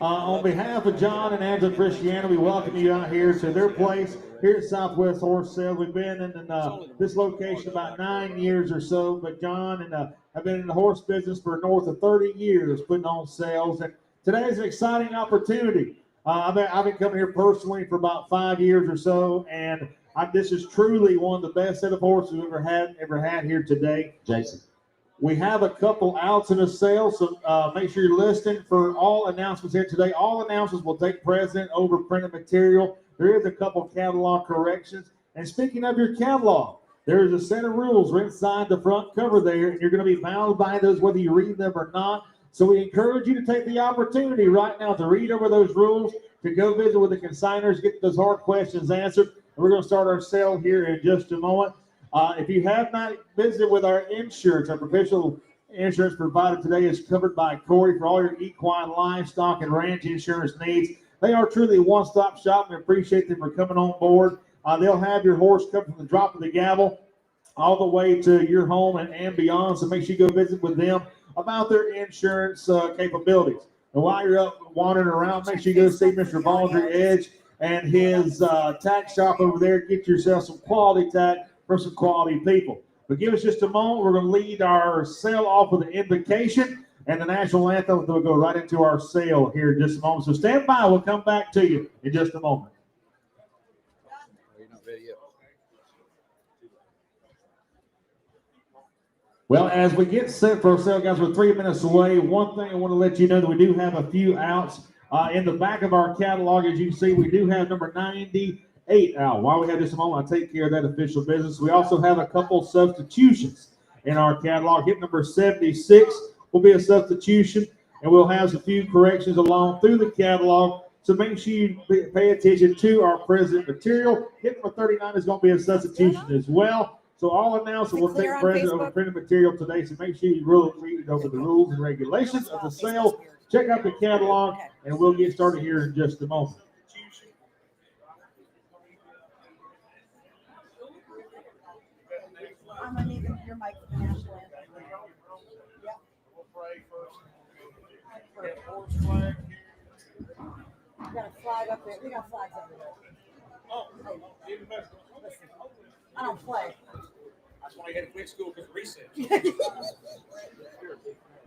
On behalf of John and Angela Christiana, we welcome you out here to their place here at Southwest Horse Sale. We've been in this location about 9 years or so, but John and I've been in the horse business for north of 30 years putting on sales, and today is an exciting opportunity. I've been coming here personally for about 5 years or so, and this is truly one of the best set of horses we've ever had here today. Jason. We have a couple outs in a sale, so make sure you're listening for all announcements here today. All announcements will take precedent over printed material. There is a couple catalog corrections. And speaking of your catalog, there is a set of rules right inside the front cover there, and you're going to be bound by those whether you read them or not. So we encourage you to take the opportunity right now to read over those rules, to go visit with the consigners, get those hard questions answered. And we're going to start our sale here in just a moment. If you have not visited with our insurance, our professional insurance provider today is covered by Corey for all your equine, livestock, and ranch insurance needs. They are truly a one-stop shop, and we appreciate them for coming on board. They'll have your horse covered from the drop of the gavel all the way to your home and beyond, so make sure you go visit with them about their insurance capabilities. And while you're up wandering around, make sure you go see Mr. Baldry Edge and his tack shop over there. Get yourself some quality tack for some quality people. But give us just a moment. We're going to lead our sale off with an invocation and the national anthem. We'll go right into our sale here in just a moment. So stand by. We'll come back to you in just a moment. Well, as we get set for our sale, guys, we're 3 minutes away. One thing I want to let you know that we do have a few outs. In the back of our catalog, as you can see, we do have number 98 out. While we have just a moment, I'll take care of that official business. We also have a couple substitutions in our catalog. Hit number 76 will be a substitution, and we'll have a few corrections along through the catalog. So make sure you pay attention to our present material. Hit number 39 is going to be a substitution as well. So all announcements will take precedent over printed material today. So make sure you really read over the rules and regulations of the sale. Check out the catalog, and we'll get started here in just a moment. I'm gonna need your mic for the national anthem. Yep. We'll pray first. We got a flag up there. We got flags everywhere. Oh, even better. Listen, I don't play. That's why I had to quit school because of recess.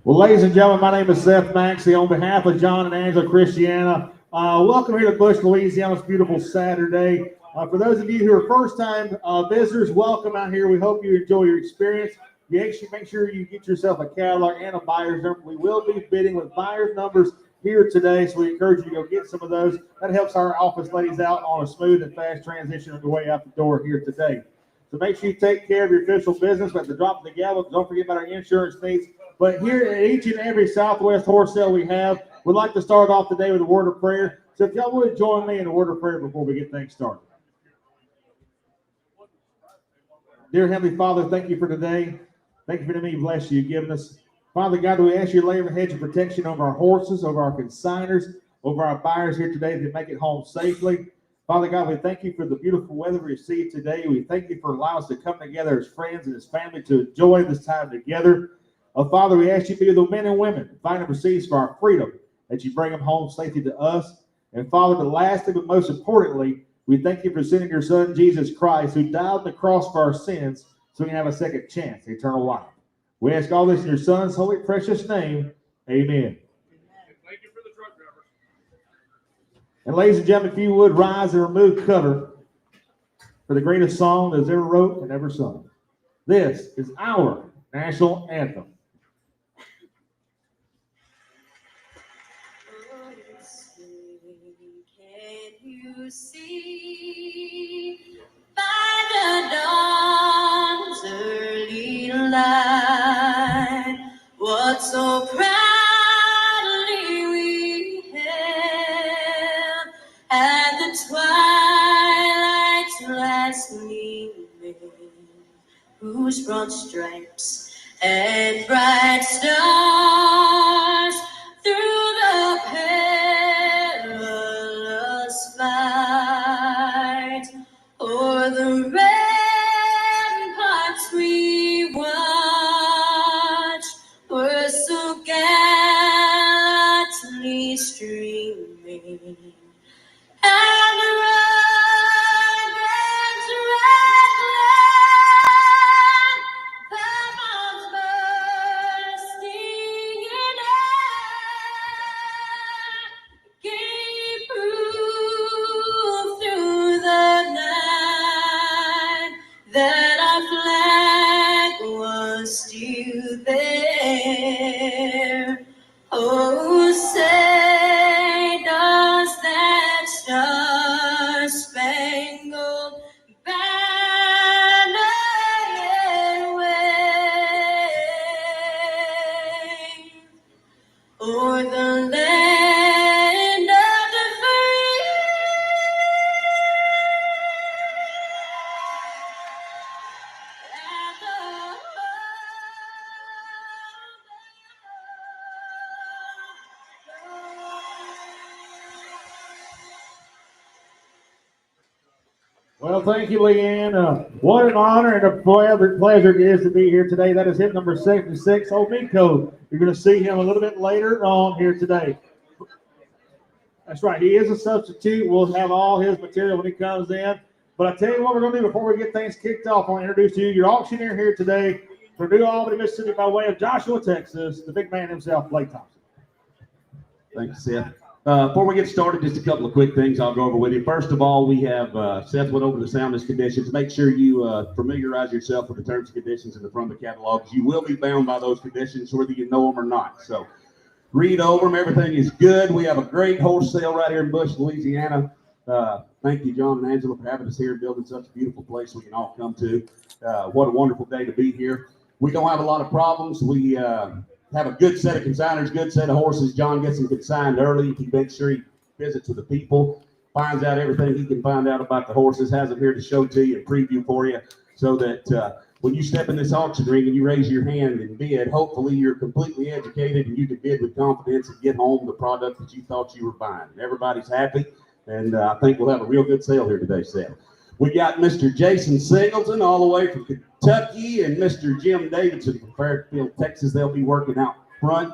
Well, ladies and gentlemen, my name is Seth Maxey. On behalf of John and Angela Christiana, welcome here to Bush, Louisiana. It's a beautiful Saturday. For those of you who are first-time visitors, welcome out here. We hope you enjoy your experience. You actually make sure you get yourself a catalog and a buyer's number. We will be bidding with buyer's numbers here today, so we encourage you to go get some of those. That helps our office ladies out on a smooth and fast transition on the way out the door here today. So make sure you take care of your official business at the drop of the gavel. Don't forget about our insurance needs. But here at each and every Southwest horse sale we have, we'd like to start off today with a word of prayer. So if y'all would join me in a word of prayer before we get things started. Dear Heavenly Father, thank you for today. Thank you for the many blessings you've given us. Father God, we ask you to lay a hedge of protection over our horses, over our consigners, over our buyers here today to make it home safely. Father God, we thank you for the beautiful weather we received today. We thank you for allowing us to come together as friends and as family to enjoy this time together. Father, we ask you to be the men and women fighting overseas for our freedom, that you bring them home safely to us. And Father, but lastly, but most importantly, we thank you for sending your Son, Jesus Christ, who died on the cross for our sins so we can have a second chance, eternal life. We ask all this in your Son's holy, precious name. Amen. Thank you for the truck driver. And ladies and gentlemen, if you would rise and remove cover for the greatest song that was ever wrote and ever sung. This is our national anthem. You see by the dawn's early light what so proudly we hailed at the twilight's last gleaming, whose broad stripes and bright stars through the perilous fight o'er the ramparts we watched were so gallantly streaming. dreaming, and the rugged redland, pebbles bursting in air, gave proof through the night that our flag was still there. Oh, say does that star-spangled banner yet wave o'er the land of the free? And the Well, thank you, Leanne. What an honor and a pleasure it is to be here today. That is hit number 76, Old Miko. You're going to see him a little bit later on here today. That's right. He is a substitute. We'll have all his material when he comes in. But I tell you what we're going to do before we get things kicked off. I want to introduce to you your auctioneer here today from New Albany, Mississippi, by way of Joshua, Texas, the big man himself, Blake Thompson. Thank you, Seth. Before we get started, just a couple of quick things I'll go over with you. First of all, we have Seth went over the soundness conditions. Make sure you familiarize yourself with the terms and conditions in the front of the catalog. You will be bound by those conditions, whether you know them or not. So read over them. Everything is good. We have a great horse sale right here in Bush, Louisiana. Thank you, John and Angela, for having us here and building such a beautiful place we can all come to. What a wonderful day to be here. We don't have a lot of problems. We have a good set of consigners, good set of horses. John gets them consigned early. He makes sure he visits with the people, finds out everything he can find out about the horses, has them here to show to you and preview for you, so that when you step in this auction ring and you raise your hand and bid, hopefully you're completely educated and you can bid with confidence and get home the product that you thought you were buying. Everybody's happy, and I think we'll have a real good sale here today, Seth. We got Mr. Jason Singleton all the way from Kentucky and Mr. Jim Davidson from Fairfield, Texas. They'll be working out front.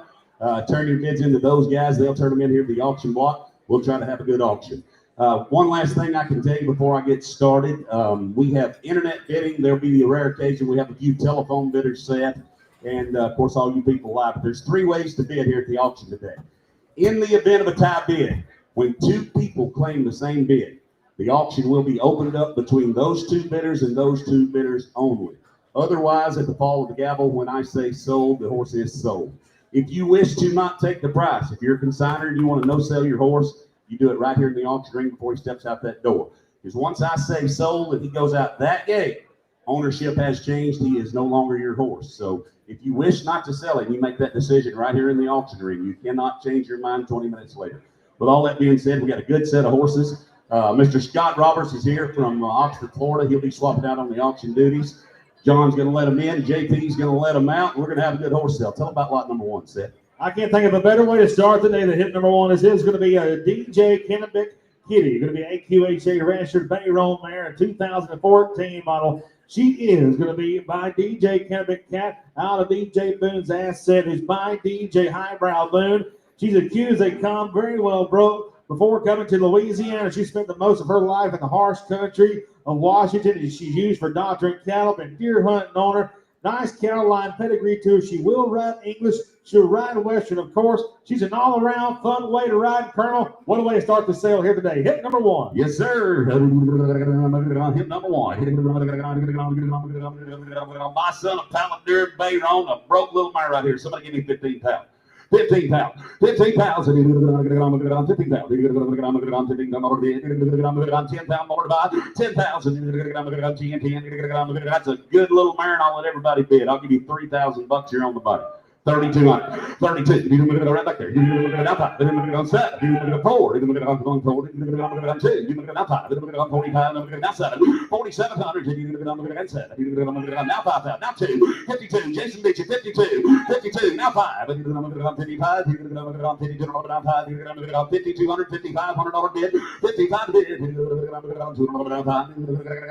Turn your bids into those guys. They'll turn them in here at the auction block. We'll try to have a good auction. One last thing I can tell you before I get started. We have internet bidding. There'll be the rare occasion we have a few telephone bidders set. And, of course, all you people live. But there's 3 ways to bid here at the auction today. In the event of a tie bid, when 2 people claim the same bid, the auction will be opened up between those 2 bidders and those 2 bidders only. Otherwise, at the fall of the gavel, when I say sold, the horse is sold. If you wish to not take the price, if you're a consignor and you want to no-sell your horse, you do it right here in the auction ring before he steps out that door. Because once I say sold and he goes out that gate, ownership has changed. He is no longer your horse. So if you wish not to sell him, you make that decision right here in the auction ring. You cannot change your mind 20 minutes later. With all that being said, we got a good set of horses. Mr. Scott Roberts is here from Oxford, Florida. He'll be swapping out on the auction duties. John's going to let him in. JP's going to let him out. We're going to have a good horse sale. Tell them about lot number 1, Seth. I can't think of a better way to start the day than hit number 1. This is going to be a DJ Kennebec Kitty. Going to be AQHA registered Bayroll mare, a 2014 model. She is going to be by DJ Kennebec Cat out of DJ Boone's asset, who's by DJ Highbrow Boone. She's accused they come very well broke. Before coming to Louisiana, she spent the most of her life in the harsh country of Washington, and she's used for doctoring cattle and deer hunting on her. Nice Caroline pedigree to her. She will ride English. She'll ride Western, of course. She's an all-around fun way to ride, Colonel. What a way to start the sale here today. Hit number 1. Yes, sir. Hit number 1. My son, a pallet deer Bayron, a broke little mare right here. Somebody give me 15 pounds. 15 pounds. 15 pounds. 15 pounds. 10 pounds more by 10,000. That's a good little mare, and I'll let everybody bid. I'll give you $3,000 here on the body. 3,200, 32. You look at it right back there. You look at it outside. You look at it on 7. You look at it 4. You look at it on 4. You look at it on 2. You look at it outside. You look at it on 45. You look at it outside. 4,700. You look at it on inside. You look at it on now 5,000. Now 2. 52. Jason beat you. 52. 52. Now 5. You look at it on 55. You look at it on 52. You look at it on 5. You look at it on 5,200. $5,500 bid. 55 bid. You look at it on 2. You look at it on 5. You look at it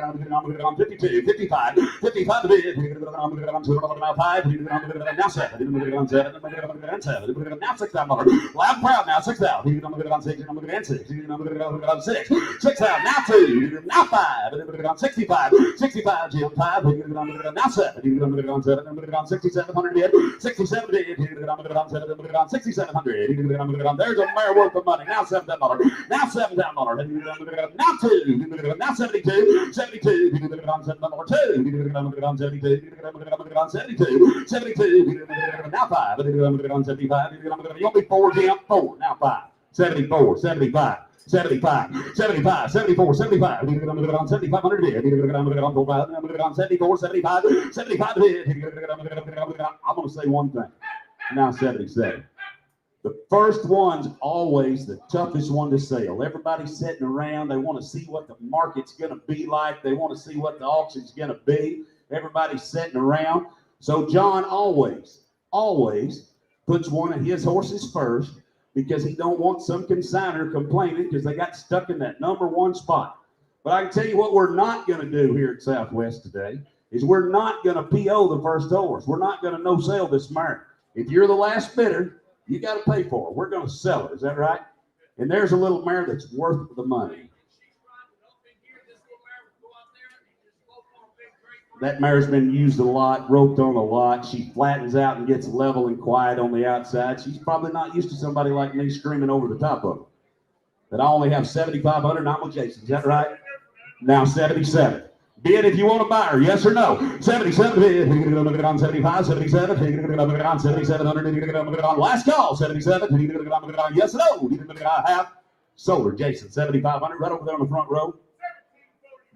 on 52. 55. 55 bid. You look at it on 2. You look at it on 5. You look at it on now 7. Now $6,000. Loud and proud now, $6,000. I'm going to get on 6. I'm going to get on 6. I'm going to get on 6. $6,000. Now 2. Now 5. I'm going to get on 65. 65, Jim. 5. I'm going to get on now 7. I'm going to get on 7. I'm going to get on 6,700. 67 did. I'm going to get on 7. I'm going to get on 6,700. I'm going to get on. There's a mare worth of money. Now $7,000. Now $7,000. I'm going to get on now 2. I'm going to get on now 72. 72. I'm going to get on $7,2. I'm going to get on 72. I'm going to get on 72. 72. Now 5. I'm going to get on 75. You want me 4, Jim? 4. Now 5. 74. 75. 75, 75, 74, 75. I'm going to get on 7,500 bid. I'm going to get on 4,500. I'm going to get on 74, 75, 75 bid. I'm going to say one thing. Now 77. The first one's always the toughest one to sell. Everybody's sitting around. They want to see what the market's going to be like. They want to see what the auction's going to be. Everybody's sitting around. So John always puts one of his horses first, because he don't want some consignor complaining because they got stuck in that number 1 spot. But I can tell you what we're not going to do here at Southwest today is we're not going to PO the first horse. We're not going to no sale this mare. If you're the last bidder, you got to pay for it. We're going to sell it. Is that right? And there's a little mare that's worth the money. That mare's been used a lot, roped on a lot. She flattens out and gets level and quiet on the outside. She's probably not used to somebody like me screaming over the top of her. But I only have 7,500 and I'm with Jason. Is that right? Now 77. Bid if you want to buy her, yes or no? 77 bid. I'm going to get on 75, 77. I'm going to get on 7,700. I'm going to get on last call, 77. I'm going to get on yes or no? I have sold her, Jason, 7,500 right over there on the front row.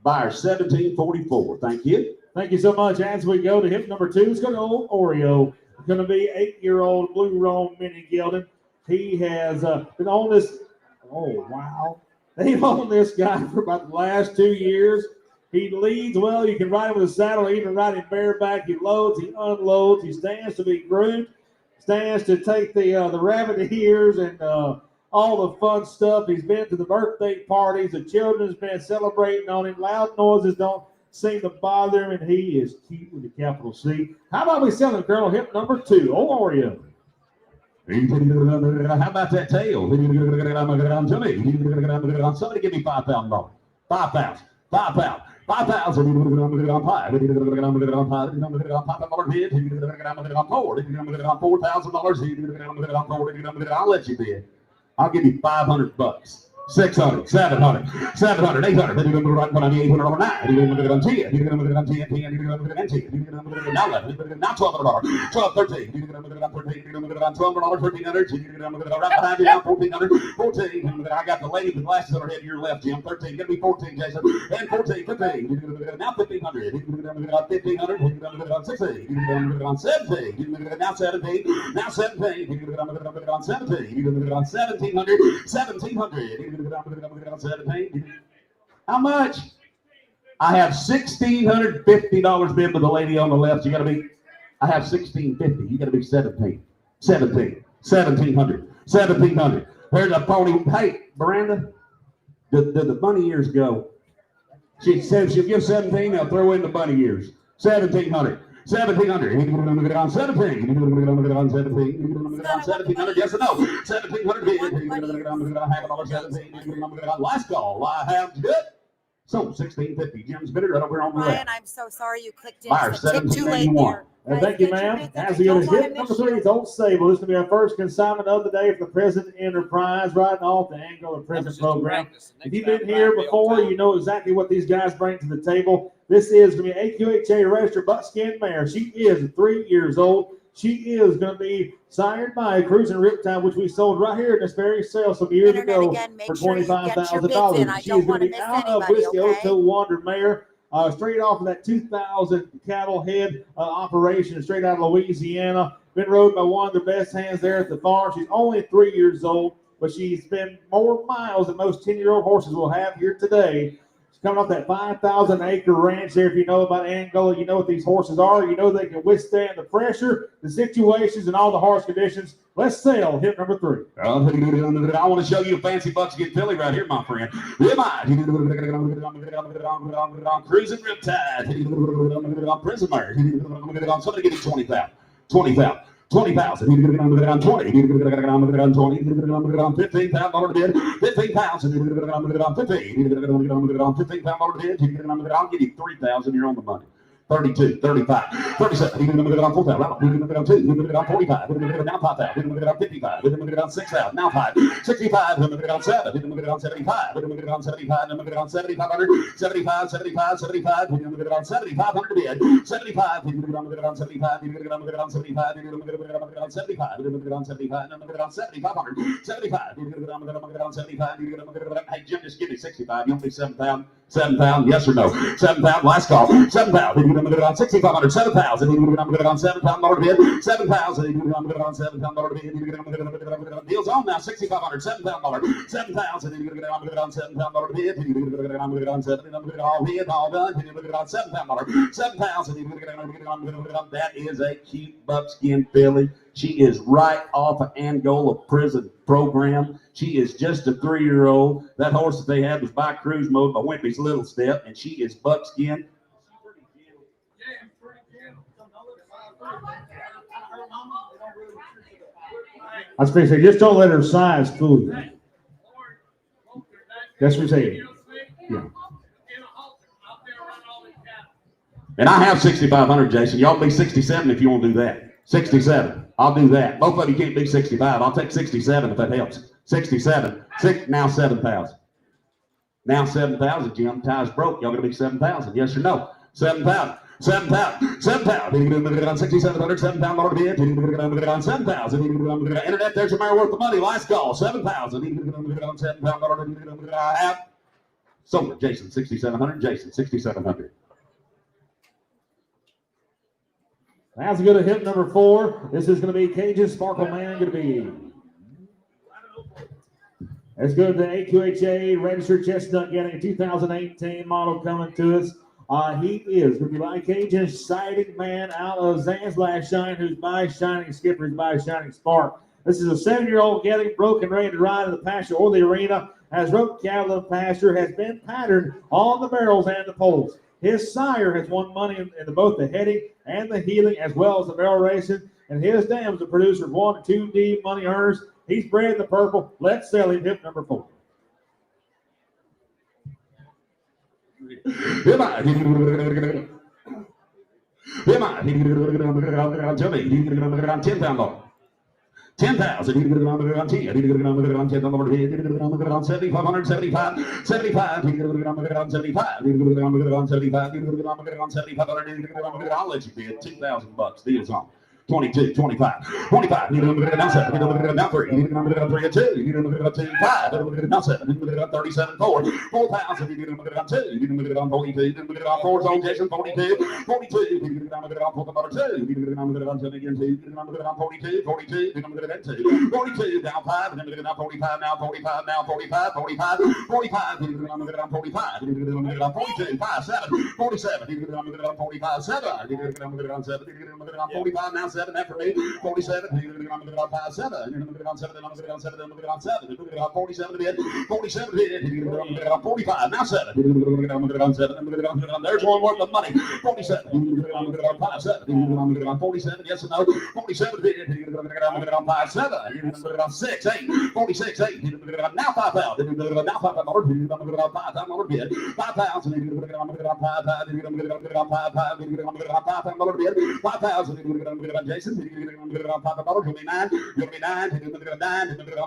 Buyer 1744. Thank you. Thank you so much. As we go to hip number 2, it's going to old Oreo. It's going to be 8-year-old Blue Roan Mini Gilded. He has been on this. Oh, wow. They've owned this guy for about the last 2 years. He leads well. You can ride him with a saddle, even ride him bareback. He loads, he unloads. He stands to be groomed, stands to take the rabbit ears and all the fun stuff. He's been to the birthday parties. The children's been celebrating on him. Loud noises don't seem to bother him, and he is cute with a capital C. How about we sell him, Colonel? Hip number 2, old Oreo. How about that tail? Somebody give me $5,000. 5,000. 5,000. 5,000. I'm going to get on 5. I'm going to get on 5. I'm going to get on $5,000 bid. I'm going to get on 4. I'm going to get on $4,000. I'll let you bid. I'll give you $500. 600, 700, 700, 800. Then you're going to run on the 800 over 9. You're going to get on 10. You're going to get on 10, 10. You're going to get on 10. You're going to get on 11. You're going to get on $1,200. 12, 13. You're going to get on 13. You're going to get on $1,200, 1,300. You're going to get on right behind you now, 1,400. 14. I got the lady with glasses on her head to your left, Jim. 13. Going to be 14, Jason. And 14, 15. You're going to get now 1,500. You're going to get on 1,500. You're going to get on 16. You're going to get on 17. You're going to get now 17. Now 17. You're going to get on 17. You're going to get on 1,700. 1,700. You're going to get on 17. How much? I have $1,650 bid with the lady on the left. You got to be. I have $1,650. You got to be 17. 17. 1,700. 1,700. There's a pony. Hey, Miranda, did the bunny ears go? She said she'll give 17. They'll throw in the bunny ears. 1,700. 1,700. You're going to get on 17. You're going to get on 17. You're going to get on 1,700. Yes or no? 1,700 bid. You're going to get on half $1, 17. You're going to get on last call. I have good. So 1,650. Jim's bidder right over on the Brian, left. I'm so sorry you clicked in. Buyer, It's a tick too late 1781. there. And thank you, ma'am. As we go to hip number 3, it's Old Sable. This is going to be our first consignment of the day for the Present Enterprise, riding off the Angle of Present program. If you've been here before, you know exactly what these guys bring to the table. This is going to be an AQHA registered buckskin mare. She is 3 years old. She is going to be sired by a Cruising Riptide, which we sold right here in this very sale some years ago for $25,000. She is going to be out of Whiskey Oto Wander mare. Straight off of that 2,000 cattle head operation, straight out of Louisiana. Been rode by one of the best hands there at the farm. She's only 3 years old, but she's been more miles than most 10-year-old horses will have here today. She's coming off that 5,000-acre ranch there. If you know about Angola, you know what these horses are. You know they can withstand the pressure, the situations, and all the harsh conditions. Let's sell hip number 3. I want to show you a fancy buckskin filly right here, my friend. Cruising Riptide. Prison Mare. Somebody give me 20,000. 20,000. 20,000. 20. 15,000 bid. 15,000. 15,000 bid. I'll give you 3,000. You're on the money. 32, 35, 37, 4,000, 45, now 5,000, 55, 6,000, now 5, 65, 7, 75, 75, 7,500, 7,500 bid, 75, hey Jim, just give me 65, you want me 7,000? 7,000, yes or no? 7,000, last call. 7,000, 6,500, 7,000, 7,000 bid, 7,000, 7,000 bid, deals on now, 6,500, 7,000, 7,000, 7,000 bid, all bid, all done, 7,000, 7,000, that is a cute buckskin filly. She is right off of Angola prison program. She is just a 3-year-old. That horse that they had was by cruise mode by Wimpy's Little Step, and she is buckskin. I was going to say, just don't let her size fool you. That's what we say. Yeah. And I have 6,500, Jason. Y'all be 67 if you want to do that. 67. I'll do that. Both of you can't be 65. I'll take 67 if that helps. 67. Now 7,000. Now 7,000, Jim. Tie's broke. Y'all gonna be 7,000? Yes or no? 7,000. 7,000. 7,000. 6,700. 7,000 bid. 7,000. Internet, there's your mare worth the money. Last call. 7,000. 7,000. I have. Sold it, Jason. 6,700. Jason. 6,700. That's going to hit number 4. This is going to be Cajun Sparkle Man. Going to be. Let's go to the AQHA registered chestnut getting a 2018 model coming to us. He is going to be by Cajun Sighting Man out of Zanslash Shine, who's by Shining Skipper, who's by Shining Spark. This is a 7-year-old getting broken, ready to ride in the pasture or the arena. Has roped cattle in the pasture, has been patterned on the barrels and the poles. His sire has won money in both the heading and the heeling, as well as the barrel racing. And his dam's the producer of 1 and 2D money earners. He's bred in the purple. Let's sell him. Hip number 4. $10,000. 10,000. 7,500. 75. 75. I'll let you bid. $2,000. Deal's on. 22, 25, 25. Now 7. Now 3. 3 and 2. 2, 5. Now 7. 37, 4. 4,000. 2. 42. 4 zone Jason. 42. 42. 42. 42. Now 5. Now 45. Now 45. Now 45. 45. 45. 45. 42. 5. 7. 47. 45. 7. 45. Now 7 after me. 47. 5 7. 47 bid. 47 bid. 45. Now 7. There's one worth of money. 47. 5 7. 47. Yes or no? 47 bid. 5 7. 6 8. 46 8. Now 5,000. Now 5,000. 5,000 bid. 5,000. 5,000. Jason, you'll be 9. You'll be 9.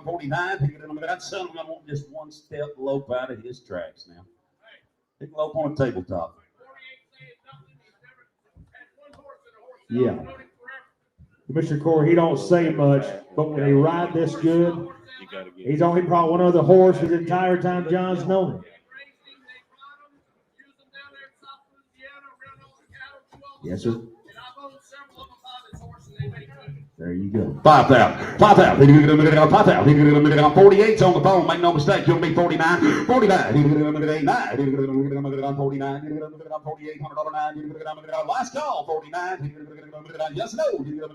49. That son won't just one step lope out of his tracks now. He can lope on a tabletop. Yeah. Mr. Corey, he don't say much, but when he ride this good, he's only brought one other horse his entire time John's known him. Yes, sir. There you go. 5,000. 5,000. 48's on the phone. Make no mistake. You'll be 49. 49. 49. 4,800. Last call. 49. Yes, no.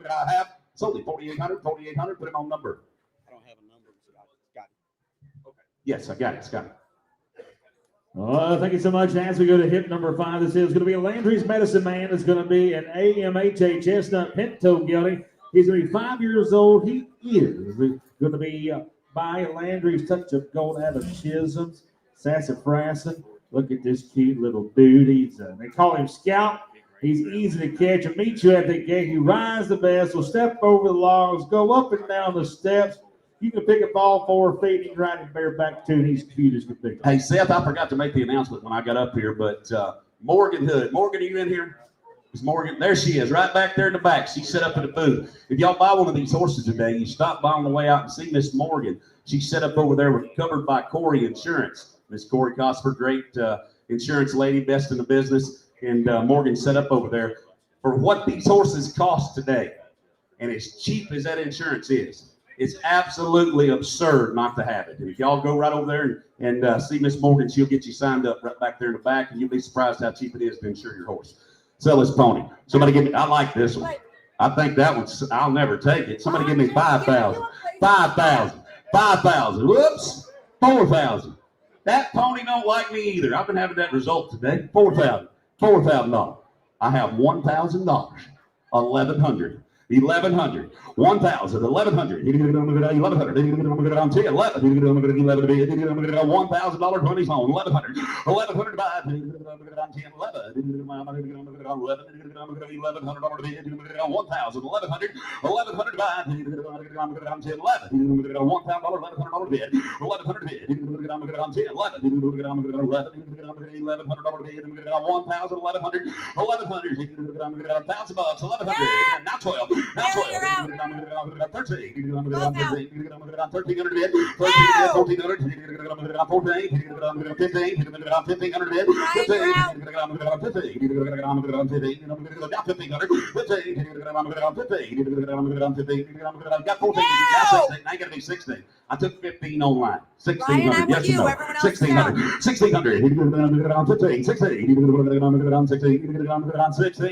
I have. Solely 4,800. 4,800. Put him on number. I don't have a number, but I got it. Okay. Yes, I got it. Scott. Thank you so much. As we go to hip number 5, this is going to be a Landry's Medicine Man. It's going to be an AMHA Chestnut Pinto gelding He's going to be 5 years old. He is going to be by Landry's Touch of Gold out of Chisholm's, Sassafrassin. Look at this cute little dude. They call him Scout. He's easy to catch and meet you at the gate. He rides the best, will step over the logs, go up and down the steps. You can pick up all 4 feet. He can ride him bareback too, and he's cute as can be. Hey, Seth, I forgot to make the announcement when I got up here, but Morgan Hood. Morgan, are you in here? Is Morgan? There she is, right back there in the back. She's set up in the booth. If y'all buy one of these horses today, you stop by on the way out and see Miss Morgan. She's set up over there, covered by Corey Insurance. Miss Corey Cosper, great insurance lady, best in the business. And Morgan set up over there for what these horses cost today. And as cheap as that insurance is, it's absolutely absurd not to have it. And if y'all go right over there and see Miss Morgan, she'll get you signed up right back there in the back, and you'll be surprised how cheap it is to insure your horse. Sell this pony. Somebody give me, I like this one. I think that one's, I'll never take it. Somebody give me 5,000. 5,000. 5,000. Whoops. 4,000. That pony don't like me either. I've been having that result today. 4,000. $4,000. I have $1,000. 1,100. 1,100. 1,000. 1,100. 1,100. 11. $1,000 money's on. 1,100. 1,100 by 10. 11. 1,100 $1,000. 1,100. 1,100 by 10. 11. $1,000. $1,100 bid. 1,100 bid. 10. 11. 1,100 bid. 1,100. 1,100. $1,000. 1,100. Now 12. Now 12. 13. 1,300 bid. 1,400. 14. 15. 1,500 bid. 15. 15. Got 14. Now 16. I ain't gonna be 16. I took 15 online. 1,600. Yes or no? 1,600. 1,600. 15. 16.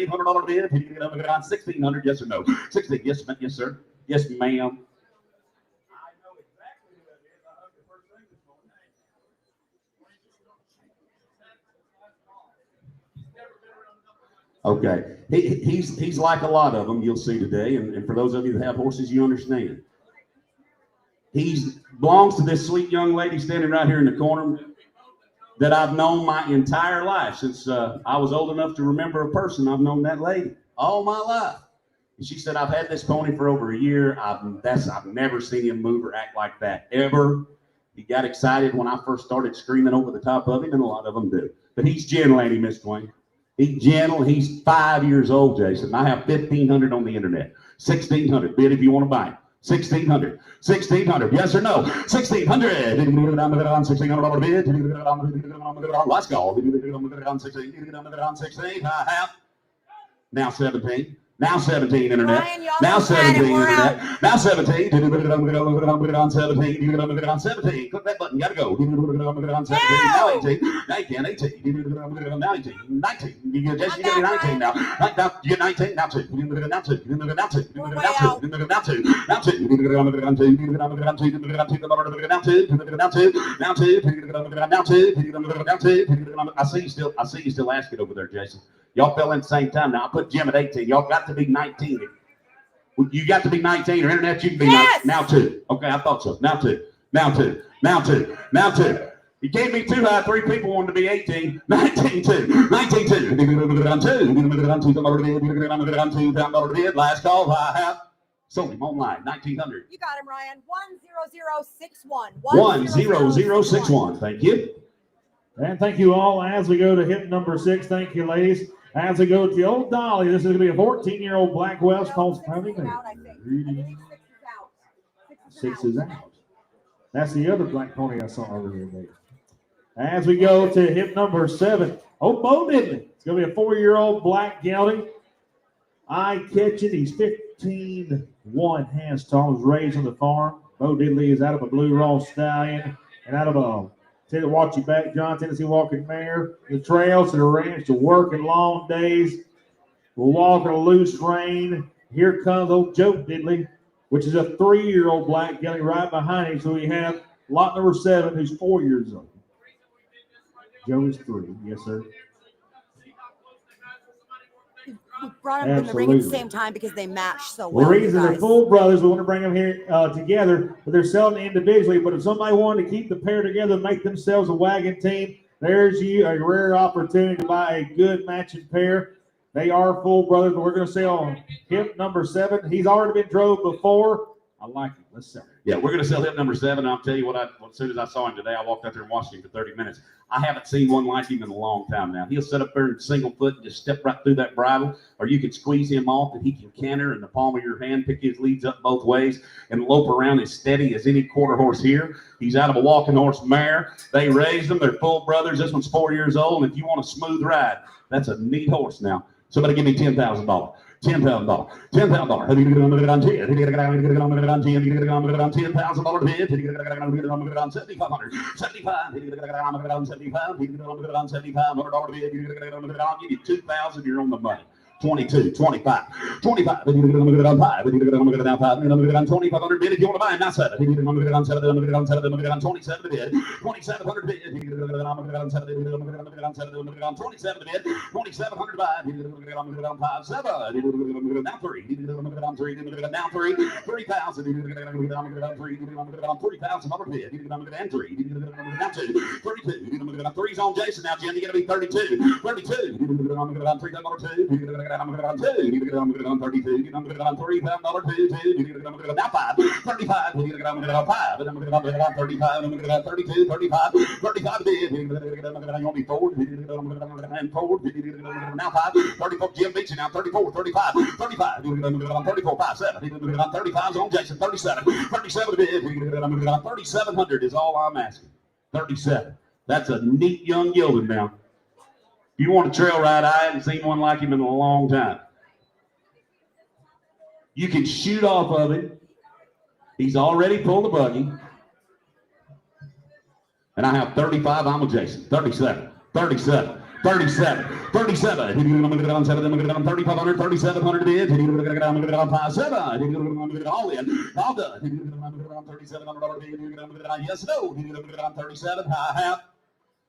$1,600 bid. 1,600. Yes or no? 16. Yes, yes, sir. Yes, ma'am. Okay, he's like a lot of them you'll see today, and for those of you that have horses, you understand. He belongs to this sweet young lady standing right here in the corner that I've known my entire life. Since I was old enough to remember a person, I've known that lady all my life. And she said, I've had this pony for over a year. I've never seen him move or act like that, ever. He got excited when I first started screaming over the top of him, and a lot of them do. But he's gentle, ain't he, Miss Dwayne? He's gentle. He's 5 years old, Jason. I have 1,500 on the internet. 1,600. Bid if you want to buy it. 1,600. 1,600. Yes or no? 1,600. $1,600 bid. Let's go. 16. I have. Now 17. Now 17 internet. Ryan, Now 17 internet. out. Now 17. 17. Click that button. Gotta go. 17. Now 18. 19. 18. Now 18. 19. You get 19 now. Now you get 19. Now 2. Now 2. Now 2. Now 2. Now 2. I see you still asking over there, Jason. Y'all fell in the same time. Now I put Jim at 18. Y'all got to be 19. You got to be 19 or internet. You can be now 2. Okay, I thought so. Now 2. Now 2. Now 2. Now 2. You gave me too high. 3 people wanted to be 18. 19 2. 19 2. Last call. I have sold him online. 1,900. You got him, Ryan. 10061. 10061. Thank you. And thank you all. As we go to hit number 6, thank you, ladies. As we go to the Old Dolly, this is going to be a 14-year-old Black Welsh called Pony Man. 6 is out. That's the other black pony I saw earlier today. As we go to hit number 7, oh, Bo Diddley. It's going to be a 4-year-old Black Gelding. Eye-catching. He's 15-1 hands tall. Was raised on the farm. Bo Diddley is out of a Blue Raw Stallion and out of a Watch Back John Tennessee Walking Mare. The trails to the ranch to working long days. We'll walk in a loose rein. Here comes old Joe Diddley, which is a 3-year-old Black Gelding right behind him. So we have lot number 7, who's 4 years old. Joe is 3. Yes, sir. We brought them in the ring at the Absolutely. same time because they match so The well. reason you they're guys. full brothers, we want to bring them here together, but they're selling individually. But if somebody wanted to keep the pair together and make themselves a wagon team, there's you a rare opportunity to buy a good matching pair. They are full brothers, but we're going to sell hip number 7. He's already been drove before. I like him. Let's sell him. Yeah, we're going to sell him number 7. I'll tell you what, as soon as I saw him today, I walked out there and watched him for 30 minutes. I haven't seen one like him in a long time now. He'll sit up there in single foot and just step right through that bridle, or you can squeeze him off and he can canter in the palm of your hand, pick his leads up both ways, and lope around as steady as any quarter horse here. He's out of a walking horse mare. They raised him. They're full brothers. This one's 4 years old, and if you want a smooth ride, that's a neat horse now. Somebody give me $10,000. $10,000. $10,000. I'll give you $2,000. You're on the money. 22, 25, 25. $5. $2,500 bid if you want to buy him. Now $7. $27 bid. $2,700 bid. $27 bid. $2,700 buy. $5. $7. Now 3. Now 3. $3,000. $3,000 bid. And 3. Now 2. 32. 3's on Jason. Now Jim, you got to be 32. 32. $3,200. $32. $3,000. Now 5. 35. $5. 32. 35. 35 bid. You want me 4? And 4. Now 5. 34. Jim beats you now. 34. 35. 35. 34. 5. 7. 35's on Jason. 37. 37 bid. 3,700 is all I'm asking. 37. That's a neat young gelding now. You want a trail ride? I haven't seen one like him in a long time. You can shoot off of him. He's already pulled the buggy. And I have 35. I'm with Jason. 37. 37. 37. 37. 3,500. 3,700 bid. 5. 7. All in. All done. $3,700 bid. Yes, no. 37. I have.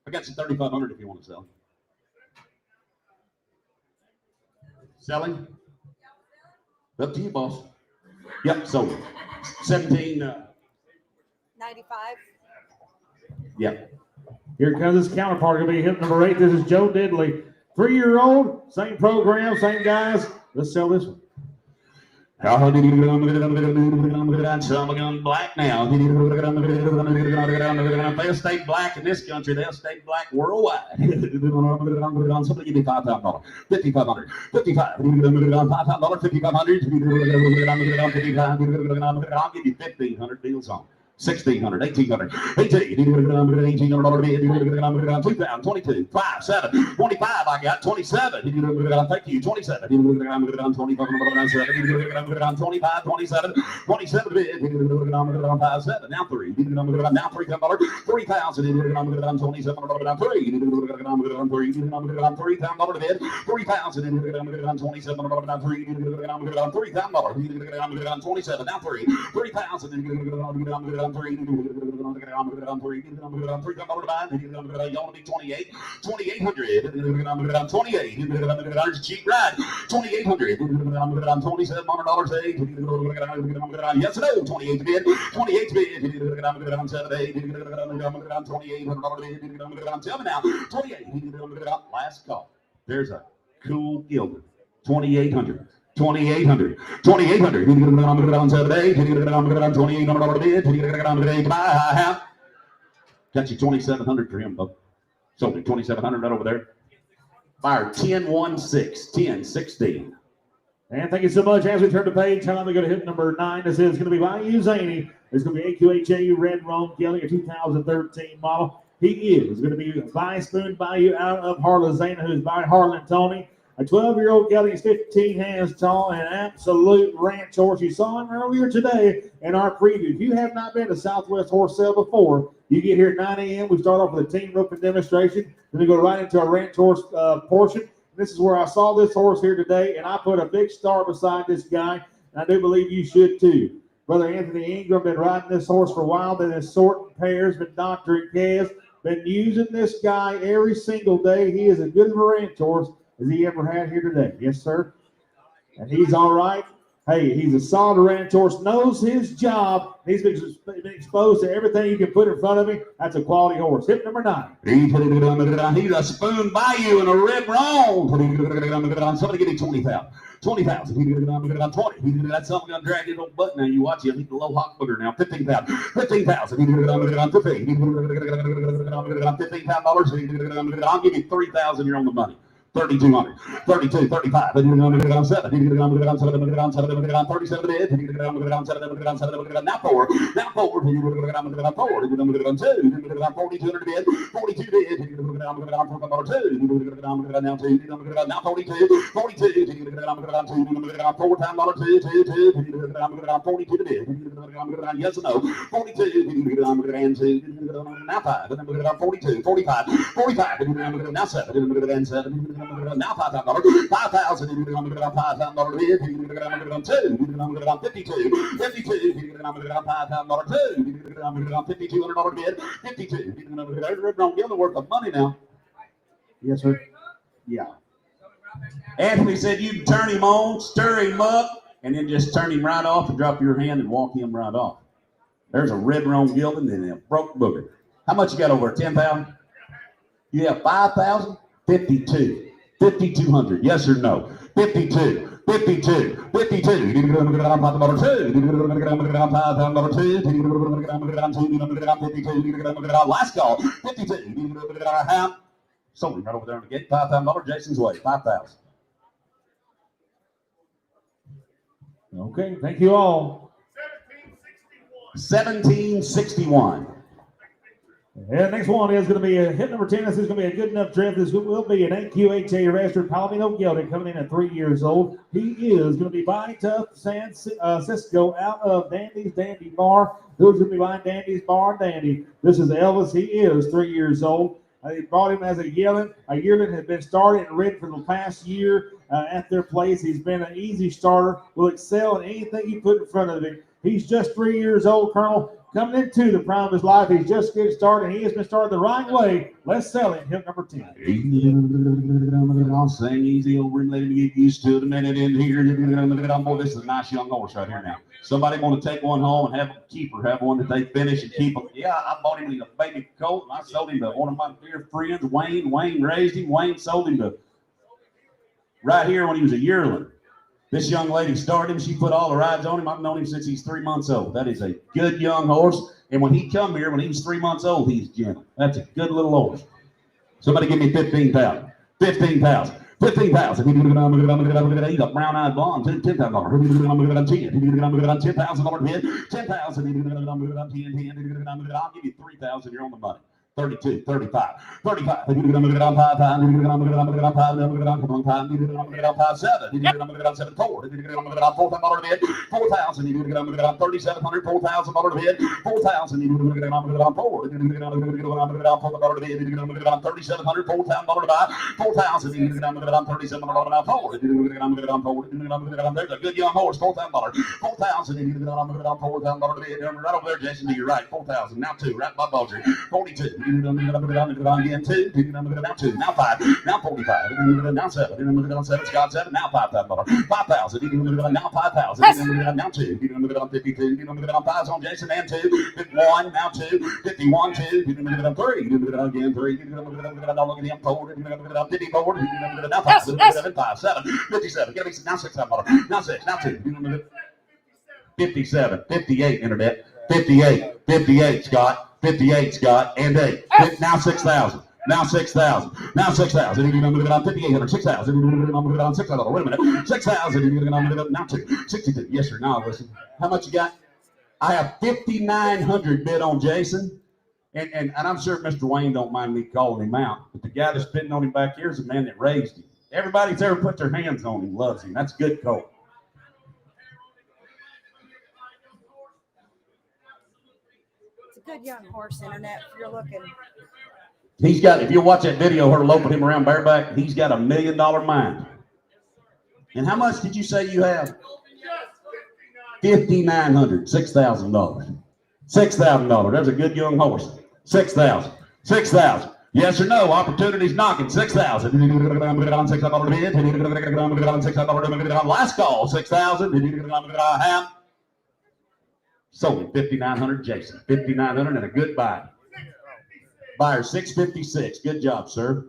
I got some 3,500 if you want to sell. Selling? Up to you, boss. Yep, sold. 17. 95. Yep. Here comes his counterpart. Going to be hip number 8. This is Joe Diddley. 3-year-old, same program, same guys. Let's sell this one. Black now. They'll stay black in this country. They'll stay black worldwide. Somebody give me $5,000. $5,500. $55. $5,000. $5,500. I'll give you $1,500 deals on. $1,600, $1,800, $1,800 bid, $2,000, 22, 5, 7, 25. I got 27. Thank you, 27. 25, 27, 27 bid, 5, 7. Now 3. Now $3,000, 3,000. 27 3. $3,000 bid, 3,000. 27 $3,000. 27. Now 3. 3,000. 3. You want to be 28. 2,800. 28. There's a cheap ride. 2,800. $2,700. Yes, no. 28 bid. 28 bid. 2,800. Tell me now. 28. Last call. There's a cool gelding. 2,800. 2,800. 2,800. Got you 2,700 for him, bub. Sold me 2,700 right over there. Fire 10-1-6. 10-16. And thank you so much. As we turn the page, time we go to hit number 9. This is going to be Bayou Zany. It's going to be AQHA Red Roan Kelly, a 2013 model. He is going to be By Spoon Bayou out of Harley-Zana, who's by Harlan Tony. A 12-year-old gelding is 15 hands tall, an absolute ranch horse. You saw him earlier today in our preview. If you have not been to Southwest Horse Sale before, you get here at 9 a.m. We start off with a team roping demonstration. Then we go right into our ranch horse portion. This is where I saw this horse here today, and I put a big star beside this guy, and I do believe you should too. Brother Anthony Ingram been riding this horse for a while, been in sorting pairs, been doctoring calves, been using this guy every single day. He is as good of a ranch horse as he ever had here today. Yes, sir. and he's all right. Hey, he's a solid ranch horse, knows his job. He's been exposed to everything you can put in front of him. That's a quality horse. Hit number 9. He's a Spoon Bayou in a red roan. Somebody give me 20,000. 20,000. 20. That's something gonna drag his old butt now. You watch him. He's a low hot booger now. 15,000. 15,000. 15,000. I'll give you 3,000. You're on the money. 3,200, 32, 35, 7, 37, 37, now 4, now 4, 4, 4,200 bid, 42 bid, now 2, now 42, 42, 4 time dollar 2, 2, 2, 42 to bid, yes or no, 42, and 2, now 5, 42, 45, 45, now 7, 7, now $5,000, 5,000, $5,000 bid, 2, 52, 52, $5,000 $2, $5,200 bid, 52, there's Red Roan Gilder worth of money now. Yes, sir. Yeah. Anthony said you can turn him on, stir him up, and then just turn him right off and drop your hand and walk him right off. There's a Red Roan Gilder and a broke booger. How much you got over 10,000? You have 5,000? 52. 5,200, yes or no? 52, 52, 52. You need to $5,000 last call, 52. Sold him right over there on the gate, $5,000 Jason's way, 5,000. Okay, thank you all. 1761. And next one is going to be a hit number 10. This is going to be a good enough draft. This will be an AQHA registered Palomino gelding coming in at 3 years old. He is going to be buying Tough San Cisco out of Dandy's Dandy Bar. Who's going to be buying Dandy's Bar and Dandy? This is Elvis. He is 3 years old. They brought him as a yearling. A yearling has been started and ridden for the past year at their place. He's been an easy starter. Will excel in anything you put in front of him. He's just 3 years old, Colonel. Coming into the prime of his life, he's just getting started. He has been started the right way. Let's sell him. Hit number 10. I'll sing easy over and let him get used to it a minute in here. Boy, this is a nice young horse right here now. Somebody want to take one home and have a keeper, have one that they finish and keep him. Yeah, I bought him a baby colt, and I sold him to one of my dear friends, Wayne. Wayne raised him. Wayne sold him to right here when he was a yearling. This young lady started him. She put all the rides on him. I've known him since he's 3 months old. That is a good young horse. And when he come here, when he was 3 months old, he's gentle. That's a good little horse. Somebody give me 15,000. 15,000. 15,000. He's a brown-eyed blonde. $10,000. $10,000 bid. 10,000. I'll give you 3,000. You're on the money. 32, 35, 35. 5, 7. 4, 4,000 bid. 4,000. $3,700. $4,000 bid. 4,000. $4,000 $3,700. $4,000 buy. 4,000. $3,700. There's a good young horse. $4,000. 4,000. $4,000 bid. Right over there, Jason. To your right. 4,000. Now 2. Right by Bulger. 42. Again 2, now 2, now 5, now 45, now 7, Scott 7, now $5,000, 5,000, now 5,000, now 2, 52, 5 on Jason and 2, 51, now 2, 51, 2, 3, again 3, look at him forward, 54, now 5, 7, 57, get me now $6,000, now 6, now 2, 57, 58 internet, 58, Scott. 58, Scott, and 8. Now 6,000. Now 6,000. Now 6,000. 5,800. 6,000. 6,000. Wait a minute. 6,000. Now 2. 62. Yes, sir. Now listen. How much you got? I have 5,900 bid on Jason. And I'm sure Mr. Wayne don't mind me calling him out. But the guy that's bidding on him back here is the man that raised him. Everybody that's ever put their hands on him loves him. That's good colt. Good young horse, internet, if you're looking. He's got, if you watch that video, her loping him around bareback, he's got $1 million mind. And how much did you say you have? 5,900, $6,000. $6,000. There's a good young horse. 6,000. 6,000. Yes or no? Opportunity's knocking. 6,000. $6,000. Last call. 6,000. Half. Sold 5,900. Jason. 5,900 and a good buy. Buyer 656. Good job, sir.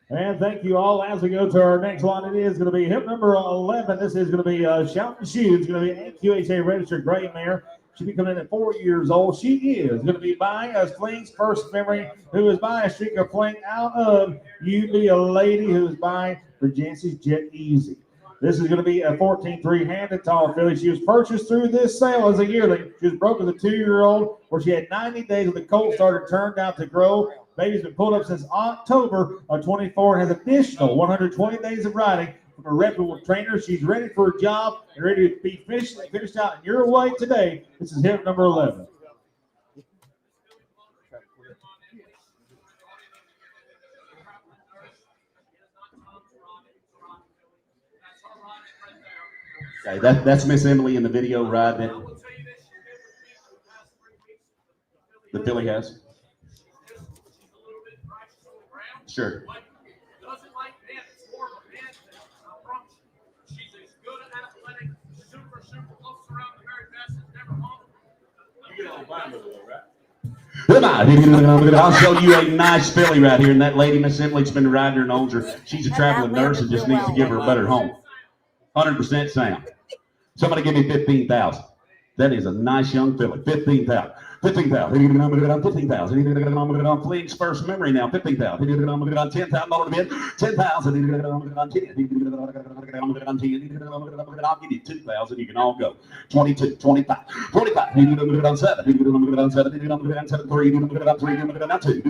And thank you all. As we go to our next one, it is going to be hip number 11. This is going to be Shouting Shoes. It's going to be a QHA registered gray mare. She'll be coming in at 4 years old. She is going to be buying a Fling's first memory, who is buying a streak of Fling out of You Be a Lady, who is buying for Jancy's Jet Easy. This is going to be a 14-3 handed tall filly. She was purchased through this sale as a yearling. She was broke as a 2-year-old, where she had 90 days when the colt started turned out to grow. Baby's been pulled up since October of 24 and has additional 120 days of riding from a reputable trainer. She's ready for a job and ready to be finished out in your way today. This is hip number 11. Okay, that's Miss Emily in the video ride that the filly has. Sure. Doesn't like that. It's more of a man thing. I promise you. She's as good and athletic, super close around the very best. It's never home. You get on the blind with it, right? I'll show you a nice filly right here. And that lady, Miss Emily's been riding her and owns her. She's a traveling nurse and just needs to give her a better home. 100% Sam. Somebody give me 15,000. That is a nice young filly. 15,000. 15,000. 15,000. Fling's first memory now. 15,000. $10,000 bid. 10,000. I'll give you 2,000. You can all go. 22, 25, 25. 7. 7, 3. 2.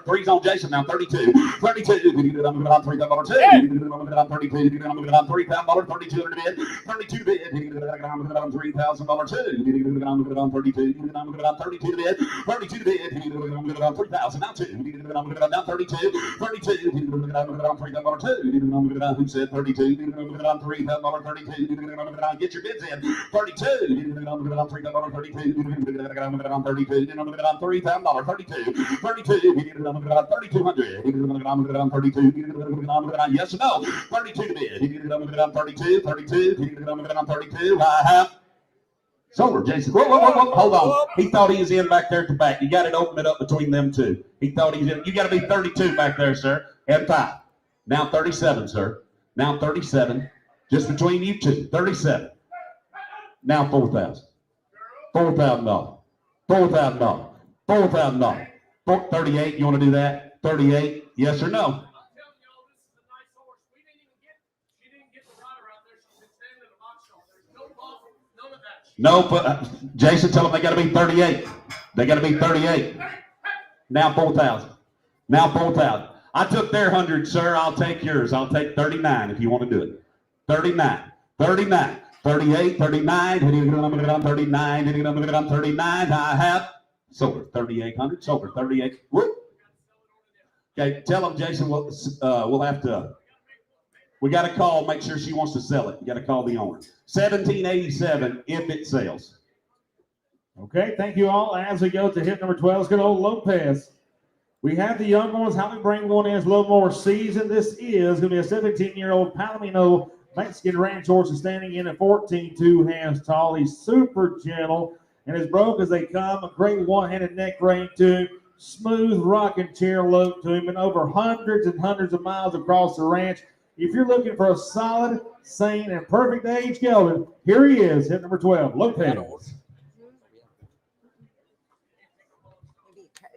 Three's on Jason now. 32. 32. $3,000. 3,000. 32 bid. 32 bid. $3,000 too. 32 to bid, 32 to bid, 3,000, now 2, now 32, 32, who said 32, $3,000, 32, get your bids in, 32, $3,000, 32, $3,000, 32, 3,200, yes or no, 32 to bid, 32, 32, I have. Sober, Jason. Whoa, hold on. He thought he was in back there at the back. You got to open it up between them two. He thought he was in. You got to be 32 back there, sir. And 5. Now 37, sir. Now 37. Just between you two. 37. Now 4,000. $4,000. $4,000. $4,000. 38. You want to do that? 38. Yes or no? No, but Jason, tell them they got to be 38. They got to be 38. Now 4,000. Now 4,000. I took their 100, sir. I'll take yours. I'll take 39 if you want to do it. 39. 39. 38. 39. 39. 39. I have sold her 3,800. Sold her 38. Whoop. Okay, tell them, Jason, we'll have to. We got to call, make sure she wants to sell it. You got to call the owner. 1787 if it sells. Okay, thank you all. As we go to hit number 12, let's go to old Lopez. We have the young ones. How we bring one in is a little more seasoned. This is going to be a 17-year-old Palomino Mexican ranch horse standing in at 14.2 hands tall. He's super gentle and as broke as they come. A great one-handed neck rein to him. Smooth rocking chair lope to him, and over hundreds and hundreds of miles across the ranch. If you're looking for a solid, sane, and perfect age gelding, here he is, hit number 12, Lopez. Maybe,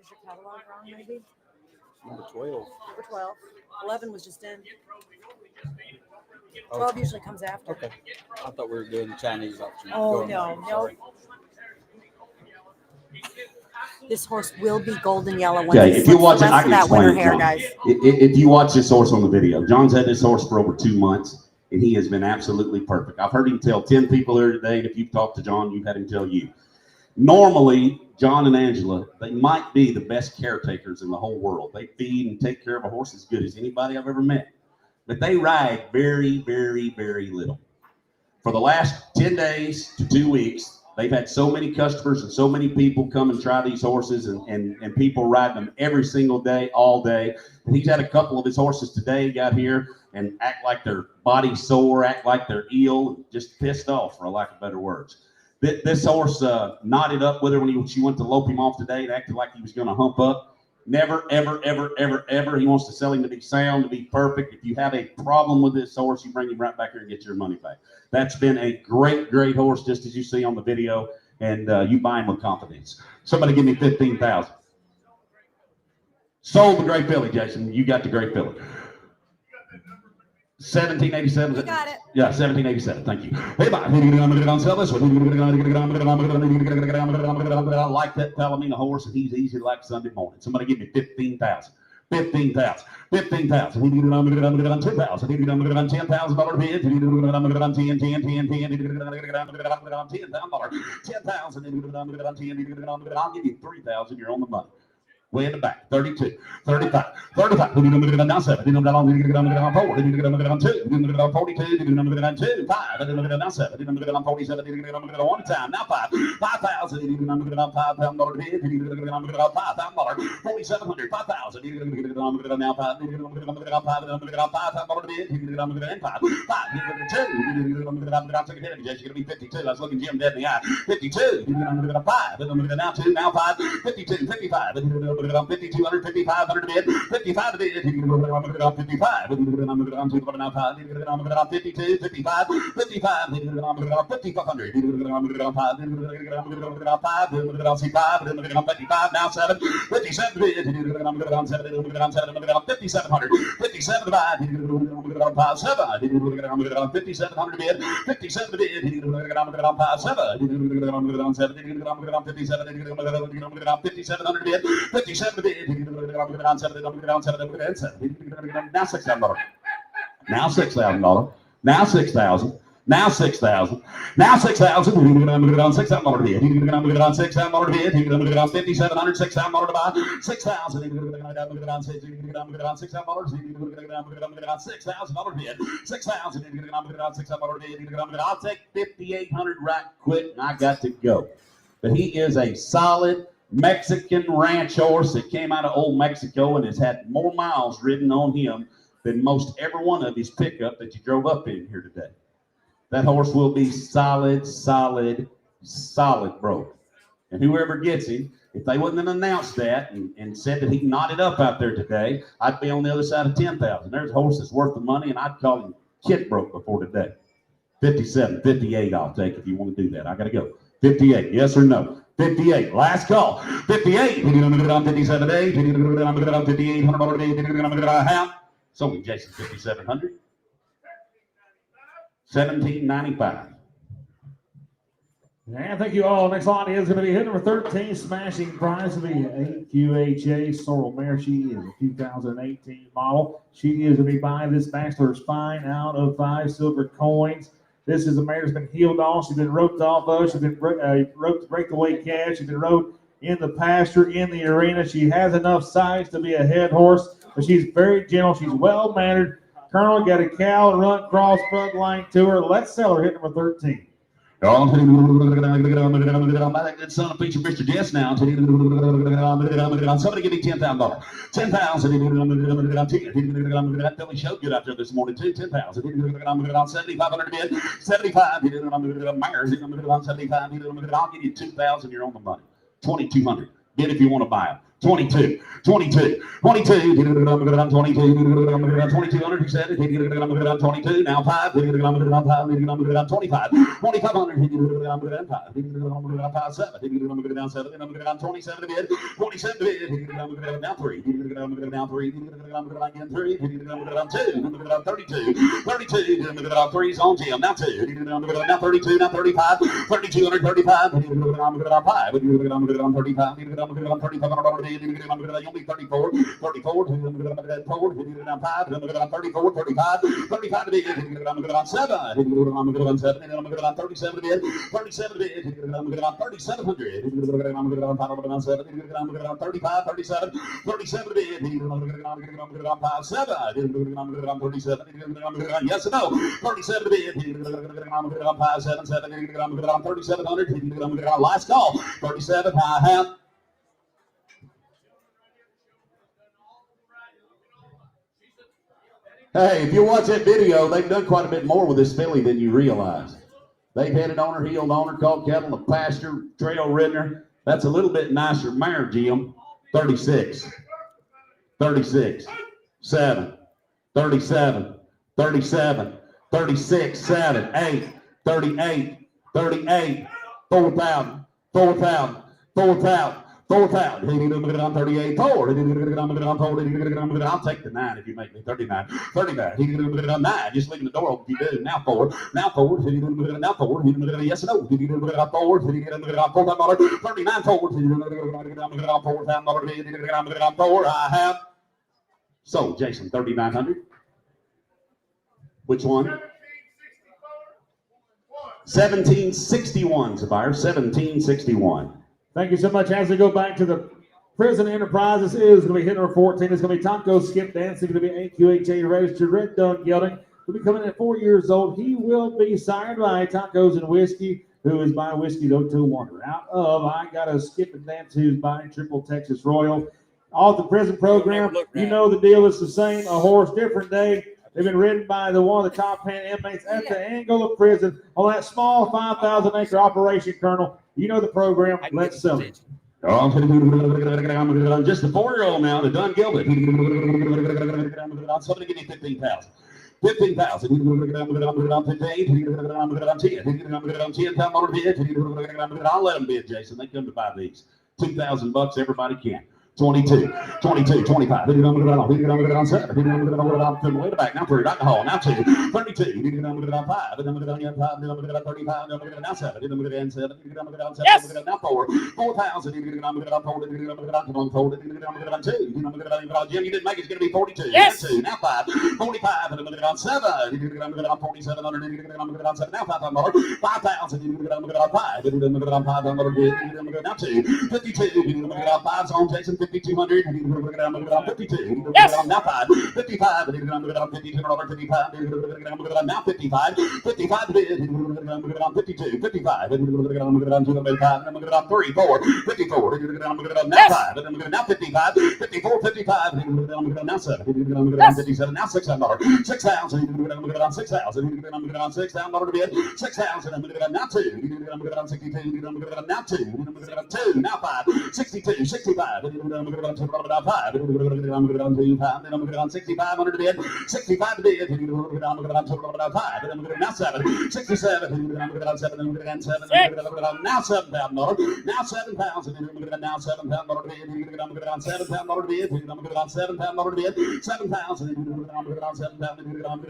is your catalog wrong, maybe? Number 12. Number 12. 11 was just in. 12 usually comes after. Okay. I thought we were doing the Chinese auction. Oh, Go no, on. no. Sorry. This horse will be golden yellow when Okay, he if you slips watch the it, rest I of can that explain winter it, hair, John. guys. If you watch this horse on the video, John's had this horse for over 2 months, and he has been absolutely perfect. I've heard him tell 10 people here today, and if you've talked to John, you've had him tell you. Normally, John and Angela, they might be the best caretakers in the whole world. They feed and take care of a horse as good as anybody I've ever met. But they ride very, very, very little. For the last 10 days to 2 weeks, They've had so many customers and so many people come and try these horses, and people ride them every single day, all day. And he's had a couple of his horses today got here and act like their body's sore, act like they're ill, just pissed off, for lack of better words. This horse knotted up with her when she went to lope him off today and acted like he was going to hump up. Never, ever, ever, ever, ever. He wants to sell him to be sound, to be perfect. If you have a problem with this horse, you bring him right back here and get your money back. That's been a great, great horse, just as you see on the video, and you buy him with confidence. Somebody give me $15,000. Sold the Great Filly, Jason. You got the Great Filly. 1787. You got it. Yeah, 1787. Thank you. Hey, bye. I like that Palomino horse, and he's easy like Sunday morning. Somebody give me 15,000. 15,000. 15,000. 2,000. 10,000 dollar bid. 10,000. 10,000. I'll give you 3,000. You're on the money. Way in the back, 32, 35, 35, down 7, down 4, 42, down 2, 5, down 7, down 47, one time, now 5, 5,000, $5 bid, $5,000, 4,700, 5,000, now 5, $5 bid, 5, 52, I was looking Jim dead in the eye, 52, 5, now 2, now 5, 52, 55, 5,200, 5,500 bid, 55 bid, 55, 52, 55, 55, 5,500, 55, now 7, 57 bid, 5,700, 57 by 7, 5,700 bid, 57 bid, 5,700 bid, 57 bid, now $6,000. Now $6,000. Now 6,000. Now 6,000. Now 6,000. $6,000 bid. $6,000 bid. $5,700. $6,000 to buy. 6,000. $6,000 bid. 6,000. $6,000 bid. I'll take 5,800 right quick, and I got to go. But he is a solid Mexican ranch horse that came out of old Mexico and has had more miles ridden on him than most every one of his pickup that you drove up in here today. That horse will be solid, solid, solid broke. And whoever gets him, if they wouldn't have announced that and said that he knotted up out there today, I'd be on the other side of 10,000. There's a horse that's worth the money, and I'd call him kid broke before today. 57, 58 I'll take if you want to do that. I got to go. 58, yes or no? 58, last call. 58, 57 days, 5,800 days, so we Jason 5,700. 1795. And thank you all. Next line is going to be hit number 13, smashing prize of the AQHA Sorrel Mare. She is a 2018 model. She is going to be buying this Bachelor's Fine out of 5 silver coins. This is a mare that's been healed off. She's been roped off of. She's been roped to breakaway calf. She's been roped in the pasture, in the arena. She has enough size to be a head horse, but she's very gentle. She's well mannered. Colonel got a cow run cross front line to her. Let's sell her. Hit number 13. Somebody feature Mr. Jess now. Somebody give me $10,000. 10,000. That Philly showed good out there this morning too. 10,000. 7,500 bid. 75. 75. I'll give you 2,000. You're on the money. 2,200. Bid if you want to buy them. 22, 22, 22, 2,200, he said, 22, now 5, 25, 2,500, 5, 7, down 7, 27 bid, 27 bid, now 3, now 3, again 3, 2, 32, 32, 3's on Jim, now 2, now 32, now 35, 3,235, 5, 35, 3,500 bid, you'll be 34, 34, 4, 5, 34, 35, 35 to bid, 7, 7, 37 to bid, 37 to bid, 3,700, 35, 37, 37 to bid, 5, 7, 37, yes or no, 37 to bid, 5, 7, 7, 3,700, last call, 37, I have. Hey, if you watch that video, they've done quite a bit more with this filly than you realize. They've headed on her, heeled on her, called cattle, a pasture, trail ridden her. That's a little bit nicer mare, Jim. 36, 36, 7, 37, 37, 36, 7, 8, 38, 38, 4,000, 4,000, 4,000. 4,000. 38, 4. I'll take the 9 if you make me 39. 39. 9. Just leaving the door open if you do. Now 4. Now 4. Now 4. Yes or no? 4. 39 4. 4. I have. So, Jason, 3,900. Which one? 1761's the buyer. 1761. Thank you so much. As we go back to the prison enterprise, this is going to be hit number 14. It's going to be Taco Skip Dancing. It's going to be AQHA registered red dog gelding. He'll be coming in at 4 years old. He will be sired by Tacos and Whiskey, who is by Whiskey's O2 Wonder. Out of I Got a Skip and Dance, who's by Triple Texas Royal. Off the prison program, you know the deal is the same. A horse, different day. They've been ridden by one of the top 10 inmates at the Angola prison on that small 5,000-acre operation, Colonel. You know the program. Let's sell it. Oh, just the 4-year-old now, the Dunn Gilbert. Somebody give me 15,000. 15,000. 15. I'll let them bid, Jason. They come to buy these. $2,000 everybody can. 22, 22, 25. Way to back. Now 3. Back the hall. Now 2. 32. 5. 35. Now 7. Yes. Now 4. 4,000. 2. Jim, you didn't make it. It's going to be 42. Yes. 2. Now 5. 45. 7. 4,700. Now $5,000. 5,000. 5. Now 2. 52. 5 zone, Jason. 5,200. 52. Yes. Now 5. 55. 52. 55. Now 55. 55. 52. 55. 3. 4. 54. Now 5. Now 55. 54. 55. Now 7. 57. Now $6,000. 6,000. 6,000. 6,000 to bid. 6,000. Now 2. 62. Now 2. 2. Now 5. 62. 65. 5. 6,500 to bid. 65 to bid. 5. Now 7. 67. Now $7,000. Now $7,000 to bid. Now $7,000 to bid. $7,000 to bid. $7,000 to bid. 7,000.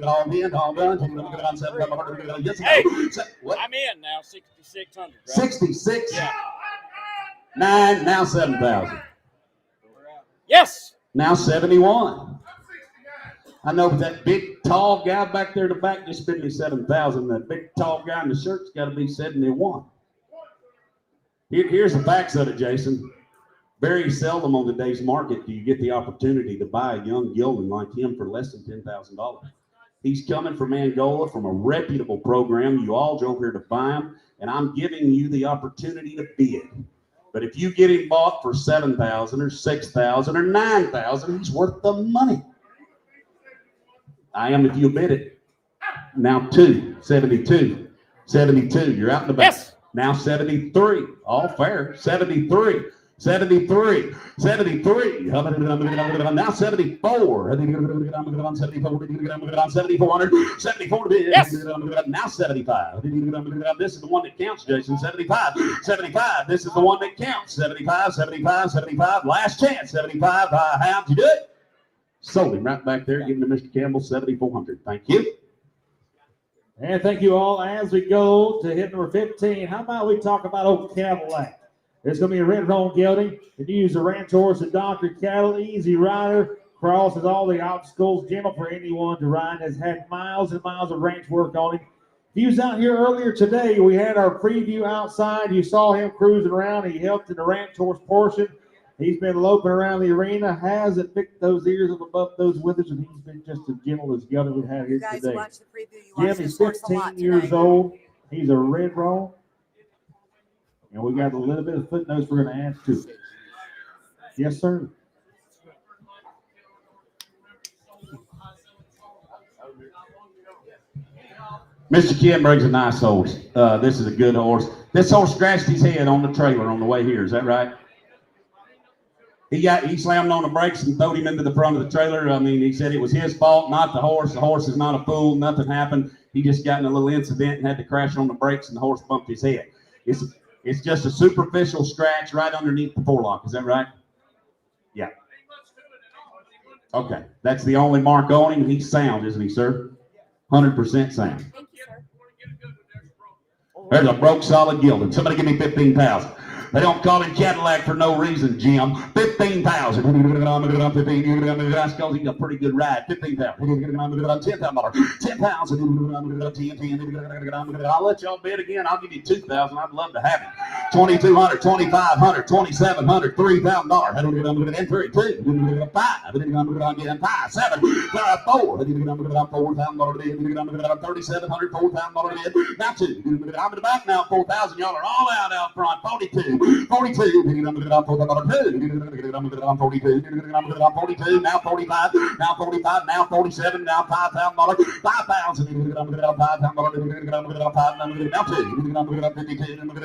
All in, all done. Yes, Hey, what? I'm in now. 6,600. Right? 66. Yeah. 9. Now 7,000. Yes. Now 71. I know, but that big tall guy back there in the back just bid me 7,000. That big tall guy in the shirt's got to be 71. Here's the facts of it, Jason. Very seldom on today's market do you get the opportunity to buy a young gelding like him for less than $10,000. He's coming from Angola, from a reputable program. You all drove here to buy him, and I'm giving you the opportunity to bid. But if you get him bought for 7,000 or 6,000 or 9,000, he's worth the money. I am if you bid it. Now 2, 72, 72. You're out in the back. Yes. Now 73. All fair. 73. 73, 73, now 74, 74, 7,400, 74 to bid, Yes. Now 75, this is the one that counts, Jason, 75, 75, this is the one that counts, 75, 75, 75, last chance, 75, how'd you do it? Sold him right back there, giving to Mr. Campbell 7,400, thank you. And thank you all. As we go to hit number 15, how about we talk about old Cadillac? It's going to be a red roan gelding. And you use the ranch horse and Dr. Cattle, easy rider, crosses all the obstacles, gentle for anyone to ride, has had miles and miles of ranch work on him. He was out here earlier today. We had our preview outside. You saw him cruising around. He helped in the ranch horse portion. He's been loping around the arena, hasn't picked those ears up above those withers, and he's been just as gentle as gelding we've had here You guys today. watch the preview. You Jim, watch he's this horse a 15 lot years tonight. old. He's a red roan. And we got a little bit of footnotes we're going to add to it. Yes, sir. Mr. Kim brings a nice horse. This is a good horse. This horse scratched his head on the trailer on the way here. Is that right? He slammed on the brakes and throwed him into the front of the trailer. I mean, he said it was his fault, not the horse. The horse is not a fool. Nothing happened. He just got in a little incident and had to crash on the brakes, and the horse bumped his head. It's just a superficial scratch right underneath the forelock. Is that right? Yeah. Okay. That's the only mark on him. He's sound, isn't he, sir? 100% sound. Thank you, sir. There's a broke solid gelding. Somebody give me 15,000. They don't call him Cadillac for no reason, Jim. 15,000. That's because he's a pretty good ride. 15,000. $10,000. 10,000. I'll let y'all bid again. I'll give you 2,000. I'd love to have it. 2,200, 2,500, 2,700, $3,000. And 3, 2, 5, 5, 7, 4, $4,000. 3,700, $4,000. Now 2. I'm at back now. 4,000. Y'all are all out front. 42. 42, 42, now 45, now 45, now 47, now $5,000, 5,000, now 2,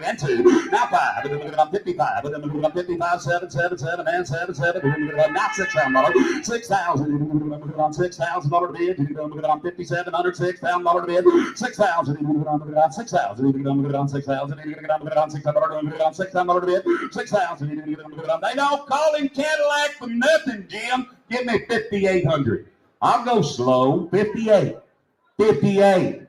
and 2, now 5, 55, 55, 7, 7, 7, and 7, 7, now $6,000, 6,000, $6,000 bid, 5,700, $6,000 bid, 6,000, 6,000, $6,000 bid, 6,000. They don't call him Cadillac for nothing, Jim. Give me 5,800. I'll go slow. 58. 58.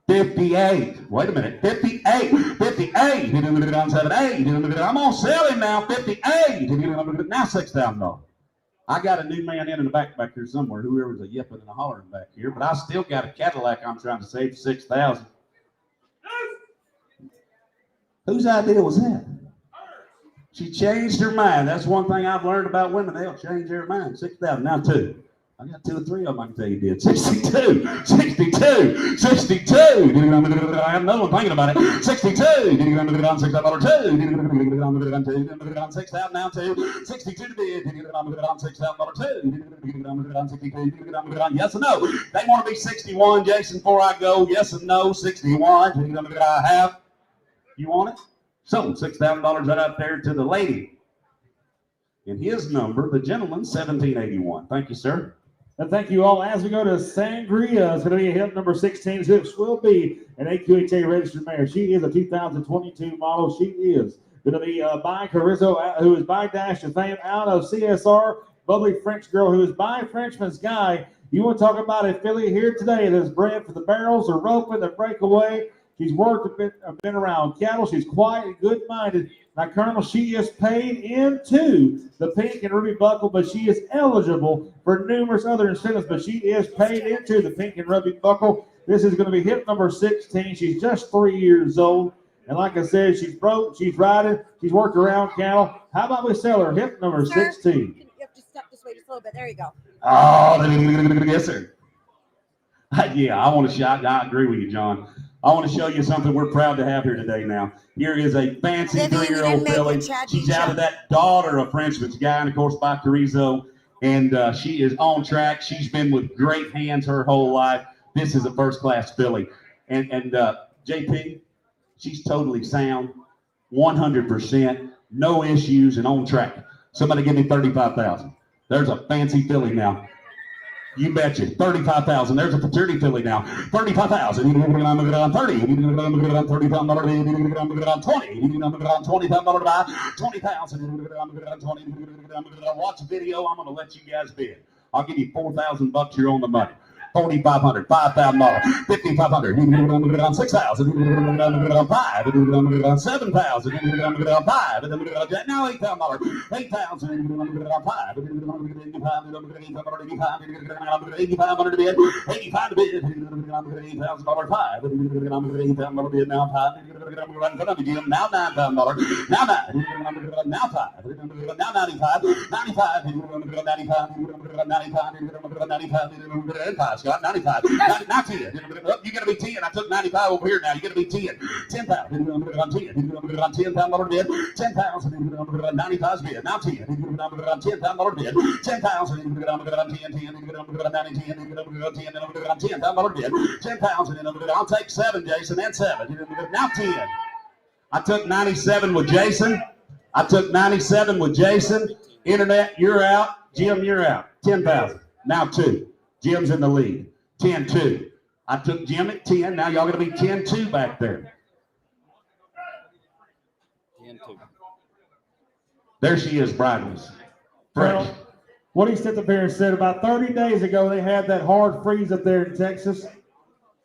58. Wait a minute. 58. 58. I'm gonna sell him now. 58. Now $6,000. I got a new man in the back here somewhere. Whoever's a yipping and a hollering back here, but I still got a Cadillac I'm trying to save for 6,000. Whose idea was that? She changed her mind. That's one thing I've learned about women. They'll change their mind. 6,000, now 2. I got 2 or 3 of them I can tell you did. 62, 62, 62. I have another one thinking about it. 62, $6,000, 6,000 now 2. 62 to bid, $6,000, 2. Yes or no? They want to be 61, Jason, before I go. Yes or no? 61. I have. You want it? So $6,000 right out there to the lady. And his number, the gentleman, 1781. Thank you, sir. And thank you all. As we go to Sangria, it's going to be a hip number 16. This will be an AQHA registered mare. She is a 2022 model. She is going to be by Carrizo, who is by Dash of Fame, out of CSR, bubbly French girl who is by Frenchman's Guy. You want to talk about a filly here today that's bred for the barrels, the roping, the breakaway. She's worked a bit around cattle. She's quiet and good-minded. Now, Colonel, she is paid into the pink and ruby buckle, but she is eligible for numerous other incentives, but she is paid into the pink and ruby buckle. This is going to be hip number 16. She's just 3 years old. And like I said, she's broke, she's riding, she's worked around cattle. How about we sell her hip number 16? You have to step this way just a little bit. There you go. Oh, yes, sir. Yeah, I agree with you, John. I want to show you something we're proud to have here today now. Here is a fancy Vivian, 3-year-old filly. She's out of that daughter of Frenchman's Guy, and of course by Carrizo. And she is on track. She's been with great hands her whole life. This is a first-class filly. And JP, she's totally sound, 100%, no issues, and on track. Somebody give me 35,000. There's a fancy filly now. You betcha. 35,000. There's a fraternity filly now. 35,000. 30. $30,000. 20. $20,000. Watch the video. I'm going to let you guys bid. I'll give you $4,000 here on the money. $4,500, $5,000, $5,500, $6,000, $5,000, $7,000, $5,000, now $8,000, $8,000, $8,500 bid, $85 bid, $8,000, $5,000 bid, now $5,000, now $9,000, now $9,000, now $5,000, now $95, $95, $95, Scott, 95, now 10. You gotta be 10. I took 95 over here now. You gotta be 10. 10,000, $10,000 bid, 10,000, $95 bid, now 10, $10,000 bid, 10,000, $10,000 bid, 10,000, I'll take 7, Jason, and 7, now 10. I took 97 with Jason. I took 97 with Jason. Internet, you're out. Jim, you're out. 10,000. Now 2. Jim's in the lead. 10-2. I took Jim at 10. Now y'all gonna be 10-2 back there. 10-2. There she is, Bridals. Fresh. Well, what he said up there and said about 30 days ago, they had that hard freeze up there in Texas.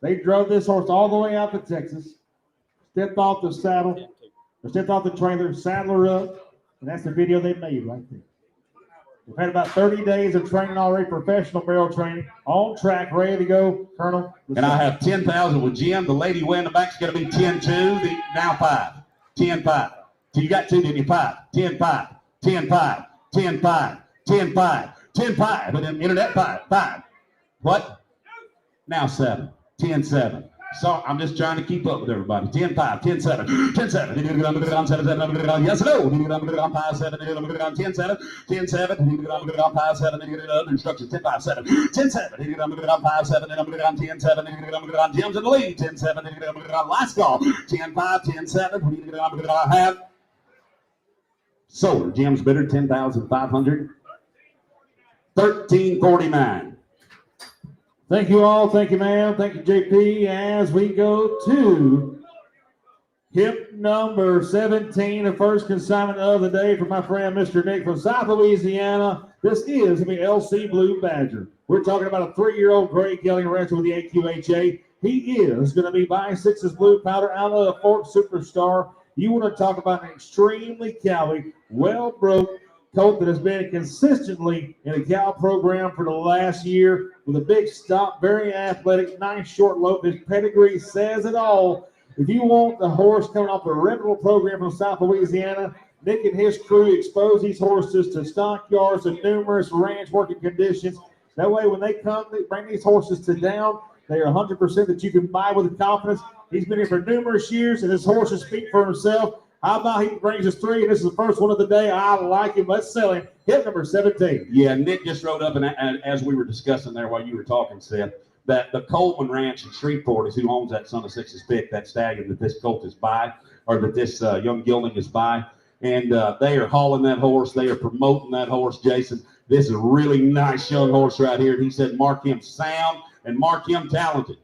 They drove this horse all the way out to Texas, stepped off the saddle, or stepped off the trailer, saddle her up, and that's the video they made right there. We've had about 30 days of training already, professional barrel training, on track, ready to go, Colonel. And I have 10,000 with Jim. The lady way in the back is going to be 10-2. Now 5. 10-5. So you got 2, didn't you? 5. 10-5. 10-5. 10-5. 10-5. 10-5. But then internet 5. What? Now 7. 10-7. So I'm just trying to keep up with everybody. 10-5, 10-7, 10-7. Yes, no. 5-7, 10-7, 10-7, 5-7. Instructions 10-5-7, 10-7, 5-7, 10-7. Jim's in the lead. 10-7. Last call. 10-5, 10-7. I have solar. Jim's bidder 10,500. 1349. Thank you all. Thank you, ma'am. Thank you, JP. As we go to hip number 17, the first consignment of the day from my friend, Mr. Nick from South Louisiana. This is the LC Blue Badger. We're talking about a 3-year-old gray gelding rancher with the AQHA. He is going to be buying 6's blue powder out of the Fort Superstar. You want to talk about an extremely cowy, well-broke colt that has been consistently in a cow program for the last year with a big stop, very athletic, nice short lope. His pedigree says it all. If you want the horse coming off a reputable program from South Louisiana, Nick and his crew expose these horses to stockyards and numerous ranch working conditions. That way, when they come, they bring these horses to down. They are 100% that you can buy with confidence. He's been here for numerous years, and his horses speak for himself. How about he brings us 3, and this is the first one of the day. I like him. Let's sell him. Hit number 17. Yeah, Nick just wrote up, and as we were discussing there while you were talking, Seth, that the Coleman Ranch in Shreveport is who owns that Son of Six's pick, that stallion that this colt is by, or that this young gelding is by. And they are hauling that horse. They are promoting that horse, Jason. This is a really nice young horse right here. And he said, mark him sound and mark him talented.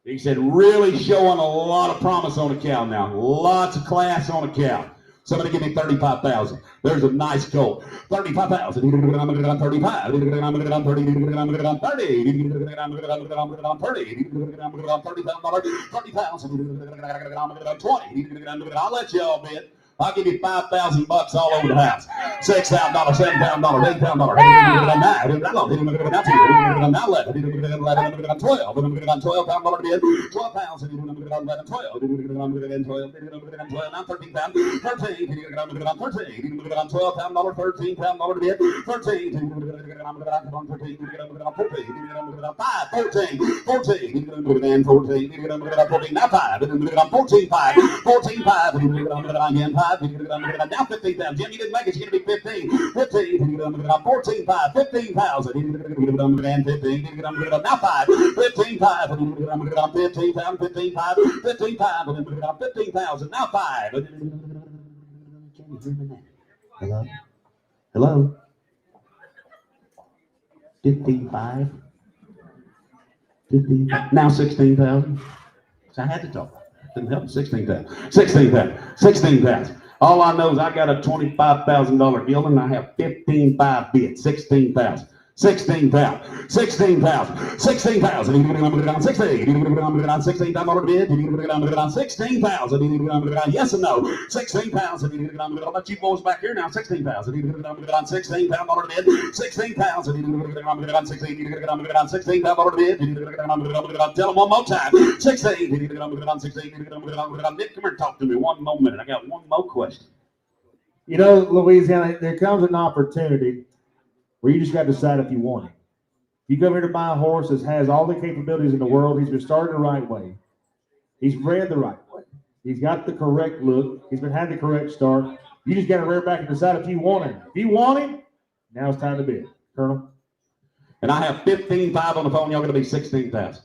He said, really showing a lot of promise on a cow now. Lots of class on a cow. Somebody give me 35,000. There's a nice colt. 35,000. 35. 30. 30,000. I'll let y'all bid. I'll give you $5,000 all over the house. $6,000, $7,000, $8,000, $9,000. Now 11, 12, $12,000 bid. 12,000, 11, 12, 12, now 13,000, 13, 13, $12,000, $13,000 bid. 13, 5, 14, 14, 14, now 5, 14, 5, 14, 5, again, 5, now 15,000. Jim, you didn't make it. You're going to be 15. 15, 14, 5, 15,000. And 15, now 5, 15, 5, 15,000, 15, 5, 15, 5, 15,000, now 5. Hello? Hello? 15,5. 15,5. Now 16,000. So I had to talk. Didn't help. 16,000. 16,000. 16,000. All I know is I got a $25,000 gelding and I have 15,500 bid. 16,000. 16,000. 16,000. 16,000. 16,000. 16,000 bid. 16,000. Yes or no? 16,000. How about you boys back here now? 16,000. 16,000 bid. 16,000. 16,000 bid. Tell them one more time. 16. Nick, come here and talk to me one more minute. I got one more question. You know, Louisiana, there comes an opportunity where you just got to decide if you want it. You come here to buy a horse that has all the capabilities in the world. He's been started the right way. He's bred the right way. He's got the correct look. He's been had the correct start. You just got to rear back and decide if you want him. If you want him, now it's time to bid. Colonel? And I have 15,500 on the phone. Y'all going to be 16,000.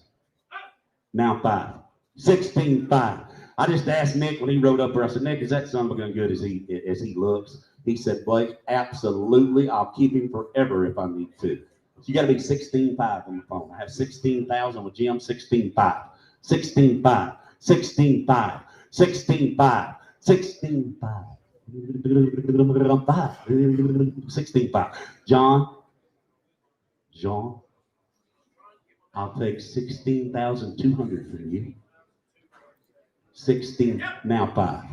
Now 5. 16,500. I just asked Nick when he rode up there. I said, Nick, is that son of a gun good as he looks? He said, Blake, absolutely. I'll keep him forever if I need to. So you got to be 16,500 on the phone. I have 16,000 with Jim. 16,500. 16,500. 16,500. 16,500. 16,500. 16,500. John, I'll take 16,200 from you. 16, now 5.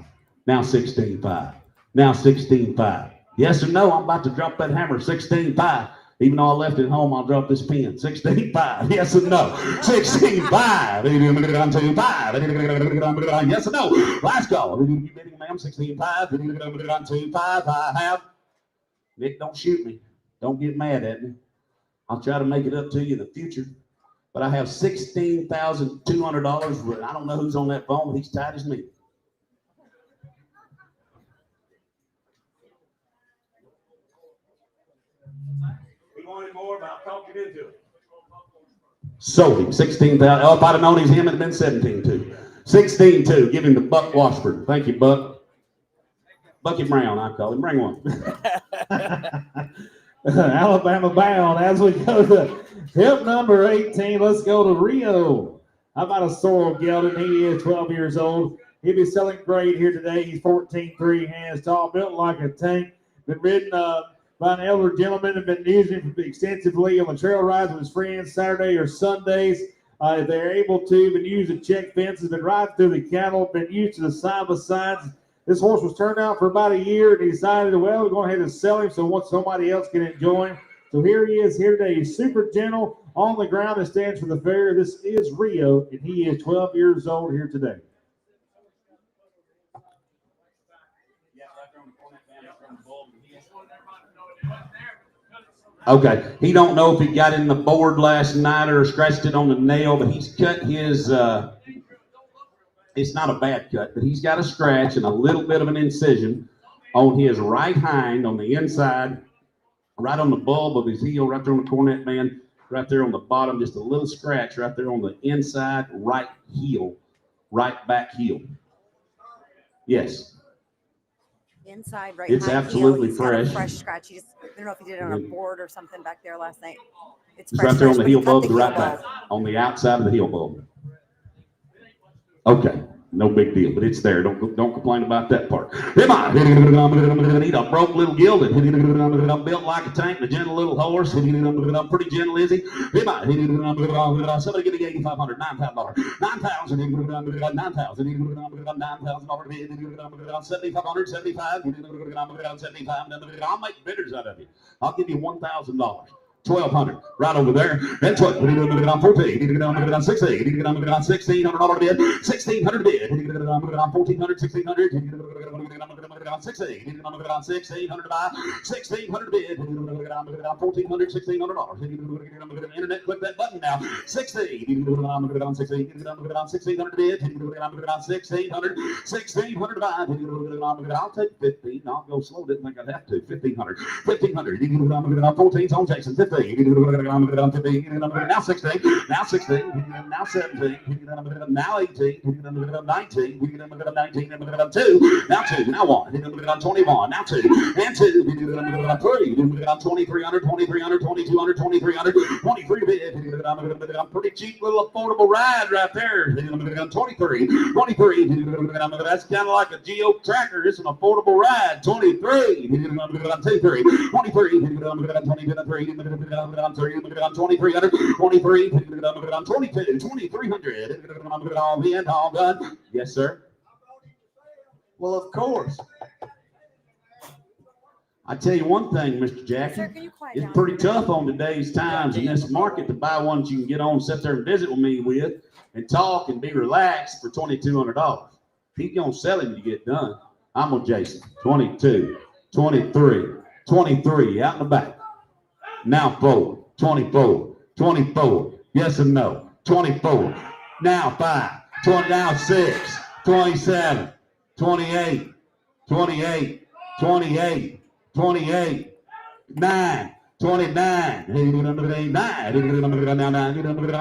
Now 16,500. Now 16,500. Yes or no? I'm about to drop that hammer. 16,500. Even though I left it home, I'll drop this pen. 16,500. Yes or no? 16,500. Yes or no? Last call. You bidding, ma'am? 16,500. I have. Nick, don't shoot me. Don't get mad at me. I'll try to make it up to you in the future. But I have $16,200. I don't know who's on that phone, but he's tight as me. He wanted more, but I'll talk you into it. Sold him 16,000. Oh, if I'd have known he's him, it'd have been 17,200. 16,200. Give him the Buck Washburn. Thank you, Buck. Bucky Brown, I call him. Bring one. Alabama bound as we go to hip number 18. Let's go to Rio. How about a Sorrel gelding? He is 12 years old. He'll be selling great here today. He's 14'3", hands tall, built like a tank. Been ridden by an elder gentleman and been using him extensively on the trail rides with his friends Saturday or Sundays. If they're able to, been using check fences, been riding through the cattle, been used to the side-by-sides. This horse was turned out for about a year and he decided, well, we're going ahead and sell him so once somebody else can enjoy him. So here he is here today. He's super gentle on the ground and stands for the fair. This is Rio, and he is 12 years old here today. Okay. He don't know if he got in the board last night or scratched it on the nail, but he's cut his it's not a bad cut, but he's got a scratch and a little bit of an incision on his right hind on the inside, right on the bulb of his heel, right there on the cornet band, right there on the bottom, just a little scratch right there on the inside right heel, right back heel. Yes. Inside right. It's absolutely heel. fresh. Fresh scratch. You just, I don't know if you did it on a board or something back there last night. It's It's fresh, right there on the but heel he cut bulb, the the heel right back, on the outside of the heel bulb. Okay, no big deal, but it's there. Don't complain about that part. Am I? Need a broke little gelding. Built like a tank, a gentle little horse. Pretty gentle, is he? Am I? Somebody give me $8,500, $9,000, $9,000, $9,000, $7,500, $75. I'll make bidders out of you. I'll give you $1,000. 1,200 right over there. That's what. 14. 16. $1,600 bid. 1,600 bid. 1,400. 1,600. 16. 1,600 to buy. 1,600 bid. 1,400. $1,600. Internet, click that button now. 16. 1,600 bid. 1,600. 1,600 to buy. I'll take 15. I'll go slow. Didn't think I'd have to. 1,500. 1,500. 14's on Jackson. 15. Now 16. Now 16. Now 17. Now 18. 19. 19. 2. Now 2. Now 1. 21. Now 2. And 2. 3. 2,300. 2,200. 2,300. 23 bid. Pretty cheap little affordable ride right there. 23. 23. That's kind of like a Geo tracker. It's an affordable ride. 23. 23. 23. 23. on 2300, 23, on 22, 2300, all in, all done. Yes, sir. Well, of course. I tell you one thing, Mr. Sir, Jackie, can you quiet it's down? pretty tough on today's times in this market to buy one that you can get on, sit there and visit with me with, and talk and be relaxed for $2,200. He's gonna sell him to get done. I'm with Jason. 22, 23, 23 out in the back. Now 4, 24, 24. Yes or no? 24. Now 5, 20. Now 6, 27, 28, 28, 28. 28, 9, 29, 9, now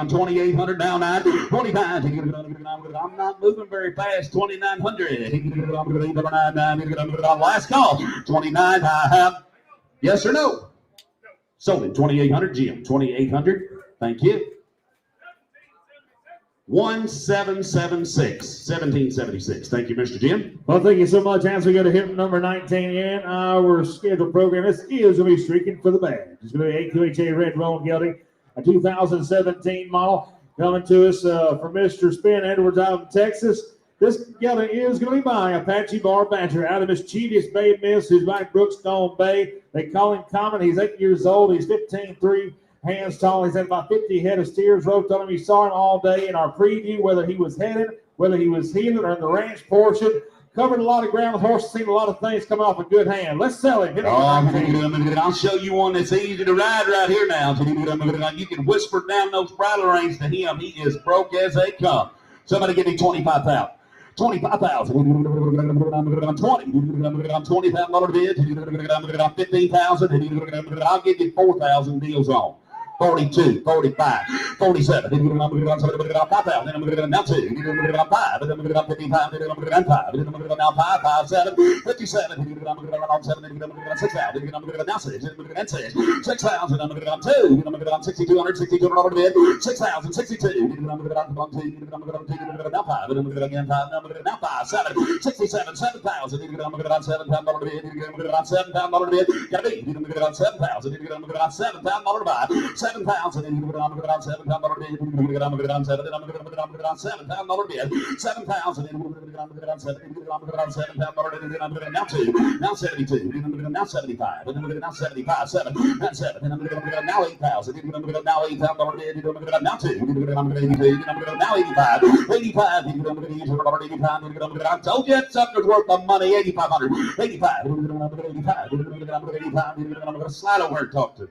2,800, now 9, 25, I'm not moving very fast, 2,900, last call, 29, I have, yes or no? Sold it, 2,800, Jim, 2,800, thank you. 1776. Thank you, Mr. Jim. Well, thank you so much. As we go to hit number 19 in our scheduled program, this is going to be streaking for the badge. It's going to be AQHA Red Roan Gelding, a 2017 model coming to us from Mr. Spin Edwards out of Texas. This gelding is going to be by Apache Bar Badger out of Mischievous Bay Miss, who's by Brookstone Bay. They call him Common. He's 8 years old. He's 15'3". Hands tall. He's had about 50 head of steers roped on him. You saw him all day in our preview, whether he was headed, whether he was healing or in the ranch portion. Covered a lot of ground with horses, seen a lot of things come off a good hand. Let's sell him. I'll show you one that's easy to ride right here now. You can whisper down those bridle reins to him. He is broke as they come. Somebody give me 25,000. 25,000. 20. 20,000 bid. 15,000. I'll give you 4,000 deals on. 42, 45, 47, 5,000, now 2, 5, 15,000, now 5, 5, 7, 57, 6,000, now 6, 6,000, 2, 6,200, 6,200 bid, 6,000, 62, now 5, now 5, 7, 67, 7,000, $7,000 bid, $7,000 bid, gotta be, $7,000, $7,000 buy. 7,000 bid, $7,000 bid, now 2, now 72, now 75, now 75, 7, now 7, now 8,000, now $8,000 bid, now 2, now 85, 85, I told you something's worth the money, 8,500, 85, 85, slide over and talk to me.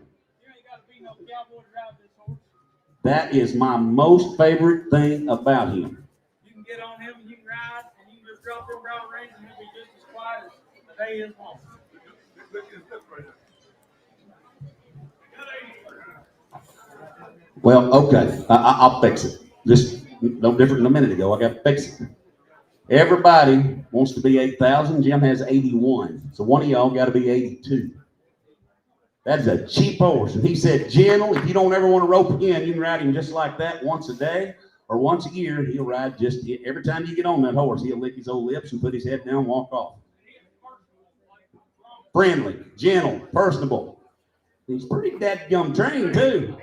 That is my most favorite thing about him. You can get on him and you can ride and you can just drop your brow reins and he'll be just as quiet as the day is long. Well, okay, I'll fix it. Just no different than a minute ago. I got to fix it. Everybody wants to be 8,000. Jim has 81. So one of y'all got to be 82. That's a cheap horse. And he said, gentle, if you don't ever want to rope again, you can ride him just like that once a day or once a year. He'll ride just every time you get on that horse, he'll lick his old lips and put his head down and walk off. Friendly, gentle, personable. He's pretty dadgum trained too.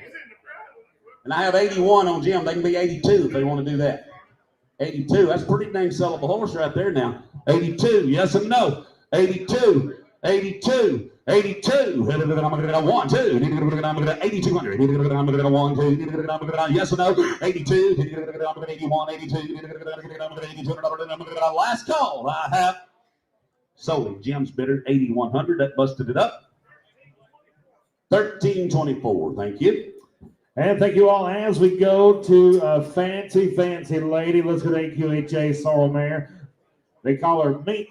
And I have 81 on Jim. They can be 82 if they want to do that. 82, that's a pretty dang sellable horse right there now. 82, yes and no. 82, 82. 82, 1, 2, 8,200, 1, 2, yes or no, 82, 81, 82, last call, I have sold him. Jim's bidder, 8,100, that busted it up. 1324, thank you. And thank you all. As we go to a fancy lady, let's go to AQHA Sorrel Mare. They call her Mink.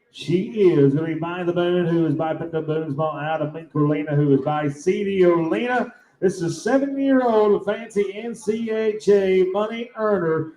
She is going to be by the Moon, who is by Pinto Boonsmall, out of Minkolina, who is by Cediolina. This is a 7-year-old fancy NCHA money earner.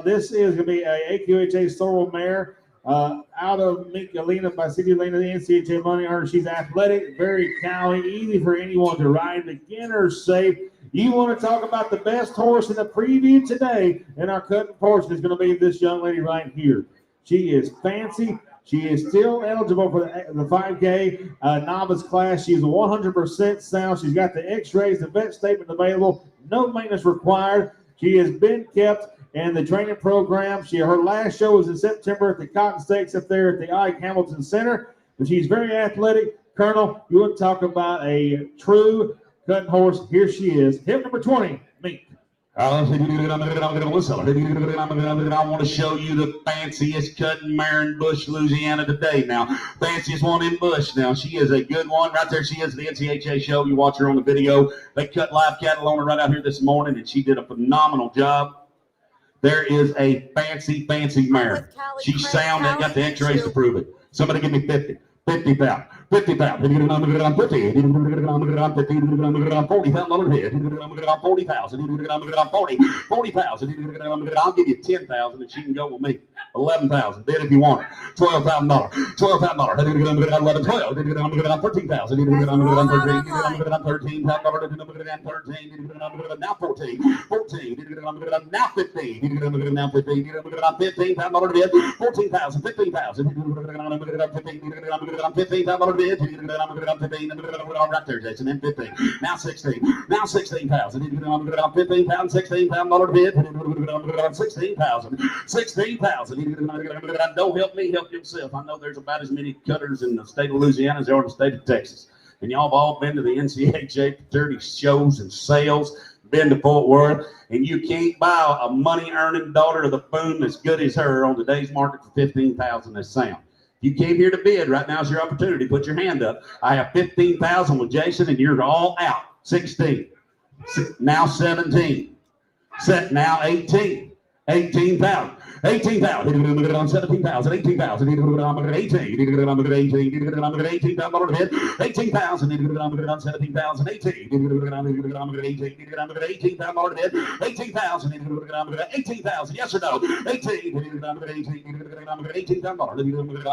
This is going to be a AQHA Sorrel Mare out of Minkolina by Cediolina, the NCHA money earner. She's athletic, very cowy, easy for anyone to ride, beginner safe. You want to talk about the best horse in the preview today in our cutting portion is going to be this young lady right here. She is fancy. She is still eligible for the 5K novice class. She is 100% sound. She's got the X-rays, the vet statement available. No maintenance required. She has been kept in the training program. Her last show was in September at the Cotton Stakes up there at the Ike Hamilton Center. But she's very athletic. Colonel, you want to talk about a true cutting horse? Here she is. Hip number 20, Mink. I want to show you the fanciest cutting mare in Bush, Louisiana today. Now, fanciest one in Bush. Now, she is a good one. Right there she is, the NCHA show. You watch her on the video. They cut live cattle on her right out here this morning, and she did a phenomenal job. There is a fancy mare. She's sound and got the X-rays to prove it. Somebody give me 50. 50 pound. 50 pound. 50. 40,000 40,000. I'll give you 10,000 and she can go with me. 11,000. Bid if you want it. $12,000. $12,000. 11, 12. 13,000. 13. Now 14. 14. Now 15. Now 15. 15. 14,000. 15,000. 15,000 bid. Right there, Jason. And 15. Now 16. Now 16,000. 15 pounds. 16 pound bid. 16,000. 16,000. Don't help me, help yourself. I know there's about as many cutters in the state of Louisiana as there are in the state of Texas. And y'all have all been to the NCHA fraternity shows and sales, been to Fort Worth, and you can't buy a money-earning daughter of the Boone as good as her on today's market for 15,000 as sound. You came here to bid. Right now is your opportunity. Put your hand up. I have 15,000 with Jason, and you're all out. 16. Now 17. Set now 18. 18,000. 18,000. 17,000. 18,000. 18. 18,000. 18,000. 17,000. 18. 18,000. 18,000. Yes or no? 18.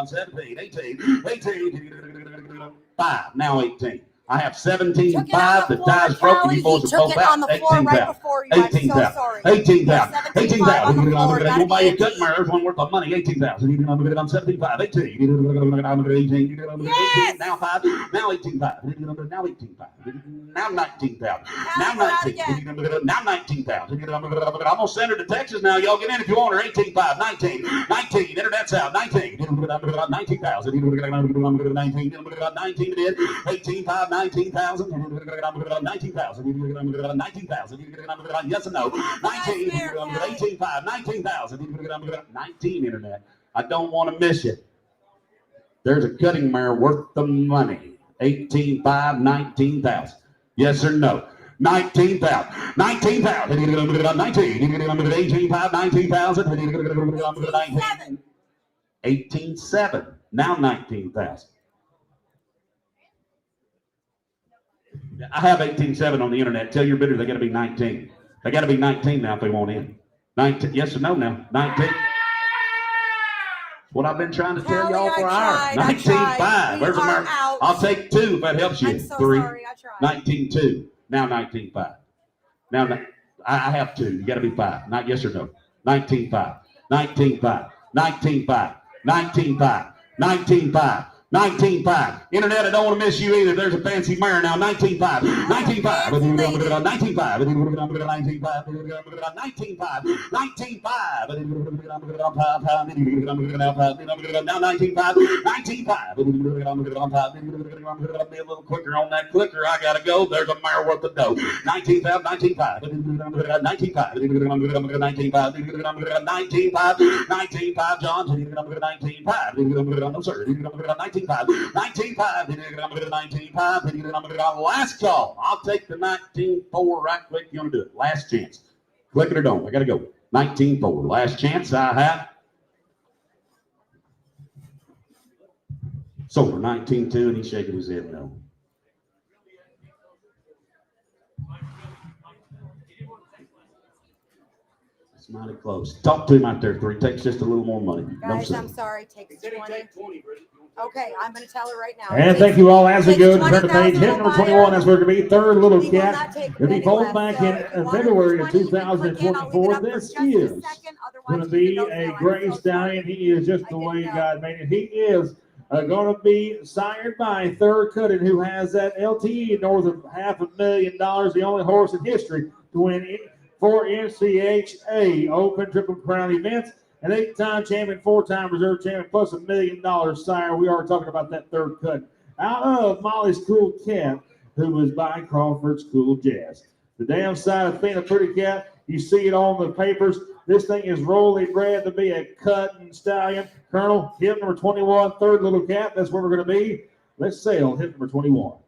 17. 18. 5. Now 18. I have 17.5. The tie's broken. You boys are both out. 18,000. 18,000. 18,000. 18,000. You'll buy your cut mirrors one worth of money. 18,000. 75. 18. Now 5. Now 18,000. Now 18,000. Now 19,000. Now 19,000. Now 19,000. I'm gonna send her to Texas now. Y'all get in if you want her. 18,500. 19. 19. Internet's out. 19. 19,000. 19. 19 bid. 18,500. 19,000. 19,000. 19,000. Yes or no? 19. 18,500. 19,000. 19 internet. I don't want to miss you. There's a cutting mare worth the money. 18,500. 19,000. Yes or no? 19,000. 19,000. 19. 18,500. 19,000. 18,700. Now 19,000. I have 18.7 on the internet. Tell your bidder they got to be 19. They got to be 19 now if they want in. 19. Yes or no now? 19. What I've been trying to tell y'all for an hour. 19.5. There's a mark. I'll take 2 if that helps you. I'm so 3. sorry. I tried. 19.2. Now 19.5. Now I have 2. You got to be 5. Not yes or no. 19.5. 19.5. 19.5. 19.5. 19.5. 19.5. Internet, I don't want to miss you either. There's a fancy mare now. 19.5. 19.5. 19.5. 19.5. 19.5. 19.5. Now 19.5. 19.5. Be a little quicker on that clicker. I gotta go. There's a mare worth of dough. 19.5. 19.5. 19.5. 19.5. 19.5. John. 19.5. No sir. 19.5. 19.5. 19.5. Last call. I'll take the 19.4 right quick. You want to do it? Last chance. Click it or don't. I got to go. 19.4. Last chance I have. Sold for 19.2 and he's shaking his head no. It's mighty close. Talk to him out there, 3. Takes just a little more money. No, Guys, sir. I'm sorry. Takes 20. Okay, I'm going to tell her right now. And thank you all as we takes go to turn the page. 20,000 Hit number buyer. 21 as we're going to be third little He will cat. not take a It'll be penny pulled less. back So in if you want her for February of 20, you can click in. I'll leave it 2024. up for This just a is second. going to Otherwise, be you can a go gray down. stallion. He is just the way God made it. He is going to be sired by Third Cutting, who has that LTE north of $500,000. The only horse in history to win 4 NCHA Open Triple Crown events. An 8-time champion, 4-time reserve champion, plus $1 million sire. We are talking about that Third Cut. Out of Molly's Cool Cat, who was by Crawford's Cool Jazz. The damn side of being a pretty cat, you see it on the papers. This thing is royally bred to be a cutting stallion. Colonel, hip number 21, third little cat. That's where we're going to be. Let's sail hip number 21.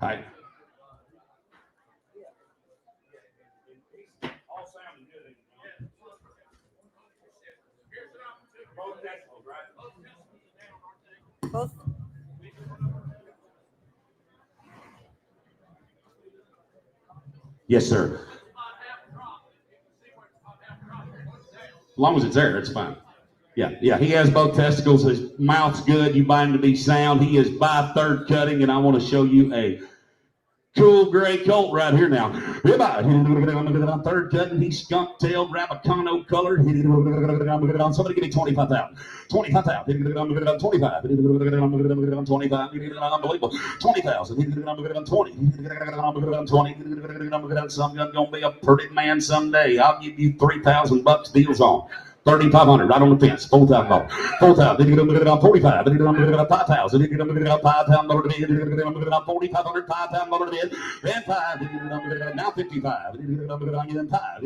Hi. Both. Yes, sir. As long as it's there, it's fine. Yeah, he has both testicles. His mouth's good. You buy him to be sound. He is by Third Cutting, and I want to show you a cool gray colt right here now. Third Cutting, he's skunk-tailed, Rabicano color. Somebody give me 25,000. 25,000. 25. 25. Unbelievable. 20,000. 20. Some gonna be a pretty man someday. I'll give you $3,000 deals on. 3,500 right on the fence. $4,000. 4,000. 45. 5,000. 5,000 to bid. 4,500. 5,000 to bid. Then 5. Now 55. Then 5.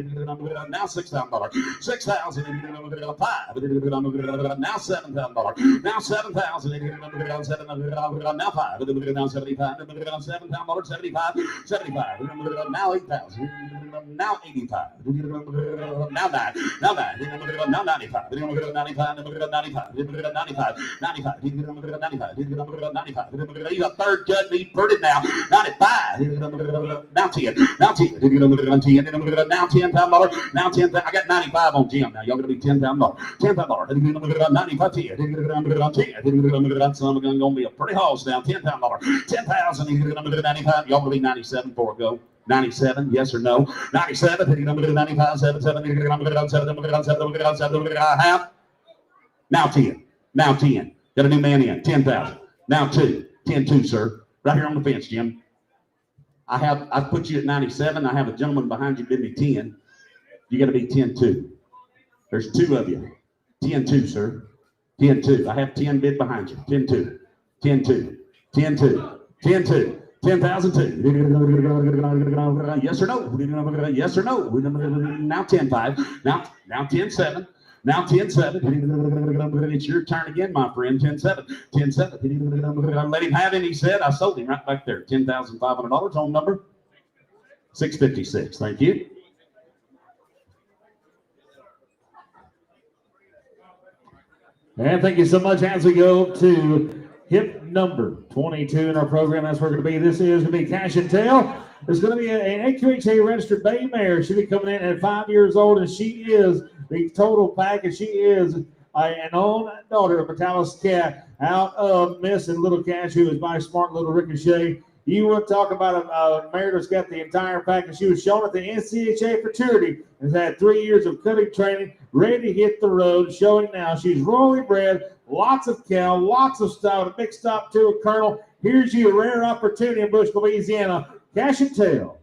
Now $6,000. 6,000. 5. Now $7,000. Now 7,000. 7. Now 5. Now 75. $7,000. 75. 75. Now 8,000. Now 85. Now 9. Now 9. Now 95. 95. 95. 95. 95. 95. He's a Third Cut. He's pretty now. 95. Now 10. Now 10. 10. Now $10,000. Now 10. I got 95 on Jim. Now y'all gonna be $10,000. $10,000. 95. 10. Some gonna be a pretty horse now. $10,000. 10,000. 95. Y'all gonna be 97 before I go. 97, yes or no? 97, 95, 7, half. Now 10. Now 10. Got a new man in. 10,000. Now 2. 10-2, sir. Right here on the fence, Jim. I put you at 97. I have a gentleman behind you bid me 10. You got to be 10-2. There's 2 of you. 10-2, sir. 10-2. I have 10 bid behind you. 10-2. 10-2. 10-2. 10-2. 10,002. Yes or no? Yes or no? Now 10-5. Now 10-7. Now 10-7. It's your turn again, my friend. 10-7. 10-7. Let him have him. He said. I sold him right back there. $10,500 on number 656. Thank you. And thank you so much as we go to hip number 22 in our program. That's where we're going to be. This is going to be Cash and Tail. It's going to be an AQHA registered bay mare. She'll be coming in at 5 years old, and she is the total package. She is an own daughter of Metalis Cat out of Miss and Little Cash, who is by Smart Little Ricochet. You want to talk about a mare that's got the entire package. She was shown at the NCHA fraternity, has had 3 years of cutting training, ready to hit the road, showing now. She's royally bred, lots of cow, lots of style, a big stop to a Colonel. Here's you a rare opportunity in Bush, Louisiana. Cash and Tail.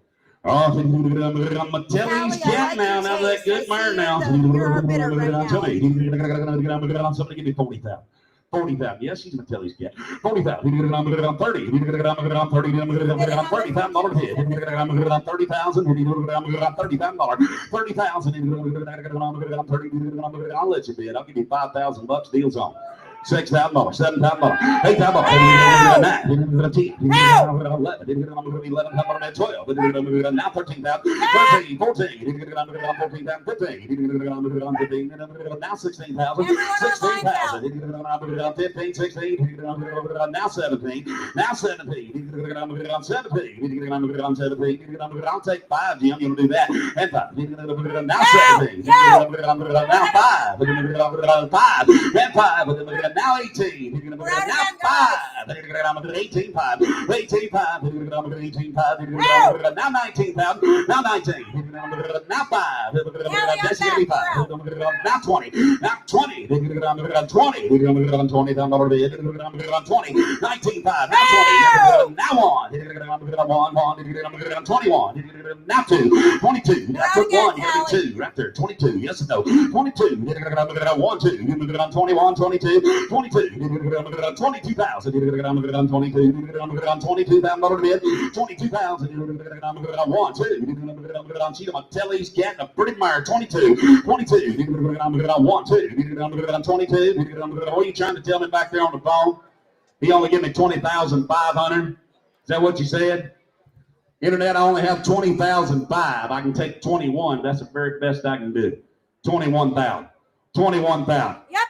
Oh, Mattelli's cat now. Now that good mare now. You're our bidder right now. Tell me. Somebody give me 40,000. 40,000. Yes, she's Mattelli's cat. 40,000. 30. 30,000 $30,000 hit. 30,000. $30,000. I'll let you bid. I'll give you $5,000 deals on. $6,000, $7,000, $8,000, $9, $10, $11, $12, now $13,000, $13, $14, $14,000, $15, now $16,000, $16,000, $15, $16, now $17, now $17, $17, I'll take 5, Jim, you'll do that, and 5, now 17, now 5, 5, and 5, now 18, now 5, 18, 5, 18, 5, 18, 5, now 19,000, now 19, now 5, that's 85, now 20, now 20, 20, $20, 19, 5, now 20, now 1, 21, now 2, 22, that's a 1, you got 2, right there, 22, yes or no, 22, 1, 2, 21, 22, 22, 22,000, 22, $22,000 bid, 22,000, 1, 2, she's gonna tell these cat a pretty mare, 22, 22, 1, 2, 22, what are you trying to tell me back there on the phone? He only give me 20,500. Is that what you said? Internet, I only have 20,005. I can take 21. That's the very best I can do. 21,000. 21,000. Yep.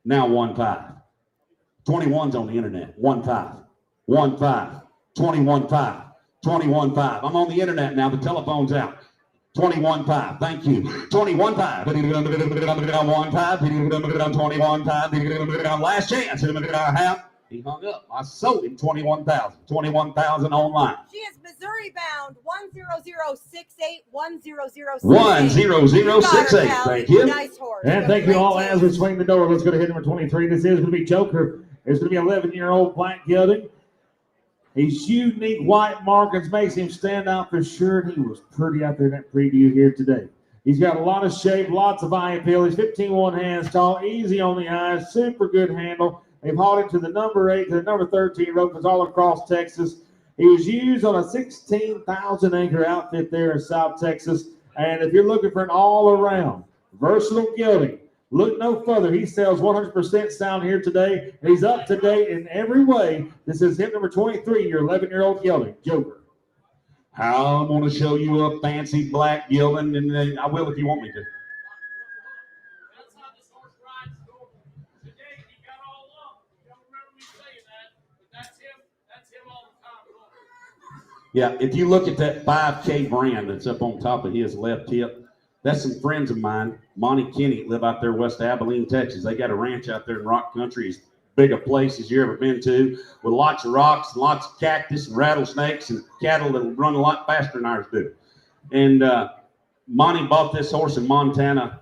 Now 1.5. 21's on the internet. 1.5. 1.5. 21.5. 21.5. I'm on the internet now. The telephone's out. 21.5. Thank you. 21.5. 21.5. Last chance. He hung up. I sold him 21,000. 21,000 online. She is Missouri bound 10068 10068. 10068. Thank you. Nice horse. And thank you all as we swing the door. Let's go to hit number 23. This is going to be Joker. It's going to be 11-year-old black gelding. His unique white markings makes him stand out for sure. He was pretty out there in that preview here today. He's got a lot of shape, lots of eye appeal. He's 15 hands tall, easy on the eyes, super good handle. They've hauled him to the number 8 to the number 13 ropes all across Texas. He was used on a 16,000 acre outfit there in South Texas. And if you're looking for an all-around versatile gelding, look no further. He sells 100% sound here today. And he's up to date in every way. This is him number 23, your 11-year-old gelding, Joker. I'm going to show you a fancy black gelding, and I will if you want me to. That's how this horse rides. Today he got all up. You don't remember me saying that, but that's him. That's him all the time. Yeah, if you look at that 5K brand that's up on top of his left hip, that's some friends of mine. Monty Kinney live out there west of Abilene, Texas. They got a ranch out there in Rock Country, as big a place as you ever been to, with lots of rocks, lots of cactus and rattlesnakes and cattle that'll run a lot faster than ours do. And Monty bought this horse in Montana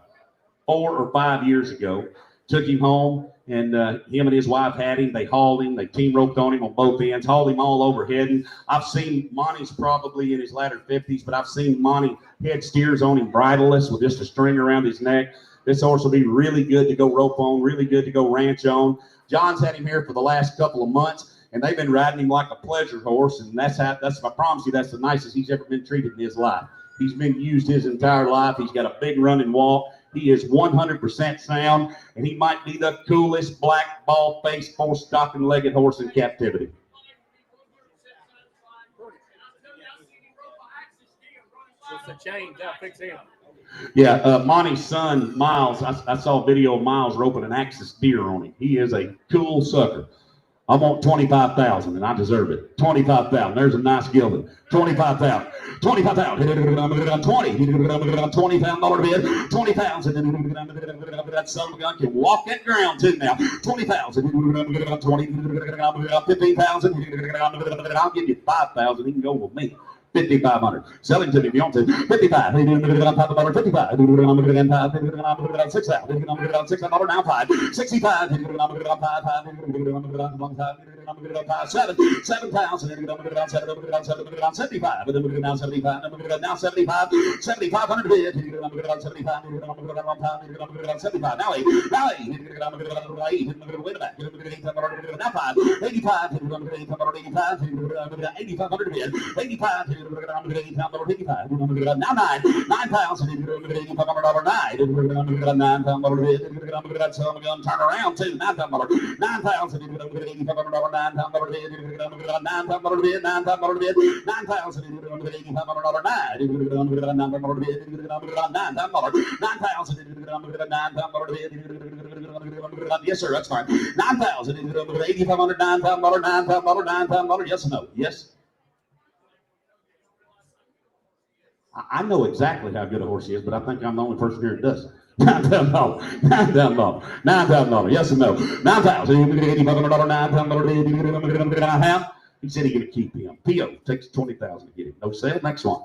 4 or 5 years ago, took him home, and him and his wife had him. They hauled him. They team roped on him on both ends, hauled him all over heading. I've seen Monty's probably in his latter 50s, but I've seen Monty head steers on him bridleless with just a string around his neck. This horse will be really good to go rope on, really good to go ranch on. John's had him here for the last couple of months, and they've been riding him like a pleasure horse, and that's I promise you, that's the nicest he's ever been treated in his life. He's been used his entire life. He's got a big running walk. He is 100% sound, and he might be the coolest black ball-faced, four-stocking-legged horse in captivity. Just a change. That fix him. Yeah, Monty's son, Miles, I saw a video of Miles roping an Axis deer on him. He is a cool sucker. I want 25,000, and I deserve it. 25,000. There's a nice gelding. 25,000. 25,000. 20. $20,000 bid. 20,000. That son of a gun can walk that ground too now. 20,000. 15,000. I'll give you 5,000. He can go with me. 5,500. Sell him to me if you want to. 55. 55. 6,000. $6,000 now 5. 65. 7,000, 7,000, 75, now 75, now 75, 7,500 bid, 75, now 8, now 8, wait a minute, now 5, 85, 8,500 bid, 85, 85, now 9, 9,000, 8,500 9, 9,000 bid, turn around too, 9,000, 9,000, 8,500 9,000 bid, 9,000 bid, 9,000 bid, 9,000, 8,500 yes, sir, that's fine. 9,000, 8,500, 9,000, 9,000, yes or no? Yes. I know exactly how good a horse he is, but I think I'm the only person here that does. $9,000, $9,000, $9,000, yes or no? 9,000, 8,500, 9,000, he said he's going to keep him. P.O. takes 20,000 to get him. No sale. Next one.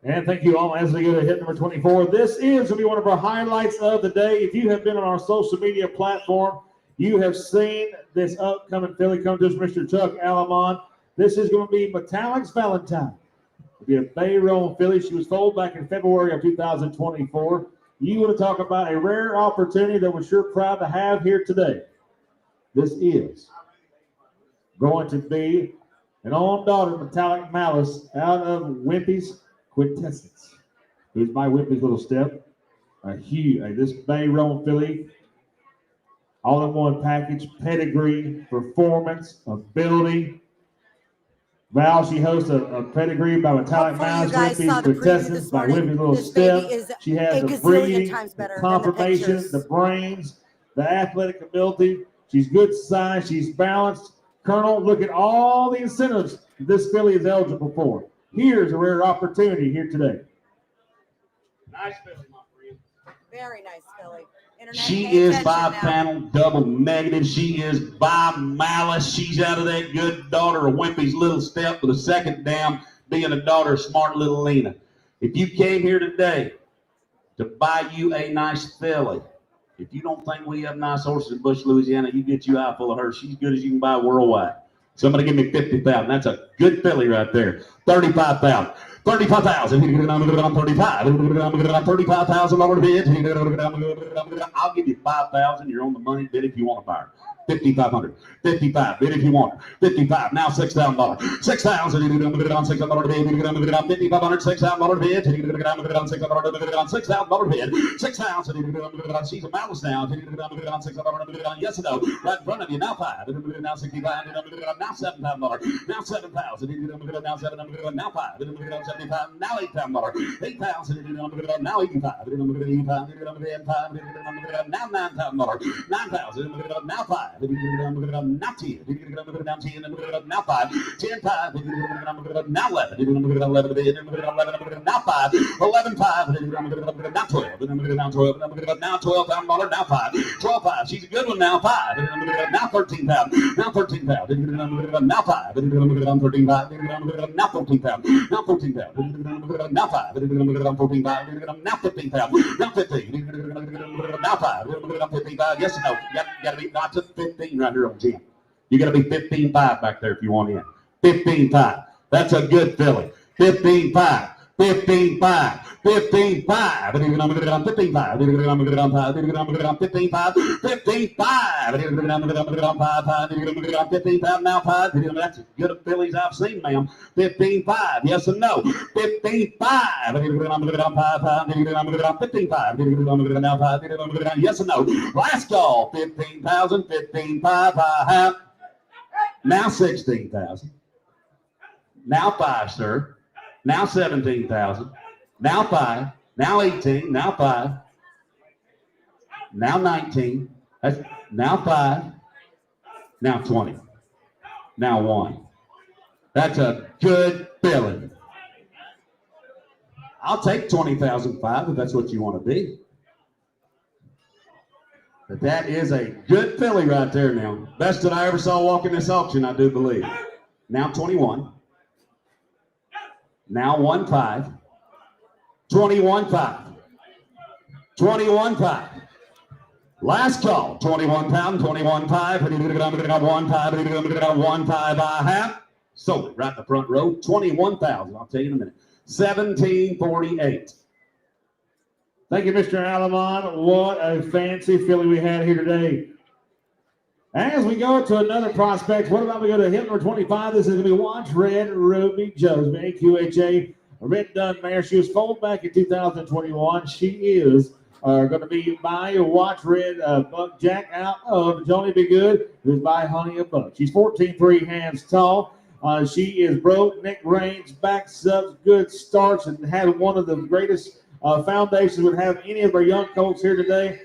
And thank you all as we go to hit number 24. This is going to be one of our highlights of the day. If you have been on our social media platform, you have seen this upcoming filly come to us, Mr. Chuck Alamon. This is going to be Metallic's Valentine. It'll be a bay roan filly. She was foaled back in February of 2024. You want to talk about a rare opportunity that we're sure proud to have here today. This is going to be an own daughter, Metallic Malice, out of Wimpy's Quintessence. Here's my Wimpy's little step. This bay roan filly, all in one package, pedigree, performance, ability. Val, she hosts a pedigree by Metallic Malice, Wimpy's Quintessence, by Wimpy's little step. She has the breeding, the confirmation, the brains, the athletic ability. She's good size, she's balanced. Colonel, look at all the incentives this filly is eligible for. Here's a rare opportunity here today. Nice filly, my friend. Very nice filly. She is bi-panel, double negative. She is by Malice. She's out of that good daughter of Wimpy's little step with a second down, being a daughter of smart little Lena. If you came here today to buy you a nice filly, if you don't think we have nice horses in Bush, Louisiana, you get you eye full of her. She's as good as you can buy worldwide. Somebody give me 50,000. That's a good filly right there. 35,000. 35,000. 35. 35,000 bid. I'll give you 5,000. You're on the money bid if you want to buy her. 5,500. 55. Bid if you want her. 55. Now $6,000. 6,000. 6,000 bid. 5,500. $6,000 bid. 6,000 bid. 6,000. She's a Malice now. 6,000. Yes or no? Right in front of you. Now 5. Now 65. Now $7,000. Now 7,000. Now 7. Now 5. 75. Now $8,000. 8,000. Now 85. Now $9,000. 9,000. Now 5. Now 10. Now 5. 10, 5. Now 11. 11. Now 5. 11, 5. Now 12. Now 12. Now $12,000. Now 5. 12, 5. She's a good one now. 5. Now 13,000. Now 13,000. Now 5. 13,500. Now 14,000. Now 14,000. Now 5. 14,500. Now 15,000. Now 15. Now 5. 15,500. Yes or no? Got to be not to 15 right here on 10. You got to be 15.5 back there if you want in. 15.5. That's a good filly. 15.5. 15.5. 15.5. 15.5. 15.5 now 5. That's as good a fillies I've seen, ma'am. 15.5. Yes or no? 15.5. 15.5. Now 5. Yes or no? Last call. 15,000. 15.5. Now 16,000. Now 5, sir. Now 17,000. Now 5. Now 18. Now 5. Now 19. That's now 5. Now 20. Now 1. That's a good filly. I'll take 20,005 if that's what you want to be. But that is a good filly right there now. Best that I ever saw walk in this auction, I do believe. Now 21. Now 1-5. 21-5. 21-5. Last call, 21 pound, 21.5, 1.5 by half. Sold it right in the front row, 21,000. I'll tell you in a minute. 1748. Thank you, Mr. Alamon. What a fancy filly we had here today. As we go to another prospect, what about we go to hit number 25? This is going to be Watch Red Ruby Jones, AQHA, a red dun mare. She was foaled back in 2021. She is going to be by Watch Red Buck Jack out of Joni Be Good, who's by Honey a Buck. She's 14.3 hands tall. She is broke, neck range, back subs, good starts, and had one of the greatest foundations would have any of our young colts here today.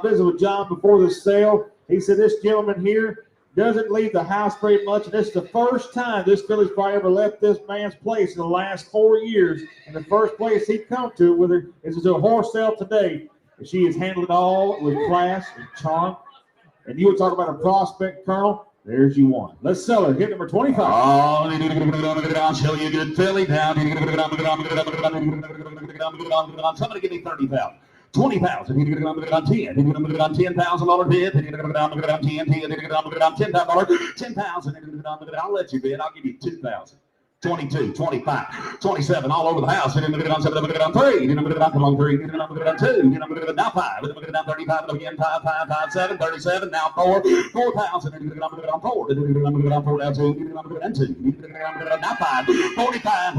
Visited with John before the sale. He said this gentleman here doesn't leave the house very much, and this is the first time this filly's probably ever left this man's place in the last 4 years. And the first place he'd come to with her is to a horse sale today. And she is handling it all with class and charm. And you were talking about a prospect, Colonel. There's you one. Let's sell her. Hit number 25. Oh, I'll show you a good filly down. Somebody give me 30,000. 20,000. 10. $10,000 bid. 10. $10,000. I'll let you bid. I'll give you 2,000. 22, 25, 27, all over the house. 3, come on, 3, 2, now 5, 35, again, 5, 5, 5, 7, 37, now 4, 4,000, 4, now 2, now 5, 45,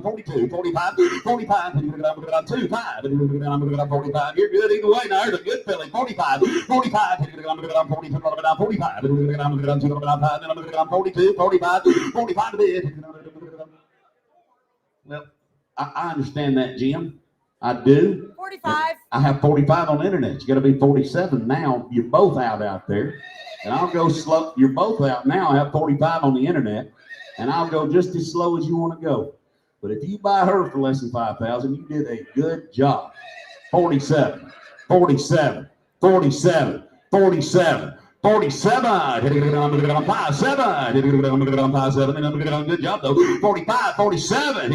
42, 45, 45, 2, 5, 45, you're good either way, now there's a good filly, 45, 45, 45, 42, 45, 45 to bid. Well, I understand that, Jim. I do. 45. I have 45 on the internet. You got to be 47 now. You're both out there. And I'll go slow. You're both out now. I have 45 on the internet. And I'll go just as slow as you want to go. But if you buy her for less than 5,000, you did a good job. 47, 47, 47, 47. 47, 5, 7, good job though. 45, 47,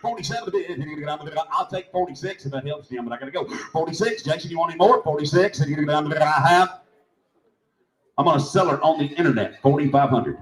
47, I'll take 46 if that helps, Jim, but I gotta go. 46, Jason, you want any more? 46, I have. I'm gonna sell her on the internet, 4,500.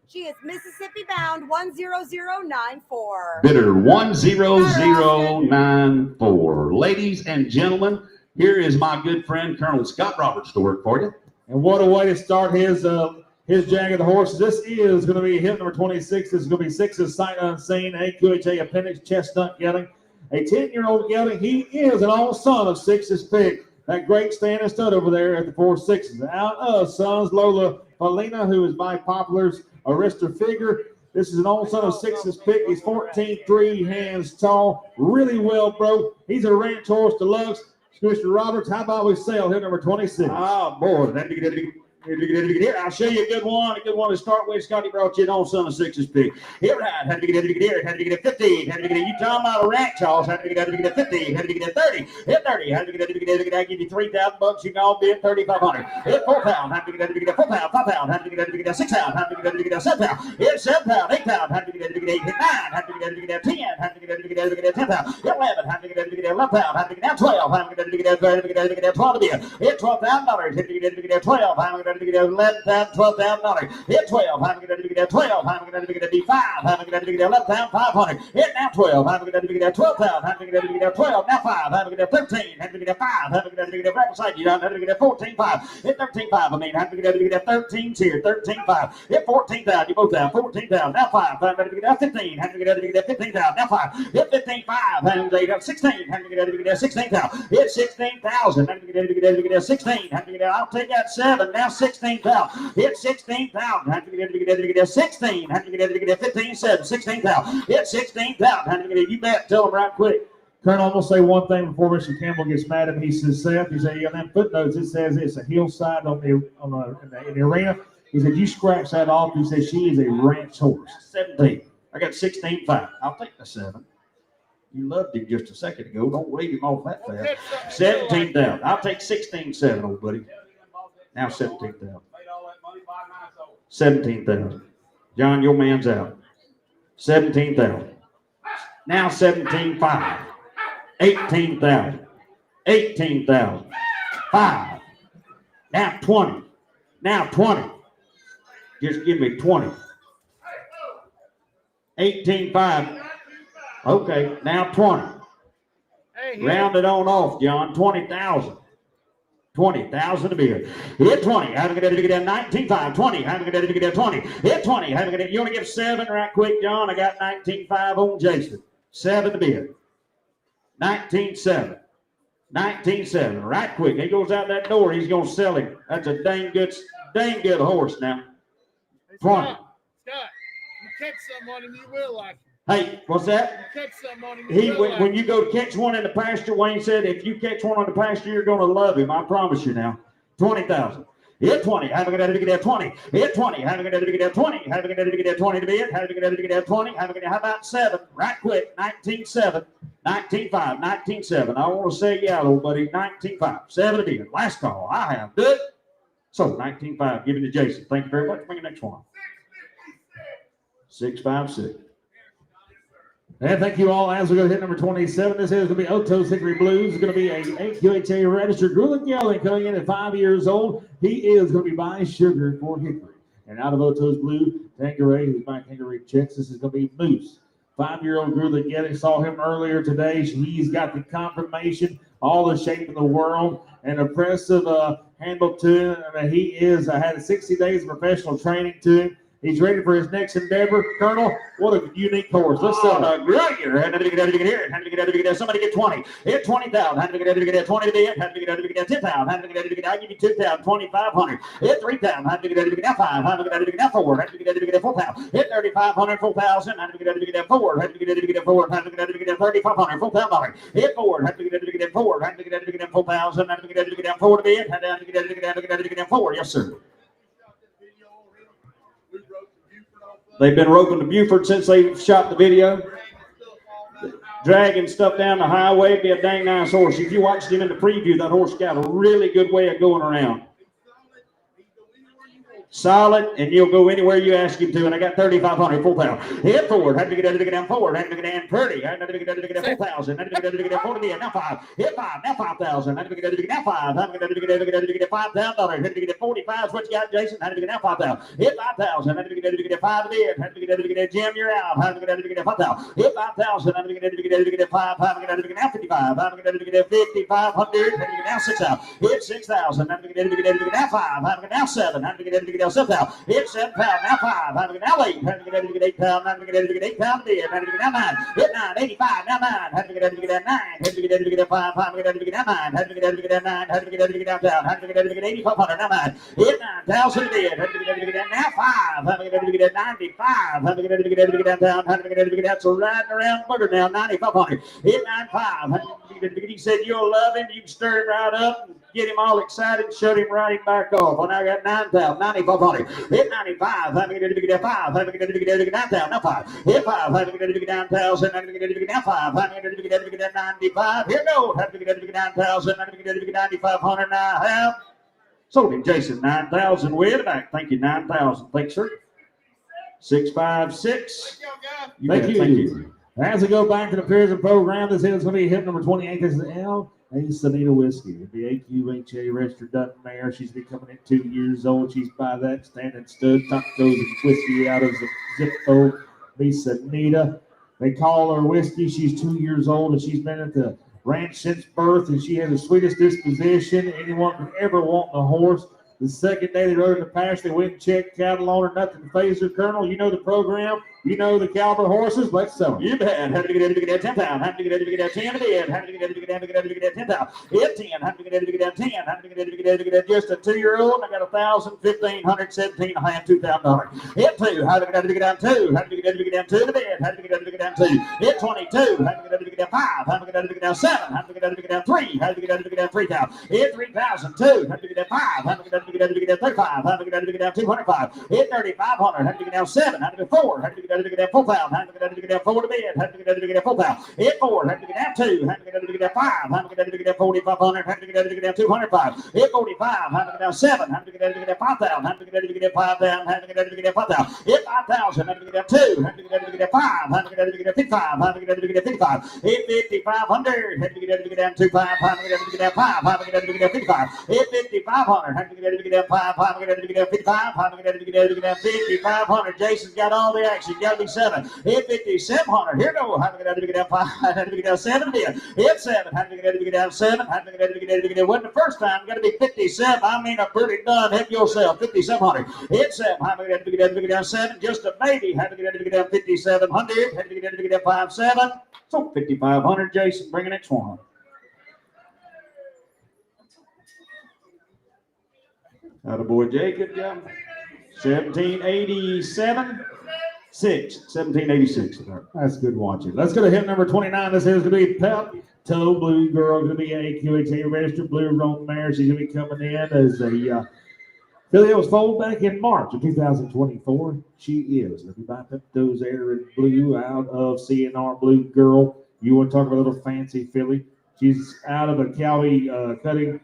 She is Mississippi bound 10094. Bidder 10094. Ladies and gentlemen, here is my good friend Colonel Scott Roberts to work for you. And what a way to start his Jag of the Horses. This is going to be hit number 26. This is going to be 6's Sight Unseen, AQHA Appendix Chestnut Gelding. A 10-year-old gelding. He is an old son of 6's pick. That great stand and stud over there at the 4 6s. Out of sons, Lola Paulina, who is by Poplar's Arista Figure. This is an old son of 6's pick. He's 14.3 hands tall. Really well broke. He's a ranch horse deluxe. Mr. Roberts, how about we sell hit number 26? Oh, boy. Here, I'll show you a good one to start with. Scotty brought you an old son of 6's pick. Here, right, had to get it here, had to get it 50, had to get it, you talking about a ranch horse, had to get it 50, had to get it 30, hit 30, had to get it, I give you $3,000, you can all bid 3,500. Hit 4 pound, had to get it 4 pound, 5 pound, had to get it 6 pound, had to get it 7 pound, hit 7 pound, 8 pound, had to get it 8, hit 9, had to get it 10, had to get it 10 pound, hit 11, had to get it 11 pound, had to get it 12, had to get it 12 to bid, hit $12,000, had to get it 12, had to get it $11,000, $12,000. Hit 12. I'm going to get 12. I'm going to get 5. I'm going to get 11,500. Hit now 12. I'm going to get 12,000. I'm going to get 12. Now 5. I'm going to get 13. I'm going to get 5. I'm going to get right beside you. I'm going to get 14,500. Hit 13,500. I mean, I'm going to get 13s here. 13,500. Hit 14,000. You both down. 14,000. Now 5. I'm going to get 15. I'm going to get 15,000. Now 5. Hit 15,500. I'm going to get 16. I'm going to get 16,000. Hit 16,000. I'm going to get 16. I'll take that 7. Now 16,000. Hit 16,000. Have to get 16. Have to get 15, 7, 16,000. Hit 16,000. Have to get you bet. Tell them right quick. Colonel, I'm going to say one thing before Mr. Campbell gets mad at me. He says, Seth, he said, on them footnotes, it says it's a hillside in the arena. He said, you scratch that off. He said, she is a ranch horse. 17. I got 16,500. I'll take the 7. You loved him just a second ago. Don't leave him off that fast. 17,000. I'll take 16,700, old buddy. Now 17,000. 17,000. John, your man's out. 17,000. Now 17,500. 18,000. 18,000. 5. Now 20. Now 20. Just give me 20. 18,500. Okay, now 20. Round it on off, John. 20,000. 20,000 to be here. Hit 20. Having a to get down 19.5. 20. Having a to get down 20. Hit 20. Having a you want to give 7 right quick, John? I got 19.5 on Jason. 7 to be here. 19.7. 19.7. Right quick. He goes out that door. He's going to sell him. That's a dang good horse now. 20. Scott, you catch some on him, you will like him. Hey, what's that? You catch some on him, you will like When you go to catch one in the pasture, Wayne said, if you catch one on the pasture, you're going to love him. I promise you now. 20,000. Hit 20. Having a to get that 20. Hit 20. Having a to get that 20. Having a to get that 20 to be it. Having a to get that 20. How about 7? Right quick. 19.7. 19.5. 19.7. I want to say yeah, little buddy. 19.5. 7 to be it. Last call. I have. Good. So 19.5. Give it to Jason. Thank you very much. Bring the next one. 656. And thank you all. As we go to hit number 27, this is going to be Oto's Hickory Blues. It's going to be a AQHA registered Grueling Gelding coming in at 5 years old. He is going to be buying sugar for Hickory. And out of Oto's Blue, Tanqueray, who's buying Tanqueray checks, this is going to be Moose. 5-year-old Grueling Gelding. Saw him earlier today. He's got the confirmation, all the shape in the world, and impressive handle to him. I mean, he is had 60 days of professional training to him. He's ready for his next endeavor. Colonel, what a unique horse. Let's on a great year. Had to get out of here. Had to get out of here. Somebody get 20. Hit 20,000. Had to get out of here. 20 to be it. Had to get out of here. 10,000. Had to get out of here. I'll give you 2,000. 2,500. Hit 3,000. Had to get out of here. 5. Had to get out of here. 4. Had to get out of here. 4,000. Hit 3,500. 4,000. Had to get out of here. 4. Had to get out of here. 4. Had to get out of here. 3,500. 4,000. Hit 4. Had to get out of here. 4. Had to get out of here. 4,000. Had to get out of here. 4 to be it. Had to get out of here. 4. Yes, sir. They've been roping to Buford since they shot the video. Dragging stuff down the highway. Be a dang nice horse. If you watched him in the preview, that horse got a really good way of going around. Solid, and you'll go anywhere you ask him to. And I got 3,500, 4,000. Hit forward. Had to get out of the down forward. Had to get down pretty. Had to get out of the down 4,000. Had to get out of the down 40. Now 5. Hit 5. Now 5,000. Had to get out of the now 5. Had to get out of the $5,000. Had to get 45. Is what you got, Jason. Had to get now 5,000. Hit 5,000. Had to get out of the 5 to bid. Had to get out of the Jim. You're out. Had to get out of the 5,000. Hit 5,000. Had to get out of the 5. Had to get out of the now 55. Had to get out of the 5,500. Had to get now 6,000. Hit 6,000. Had to get out of the now 5. Had to get now 7. Had to get out of the now 7,000. Hit 7 pound, now 5. Had to get now 8. Had to get out of the 8 pound. Had to get out of the 8 pound. Had to get now 9. Hit 9. 85. Now 9. Had to get out of the 9. Had to get out of the 5. Had to get out of the 9. Had to get out of the 9. Had to get out of the down. Had to get out of the 8,500. Now 9. Hit 9,000 bid. Had to get out of the now 5. Had to get out of the 95. Had to get out of the downtown. Had to get out of the down. So riding around booger now 9,500. Hit 9,500. He said you'll love him. You can stir him right up and get him all excited. Shut him right back off. Well, now I got 9,000. 9,500. Hit 95. Had to get out of the 5. Had to get out of the 9,000. Now 5. Hit 5. Had to get out of the 9,000. Had to get out of the now 5. Had to get out of the 95. Here no. Had to get out of the 9,000. Had to get out of the 9,500. Now I have sold him, Jason. 9,000 way in the back. Thank you. 9,000. Thanks, sir. 656. Thank you. As we go back to the Pearson program, this is going to be hit number 28. This is L. Sanita Whiskey. The AQHA registered Dutton mare. She's becoming at 2 years old. She's by that standing stud. Tacos and whiskey out of Zippo. Sanita. They call her Whiskey. She's 2 years old, and she's been at the ranch since birth, and she has the sweetest disposition anyone could ever want in a horse. The second day they rode in the pasture, they went and checked cattle on her. Nothing phased her. Colonel, you know the program. You know the caliber horses. Let's sell them. You bet. Had to get out of the 10 pound. Had to get out of the 10 to bid. Had to get out of the 10 pound. Hit 10. Had to get out of the 10. Had to get out of the just a 2-year-old. I got 1,000, 1,500, 17 and a half, $2,000. Hit 2. Had to get out of the down 2. Had to get out of the 2 to bid. Had to get out of the down 2. Hit 22. Had to get out of the 5. Had to get out of the down 7. Had to get out of the down 3. Had to get out of the down 3,000. Hit 3,000. 2. Had to get out 5. Had to get out of the 35. Had to get out of the down 205. Hit 3,500. Had to get down 7. Had to get 4. Had to get had to get down 4,000, had to get down 4 to bid, had to get down 4,000. Hit 4, had to get down 2, had to get down 5, had to get down 4,500, had to get down 205. Hit 45, had to get down 7, had to get down 5,000, had to get down 5,000, had to get down 5,000. Hit 5,000, had to get down 2, had to get down 5, had to get down 55, had to get down 55. Hit 5,500, had to get down 25, had to get down 5, had to get down 55. Hit 5,500, had to get down 5, had to get down 55, had to get down 5,500. Jason's got all the action. Got to be 7. Hit 5,700. Here go. Had to get down 5. Had to get down 7. Hit 7. Had to get down 7. Had to get down. Wasn't the first time. Got to be 57. I mean, a pretty done. Help yourself. 5,700. Hit 7. Had to get down 7. Just a baby. Had to get down 5,700. Had to get down 5,700. So 5,500. Jason, bring the next one. Attaboy, Jake. Good job. 1787. 1786. That's good watching. Let's go to hit number 29. This here's going to be Pepto Blue Girl. Going to be an AQHA registered blue roan mare. She's going to be coming in as a filly that was foaled back in March of 2024. She is going to be by Pepto's Air and Blue out of CNR Blue Girl. You want to talk about a little fancy filly? She's out of a Cowie cutting.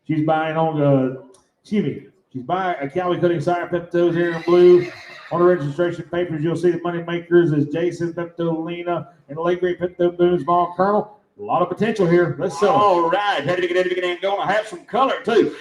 She's buying on she's buying a Cowie cutting sire, Pepto's Air and Blue. On the registration papers, you'll see the money makers is Jason, Pepto Lena, and late great Pepto Boone Small Colonel. A lot of potential here. Let's sell. All right. Had to get in. Going to have some color, too.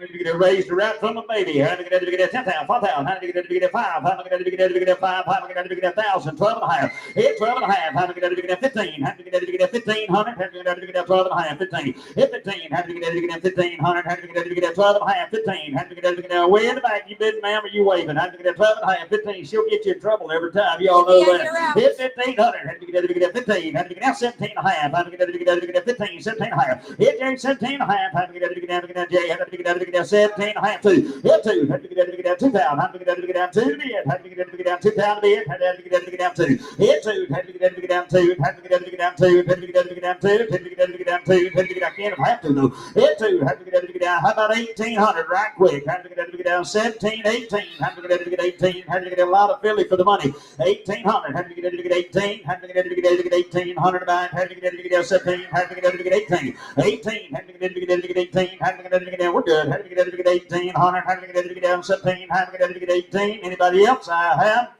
To get raised right from a baby. Had to get 10,000, 5,000. Had to get 5. Had to get 5. Had to get 1,000, 12 and a half. Hit 12 and a half. Had to get 15. Had to get 1,500. Had to get 12 and a half. 15. Hit 15. Had to get 1,500. Had to get 12 and a half. 15. Had to get way in the back. You bid, ma'am, or you waving. Had to get 12 and a half. 15. She'll get you in trouble every time. Y'all know that. Hit 1,500. Had to get 15. Had to get 17 and a half. Had to get 15. 17 and a half. Hit Jay 17 and a half. Had to get Jay. Had to get 17 and a half. 2. Hit 2. Had to get down 2,000. Had to get down 2 to bid. Had to get down 2,000 to bid. Had to get down 2. Hit 2. Had to get down 2. Had to get down 2. Had to get down 2. Had to get down 2. Had to get I can't have to though. Hit 2. Had to get down. How about 1,800 right quick? Had to get down 17, 18. Had to get 18. Had to get a lot of filly for the money. 1,800. Had to get 18. Had to get 1,800 about. Had to get down 17. Had to get 18. 18. Had to get 18. Had to get down. We're good. Had to get 1,800. Had to get down 17. Had to get 18. Anybody else? I have.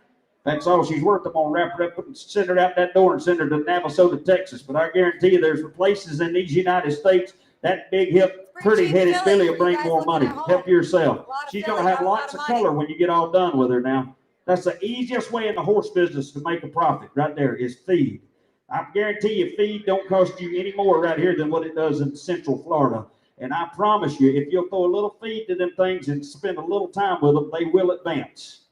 That's all she's worth. I'm going to wrap her up and send her out that door and send her to Navasota, Texas. But I guarantee you there's places in these United States that big hip, pretty-headed filly will bring more money. Help yourself. She's going to have lots of color when you get all done with her now. That's the easiest way in the horse business to make a profit right there is feed. I guarantee you feed don't cost you any more right here than what it does in Central Florida. And I promise you, if you'll throw a little feed to them things and spend a little time with them, they will advance.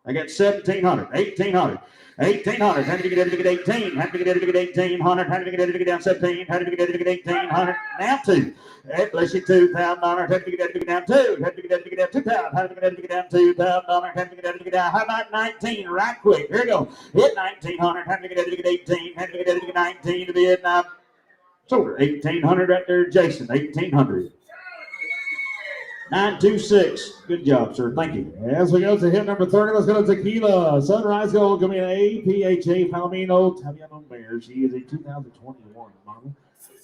I got 1,700, 1,800, 1,800. Had to get 18. Had to get 1,800. Had to get down 17. Had to get 1,800. Now 2. Bless you, $2,000. Had to get down 2. Had to get down 2,000. Had to get down $2,000. Had to get down. How about 19? Right quick. Here we go. Hit 1,900. Had to get 18. Had to get 19 to bid. Now sold her 1,800 right there, Jason. 1,800. 926. Good job, sir. Thank you. As we go to hit number 30, let's go to Tequila. Sunrise Gold, going to be an APHA Palomino Taviano mare. She is a 2021 model.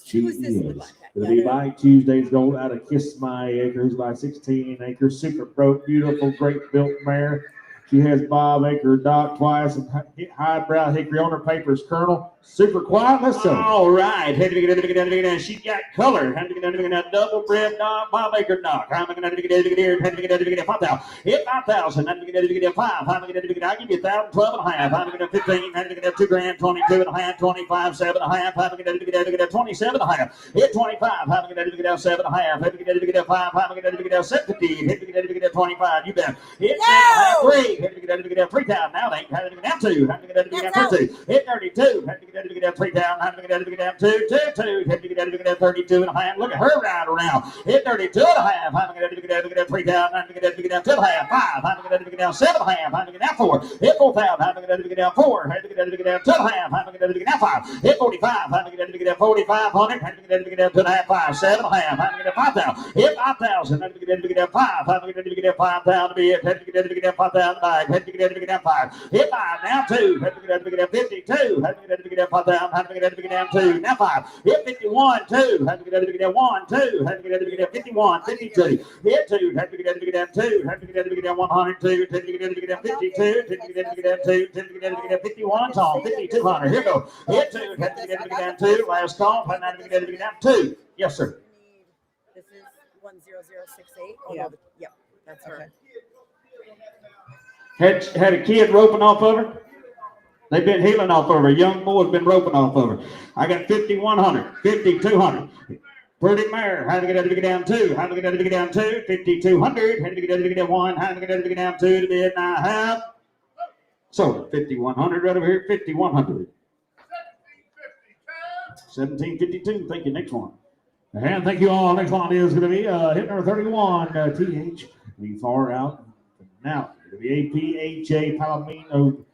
She is going to be by Tuesday's Gold out of Kiss My Acres by 16 acres. Super pro, beautiful, great built mare. She has Bob Acre Doc twice and highbrow hickory on her papers. Colonel, super quiet. Let's go. All right. Had to get she got color. Had to get double bred Doc, Bob Acre Doc. Had to get 5,000. Hit 5,000. Had to get 5. Had to get I'll give you 1,000, 12 and a half. Had to get 15. Had to get 2 grand, 22 and a half, 25, 7 and a half. Had to get 27 and a half. Hit 25. Had to get 7 and a half. Had to get 5. Had to get 17. Had to get 25. You bet. Hit 3. Had to get 3,000. Now they had to get down 2. Had to get down 32. Hit 32. Had to get down 3,000. Had to get down 2. Had to get down 32 and a half. Look at her ride around. Hit 32 and a half. Had to get down 3,000. Had to get down 2 and a half. 5. Had to get down 7 and a half. Had to get down 4. Hit 4,000. Had to get down 4. Had to get down 2 and a half. Had to get down 5. Hit 45. Had to get down 4,500. Had to get down 2 and a half. 5. 7 and a half. Had to get down 5,000. Hit 5,000. Had to get down 5. Had to get down 5,000 to be it. Had to get down 5,000 bag. Had to get down 5. Hit 5. Now 2. Had to get down 52. Had to get down 5 down. Had to get down 2. Now 5. Hit 51. 2. Had to get down 1. 2. Had to get down 51. 52. Hit 2. Had to get down 2. Had to get down 102. Had to get down 52. Had to get down 2. Had to get down 51. Tom 5200. Here we go. Hit 2. Had to get down 2. Last call. Had to get down 2. Yes, sir. This is 10068. Oh, Yeah. no, yep, that's her. Had a kid roping off of her. They've been healing off of her. A young boy's been roping off of her. I got 5100, 5200. Pretty mare. Had to get down 2. Had to get down 2. 5200. Had to get down 1. Had to get down 2 to bid and a half. So 5100 right over here. 5100. 1752. Thank you. Next one. And thank you all. Next one is going to be hit number 31, TH. We far out. Now, it'll be APHA Palomino,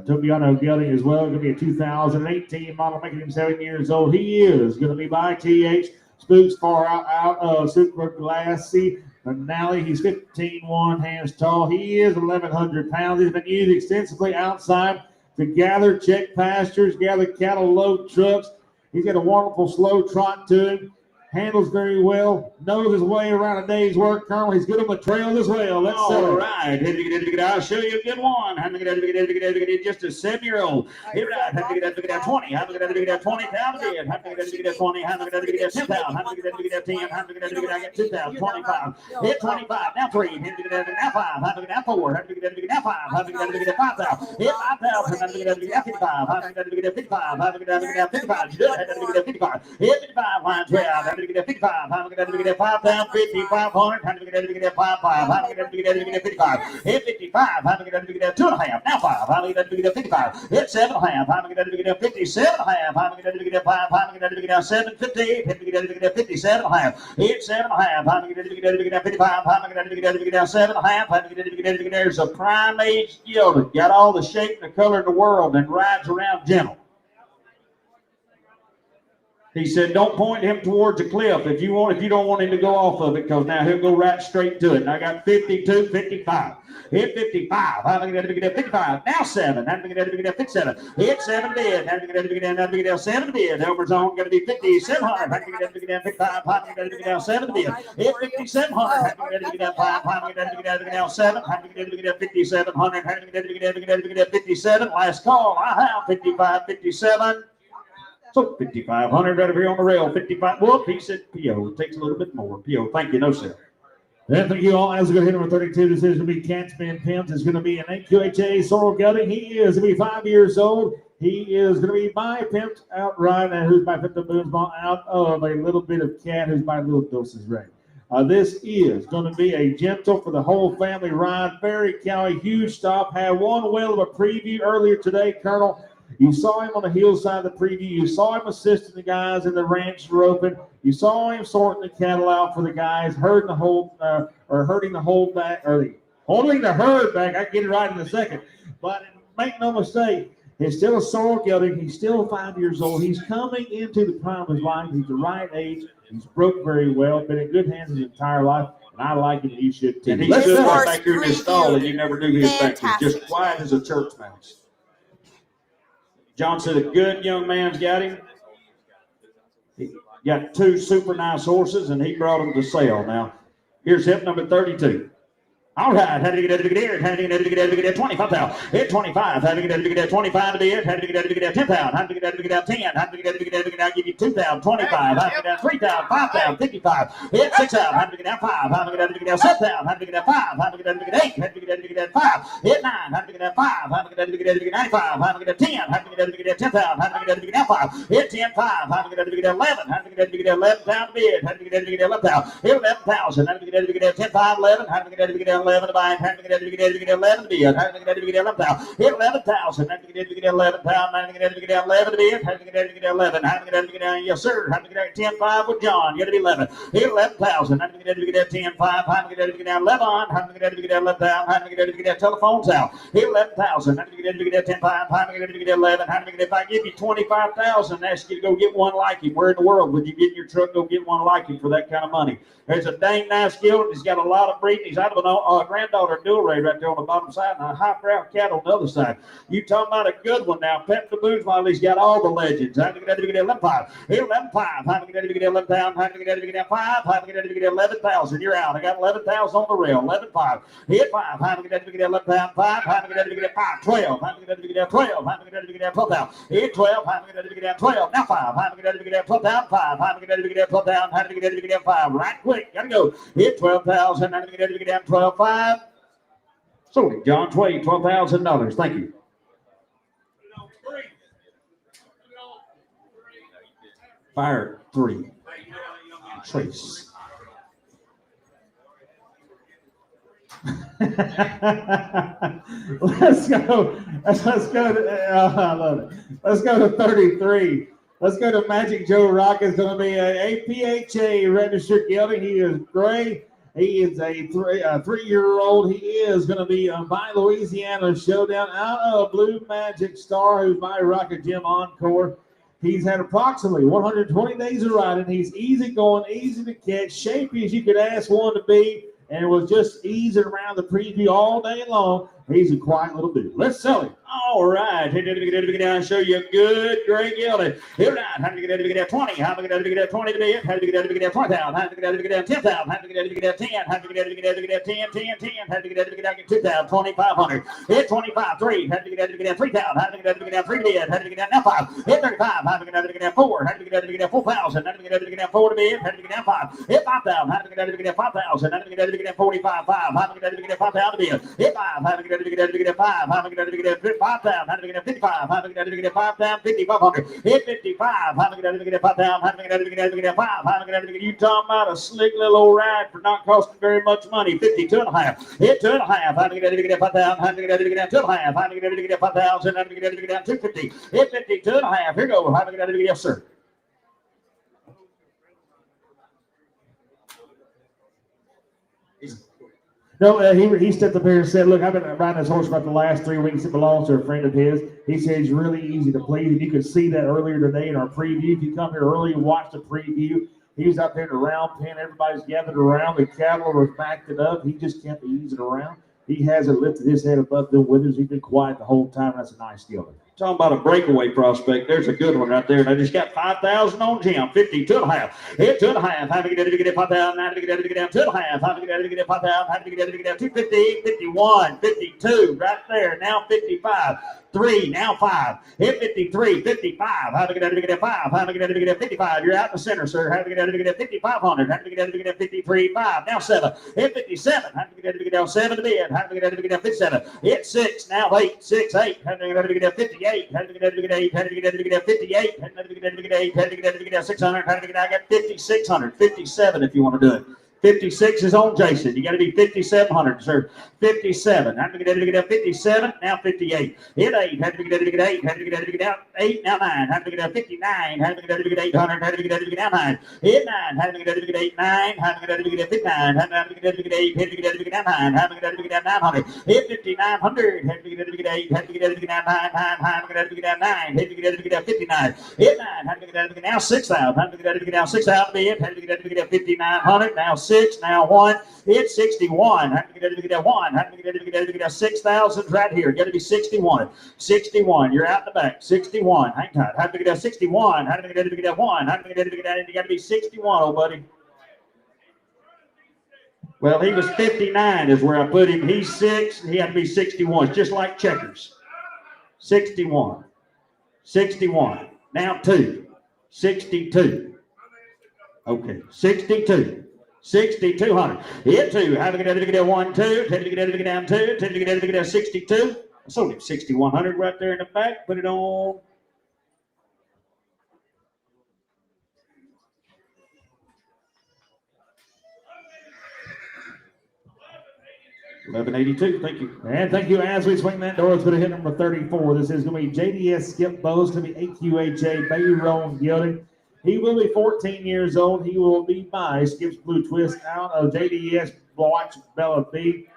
Tobiano Gelding as well. It's going to be a 2018 model, making him 7 years old. He is going to be by TH. Spooks far out of Super Glassy. Finale, he's 15'1", hands tall. He is 1,100 pounds. He's been used extensively outside to gather, check pastures, gather cattle, load trucks. He's got a wonderful slow trot to him. Handles very well. Knows his way around a day's work, Colonel. He's good on the trails as well. Let's All sell it. right. I'll show you a good one. Just a 7-year-old. Here I have to get down 20. Have to get down 20 pounds again. Have to get down 20. Have to get down 10 pounds. Have to get down 10. Have to get 2,000. 25. Hit 25. Now 3. Have to get down now 5. Have to get down 4. Have to get down 5. Have to get down 5,000. Hit 5,000. Have to get down 55. Have to get down 55. Have to get down 55. You do it. Have to get down 55. Hit 55. Line 12. Have to get down 55. Have to get down 5,000. 5,500. Have to get down 55. Have to get down 55. Hit 55. Have to get down 2.5. Now 5. Have to get down 55. Hit 7.5. Have to get down 57.5. Have to get down 5. Have to get down 7.58. Have to get down 57.5. Hit 7.5. Have to get down 55. Have to get down 7.5. Have to get down. There's a prime age gelding. Got all the shape and the color in the world and rides around gentle. He said, don't point him towards a cliff if you don't want him to go off of it, because now he'll go right straight to it. And I got 52, 55. Hit 55. Have to get down 55. Now 7. Have to get down 57. Hit 7 bid. Have to get down 7 bid. Elmer's on going to be 5,700. Have to get down 55. Have to get down 7 bid. Hit 5,700. Have to get down 5. Have to get down 7. Have to get down 5,700. Have to get down 57. Last call. I have 55, 57. So 5,500 right over here on the rail. 55. Well, he said PO. It takes a little bit more. PO. Thank you. No, sir. And thank you all. As we go to hit number 32, this is going to be Catsman Pimps. It's going to be an AQHA Sorrel Gelding. He is going to be 5 years old. He is going to be by pimped outright, and who's by pimped the Boonsball out of a little bit of cat who's by little doses ring. This is going to be a gentle for the whole family ride. Very cowy, huge stop. Had one whale of a preview earlier today, Colonel. You saw him on the hillside of the preview. You saw him assisting the guys in the ranch roping. You saw him sorting the cattle out for the guys, holding the herd back. I can get it right in a second. But make no mistake, he's still a sorrel gelding. He's still 5 years old. He's coming into the prime of his life. He's the right age. He's broke very well. Been in good hands his entire life. And I like him, and you should too. And he stood right back here in his stall, and you never knew he was back there. Just quiet as a church mouse. John said a good young man's got him. He got 2 super nice horses, and he brought them to sale. Now, here's hip number 32. All right, had to get here, had to get 25 pounds. Hit 25, had to get 25 to bid, had to get 10 pounds, had to get 10, had to get give you 2,000, 25, had to get 3,000, 5,000, 55. Hit 6,000, had to get 5, had to get 7,000, had to get 5, had to get 8, had to get 5. Hit 9, had to get 5, had to get 95, had to get 10, had to get 10,000, had to get 5. Hit 10, 5, had to get 11, had to get 11,000 to bid, had to get 11,000. Hit 11,000, had to get 10, 5, 11, had to get 11 to buy, had to get 11 to bid, had to get 11,000. Hit 11,000, had to get 11 pounds, had to get 11 to bid, had to get 11, had to get yes sir, had to get 10, 5 with John, you got to be 11. Hit 11,000, had to get 10, 5, had to get 11, had to get 11,000, had to get telephones out. Hit 11,000, had to get 10, 5, had to get 11, had to get if I give you 25,000, ask you to go get one like him. Where in the world would you get in your truck, go get one like him for that kind of money? There's a dang nice gelding. He's got a lot of breeding. He's out of an granddaughter dual ray right there on the bottom side, and a high brown cat on the other side. You talking about a good one now. Pep the Boots while he's got all the legends. How to get 11.5. Here, 11.5. How to get 11 pound. How to get 5. How to get 11,000. You're out. I got 11,000 on the rail. 11.5. Hit 5. How to get 11 pound. 5. How to get 5. 12. How to get 12. How to get 12 pound. Hit 12. How to get 12. Now 5. How to get 12 pound. 5. How to get 12 pound. How to get 5. Right quick. Gotta go. Hit 12,000. How to get 12.5. Sorry, John Tway, $12,000. Thank you. Fire 3. Trace. Let's go. I love it. Let's go to 33. Let's go to Magic Joe Rock. Is going to be a APHA registered gelding. He is gray. He is a 3-year-old. He is going to be by Louisiana Showdown out of Blue Magic Star, who's by Rocket Jim Encore. He's had approximately 120 days of riding. He's easy going, easy to catch, shapy as you could ask one to be, and was just easing around the preview all day long. He's a quiet little dude. Let's sell him. All right. Get down and show you a good, great gelding. Here now. How to get 20. How to get 20 to be it. How to get 20,000. How to get 10,000. How to get 10. How to get 10. How to get 2,000. 2,500. Hit 25. 3. How to get 3,000. How to get 3 to be it. How to get now 5. Hit 35. How to get 4. How to get 4,000. How to get 4 to be it. How to get now 5. Hit 5,000. How to get 5,000. How to get 45. 5. How to get 5,000 to be it. Hit 5. How to get 5. How to get 5,000. How to get 55. How to get 5,000. 5,500. Hit 55. How to get 5,000. How to get 5. How to get you talking about a slick little old ride for not costing very much money. 52.5. Hit 2.5. How to get 5,000. How to get 2.5. How to get 5,000. How to get 250. Hit 52.5. Here goes. How to get yes, sir. No, he stepped up here and said, look, I've been riding this horse about the last 3 weeks. It belongs to a friend of his. He said he's really easy to please, and you could see that earlier today in our preview. If you come here early and watch the preview, he was out there in the round pen. Everybody's gathered around. The cattle were backed it up. He just kept easing around. He hasn't lifted his head above the withers. He's been quiet the whole time. That's a nice gelding. Talking about a breakaway prospect. There's a good one right there. And I just got 5,000 on Jim. 52.5. Hit 2.5. How to get 5,000. How to get 2.5. How to get 5,000. How to get 250. 51. 52. Right there. Now 55. 3. Now 5. Hit 53. 55. How to get 5. How to get 55. You're out in the center, sir. How to get 5,500. How to get 53. 5. Now 7. Hit 57. How to get 7 to bid. How to get 57. Hit 6. Now 8. 6. 8. How to get 58. How to get 8. How to get 58. How to get 8. How to get 600. How to get I got 5,600. 57 if you want to do it. 56 is on Jason. You got to be 5,700, sir. 57. How to get 57. Now 58. Hit 8. How to get 8. How to get 8. Now 9. How to get 59. How to get 800. How to get now 9. Hit 9. How to get 8. 9. How to get 59. How to get 8. How to get 9. How to get 900. Hit 5,900. How to get 8. How to get 9. 9. How to get 9. How to get 59. Hit 9. How to get now 6,000. How to get now 6,000 to be it. How to get 5,900. Now 6. Now 1. It's 61. How to get 1. How to get 6,000 right here. Got to be 61. 61. You're out in the back. 61. Hang tight. How to get 61. How to get 1. How to get you got to be 61, old buddy. Well, he was 59 is where I put him. He's 6. He had to be 61. It's just like checkers. 61. 61. Now 2. 62. Okay. 62. 6,200. Hit 2. How to get 1, 2. How to get down 2. How to get 62. I sold him 6,100 right there in the back. Put it on. $11.82. Thank you. And thank you. As we swing that door, it's going to hit number 34. This is going to be JDS Skip Bowes. It's going to be AQHA Bayron Gelding. He will be 14 years old. He will be by Skip's Blue Twist out of JDS Watch Bella B.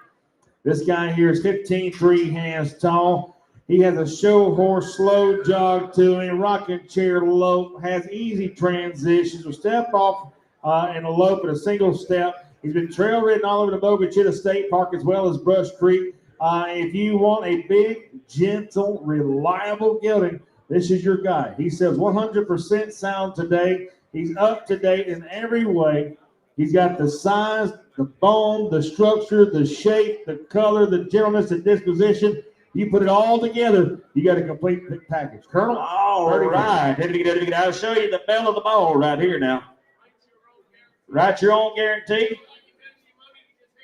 This guy here is 15'3" hands tall. He has a show horse slow jog to him, rocking chair lope, has easy transitions, will step off and elope at a single step. He's been trail ridden all over the Boca Chica State Park as well as Brush Creek. If you want a big, gentle, reliable gelding, this is your guy. He says 100% sound today. He's up to date in every way. He's got the size, the bone, the structure, the shape, the color, the gentleness, the disposition. You put it all together, you got a complete package. Colonel? All right. I'll show you the bell of the ball right here now. Write your own guarantee.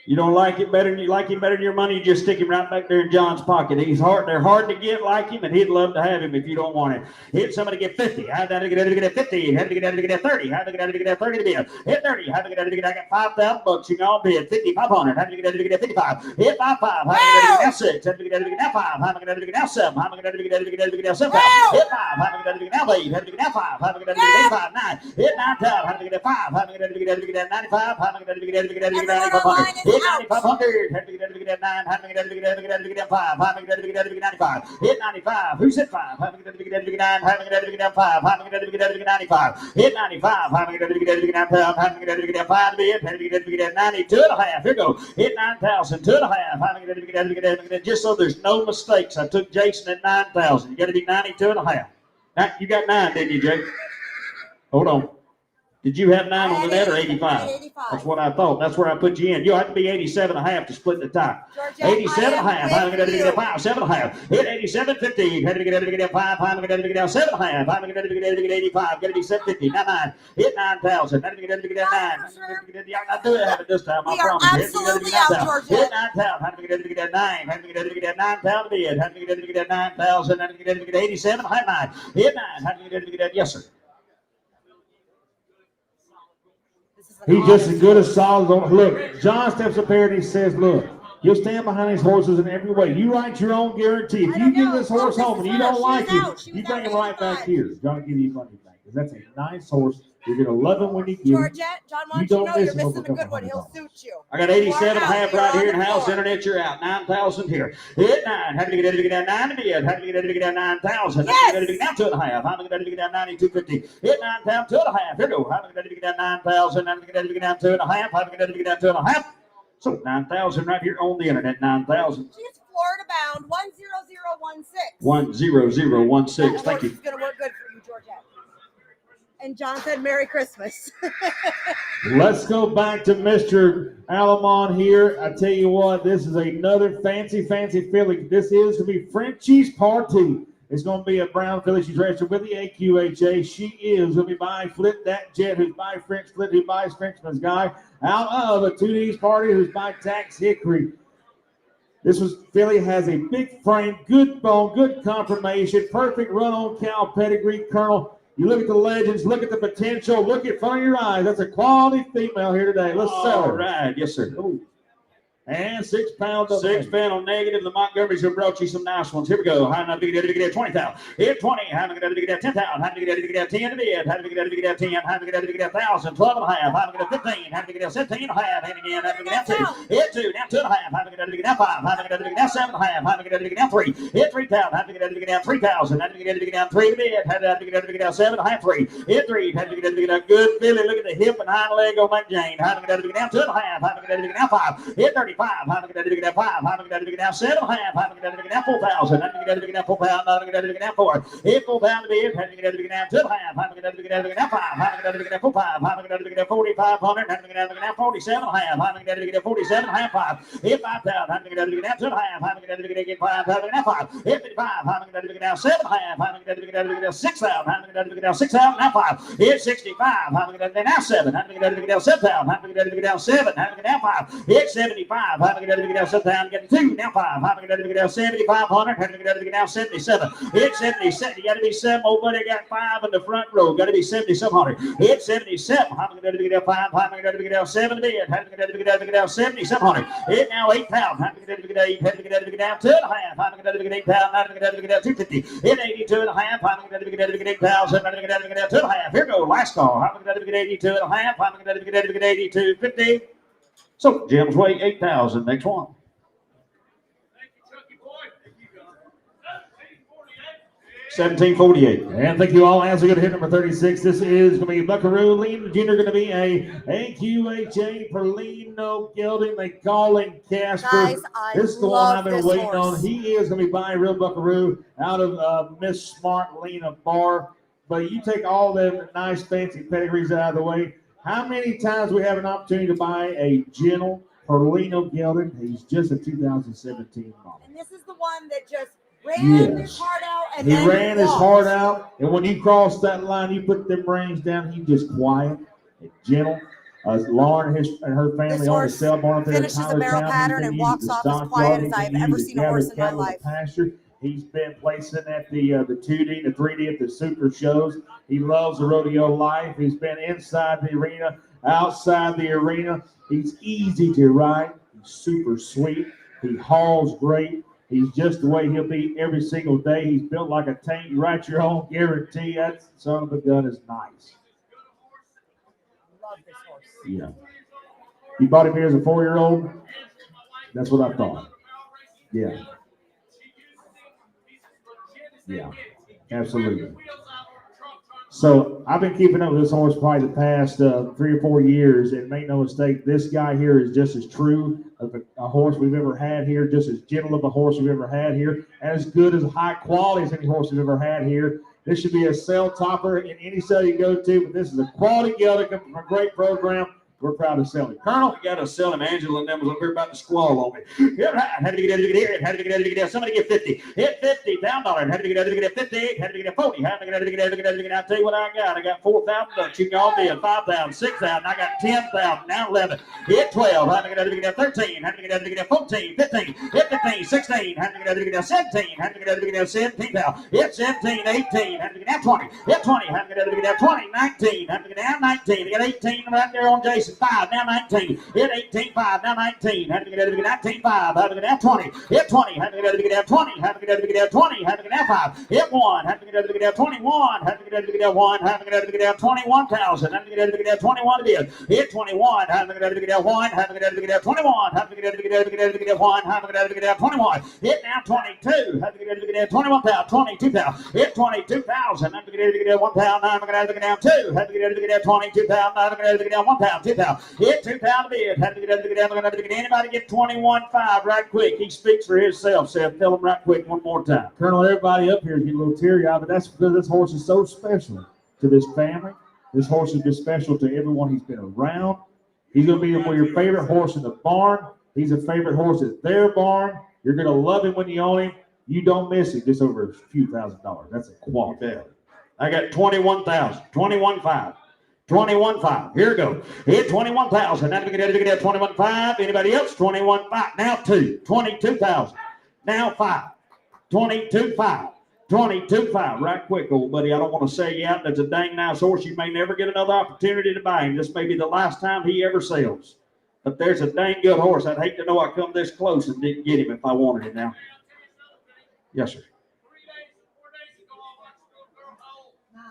You don't like it better, you like him better than your money, you just stick him right back there in John's pocket. They're hard to get like him, and he'd love to have him if you don't want it. Hit somebody get 50. How did I get 50? How did I get 30? How did I get 30 to bid? Hit 30. How did I get $5,000? You know, bid 5,500. How did I get 55? Hit 55. How did I get 6? How did I get 5? How did I get 7? How did I get 7? Hit 5. How did I get 8? How did I get 5? How did I get 5? 9. Hit 9,000. How did I get 5? How did I get 95? How did I get 9500? 9,500. Had to get at 9. Had to get at 5. Had to get at 95. Hit 95. Who's hit 5? Had to get at 9. Had to get at 5. Had to get at 95. Hit 95. Had to get at 9. Had to get at 5 to be it. Had to get at 92 and a half. Here we go. Hit 9,000. 2 and a half. Had to get at just so there's no mistakes. I took Jason at 9,000. You got to be 92 and a half. Now, you got 9, didn't you, Jake? Hold on. Did you have 9 on the net or 85? 85. That's what I thought. That's where I put you in. You'll have to be 87 and a half to split the tie. 87 and a half. I'm going to get 5, 7 and a half. Hit 87, 50. Had to get 5. I'm going to get 7 and a half. I'm going to get 85. Got to be 750. 9. Hit 9,000. Had to get 9. I do have it this time. I promise. Absolutely out, Georgia. Hit 9,000. Had to get 9. Had to get 9,000 to bid. Had to get 9,000. Had to get 87. Hit 9. Hit 9. Had to get yes, sir. He's just as good as solid. Look, John steps up here and he says, look, he'll stand behind his horses in every way. You write your own guarantee. If you give this horse home and you don't like him, you bring him right back here. John will give you money back. Because that's a nice horse. You're going to love him when you give him. Georgette, John wants you to know you're missing a good one. He'll suit you. I got 87 and a half right here in house. Internet, you're out. 9,000 here. Hit 9. Had to get down 9 to bid. Had to get down 9,000. Had to get down 2 and a half. Had to get down 92.50. Hit 9,000, 2 and a half. Here we go. Had to get down 9,000. Had to get down 2 and a half. Had to get down 2 and a half. So 9,000 right here on the internet. 9,000. She's Florida bound. 10016. 10016. Thank you. It's going to work good for you, Georgette. And John said, Merry Christmas. Let's go back to Mr. Alamon here. I tell you what, this is another fancy filly. This is going to be Frenchie's Party. It's going to be a brown filly. She's registered with the AQHA. She is going to be by Flip That Jet, who's by French Flip, who buys Frenchman's Guy, out of a 2D's Party, who's by Tax Hickory. This filly has a big frame, good bone, good conformation, perfect run on cow pedigree, Colonel. You look at the legends, look at the potential, look in front of your eyes. That's a quality female here today. Let's sell her. All right. Yes, sir. Ooh. And 6 pounds of 6 pound on negative. The Montgomerys have brought you some nice ones. Here we go. How to get 20,000. Hit 20. How to get 10,000. How to get 10 to bid. How to get 10. How to get 1,000. 12 and a half. How to get 15. How to get 17 and a half. And again, how to get 2. Hit 2. Now 2 and a half. How to get 5. How to get 7 and a half. How to get 3. Hit 3,000. How to get 3,000. How to get 3 to bid. How to get 7 and a half. 3. Hit 3. How to get a good filly. Look at the hip and hind leg on that Jane. How to get 2 and a half. How to get 5. Hit 35. How to get 5. How to get 7 and a half. How to get 4,000. How to get 4 pounds. How to get 4. Hit 4 pound to bid. How to get 2 and a half. How to get 5. How to get 4 5. How to get 4,500. How to get 47 and a half. How to get 47 and a half. 5. Hit 5,000. How to get 2 and a half. How to get 5. How to get 5. Hit 55. How to get 7 and a half. How to get 6,000. How to get 6,000 now 5. Hit 65. How to get now 7. How to get 7,000. How to get 7. How to get 5. Hit 75. How to get 7,000. Get 2 now 5. How to get 7,500. How to get 77. Hit 77. You got to be 7. Oh, buddy, got 5 in the front row. Got to be 7,700. Hit 77. How to get 5. How to get 7 to bid. How to get 7,700. Hit now 8,000. How to get 8. How to get down 2 and a half. How to get 8,000. How to get 250. Hit 82 and a half. How to get 8,000. How to get 2 and a half. Here we go. Last call. How to get 82 and a half. How to get 82.50. So Jim's weight 8,000. Next one. 1748. And thank you all. As we go to hit number 36, this is going to be Buckaroo Lean Jr. going to be a AQHA Perlino Gelding. They call him Casper. Guys, I This is the one love I've been this waiting horse. on. He is going to be buying real Buckaroo out of Miss Smart Lena Bar. But you take all them nice fancy pedigrees out of the way. How many times we have an opportunity to buy a gentle Perlino Gelding? He's just a 2017 model. And this is the one that just ran his Yes. heart out and He then ran his walked. heart out, and when you cross that line, you put them reins down. He just quiet and gentle. Lauren and her family This own a horse sale barn up there in finishes a Tyler barrel County. pattern He's and been walks using the off as stockyard. quiet He's as been I've ever using seen a horse in my cattle life. pasture. He's been placing at the 2D and the 3D at the super shows. He loves the rodeo life. He's been inside the arena, outside the arena. He's easy to ride. He's super sweet. He hauls great. He's just the way he'll be every single day. He's built like a tank. You write your own guarantee. That son of a gun is nice. Love this horse. Yeah. You bought him here as a 4-year-old? That's what I thought. Yeah. Yeah. Absolutely. So I've been keeping up with this horse probably the past 3 or 4 years, and make no mistake, this guy here is just as true of a horse we've ever had here, just as gentle of a horse we've ever had here, and as good as high quality as any horse we've ever had here. This should be a sale topper in any sale you go to, but this is a quality gelding coming from a great program. We're proud to sell him. Colonel, you got to sell him. Angela and them was up here about to squall on me. Yeah, right. Had to get here. Had to get here. Somebody get 50. Hit 50. $1. Had to get 50. Had to get 40. Had to get. I'll tell you what I got. I got $4,000. You can all be at 5,000, 6,000. I got 10,000. Now 11. Hit 12. Had to get 13. Had to get 14. 15. Hit 15. 16. Had to get 17. Had to get 17. Hit 17. 18. Had to get 20. Hit 20. Had to get 20. 19. Had to get 19. Got 18 right there on Jason. 5, now 19. Hit 18, 5, now 19. Had to get 19, 5. Had to get 20. Hit 20. Had to get 20. Had to get 20. Had to get 5. Hit 1. Had to get 21. Had to get 1. Had to get 21,000. Had to get 21 to bid. Hit 21. Had to get 1. Had to get 21. Had to get 1. Had to get 21. Hit now 22. Had to get 21,000. 22,000. Hit 22,000. Had to get 1,000. Had to get 2. Had to get 22,000. Had to get 1,000. Hit 2,000 to bid. Had to get anybody get 21.5 right quick. He speaks for himself. Seth, tell him right quick one more time. Colonel, everybody up here is getting a little teary-eyed, but that's because this horse is so special to this family. This horse has been special to everyone he's been around. He's going to be your favorite horse in the barn. He's a favorite horse at their barn. You're going to love him when you own him. You don't miss him just over a few $1,000s. That's a quality. I got 21,000. 21.5. 21.5. Here we go. Hit 21,000. Now to get 21.5. Anybody else? 21.5. Now 2. 22,000. Now 5. 22.5. 22.5. Right quick, old buddy. I don't want to say you out. That's a dang nice horse. You may never get another opportunity to buy him. This may be the last time he ever sells. But there's a dang good horse. I'd hate to know I come this close and didn't get him if I wanted him now. Yes, sir. 3 days, 4 days ago, I watched a little girl, how old? 9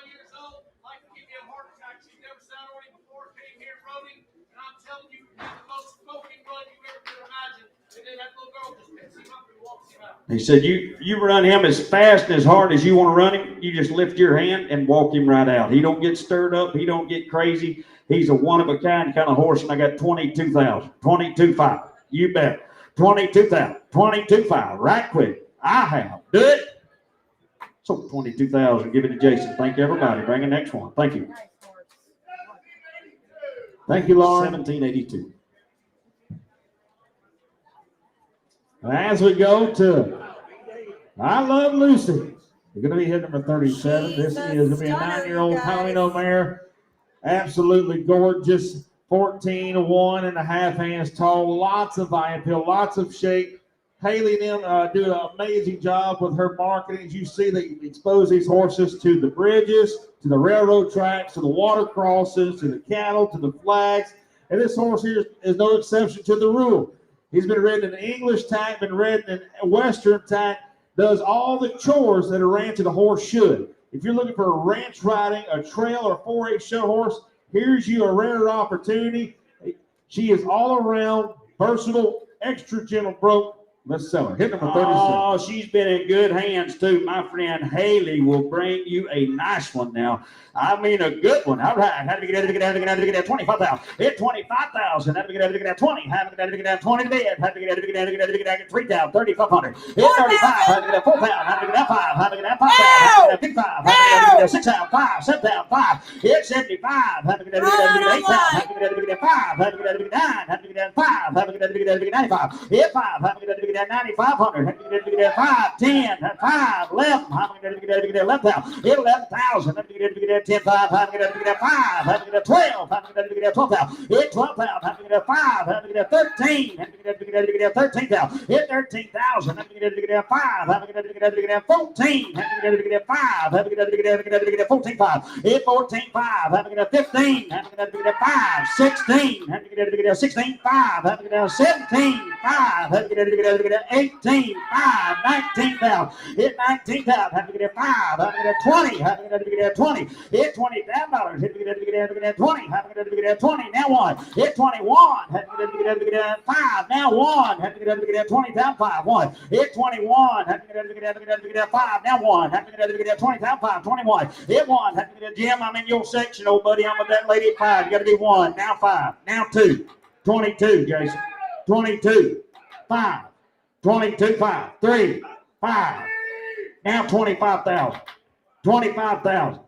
years old, like to give you a heart attack. She's never sat on him before, came here, rode him, and I'm telling you, he's the most smoking run you ever could imagine. And then that little girl just picks him up and walks him out. He said, you run him as fast and as hard as you want to run him. You just lift your hand and walk him right out. He don't get stirred up. He don't get crazy. He's a one-of-a-kind kind of horse, and I got 22,000. 22.5. You bet. 22,000. 22.5. Right quick. I have. Do it. So 22,000. Give it to Jason. Thank everybody. Bring the next one. Thank you. Thank you, Lauren. 1782. As we go to I Love Lucy, we're going to be hitting number 37. This is going to be a 9-year-old Palomino mare. Absolutely gorgeous. 14 and a half hands tall. Lots of eye appeal, lots of shape. Haley and them do an amazing job with her marketing. As you see, they expose these horses to the bridges, to the railroad tracks, to the water crosses, to the cattle, to the flags. And this horse here is no exception to the rule. He's been ridden in English tack, been ridden in Western tack, does all the chores that a ranch and a horse should. If you're looking for a ranch riding, a trail, or 4-H show horse, here's you a rare opportunity. She is all around, versatile, extra gentle broke. Let's sell her. Hit number 36. Oh, she's been in good hands too. My friend Haley will bring you a nice one now. I mean a good one. All right. How do we get it? 25,000. Hit 25,000. How do we get it? 20. How do we get it? 20 to bid. How do we get it? 3,000. 3,500. Hit 35. How do we get 4,000? How do we get 5? How do we get 5,000? How do we get 5? How do we get 6,000? 5. 7,000. 5. Hit 75. How do we get 8,000? How do we get 5? How do we get 9? How do we get 5? How do we get 95? Hit 5. How do we get 9,500? How do we get 5? 10. 5. 11. How do we get 11,000? Hit 11,000. How do we get 10, 5, how do we get 5, how do we get 12, how do we get 12,000, hit 12,000, how do we get 5, how do we get 13, how do we get 13,000, hit 13,000, how do we get 5, how do we get 14, how do we get 5, how do we get 14, 5, hit 14, 5, how do we get 15, how do we get 5, 16, how do we get 16, 5, how do we get 17, 5, how do we get 18, 5, 19,000, hit 19,000, how do we get 5, how do we get 20, how do we get 20, hit $20,000. Hit 20. How do we get 20? Now one. Hit 21. How do we get 5? Now one. How do we get 20,000? 5. 1. Hit 21. How do we get 5? Now one. How do we get 20,000? 5. 21. Hit 1. How do we get Jim? I'm in your section, old buddy. I'm with that lady at 5. You got to be 1. Now 5. Now 2. 22, Jason. 22. 5. 22. 5. 3. 5. Now 25,000. 25,000.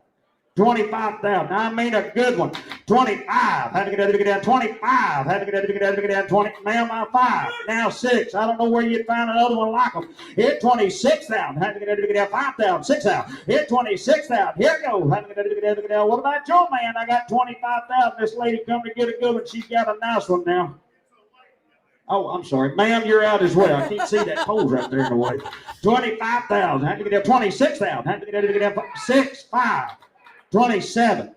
25,000. I mean a good one. 25. How do we get down? 25. How do we get down? 20. Now my 5. Now 6. I don't know where you'd find another one like them. Hit 26,000. How do we get down? 5,000. 6,000. Hit 26,000. Here we go. How do we get down? What about your man? I got 25,000. This lady come to get a good one. She's got a nice one now. Oh, I'm sorry. Ma'am, you're out as well. I can't see that pole's right there in the way. 25,000. How do we get down? 26,000. How do we get down? 6, 5. 27,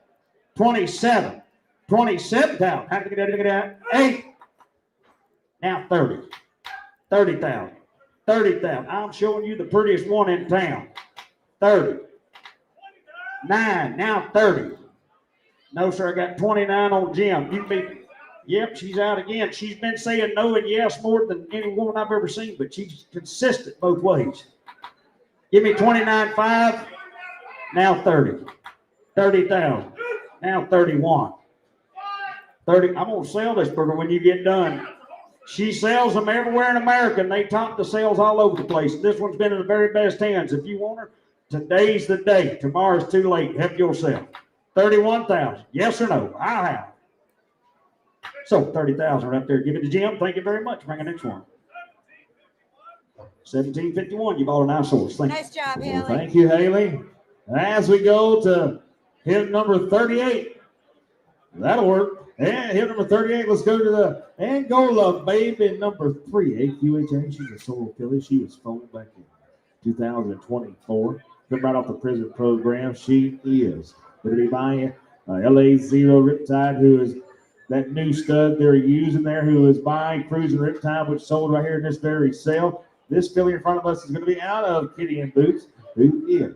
27, 27,000. How do we get out? 8. Now 30, 30,000, 30,000. I'm showing you the prettiest one in town. 30, 9. Now 30. No, sir. I got 29 on Jim. You be. Yep, she's out again. She's been saying no and yes more than any woman I've ever seen, but she's consistent both ways. Give me 29.5. Now 30. 30,000. Now 31. 30. I'm gonna sell this burger when you get done. She sells them everywhere in America, and they top the sales all over the place. This one's been in the very best hands. If you want her, today's the day. Tomorrow's too late. Help yourself. 31,000. Yes or no? I'll have. So 30,000 right there. Give it to Jim. Thank you very much. Bring the next one. 1751. You bought a nice horse. Thank Nice you. job, Haley. Thank you, Haley. As we go to hit number 38. That'll work. And hit number 38. Let's go to the Angola baby number 3. AQHA. She's a solo filly. She was foaled back in 2024. Come right off the prison program. She is going to be buying LA0 Riptide, who is that new stud they're using there, who is buying Cruising Riptide, which sold right here in this very sale. This filly in front of us is going to be out of Kitty and Boots, who is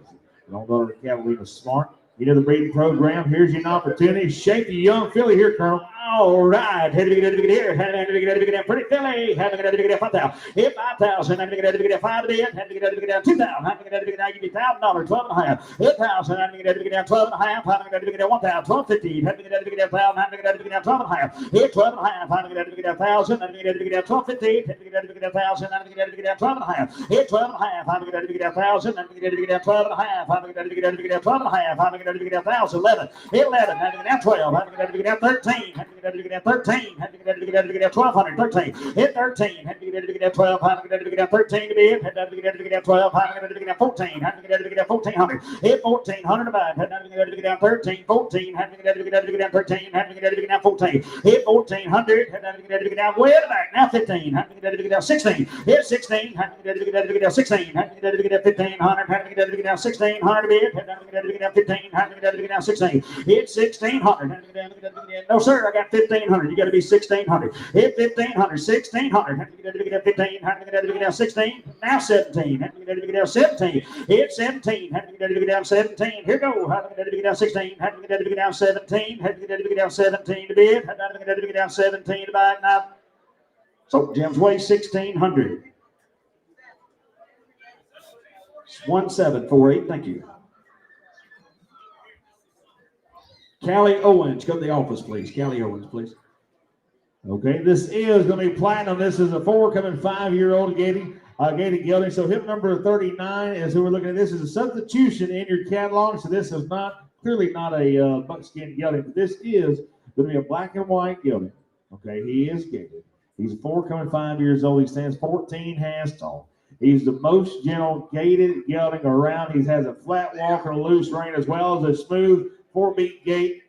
don't go to Catalina Smart. You know the breeding program. Here's your opportunity. Shape your young filly here, Colonel. All right. How do we get here? How do we get pretty filly? How do we get 5,000? Hit 5,000. How do we get 5 to bid? How do we get 2,000? How do we get give you $1,000? 12.5. Hit 1,000. How do we get 12.5? How do we get 1,000? 12.50. How do we get 1,000? How do we get 12.5? Hit 12.5. How do we get 1,000? How do we get 12.50? How do we get 1,000? How do we get 12.5? Hit 12.5. How do we get 1,000? How do we get 12.5? How do we get 12.5? How do we get 1,000? 11. Hit 11. How do we get 12? How do we get 13? How do we get 13? How do we get 1,200? 13. Hit 13. How do we get 12? How do we get 13 to bid? How do we get 12? How do we get 14? How do we get 1,400? Hit 1,400 to buy. How do we get 13? 14. How do we get 13? How do we get 14? Hit 1,400. How do we get way back? Now 15. How do we get 16? Hit 16. How do we get 16? How do we get 1,500? How do we get 1,600 to bid? How do we get 15? How do we get 16? Hit 1,600. No, sir, I got 1,500. You got to be 1,600. Hit 1,500. 1,600. How do we get 15? How do we get 16? Now 17. How do we get 17? Hit 17. How do we get 17? Here go. How do we get 16? How do we get 17? How do we get 17 to bid? How do we get 17 to buy it now? So Jim's way 1,600. 1748. Thank you. Callie Owens, come to the office, please. Callie Owens, please. Okay, this is going to be platinum. This is a 4 coming 5-year-old gated gelding. So hip number 39 is who we're looking at. This is a substitution in your catalog. So this is clearly not a buckskin gelding, but this is going to be a black and white gelding. Okay, he is gated. He's a 4 coming 5 years old. He stands 14 hands tall. He's the most gentle gated gelding around. He has a flat walk and a loose rein as well as a smooth 4-beat gait.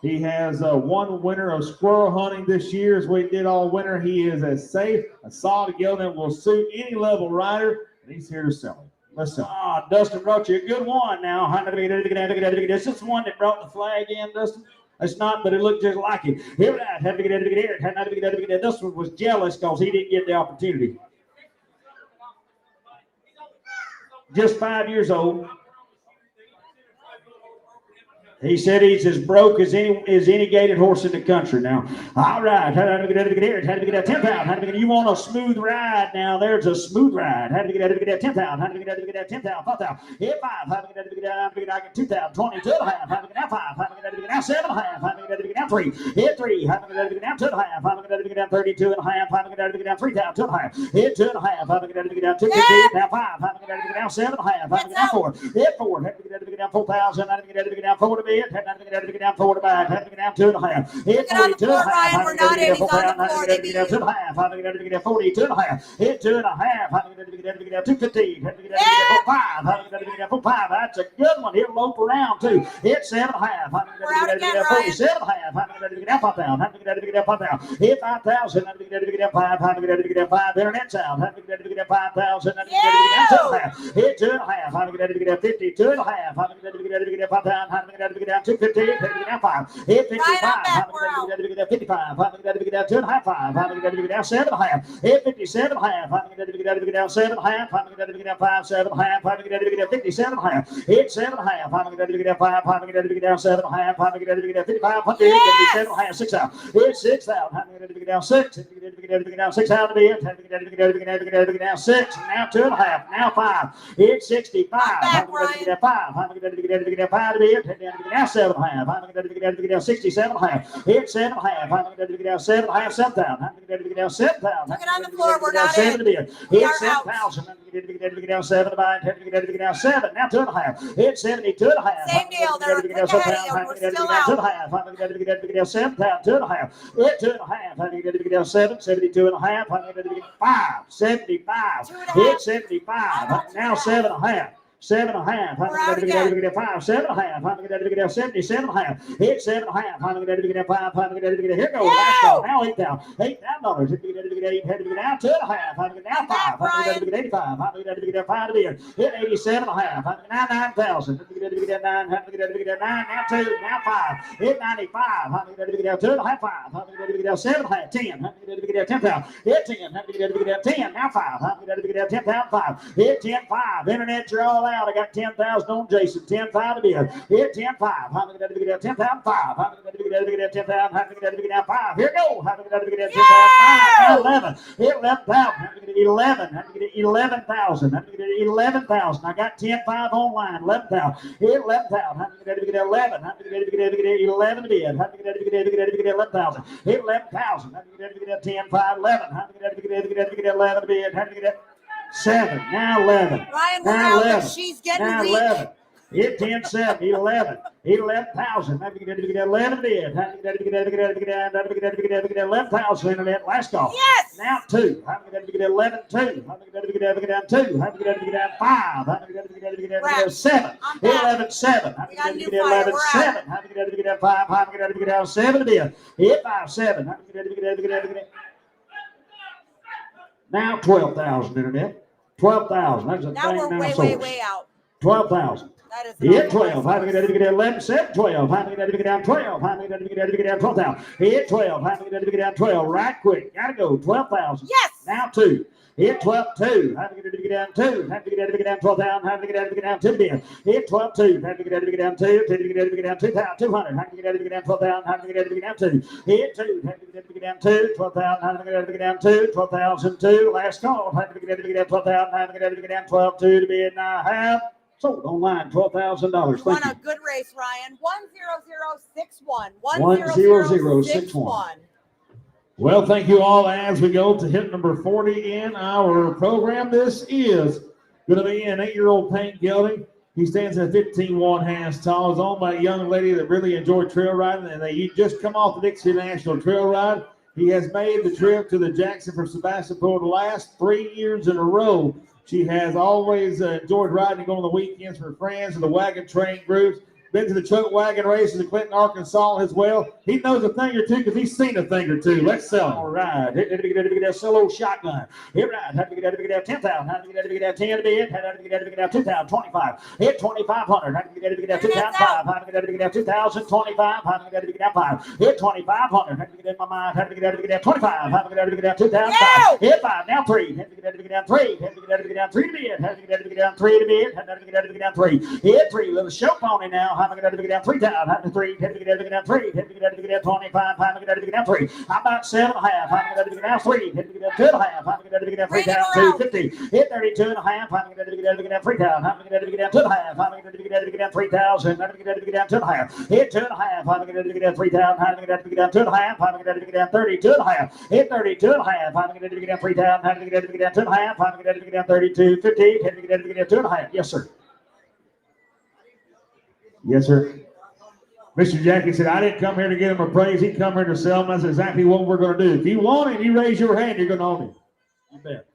He has one winner of squirrel hunting this year as we did all winter. He is a safe, a solid gelding that will suit any level rider, and he's here to sell him. Let's sell him. Dustin brought you a good one now. This is the one that brought the flag in, Dustin. It's not, but it looked just like it. Here it had to get it. Dustin was jealous because he didn't get the opportunity. Just 5 years old. He said he's as broke as any gated horse in the country now. All right. Had to get a 10 pound. You want a smooth ride now? There's a smooth ride. Had to get a 10 pound. Had to get a 10 pound. 5,000. Hit 5. Had to get 2,000. 22 and a half. Had to get 5. Had to get 7 and a half. Had to get 3. Hit 3. Had to get 2 and a half. Had to get 32 and a half. Had to get 3,000. 2 and a half. Hit 2 and a half. Had to get 250. Now 5. Had to get 7 and a half. Had to get 4. Hit 4. Had to get 4,000. Had to get 4 to bid. Had to get down 4 to back. Had to get down 2 and a half. Hit 42 and a half. Had to get 4 pound. Had to get 2 and a half. Had to get 42 and a half. Hit 2 and a half. Had to get 215. Had to get 5. Had to get 5. That's a good one. He'll lope around too. Hit 7 and a half. Had to get 47 and a half. Had to get down 5 pound. Had to get down 5 pound. Hit 5,000. Had to get down 5. Had to get 5. Internet sound. Had to get down 5,000. Had to get down 2 and a half. Hit 2 and a half. Had to get 52 and a half. Had to get 5 pound. Had to get down 250. Hit 55. Hit 55. Had to get 55. Had to get down 2 and a half. 5. Had to get down 7 and a half. Hit 57 and a half. Had to get down 7 and a half. Had to get down 5. 7 and a half. Had to get 57 and a half. Hit 7 and a half. Had to get down 5. Had to get down 7 and a half. Had to get 55. Had to get 7 and a half. 6 out. Hit 6 out. Had to get down 6. Had to get down 6 out to be it. Had to get down 6. Now 2 and a half. Now 5. Hit 65. Had to get down 5. Had to get down 5 to be it. Had to get down 7 and a half. Had to get down 67 and a half. Hit 7 and a half. Had to get down 7 and a half. 7,000. Had to get down 7,000. Look it on the floor. We're not 7 in. to be it. Hit 7,000. Had to get down 7 to buy it. Had to get down 7. Now 2 and a half. Hit 72 and a half. Same deal. They're quick ahead of you. We're still out. 2 and a half. Had to get 7,000. 2 and a half. Hit 2 and a half. Had to get down 7. 72 and a half. Had to get 5. 75. Hit 75. Now 7 and a half. 7 and a half. Had to get 5. 7 and a half. Had to get 77 and a half. Hit 7 and a half. Had to get 5. Had to get here goes last call. Now $8,000. $8,000. Had to get 8. Had to get down 2 and a half. Had to get down 5. Had to get 85. Had to get 5 to be it. Hit 87 and a half. Had to get 9,000. Had to get 9. Had to get 9. Now 2. Now 5. Hit 95. Had to get down 2 and a half. 5. Had to get down 7 and a half. 10. Had to get down 10,000. Hit 10. Had to get down 10. Now 5. Had to get down 10,000. 5. Hit 10. 5. Internet, you're all out. I got 10,000 on Jason. 10,5 to bid. Hit 10,5. How to get down 10,000. 5. How to get down 10,000. How to get down 5. Here go. How to get down 10,000. 5. Now 11. Hit 11,000. How to get 11. How to get 11,000. How to get 11,000. I got 10,5 online. 11,000. Hit 11,000. How to get 11. How to get 11 to bid. How to get 11,000. Hit 11,000. How to get 10,5. 11. How to get 11 to bid. How to get 7. Now 11. Ryan, we're Now out. 11. She's getting Now weak. 11. Hit 10,7. Hit 11. Hit 11,000. How to get 11 bid. How to get 11,000 internet. Last call. Yes. Now 2. How to get 11 2. How to get 2. How to get 5. How to get 7. I'm Hit back. 11 7. How We got a to new get fighter. 11 We're 7. How to get 5. How to get 7 bid. Hit 5 7. How to get now 12,000 internet. 12,000. That's a Now thing we're now way, source. way, way out. 12,000. That is Hit 12. How to get 11, 7, 12. How to get down 12. How to get down 12,000. Hit 12. How to get down 12. Right quick. Gotta go. 12,000. Yes. Now 2. Hit 12-2. Had to get it down 2. Had to get it down 12,000. Had to get it down 2 to bid. Hit 12-2. Had to get it down 2. Had to get it down 2,200. Had to get it down 12,000. Had to get it down 2. Hit 2. Had to get it down 2. 12,000. Had to get it down 2. 12,002. Last call. Had to get it down 12,000. Had to get it down 12-2 to bid. And I have sold online $12,000. Won Thank you. a good race, Ryan. 10061. 10061. Well, thank you all as we go to hit number 40 in our program. This is going to be an 8-year-old paint gelding. He stands at 15 hands tall. He's owned by a young lady that really enjoyed trail riding, and they just come off the Dixie National Trail Ride. He has made the trip to the Jackson from Sebastopol the last 3 years in a row. She has always enjoyed riding, going on the weekends for friends and the wagon train groups. Been to the truck wagon races in Clinton, Arkansas as well. He knows a thing or two because he's seen a thing or two. Let's sell him. All right. Hit that solo shotgun. Hit right. Had to get out 10,000. Had to get out 10 to bid. Had to get out 2,000. 25. Hit 2,500. Had to get out 2,005. Had to get out 2,025. Had to get out 5. Hit 2,500. Had to get in my mind. Had to get out 25. Had to get out 2,005. Hit 5. Now 3. Had to get out 3. Had to get out 3 to bid. Had to get out 3 to bid. Had to get out 3. Hit 3. Little show pony now. Had to get out 3,000. Had to 3. Had to get out 3. Had to get out 25. Had to get out 3. How about 7.5? Had to get out 3. Had to get out 2.5. Had to get out 3,250. Hit 32.5. Had to get out 3,000. Had to get out 2.5. Had to get out 3,000. Had to get out 2.5. Hit 2.5. Had to get out 3,000. Had to get out 2.5. Had to get out 32.5. Hit 32.5. Had to get out 3,000. Had to get out 2.5. Had to get out 32.50. Had to get out 2.5. Yes, sir. Yes, sir. Mr. Jackie said, I didn't come here to get him a praise. He come here to sell him. That's exactly what we're going to do. If you want him, you raise your hand, you're going to own him. You bet.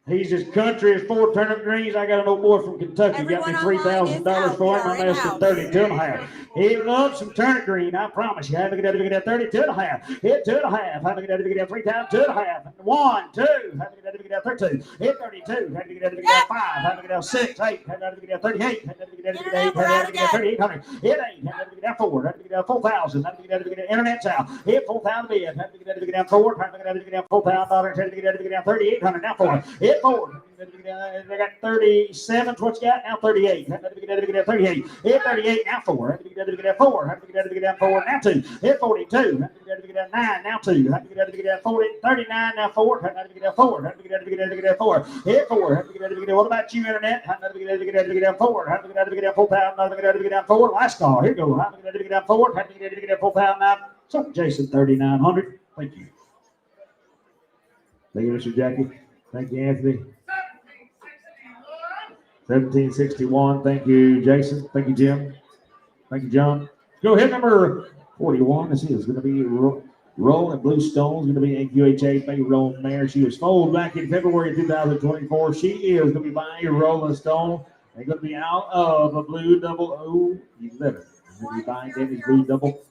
He's as country as 4 turnip greens. I got an old boy from Kentucky. Everyone Got me $3,000 for him. I'm asking 32.5. He loves some turnip green. I promise you. I have to get out 32.5. Hit 2.5. I have to get out 3,000. 2.5. 1, 2. I have to get out 32. Hit 32. I have to get out 5. I have to get out 6. 8. I have to get out 38. I have to get out 8. I have to get out 3,800. Hit 8. I have to get out 4. I have to get out 4,000. I have to get out internet's out. Hit 4,000 bid. I have to get out 4. I have to get out $4,000. I have to get out 3,800. Now 4. Hit 4. I got 37. What you got? Now 38. I have to get out 38. Hit 38. Now 4. I have to get out 4. I have to get out 4. Now 2. Hit 42. I have to get out 9. Now 2. I have to get out 40. 39. Now 4. I have to get out 4. I have to get out 4. Hit 4. I have to get out. What about you, internet? I have to get out 4. I have to get out 4,000. I have to get out 4. Last call. Here you go. I have to get out 4. I have to get out 4,000. Now, so Jason 3,900. Thank you. Thank you, Mr. Jackie. Thank you, Anthony. 1761. Thank you, Jason. Thank you, Jim. Thank you, John. Go ahead, number 41. This is going to be Rolling Blue Stones. Going to be a QHA Bay Rolling Mare. She was foaled back in February 2024. She is going to be buying a Rolling Stone. They're going to be out of a blue double 011. They're going to be buying Danny's blue double.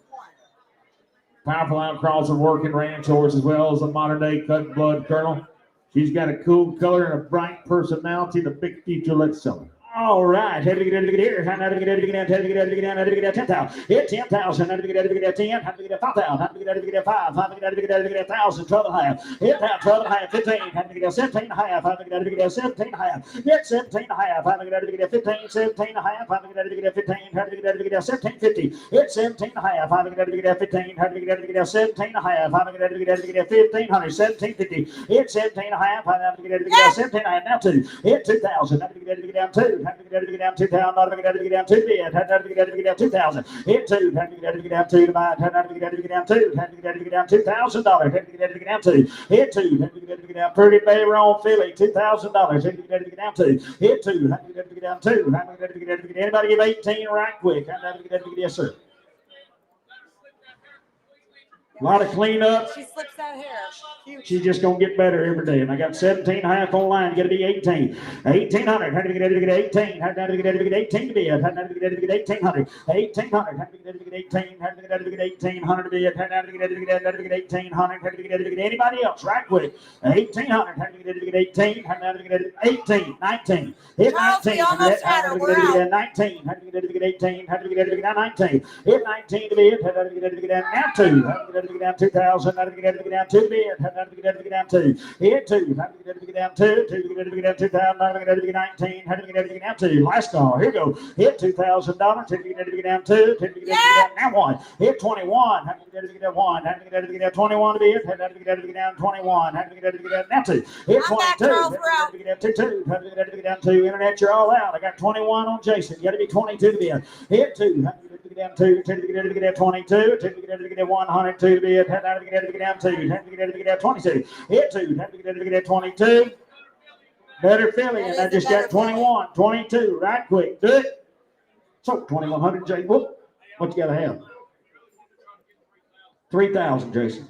Powerful outcrosser working ranch horse as well as a modern day cut blood colonel. She's got a cool color and a bright personality and a big future. Let's sell her. All right. Had to get here. Had to get down. Had to get out 10,000. Hit 10,000. Had to get out 10. Had to get out 5,000. Had to get out 5. Had to get out 1,000. 12.5. Hit that 12.5. 15. Had to get out 17.5. Had to get out 17.5. Hit 17.5. Had to get out 15. 17.5. Had to get out 15. Had to get out 17.50. Hit 17.5. Had to get out 15. Had to get out 17.5. Had to get out 1,500. 17.50. Hit 17.5. Had to get out 17.5. Now 2. Hit 2,000. Had to get out 2. Had to get down 2,000. Had to get down 2 bid. Had to get down 2,000. Hit 2. Had to get down 2 to buy. Had to get down 2. Had to get down $2,000. Had to get down 2. Hit 2. Had to get down Pretty Bay Roan Philly $2,000. Had to get down 2. Hit 2. Had to get down 2. Had to get anybody give 18 right quick. Had to get yes sir. A lot of cleanup. She slips that hair. Cute. She's just going to get better every day. And I got 17.5 online. You got to be 18. 1,800. Had to get 18. Had to get 18 to bid. Had to get 1,800. 1,800. Had to get 18. Had to get 1,800 to bid. Had to get 1,800. Had to get anybody else right quick. 1,800. Had to get 18. Had to get 18. 19. Hit 19. Had to get 19. Had to get 18. Had to get 19. Hit 19 to bid. Had to get now 2. Had to down 2,000. Had to get down 2 bid. Had to get down 2. Hit 2. Had to get down 2. 2 to get down 2,000. Had to get 19. Had to get down 2. Last call. Here we go. Hit $2,000. Had to get down 2. Had to get down 1. Hit 21. Had to get down 1. Had to get down 21 to bid. Had to get down 21. Had to get down 2. Hit 22. Had to get down 2. Had to get down 2. Internet, you're all out. I got 21 on Jason. You got to be 22 to bid. Hit 2. Had to get down 2. Had to get down 22. Had to get down 102 to bid. Had to get down 2. Had to get down 22. Hit 2. Had to get down 22. Better Philly, and I just got 21, 22, right quick. Do it. So 2,100, Jason. Whoop. What you got to have? 3,000, Jason.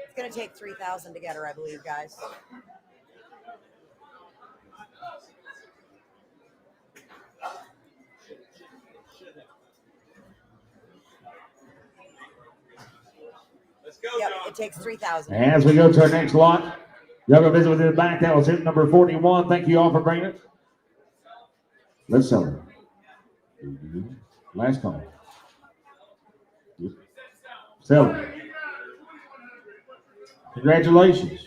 It's going to take 3,000 to get her, I believe, guys. Yep, it takes 3,000. As we go to our next lot, y'all go visit with the back. That was hit number 41. Thank you all for bringing it. Let's sell it. Last call. Sell it. Congratulations.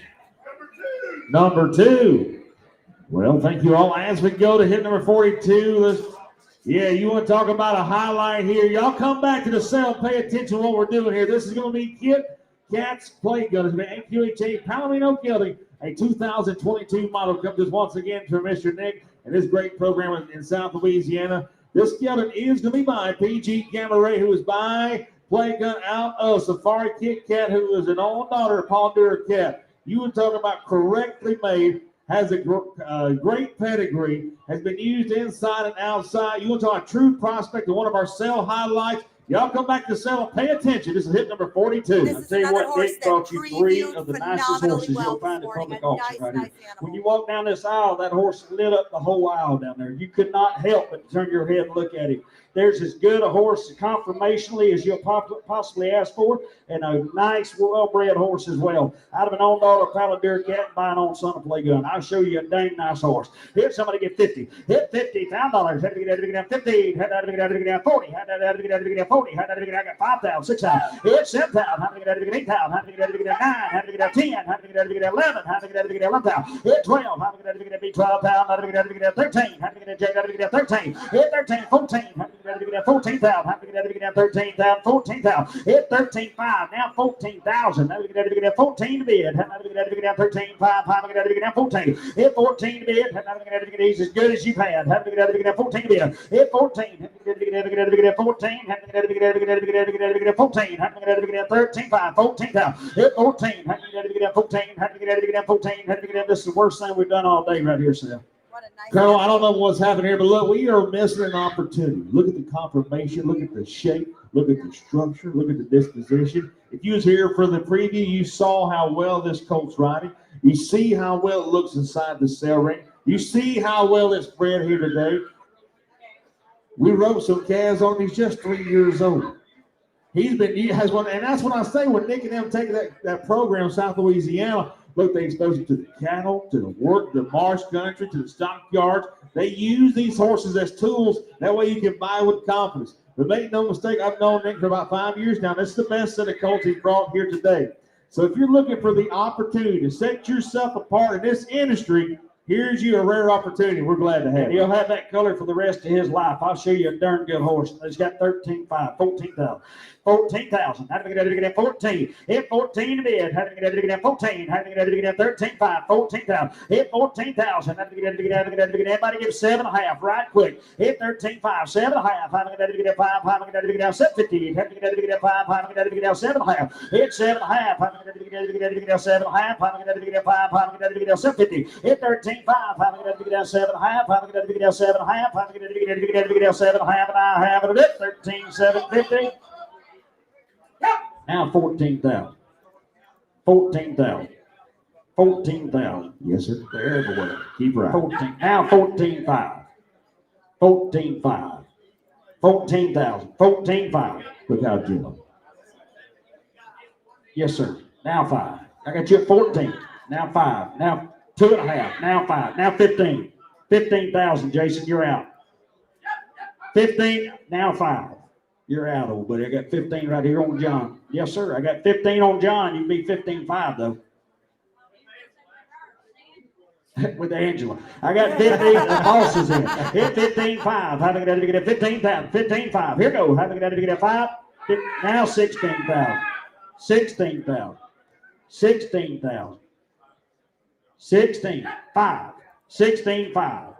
Number 2. Well, thank you all. As we go to hit number 42, yeah, you want to talk about a highlight here. Y'all come back to the sale. Pay attention to what we're doing here. This is going to be Kit Cat's Play Gun. It's been AQHA Palomino County, a 2022 model. Comes once again from Mr. Nick and this great program in South Louisiana. This gelding is going to be by PG Gamma who is by Play Gun out of Safari Kit Kat, who is an own daughter of Paul Dura Cat. You were talking about correctly made, has a great pedigree, has been used inside and outside. You want to talk about true prospect of one of our sale highlights. Y'all come back to sell. Pay attention. This is hit number 42. I'll tell you what, Nick brought you 3 of the nicest horses you'll find at public auction right here. When you walk down this aisle, that horse lit up the whole aisle down there. You could not help but turn your head and look at him. There's as good a horse conformationally as you'll possibly ask for, and a nice, well-bred horse as well. Out of an own daughter, Paladure Cat, by an own son of Play Gun. I'll show you a dang nice horse. Hit somebody get 50. Hit $50,000. Had to get out of down 50. Had to get out of down 40. Had to get out of down 40. Had to get out of 5,000, 6,000. Hit 7,000. Had to get out of 8,000. Had to get out of 9. Had to get out 10. Had to get out of 11. Had to get out of 11,000. Hit 12. Had to get out of 12,000. Had to get out of 13. Had to get out of 13. Hit 13, 14. Had to get out of 14,000. Had to get out of 13,000. 14,000. Hit 13.5. Now 14,000. Had to get out of 14 to bid. Had to get out of 13.5. Had to get out of 14. Hit 14 to bid. Had to get out of he's as good as you've had. Had to get out of 14 to bid. Hit 14. Had to get out of 14. Had to get out of 14. Had to get out of 13.5. 14,000. Hit 14. Had to get out of 14. Had to get out of 14. Had to get out. This is the worst thing we've done all day right here, Sal. Colonel, I don't know what's happening here, but look, we are missing an opportunity. Look at the confirmation, look at the shape, look at the structure, look at the disposition. If you was here for the preview, you saw how well this colt's riding. You see how well it looks inside the cell ring. You see how well it's bred here today. We wrote some calves on. He's just 3 years old. He has one, and that's what I say when Nick and them take that program, South Louisiana. Look, they expose it to the cattle, to the work, the marsh country, to the stockyards. They use these horses as tools. That way you can buy with confidence. But make no mistake, I've known Nick for about 5 years now. This is the best set of colts he's brought here today. So if you're looking for the opportunity to set yourself apart in this industry, here's you a rare opportunity. We're glad to have it. He'll have that color for the rest of his life. I'll show you a darn good horse. He's got 13.5, 14,000. 14,000. Had to get out of 14. Hit 14 to bid. Had to get out of 14. Had to get out of 13.5. 14,000. Hit 14,000. Had to get out of everybody give 7.5 right quick. Hit 13.5. 7.5. Had to get out of 5. Had to get out 7.50. Had to get out of 5. Had to get out 7.5. Hit 7.5. Had to get out 7.5. Had to get out 5. Had to get out 7.50. Hit 13.5. Had to get out 7.5. Had to get out 7.5. Had to get out 7.5. And I have it at 13,750. Now 14,000. 14,000. 14,000. Yes, sir. They're everywhere. Keep right. 14. Now 14,500. 14,500. 14,000. 14,500. Look how gentle. Yes, sir. Now 5. I got you at 14. Now 5. Now 2.5. Now 5. Now 15. 15,000, Jason, you're out. 15, now 5. You're out, old buddy. I got 15 right here on John. Yes, sir. I got 15 on John. You can be 15.5, though. With Angela. I got 15. The boss is in. Hit 15.5. How do I get it? 15,000. 15.5. Here go. How do I get it? 5. Now 16,000. 16,000. 16,000. 16. 5. 16.5.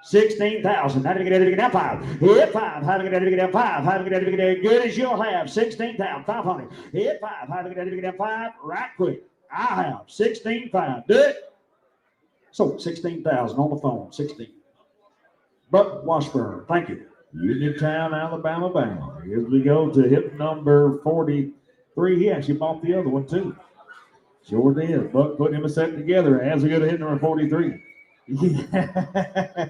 16,000. How do you get it? Now 5. Hit 5. How do you get it? 5. How do you get it? Good as you'll have. 16,500. Hit 5. How do you get it? 5. Right quick. I have 16.5. Do it. So 16,000 on the phone. 16. Buck Washburn. Thank you. Uniontown, Alabama bound. As we go to hit number 43. He actually bought the other one too. Sure did. Buck putting him a set together as we go to hit number 43. Yeah.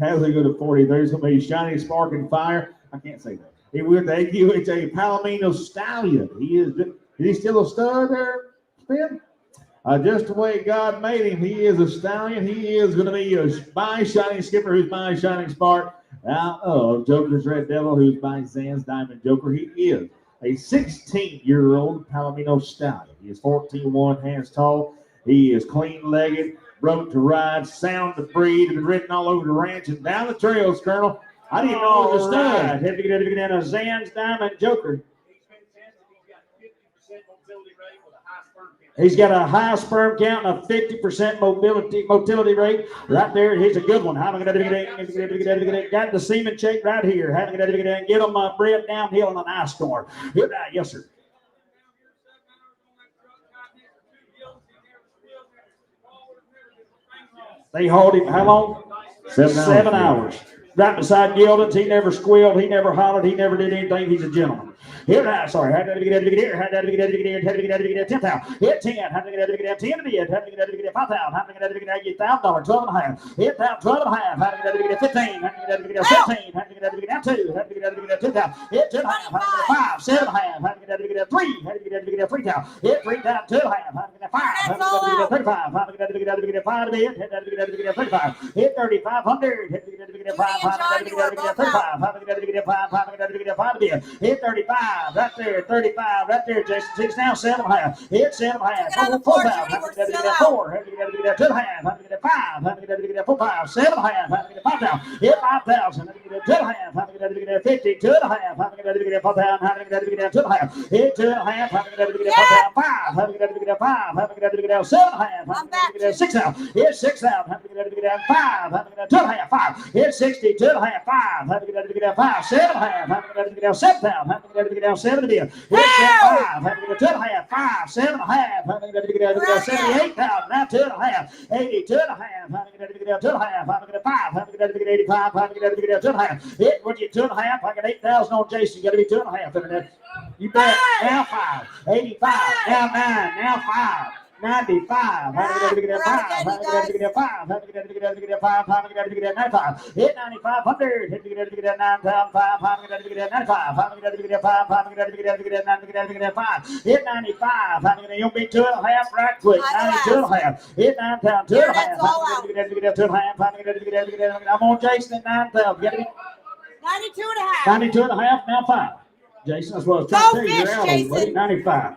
As we go to 43, it's going to be Shiny Spark and Fire. I can't say that. It will thank you. It's a Palomino Stallion. Is he still a stud there, Spin? Just the way God made him, he is a stallion. He is going to be by Shining Skipper, who's by Shining Spark, out of Joker's Red Devil, who's by Zan's Diamond Joker. He is a 16-year-old Palomino Stallion. He is 14-1 hands tall. He is clean-legged, broke to ride, sound to breed, been ridden all over the ranch and down the trails, Colonel. I didn't know it was a stud. Had to get down a Zan's Diamond Joker. He's got a high sperm count and a 50% motility rate right there. Here's a good one. How am I going to get it? Got the semen check right here. How am I going to get it? Get them bred downhill in an ice storm. Here, yes, sir. They hauled him how long? 7 hours. Right beside Gildens. He never squealed. He never hollered. He never did anything. He's a gentleman. Here now, sorry. How did I get here? How did I get here? How did I get 10,000? Hit 10. How did I get here? 10 to it. How did I get 5,000? How did I get $1,000? 12.5. Hit that 12.5. How did I get 15? How did I get 15? How did I get 2? How did I get 2,000? Hit 2.5. How did I get 5? 7.5. How did I get 3? How did I get 3,000? Hit 3,000. 2.5. How did I get 5? How did I get 35? How did I get 5 to it? How did I get 35? Hit 3,500. Hit 5. How did I get 35? How did I get 5? How did I get 5 to it? Hit 35. Right there. 35 right there, Jason. 6 now, 7.5. Hit 7.5. 4,000. How did I get 4? How did I get 2.5? How did I get 5? How did I get 4, 5? 7.5. How did I get 5,000? Hit 5,000. How did I get 2.5? How did I get 50? 2.5. How did I get 4,000? How did I get 2.5? Hit 2.5. How did I get 4,000? 5. How did I get 5? How did I get 7.5? How did I get 6,000? Hit 6,000. How did I get 5? How did I get 2.5? 5. Hit 60. 2.5. 5. How did I get 5? 7.5. How did I get 7,000? How did I get 7 to be? Hit 5. How did I get 2.5? 5. 7.5. How did I get 78,000? Now 2.5. 82.5. How did I get 2.5? How did I get 5? How did I get 85? How did I get 2.5? Hit what you 2.5? I got 8,000 on Jason. You got to be 2.5. You bet. Now 5. 85. Now 9. Now 5. 95. How did I get 5? How did I get 5? How did I get 5? How did I get 95? Hit 9,500. Hit 9,500. How did I get 95? How did I get 5? How did I get 5? Hit 95. How did I get 2.5 right quick? 92.5. Hit 9,000. 2.5. How did I get 2.5? How did I get I'm on Jason at 9,000. Get it? 92.5. Now 5. Jason, that's what I was trying to tell you. You're out on, buddy. 95.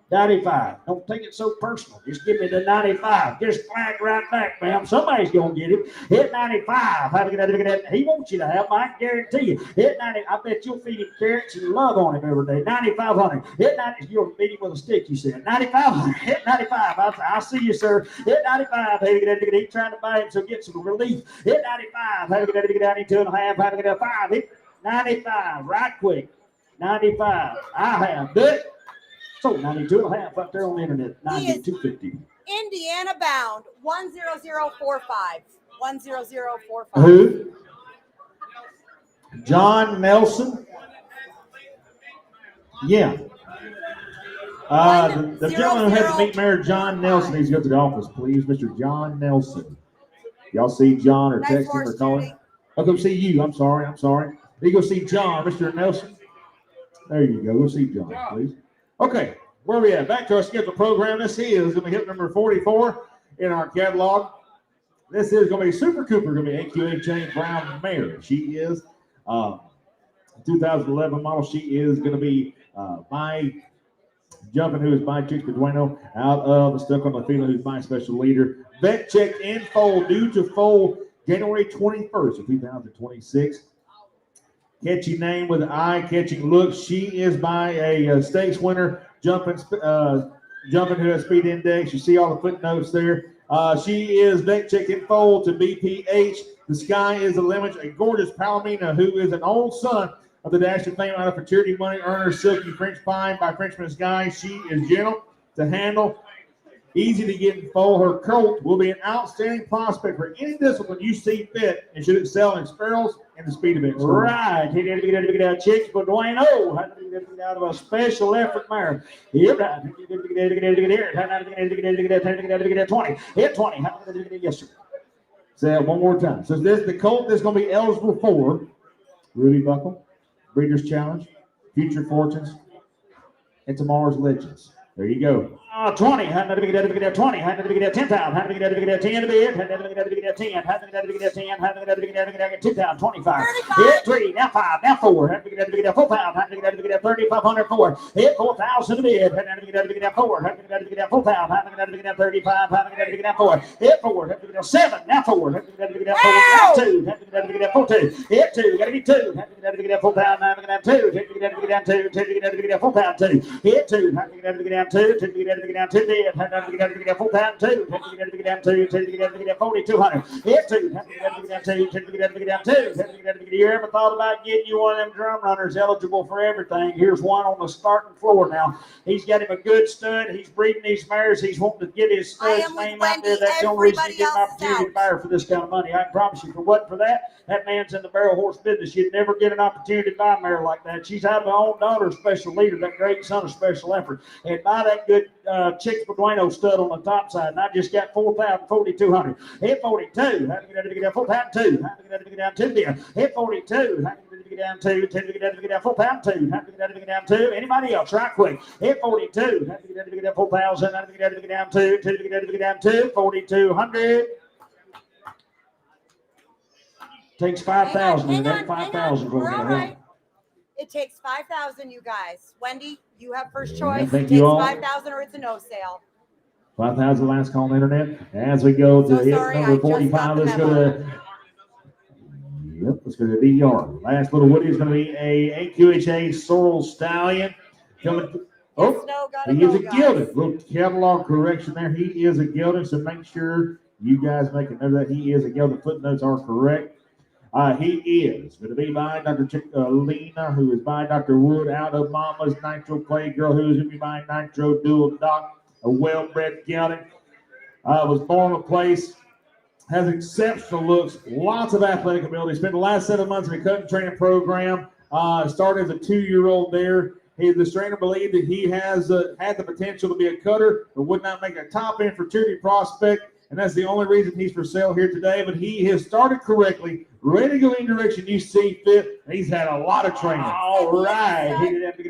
95. Don't take it so personal. Just give me the 95. Just flag right back, ma'am. Somebody's going to get it. Hit 95. How did I get that? He wants you to have, I guarantee you. Hit 90. I bet you'll feed him carrots and love on him every day. 9,500. Hit 90. You'll feed him with a stick, you said. 9,500. Hit 95. I'll see you, sir. Hit 95. He's trying to buy him, so get some relief. Hit 95. How did I get 92.5? How did I get 5? Hit 95. Right quick. 95. I have. Do it. So 92.5 out there on the internet. 92.50. Indiana bound 10045. 10045. Who? John Nelson. Yeah. The gentleman who had to meet Mayor John Nelson needs to go to the office, please. Mr. John Nelson. Y'all see John or text him or call him? I'll go see you. I'm sorry. You go see John, Mr. Nelson. There you go. Go see John, please. Okay, where are we at? Back to our scheduled program. This is going to hit number 44. in our catalog. This is going to be Super Cooper, going to be AQA Jane Brown mare. She is 2011 model. She is going to be by Jumping, who is by Chicks Bedueno, out of Stuck on the Field, who's my special leader. Vet check in foal, due to foal January 21st of 2026. Catchy name with eye-catching look. She is by a stakes winner, Jumping, who has speed index. You see all the footnotes there. She is vet check in foal to BPH. The sky is the limit. A gorgeous Palomino, who is an old son of the Dash of Fame out of for charity money earner, Silky French Pine by Frenchman's Guy. She is gentle to handle, easy to get in foal. Her colt will be an outstanding prospect for any discipline you see fit, and should excel in sparrows and the speed events. Right. He did get out Chicks Bedueno. Out of a special effort mare. Yep. 20. Hit 20. Yes, sir. Say that one more time. So this the colt that's going to be eligible for Ruby Buckle, Breeders' Challenge, Future Fortunes, and tomorrow's Legends. There you go. 20. 20. 10,000. 10 to bid. 10. 10. 10. 2,000. 25. Hit 3. Now 5. Now 4. 4,000. 3,504. Hit 4,000 to bid. 4. 4,000. 35. 4. Hit 4. 7. Now 4. 2. 2. Hit 2. Got to be 2. 4,000. 2. 4,000. Hit 2. 2. 4,200. Hit 2. You ever thought about getting you one of them drum runners eligible for everything? Here's one on the starting floor now. He's got him a good stud. He's breeding these mares. He's wanting to get his stud's name out there. That's the only reason he get an opportunity to buy her for this kind of money. I can promise you, if it wasn't for that, that man's in the barrel horse business. You'd never get an opportunity to buy a mare like that. She's out of her own daughter's special leader, that great son of special effort. And buy that good Chicks Bedueno stud on the top side. And I just got 4,000, 4,200. Hit 42. How do you get to get down 4,002? How do you get to get down 2 there? Hit 42. How do you get to get down 2? 10 to get down 4,002. How do you get to get down 2? Anybody else? Right quick. Hit 42. How do you get to get down 4,000? How do you get to get down 2? 10 to get down 2. 4,200. Takes 5,000. Hang That on, 5,000 we're for all me. right. It takes 5,000, you guys. Wendy, you have first choice. thank It you takes all. 5,000 or it's a no sale. 5,000 last call on the internet. As we go to So hit sorry, I number just got 45, the let's memo. go to. Yep, let's go to VR. Last little Woody is going to be a AQHA Sorrel Stallion. Coming. Yes, no, gotta He is go, a guys. gilded. Little catalog correction there. He is a gilded, so make sure you guys make a note of that. He is a gilded. Footnotes are correct. He is going to be by Dr. Lena, who is by Dr. Wood, out of Mama's Nitro Clay Girl, who is going to be by Nitro Dual Doc, a well-bred gelding. Was born in a place, has exceptional looks, lots of athletic ability. Spent the last 7 months in a cutting training program. Started as a 2-year-old there. This trainer believed that he has had the potential to be a cutter, but would not make a top end for charity prospect. And that's the only reason he's for sale here today. But he has started correctly, ready to go in direction you see fit. And he's had a lot of training. All right. He's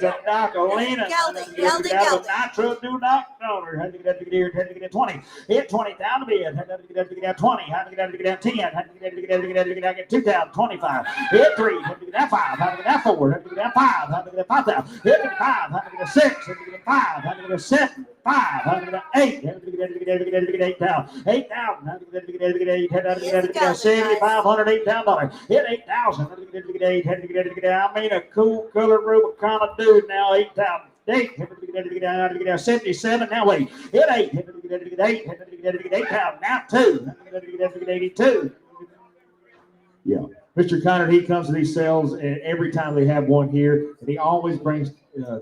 a Doc Alina. Nitro do not owner. Had to get 20. Hit 20 down to bid. Had to get 20. Had to get 10. Had to get 2,000. 25. Hit 3. Had to get 5. Had to get 4. Had to get 5. Had to get 5,000. Hit 5. Had to get 6. Had to get 5. Had to get 7. 5. Had to get 8. Had to get 8,000. 8,000. Had to get 8. Had to get 7,500. $8,000. Hit 8,000. Had to get 8. Had to get 8. I mean, a cool color Rubik kind of dude now. 8,000. 8. Had to get 77. Now wait. Hit 8. Had to get 8. Had to get 8,000. Now 2. Had to get 82. Yeah. Mr. Connor, he comes to these sales, and every time they have one here, and he always brings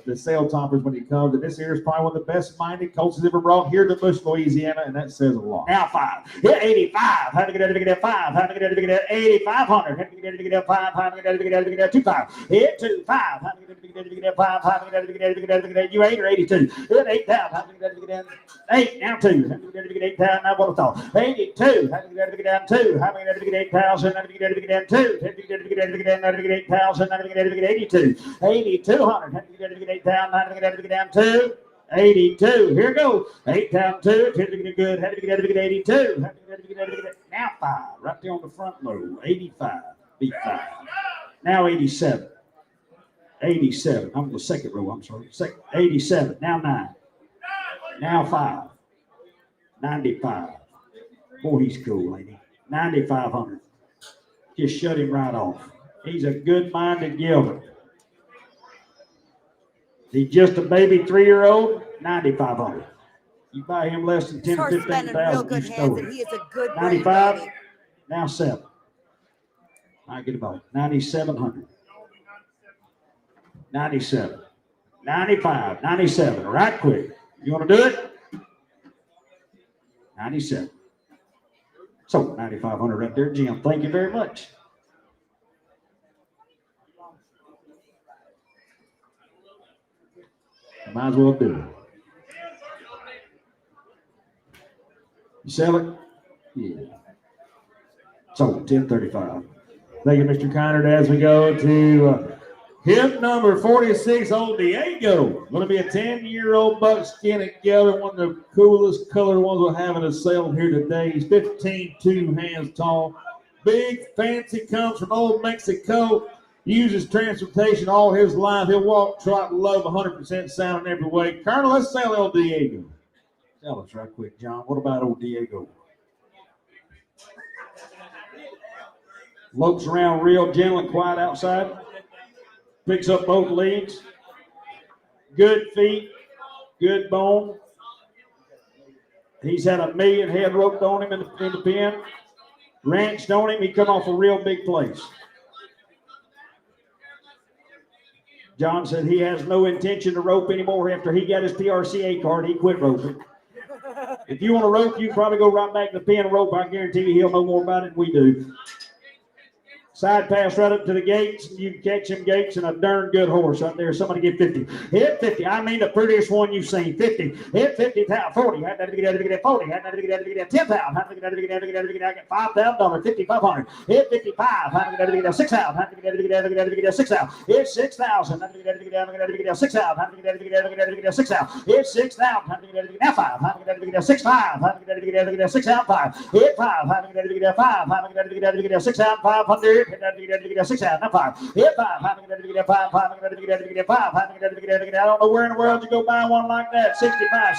the sale toppers when he comes. And this here is probably one of the best-minded colts he's ever brought here to Bush, Louisiana, and that says a lot. Now 5. Hit 85. Had to get 5. Had to get 8,500. Had to get 5. Had to get 2,500. Hit 2. 5. Had to get 5. Had to get you 8 or 82. Hit 8,000. Had to get 8. Now 2. Had to get 8,000. Now what I thought. 82. Had to get down 2. Had to get 8,000. Had to get down 2. Had to get 8,000. Had to get 82. 8,200. Had to get 8,000. Had to get down 2. 82. Here go. 8,002. Had to get good. Had to get 82. Had to get now 5. Right there on the front row. 85. Beat 5. Now 87. 87. I'm on the second row. I'm sorry. 87. Now 9. Now 5. 95. Boy, he's cool, ain't he? 9,500. Just shut him right off. He's a good-minded gelding. He's just a baby 3-year-old. 9,500. You buy him less than 10 or Horse has been in real 15,000, good you hands, stole and it. he is a good breed, 95. baby. Now 7. I get about 9,700. 97. 95. 97. Right quick. You want to do it? 97. So 9,500 right there, Jim. Thank you very much. Might as well do it. You sell it? Yeah. So 1035. Thank you, Mr. Conard. As we go to hip number 46, Old Diego. Going to be a 10-year-old buckskin gelding, one of the coolest colored ones we're having a sale here today. He's 15.2 hands tall. Big, fancy, comes from Old Mexico. Uses transportation all his life. He'll walk, trot, love, 100% sound in every way. Colonel, let's sell Old Diego. Tell us right quick, John. What about Old Diego? Lopes around real gentle and quiet outside. Picks up both legs. Good feet. Good bone. He's had 1 million head roped on him in the pen. Ranched on him. He come off a real big place. John said he has no intention to rope anymore after he got his PRCA card. He quit roping. If you want to rope, you can probably go right back to the pen and rope. I guarantee you he'll know more about it than we do. Side pass right up to the gates. You can catch him gates and a darn good horse right there. Somebody get 50. Hit 50. I mean the prettiest one you've seen. 50. Hit 50. 40. Had to get 40. Had to get 10,000. Had to get $5,000. 5,500. Hit 55. Had to get 6,000. Had to get 6,000. Hit 6,000. Had to get 6,000. Had to get 6,000. Hit 6,000. Had to get 5. Had to get 6,500. Had to get 6,500. Hit 5. Had to get 5. Had to get 6,500. Hit 6,000. 5. Hit 5. Had to get 5. Had to get 5. Had to get I don't know where in the world you go buy one like that. 65.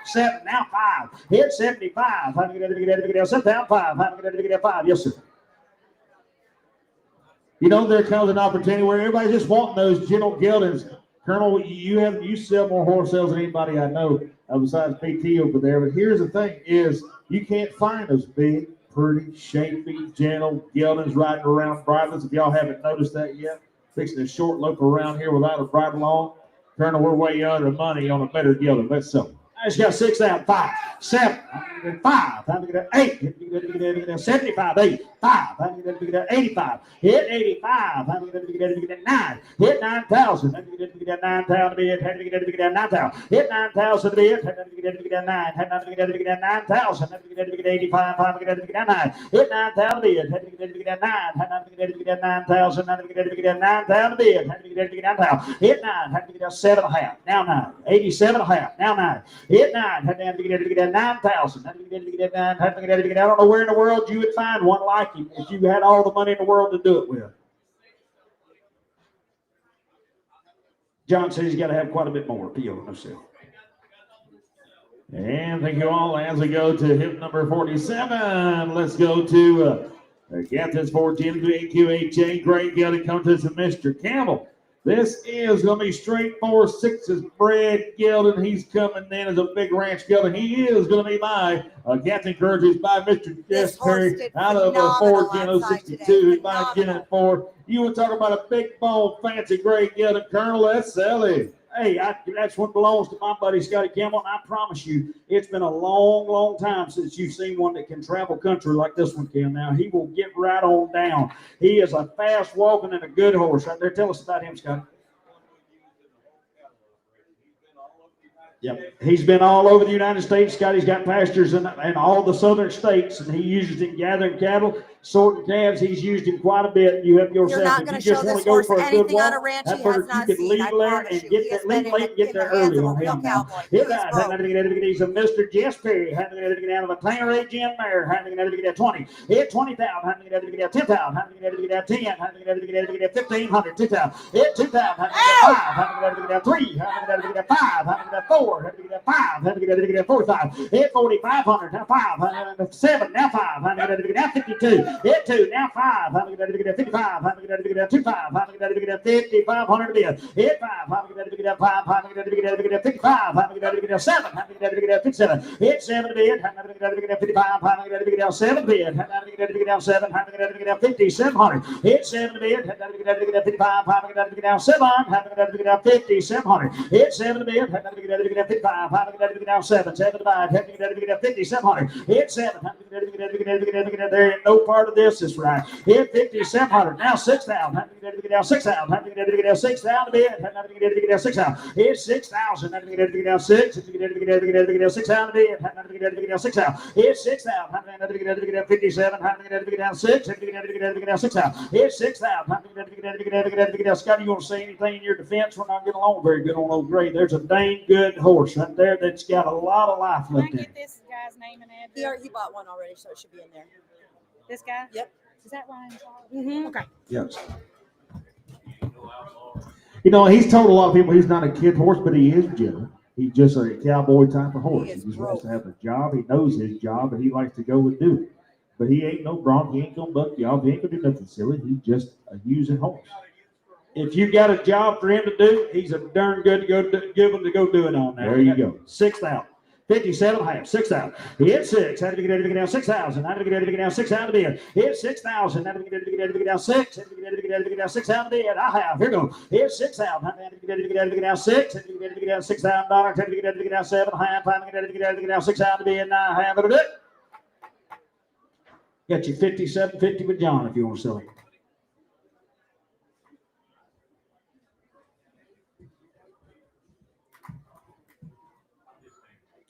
7. Now 5. Hit 75. Had to get 7,500. Had to get 5. Yes, sir. You know, there comes an opportunity where everybody's just wanting those gentle geldings. Colonel, you sell more horse sales than anybody I know besides PT over there. But here's the thing: is you can't find those big, pretty, shapy, gentle geldings riding around bridleless. If y'all haven't noticed that yet, fixing a short lope around here without a bridle on. Colonel, we're way under money on a better gelding. Let's sell. I just got 6,000. 5. 7. 5. Time to get 8. 75. 8. 5. Time to get 85. Hit 85. Time to get 9. Hit 9,000. Time to get 9,000 to be it. Had to get 9,000. Hit 9,000 to be it. Had to get 9. Had to get 9,000. Had to get 85. Time to get 9. Hit 9,000 to be it. Had to get 9. Had to get 9,000. Had to get 9,000 to be it. Had to get 9,000. Hit 9. Had to get 7.5. Now 9. 87.5. Now 9. Hit 9. Had to get 9,000. Had to get 9. Had to get I don't know where in the world you would find one like him if you had all the money in the world to do it with. John says he's got to have quite a bit more appeal in himself. And thank you all. As we go to hip number 47, let's go to Captain's 14 AQHA. Great gelding comes to us from Mr. Campbell. This is going to be straight 4/6 bred gelding. He's coming in as a big ranch gelding. He is going to be my Captain Courageous by Mr. Jess Perry out of Ford Gen 062. He's by Gen 4. You were talking about a big bone, fancy gray gelding, Colonel. Let's sell it. Hey, that's what belongs to my buddy Scotty Campbell, and I promise you, it's been a long, long time since you've seen one that can travel country like this one can. Now, he will get right on down. He is a fast-walking and a good horse right there. Tell us about him, Scotty. Yep, he's been all over the United States. Scotty's got pastures in all the southern states, and he uses it in gathering cattle. Sorting calves, he's used him quite a bit. You have yourself. You're not If going you to show just want this to go horse for a good anything on a walk, ranch that he has bird, you not can seen. leave I there promise and you. get He that, has been leave late and get in there the hands early of a on real him now. cowboy. Here He is now, broke. he's a Mr. Jess Perry. Down of a Tanneray Jim Mare. 20. Hit 20,000. 10,000. 10. 1,500. 2,000. Hit 2,000. 5. 3. 5. 4. 5. 45. Hit 4,500. Now 5. 7. Now 5. Now 52. Hit 2. Now 5. 55. 25. 5,500 bid. Hit 5. 5. 55. 7. 57. Hit 7 bid. 55. 7 bid. 7. 5,700. Hit 7 bid. 55. 7. 5,700. Hit 7 bid. 55. 7. 7 divide. 5,700. Hit 7. There ain't no part of this is right. Hit 5,700. Now 6,000. 6,000. 6,000 bid. 6,000. Hit 6,000. 6. 6,000 bid. 6,000. Hit 6,000. 57. 6. 6,000. Hit 6,000. Scotty, you want to say anything in your defense? We're not getting along very good on old Gray. There's a dang good horse right there that's got a lot of life Can I left in it. get this guy's name and He address? already bought one already, so it should be in there. This guy? Yep. Is that Ryan Charles? Mm-hmm. Okay. Yes. You know, he's told a lot of people he's not a kid horse, but he is gentle. He's just a cowboy type of horse. He He is just wants to broke. have a job. He knows his job, and he likes to go and do it. But he ain't no bronc. He ain't gonna buck you off. He ain't gonna do nothing silly. He's just a using horse. If you got a job for him to do, he's a darn good to give him to go do it on now. There you go. 6,000. 57 half, 6,000. Hit 6. Had to get ready to get down 6,000. Had to get ready to get down 6,000 bid. Hit 6,000. Had to get ready to get down 6. Had to get ready to get down 6,000 bid. I have. Here go. Hit 6,000. Had to get ready to get down 6. Had to get ready to get down $6,000. Had to get ready to get down 7 half. Had to get ready to get down 6,000 bid. And I have it. Got you 57.50 with John if you want to sell it.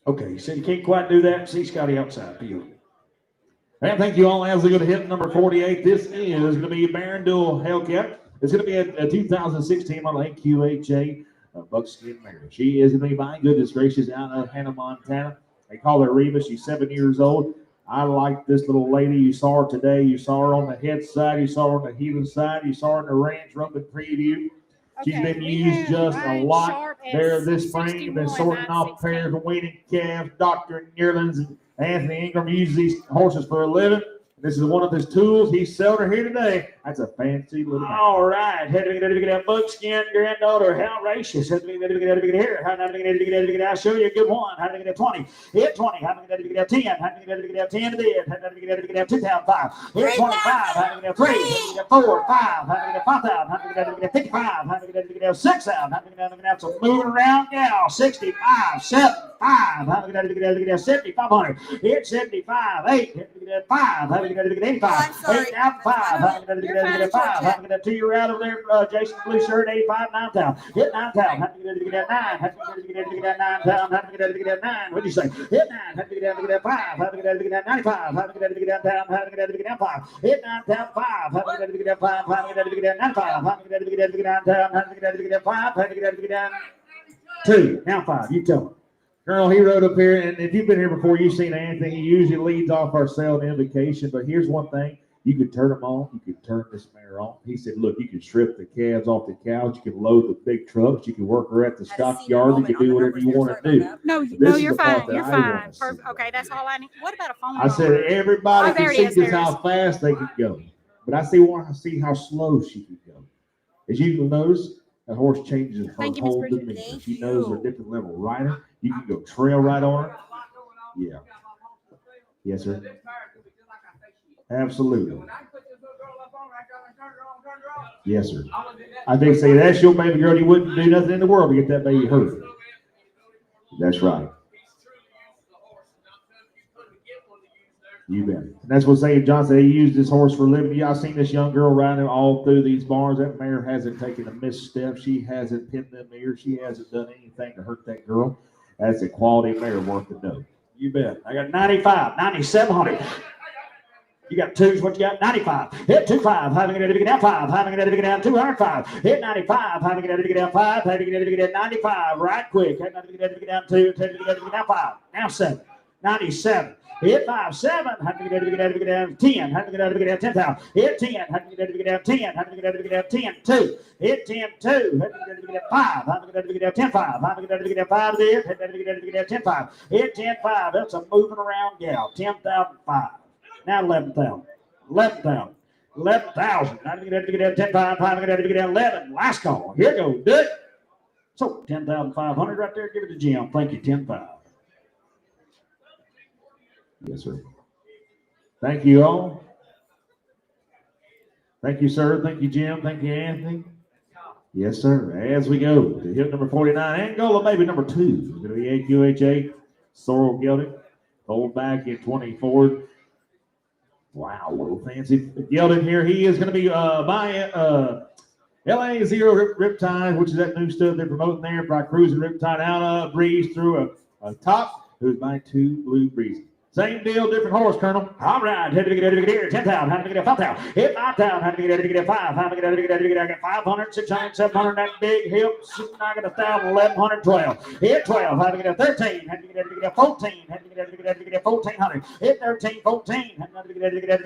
Okay, you said you can't quite do that. See Scotty outside field. And thank you all as we go to hit number 48. This is going to be a Baron Dual Hellcat. It's going to be a 2016 model AQHA buckskin mare. She is going to be by goodness gracious out of Hannah, Montana. They call her Reba. She's 7 years old. I like this little lady. You saw her today. You saw her on the head side. You saw her on the heeling side. You saw her in the ranch rumpin preview. She's Okay, been we used have just a Ryan lot Sharp as there this spring. Been 61, sorting not off 16. pairs of weaning calves. Dr. Neerlands and Anthony Ingram uses these horses for a living. This is one of his tools. He sold her here today. That's a fancy little man. All right. Had to get that buckskin granddaughter. How gracious. Had to get here. How to get I'll show you a good one. Had to get 20. Hit 20. Had to get 10. Had to get 10 to bid. Had to get 2,005. Hit 25. Had to get 3. Had to get 4. 5. Had to get 5,000. Had to get 55. Had to get 6,000. Had to get some moving around gal. 65. 7. 5. Had to get 7,500. Hit 75. 8. Had to get 5. Had to get 85. 8 down 5. Had to get 5. Had to get 2 year out of there. Jason blue shirt 85. 9,000. Hit 9,000. Had to get 9. Had to get 9,000. Had to get 9. What'd you say? Hit 9. Had to get 5. Had to get 95. Had to get down. Had to get 5. Hit 9,000. 5. Had to get 5. Had to get 95. Had to get 9,000. Had to get 5. Had to get down 2. Now 5. You tell me. Colonel, he rode up here, and if you've been here before, you've seen anything. He usually leads off our sale and invocation, but here's one thing. You could turn them on. You could turn this mare on. He said, look, you can strip the calves off the cows. You can load the big trucks. You can work her at the stockyard. You can do whatever you want to do. No, This no, is you're the part fine. that You're I fine. wanna see. Perfect. Okay, that's all I need. What about a phone I said, number? everybody Oh, there can it see is, just there it how fast they can go. But I want to see how slow she can go. As you will notice, the horse changes her Thank you, Miss whole Bridget. demeanor. Thank She knows her you. different level rider. You can go trail right on her. Yeah. Yes, sir. Absolutely. Yes, sir. I think say that's your baby girl. You wouldn't do nothing in the world to get that baby hurt. That's right. You bet. And that's what St. John said. He used this horse for a living. Yeah, I've seen this young girl riding all through these barns. That mare hasn't taken a misstep. She hasn't pinned them ears. She hasn't done anything to hurt that girl. That's a quality mare worth the dough. You bet. I got 95, 9,700. You got twos, what you got? 95. Hit 25, having it to get down 5, having it to get down 205. Hit 95, having it to get down 5, having it to get down 95. Right quick, having it to get down 2, having it to get down 5. Now 7, 97. Hit 5, 7, having it to get down 10, having it to get down 10,000. Hit 10, having it to get down 10, having it to get down 10, 2. Hit 10, 2, having it to get down 5, having it to get down 10, 5, having it to get down 5 there, having it to get down 10, 5. Hit 10, 5, that's a moving around gal. 10,005. Now 11,000. 11,000. 11,000. Now to get down 10, 5, 5, to get down 11. Last call. Here goes. Do it. So 10,500 right there. Give it to Jim. Thank you. 10,500. Yes, sir. Thank you all. Thank you, sir. Thank you, Jim. Thank you, Anthony. Yes, sir. As we go to hit number 49, Angola baby number 2 is going to be AQHA Sorrel Gelding. Hold back in 24. Wow, a little fancy Gelding here. He is going to be buying LA Zero Riptide, which is that new stuff they're promoting there. By cruising Riptide out of Breeze through a top, who's buying 2 Blue Breezes. Same deal, different horse, Colonel. All right, had to get 10,000, had to get 5,000. Hit 5,000, had to get 5, had to get I got 500, 600, 700, that big hip. I got 1,000, 1,100, 12. Hit 12, had to get 13, had to get 14, had to get 1,400. Hit 13, 14, had to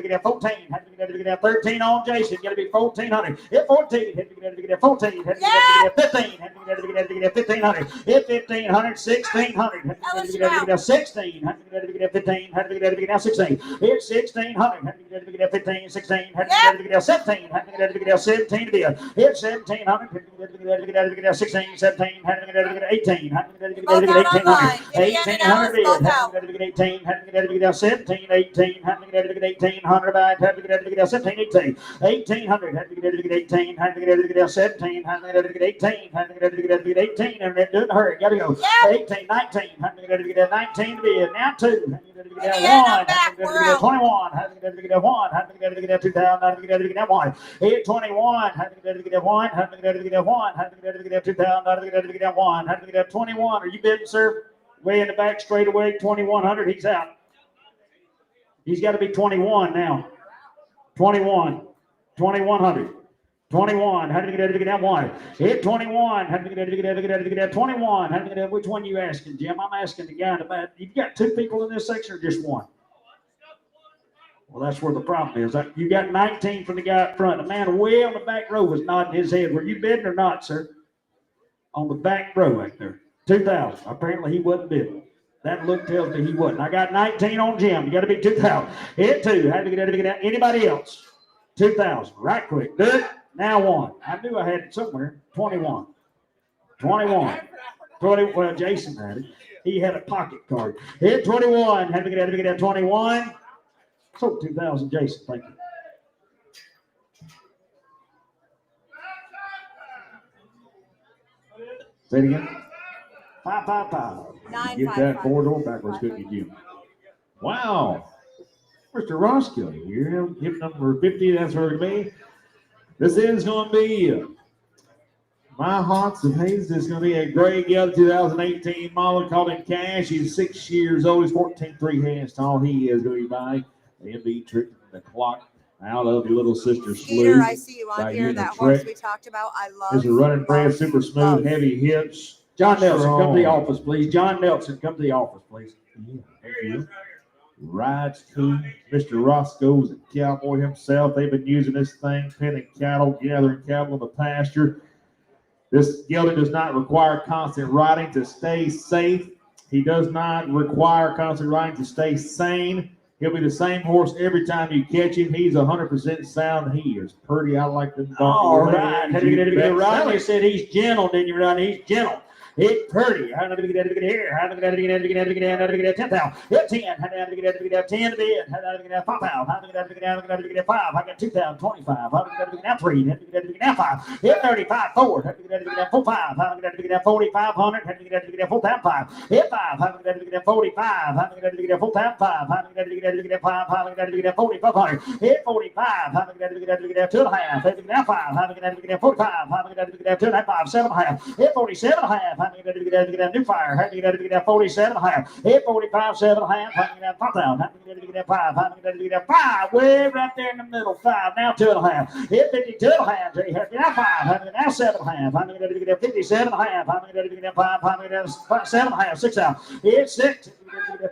get 14, had to get 13 on Jason. Got to be 1,400. Hit 14, had to get 14, had to get 15, had to get 1,500. Hit 1,500, 1,600, had to get 16, had to get 15. Had to get now 16. Hit 1,600. Had to get 15, 16. Had to get 17. Had to get 17 to be a hit 1,700. Had to get 16, 17. Had to get 18. Had to get 1,800. 1,800 to be had to get 18. Had to get 17, 18. Had to get 1,800 back. Had to get 17, 18. 1,800. Had to get 18. Had to get 17. Had to get 18. Had to get 18. And then do it hurry. Got to go. 18, 19. Had to get 19 to be now 2. Had to get 1, had to get 21, had to get 1, had to get 2,000, had to get 1. Hit 21, had to get 1, had to get 1, had to get 2,000, had to get 1, had to get 21. Are you bidding, sir? Way in the back, straight away, 2,100. He's out. He's got to be 21 now. 21, 2,100. 21, had to get that 1. Hit 21, had to get that 21. Had to get which one you asking, Jim? I'm asking the guy in the back. You've got 2 people in this section or just 1? Well, that's where the problem is. You got 19 from the guy up front. The man way on the back row was nodding his head. Were you bidding or not, sir? On the back row right there. 2,000. Apparently he wasn't bidding. That look tells me he wasn't. I got 19 on Jim. You got to be 2,000. Hit 2. Had to get that. Anybody else? 2,000. Right quick. Good. Now 1. I knew I had it somewhere. 21. 21. 20. Well, Jason had it. He had a pocket card. Hit 21. Had to get that 21. So 2,000, Jason. Thank you. Say it again. 5. Get that 4-door backwards, couldn't you, Jim? Wow. Mr. Roscoe here. Hip number 50. That's where it'll be. This is going to be My Hearts of Hayes. This is going to be a gray gelding 2018 model called him Cash. He's 6 years old. He's 14.3 hands tall. He is going to be by MB tricking the clock out of your little sister Peter, Slew. I see you on Right here. here, That the horse trick. we talked about. I love. This is running fast, super smooth, heavy hips. John Nelson, Strong. come to the office, please. John Nelson, come to the office, please. Yeah. Rides cool. Mr. Roscoe's a cowboy himself. They've been using this thing, penning cattle, gathering cattle in the pasture. This gelding does not require constant riding to stay safe. He does not require constant riding to stay sane. He'll be the same horse every time you catch him. He's 100% sound. He is pretty. I like them. All right. Had to get Rodney said he's gentle, didn't you, Rodney? He's gentle. Hit 30. How to get here? How to get 10,000. Hit 10. How to get 10 to bid. How to get 5,000. How to get 5. I got 2,000. 25. How to get 3. How to get 5. Hit 35. 4. How to get 45. How to get 4,500. How to get 4,500. Hit 5. How to get 45. How to get 4,500. How to get 5. How to get 4,500. Hit 45. How to get 2.5. How to get 5. How to get 45. How to get 2.5. 7.5. Hit 47.5. How many get out to get out? New fire. How many get out to get out? 47 and a half. Hit 45, 7 and a half. How many get out? 5,000. How many get out to get out? 5. How many get out to get out? 5. Way right there in the middle. 5. Now 2 and a half. Hit 52 and a half. How many get out? 5. How many now 7 and a half. How many get out to get out? 57 and a half. How many get out to get out? 5. How many get out? 7 and a half. 6 out. Hit 6.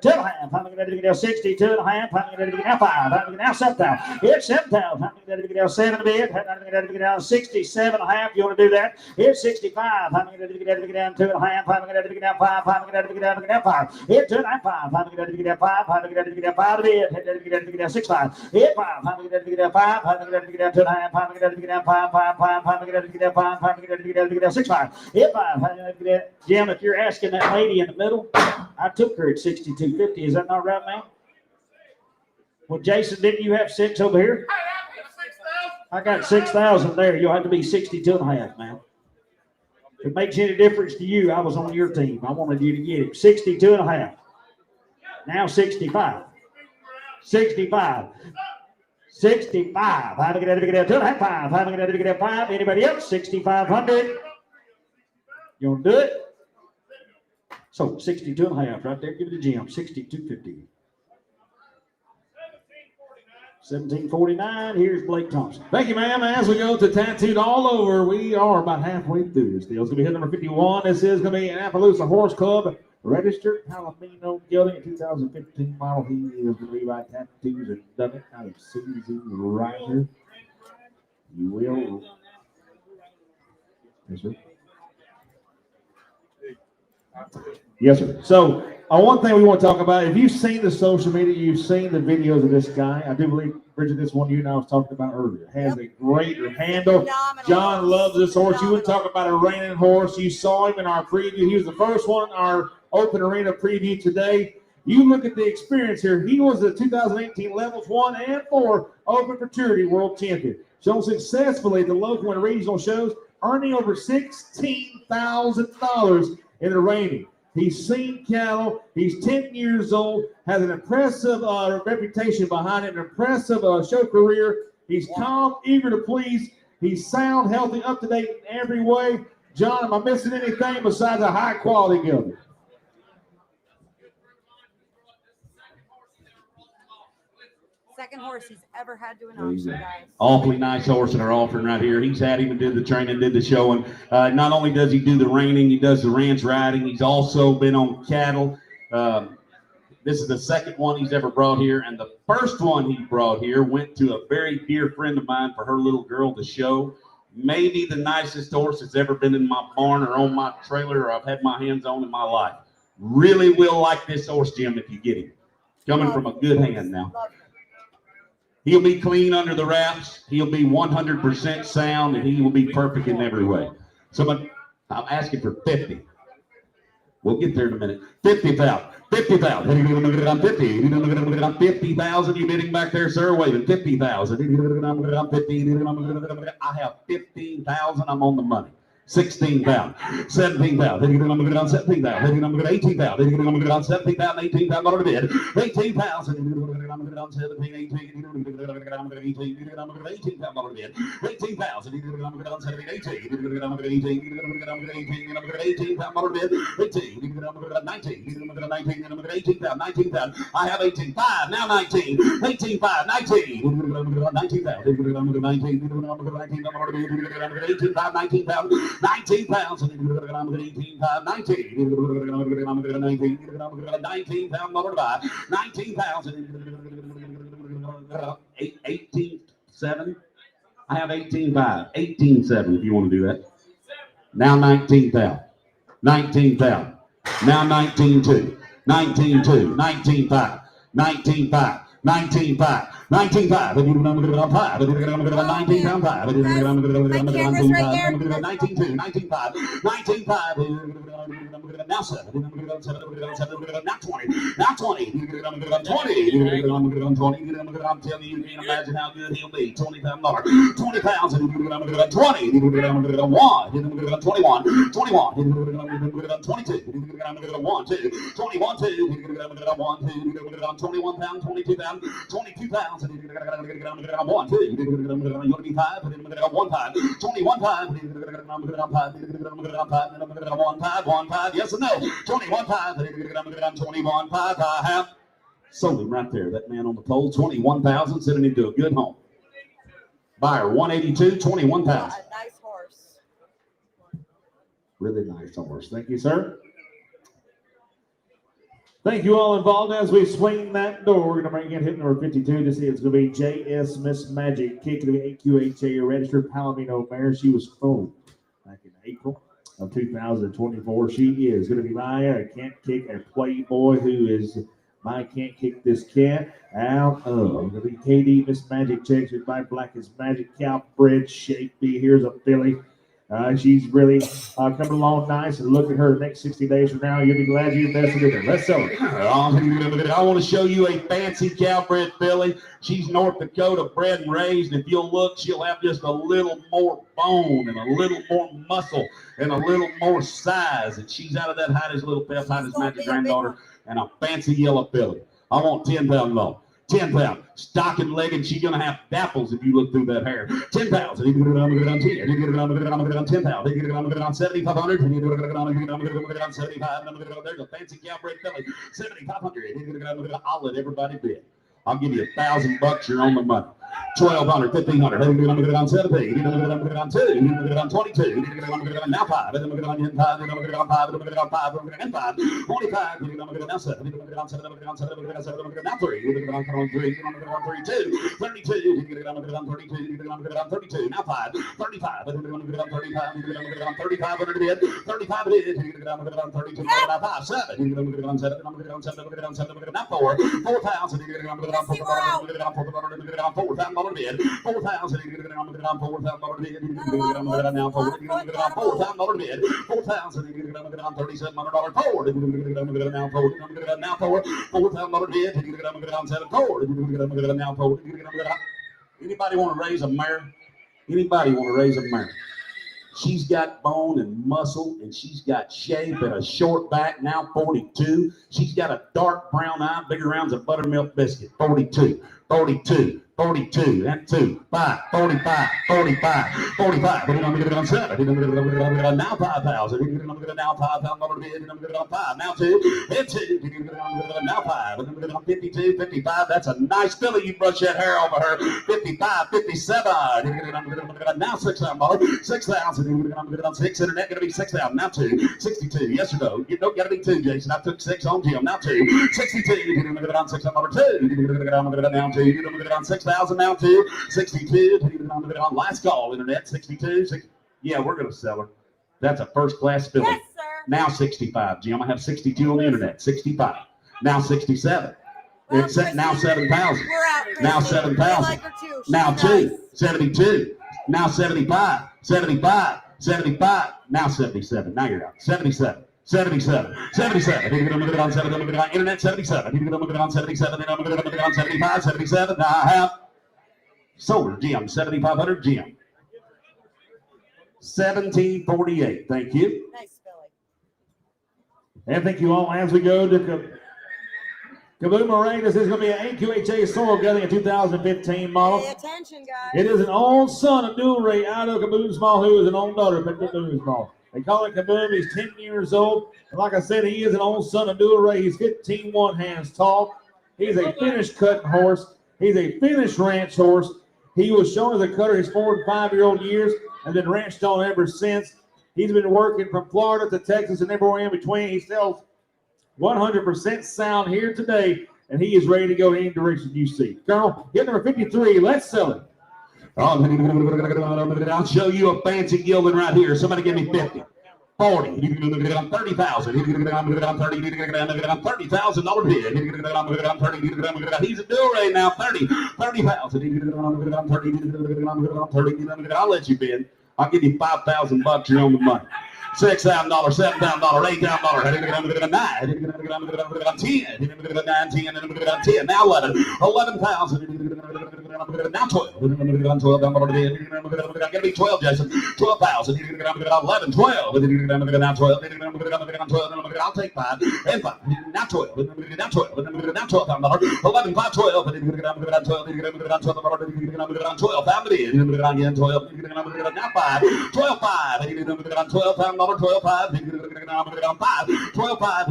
2 and a half. How many get out to get out? 62 and a half. How many get out to get out? 5. How many get out? 7,000. Hit 7,000. How many get out to get out? 7 a bit. How many get out to get out? 67 and a half. You want to do that? Hit 65. How many get out to get out to get out? 2 and a half. How many get out to get out? 5. How many get out to get out to get out? 5. Hit 2 and a half. 5. How many get out to get out? 5. How many get out to get out? 5 a bit. Hit get out to get out 6 5. Hit 5. How many get out to get out? 5. How many get out to get out? 2 and a half. How many get out to get out? 5 5 5. How many get out to get out? 5. How many get out to get out to get out? 6 5. Hit 5. How many get out to get out? Jim, if you're asking that lady in the middle, I took her at 62.50. Is that not right, man? Well, Jason, didn't you have 6 over here? I got 6,000 there. You'll have to be 62 and a half, man. If it makes any difference to you, I was on your team. I wanted you to get it. 62 and a half. Now 65. 65. 65. How to get out to get out? 2 and a half. 5. How to get out to get out? 5. Anybody else? 6,500. You want to do it? So 62 and a half right there. Give it to Jim. 62.50. 1749. Here's Blake Thompson. Thank you, ma'am. As we go to Tattooed All Over, we are about halfway through this deal. It's going to be hit number 51. This is going to be an Appaloosa Horse Club registered Palomino gelding, a 2015 model. He is the Levi Tattoos and done it out of Susie Ryder. You will. Yes, sir. Yes, sir. So, one thing we want to talk about, if you've seen the social media, you've seen the videos of this guy. I do believe, Bridget, this one you and I was talking about earlier. Has a great handle. Phenomenal. John loves this horse. You would talk about a reigning horse. You saw him in our preview. He was the first one in our open arena preview today. You look at the experience here. He was the 2018 Levels 1 and 4 Open Futurity World Champion. Shown successfully at the local and regional shows, earning over $16,000 in the reining. He's seen cattle. He's 10 years old, has an impressive reputation behind it, an impressive show career. He's calm, eager to please. He's sound, healthy, up to date in every way. John, am I missing anything besides a high quality gelding? Second horse he's ever had to an auction, guys. Awfully nice horse that are offering right here. He's had him and did the training, did the showing. Not only does he do the reining, he does the ranch riding. He's also been on cattle. This is the second one he's ever brought here, and the first one he brought here went to a very dear friend of mine for her little girl to show. Maybe the nicest horse that's ever been in my barn or on my trailer or I've had my hands on in my life. Really will like this horse, Jim, if you get him. Coming from a good hand now. He'll be clean under the wraps. He'll be 100% sound, and he will be perfect in every way. So I'm asking for 50. We'll get there in a minute. 50,000. 50,000. 50,000. You bidding back there, sir? Waving 50,000. I have 15,000. I'm on the money. 16,000, 17,000, 17,000, 18,000, 17,000, 18,000 on the bid, 18,000, 17, 18,000 on the bid, 18,000, 18,000, 19,000. I have 18,500, now 19, 18,500, 19, 19,000. 19,000, 18,000, 18,7. I have 18,500, 18,700 if you want to do that. Now 19,000, 19,000. Now 19,200, 19,200, 19,500, 19,500, 19,500. 19,500, 19,500, 19,500, 19,500, 19,500, 19,500, 19,500, 19,500, now 7, now 20, now 20, 20, I'm telling you, you can't imagine how good he'll be. $20,000, 20,000, 20, 1, 21, 21, 22, 1, 2, 21, 2, 1, 2, 21,000, 22,000, 22,000, 1, 2, you want to be 5, 1, 5, 21, 5, 1, 5, yes or no? 21, 5, 21, 5, I have sold him right there. That man on the pole, 21,000, sending him to a good home. Buyer, 182, 21,000. A nice horse. Really nice horse. Thank you, sir. Thank you all involved as we swing that door. We're going to bring in hit number 52 to see it's going to be J.S. Miss Magic. Kick to the AQHA registered Palomino mare. She was foaled back in April of 2024. She is going to be my can't kick a playboy who is my can't kick this cat out of. It'll be KD Miss Magic checks with my Blackest Magic cow bred shape. Here's a filly. She's really coming along nice, and look at her the next 60 days from now. You'll be glad you invested in her. Let's sell it. I want to show you a fancy cow-bred filly. She's North Dakota bred and raised. If you'll look, she'll have just a little more bone and a little more muscle and a little more size. And she's out of that Heidi's little pep, Heidi's Magic granddaughter, and a fancy yellow filly. I want $10,000. 10,000. Stocking legged. She's going to have dapples if you look through that hair. 10,000. You can get it on 10. You can get it on 10,000. You can get it on 7,500. You can get it on 75. There's a fancy cow-bred filly. 7,500. I'll let everybody bid. I'll give you $1,000. You're on the money. 1,200, 1,500. You can get it on 17. You can get it on 2. You can get it on 22. You can get it on now 5. You can get it on 5. You can get it on 5. You can get it on 5. You can get it on 5. 25. You can get it on 7. You can get it on 7. You can get it on 7. You can get it on 7. You can get it on 3. You can get it on 3. You can get it on 32. 32. You can get it on 32. You can get it on 32. Now 5. 35. You can get it on 35. You can get it on 35. 35 it is. You can get it on 32. Now 5. 7. You can get it on 7. You can get it on 7. You can get it on 7. You can get it on 4. 4,000. You can get it on 4,000. You can get it on 4,000. You can get it on 4,000 bid. 4,000. You can get it on 4,000 bid. You can get it on now 4. You can get it on 4,000 bid. 4,000. You can get it on $3,700 forward. You can get it on now 4. You can get it on now 4. $4,000 bid. You can get it on 7 forward. You can get it on now 4. You can get it on. Anybody want to raise a mare? Anybody want to raise a mare? She's got bone and muscle, and she's got shape and a short back, now 42. She's got a dark brown eye, bigger rounds of buttermilk biscuit, 42, 42, 42, and 2, 5, 45, 45, 45. We're going to get it on 7. We're going to get it on now 5,000. We're going to get it now $5,000 bid. We're going to get it on 5. Now 2, and 2. We're going to get it on now 5. We're going to get it on 52, 55. That's a nice filly. You brush that hair over her. 55, 57. We're going to get it on now $6,000. 6,000. We're going to get it on 6. Internet going to be 6,000. Now 2, 62. Yes or no? You don't got to be 2, Jason. I took 6 on Jim. Now 2, 62. We're going to get it on $6,000. 2. We're going to get it on now 2. You're going to get it on 6,000 now 2. 62. On last call, internet 62. Yeah, we're going to sell her. That's a first class filly. Yes, sir. Now 65. Jim, I have 62 on the internet. 65. Now 67. Well, It's now 7,000. We're out. Now Christy. 7,000. We like her too. She's Now nice. 2. 72. Now 75. 75. 75. Now 77. Now you're out. 77. 77, 77. You can get it on 7. You can get it on internet 77. You can get it on 77. Then I'm going to get it on 75, 77. Now I have sold her, Jim, 7,500, Jim. 1748. Thank you. Nice filly. And thank you all as we go to Kaboom Ray. This is going to be an AQHA Soil Gelding, a 2015 model. Pay attention, guys. It is an own son of Dual Ray out of Kaboom Small, who is an own daughter of Kaboom Small. They call it Kaboom. He's 10 years old. And like I said, he is an own son of Dual Ray. He's 15 hands tall. He's a finished cutting horse. He's a finished ranch horse. He was shown as a cutter his 4 and 5-year-old years and then ranched on ever since. He's been working from Florida to Texas and everywhere in between. He sells 100% sound here today, and he is ready to go in any direction you see. Colonel, hit number 53. Let's sell it. I'll show you a fancy gelding right here. Somebody give me 50. 40. You can get it on 30,000. You can get it on 30. You can get it on $30,000 bid. You can get it on 30. You can get it on. He's a Dual Ray now. 30. 30,000. You can get it on 30. You can get it on 30. I'll let you bid. I'll give you $5,000. You're on the money. $6,000, $7,000, $8,000, $9,000, 10, now 11, 11,000, now 12, gotta be 12, Jason, 12,000, 11, 12, now 12, I'll take 5, and 5, now 12, now 12, now 12, 11, 5, 12, 12, now 5, 12, 5, 12, 12, 5, 12, 5,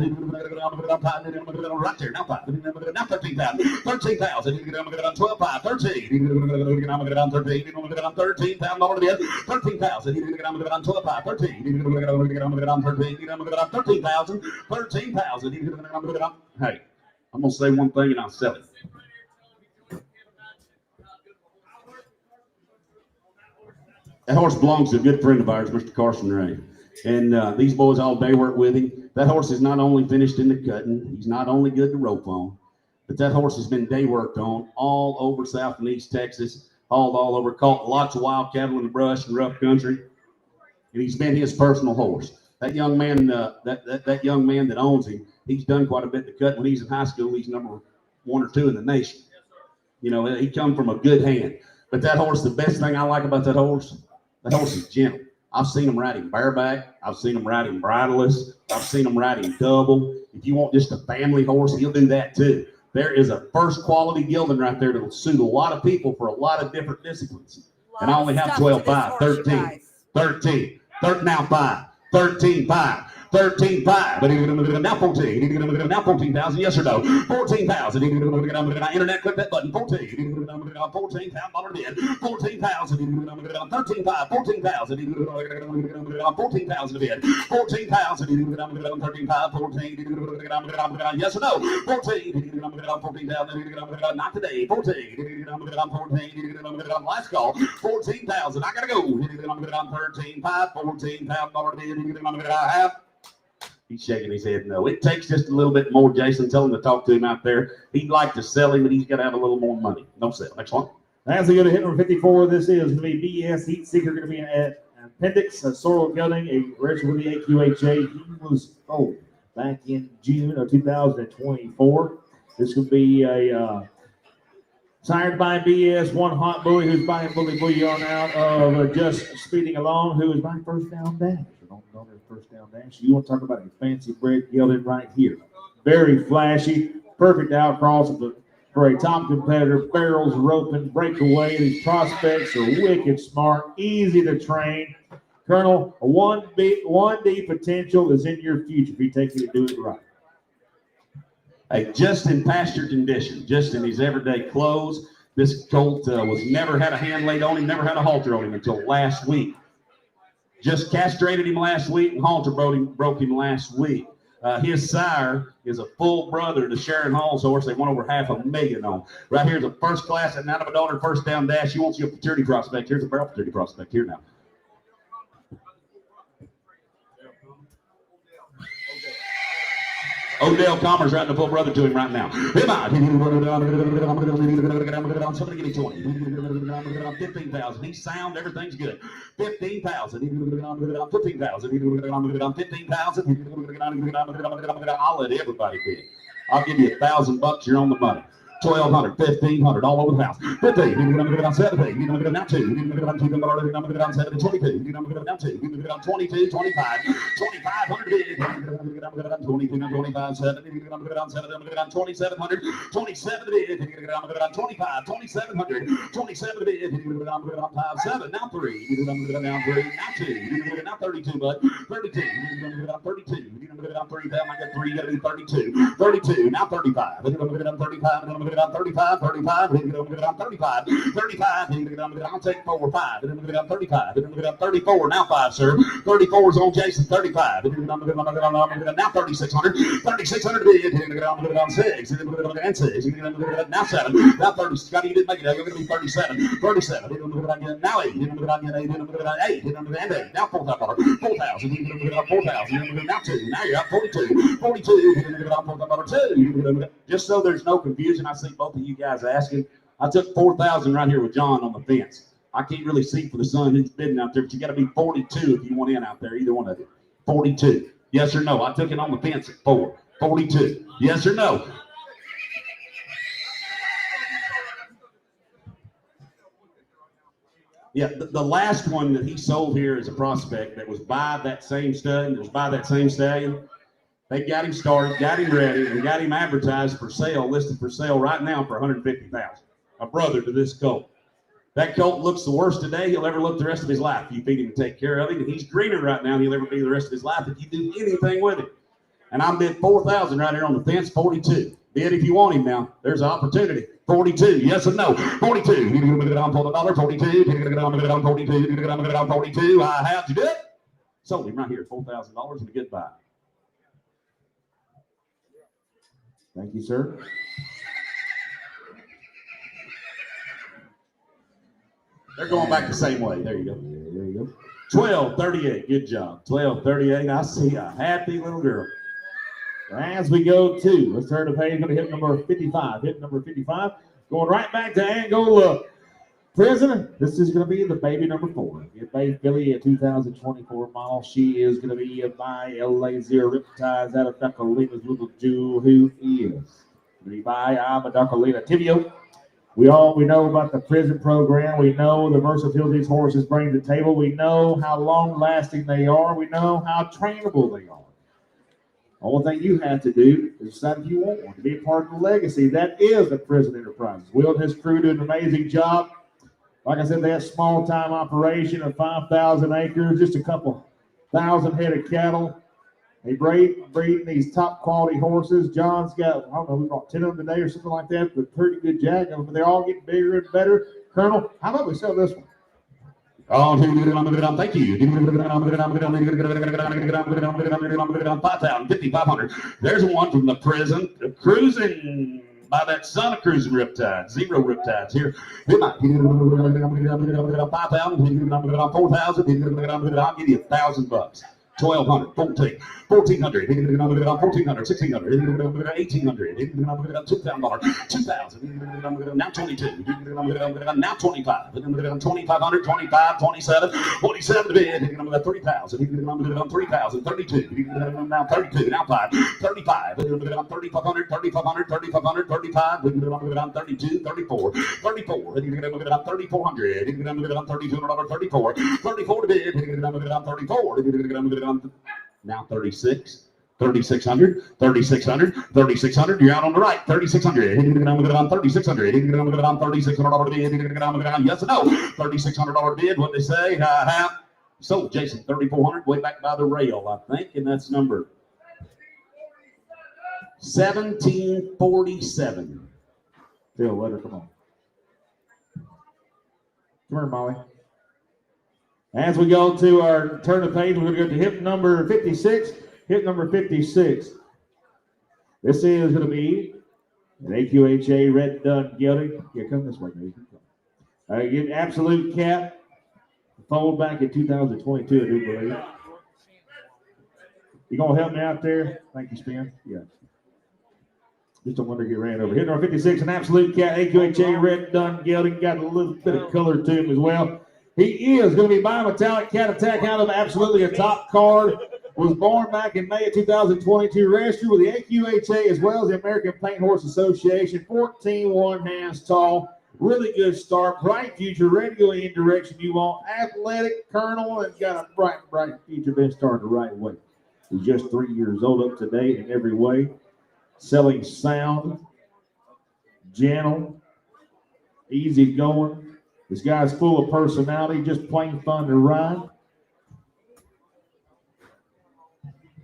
right there, now 5, now 13,000, 13,000, 12, 5, 13, 13,000, 13,000, 12, 5, 13, 13,000, 13,000. Hey, I'm gonna say one thing and I'll sell it. That horse belongs to a good friend of ours, Mr. Carson Ray. And these boys all day work with him. That horse is not only finished in the cutting, he's not only good to rope on, but that horse has been day worked on all over South and East Texas, hauled all over, caught lots of wild cattle in the brush and rough country. And he's been his personal horse. That young man, that young man that owns him, he's done quite a bit to cut. When he's in high school, he's number 1 or 2 in the nation. You know, he come from a good hand. But that horse, the best thing I like about that horse is gentle. I've seen him ride him bareback. I've seen him ride him bridleless. I've seen him ride him double. If you want just a family horse, he'll do that too. There is a first quality gelding right there that'll suit a lot of people for a lot of different disciplines. And I only have 12, 5, 13, 13, now 5, 13, 5. 13, 5, now 14, now 14,000, yes or no? 14,000, internet, click that button, 14, 14,000 bid, 14,000, 13, 5, 14,000, 14,000 bid, 14,000, 13, 5, 14, yes or no? 14, 14,000, not today, 14, 14, last call, 14,000, I gotta go, 13, 5, 14,000 bid, I have. He's shaking his head no. It takes just a little bit more, Jason. Tell him to talk to him out there. He'd like to sell him, but he's got to have a little more money. No sell. Next one. As we go to hit number 54, this is going to be BS Heat Seeker, going to be an appendix, a sorrel gelding, a registered with the AQHA. He was old back in June of 2024. This will be a sired by BS, one hot bully who's buying Bully Bouillon out of just speeding along, who is my first down dash. On their first down dash. You want to talk about a fancy bred gelding right here. Very flashy, perfect outcross for a top competitor. Barrels, roping, breakaway. These prospects are wicked smart, easy to train. Colonel, a 1D potential is in your future if you take it to do it right. Hey, just in pasture condition, just in his everyday clothes. This colt was never had a hand laid on him, never had a halter on him until last week. Just castrated him last week and halter broke him last week. His sire is a full brother to Sharon Hall's horse. They won over $500,000 on. Right here's a first class at nine of a daughter first down dash. You won't see a futurity prospect. Here's a barrel futurity prospect here now. Odell Commer's riding a full brother to him right now. Somebody give me 20. 15,000. He's sound. Everything's good. 15,000. 15,000. 15,000. I'll let everybody bid. I'll give you $1,000. You're on the money. 1,200, 1,500, all over the house. 15, 17, now 2, 22, now 2, 22, 25, 2,500, 22, 25, 7, 2,700, 27, 25, 2,700, 27, 5, 7, now 3, now 2, now 32, bud, 32, 32, 3,000, I got 3, got to be 32, 32, now 35, 35, 35, 35, 35, 35, I'll take 4, 5, 35, 34, now 5, sir. 34 is on Jason, 35, now 3,600, 3,600, 6, and 6, now 7, now 30, Scotty, you didn't make it, you're going to be 37, 37, now 8, 8, and 8, now 4,000, 4,000, now 2, now you're up 42, 42, just so there's no confusion, I see both of you guys asking. I took 4,000 right here with John on the fence. I can't really see for the sun who's bidding out there, but you got to be 42 if you want in out there, either one of you. 42. Yes or no? I took it on the fence at 4. 42. Yes or no? Yeah, the last one that he sold here is a prospect that was by that same stud, that was by that same stallion. They got him started, got him ready, and got him advertised for sale, listed for sale right now for $150,000. A brother to this colt. That colt looks the worst today he'll ever look the rest of his life. You feed him and take care of him, and he's greener right now than he'll ever be the rest of his life if you do anything with him. And I'm bid $4,000 right here on the fence, 42. Bid if you want him now. There's an opportunity. 42, yes or no? 42. You're going to get on for the dollar. 42. You're going to get on 42. You're going to get on 42. I have to do it. Sold him right here, $4,000 and a goodbye. Thank you, sir. They're going back the same way. There you go. There you go. 1238. Good job. 1238. I see a happy little girl. As we go to, let's turn the page, going to hit number 55. Hit number 55. Going right back to Angola Prison. This is going to be the baby number 4. Get baby Billy, a 2024 model. She is going to be by Lazier Riptides out of Duckalina's little Jew, who is going to be by Duckalina Tivio. We know about the prison program. We know the versatility these horses bring to the table. We know how long-lasting they are. We know how trainable they are. Only thing you have to do is decide if you want one to be a part of the legacy. That is the Prison Enterprises. Will and his crew do an amazing job. Like I said, they have small-time operation of 5,000 acres, just a couple thousand head of cattle. They breeding these top-quality horses. John's got, I don't know, we brought 10 of them today or something like that, but pretty good jack. But they're all getting bigger and better. Colonel, how about we sell this one? Oh, thank you. 5,000, 5,500. There's one from the prison, cruising by that son of cruising riptides, 0 riptides here. 5,000, 4,000. I'll give you $1,000. 1,200, 1,400, 1,400, 1,400, 1,600, 1,800, $2,000, 2,000, now 22, now 25, 2,500, 25, 27, 27 bid, 3,000, 3,000, 32, now 32, now 5, 35, 3,500, 3,500, 3,500, 35, 32, 34, 34, 3,400, 3,200, 34, 34 bid, 34, now 36, 3,600, 3,600, 3,600. You're out on the right. 3,600. 3,600. 3,600 yes or no? $3,600 bid. What they say? Sold Jason 3,400 way back by the rail, I think, and that's number 1747. Phil, let her come on. Come here, Molly. As we go to our turn of page, we're going to go to hip number 56. Hip number 56. This is going to be an AQHA Red Dun Gelding. Yeah, come this way, baby. Get Absolute Cat. Fold back in 2022, I do believe. You going to help me out there? Thank you, Spin. Yeah. Just don't wonder if he ran over. Hit number 56, an Absolute Cat, AQHA Red Dun Gelding. Got a little bit of color to him as well. He is going to be bi-metallic cat attack out of absolutely a top card. Was born back in May of 2022. Registered with the AQHA as well as the American Paint Horse Association. 14 hands tall. Really good start. Bright future. Ready to go any direction you want. Athletic Colonel and got a bright future. Been started the right way. He's just 3 years old up to date in every way. Selling sound. Gentle. Easy going. This guy's full of personality, just plain fun to ride.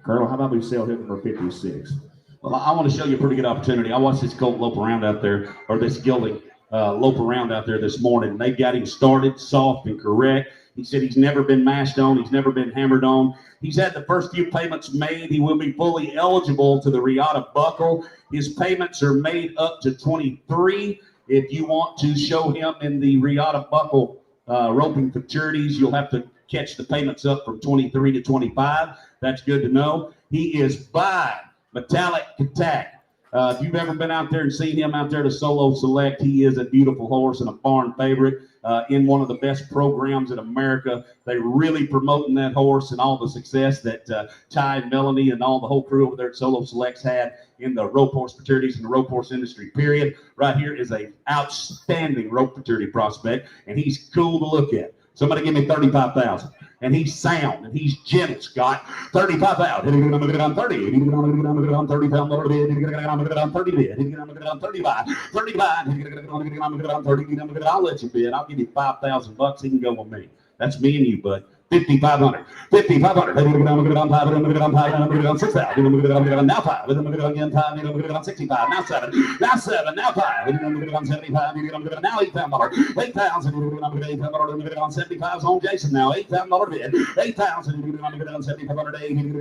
Colonel, how about we sell him for 56? Well, I want to show you a pretty good opportunity. I watched this colt lope around out there, or this gelding lope around out there this morning. They got him started soft and correct. He said he's never been mashed on. He's never been hammered on. He's had the first few payments made. He will be fully eligible to the Riata buckle. His payments are made up to 23. If you want to show him in the Riata buckle roping futurities, you'll have to catch the payments up from 23 to 25. That's good to know. He is by Metallic Attack. If you've ever been out there and seen him out there to solo select, he is a beautiful horse and a barn favorite. in one of the best programs in America. They're really promoting that horse and all the success that Ty and Melanie and all the whole crew over there at Solo Selects had in the rope horse fraternities and the rope horse industry, period. Right here is a outstanding rope fraternity prospect, and he's cool to look at. Somebody give me 35,000. And he's sound and he's gentle, Scott. 35,000. I'm going to get on 30. I'm going to get on 30 pound lower bid. I'm going to get on 30 bid. I'm going to get on 35. 35. I'm going to get on 30. I'll let you bid. I'll give you $5,000. He can go with me. That's me and you, bud. 5,500. 5,500. I'm going to get on 5. I'm going to get on 5. I'm going to get on 6,000. I'm going to get on now 5. I'm going to get on again 5. I'm going to get on 65. Now 7. Now 7. Now 5. I'm going to get on 75. I'm going to get on now $8,000. 8,000. I'm going to get $8,000. I'm going to get on 75. On Jason now. $8,000 bid. 8,000. I'm going to get on 7,500. I'm going to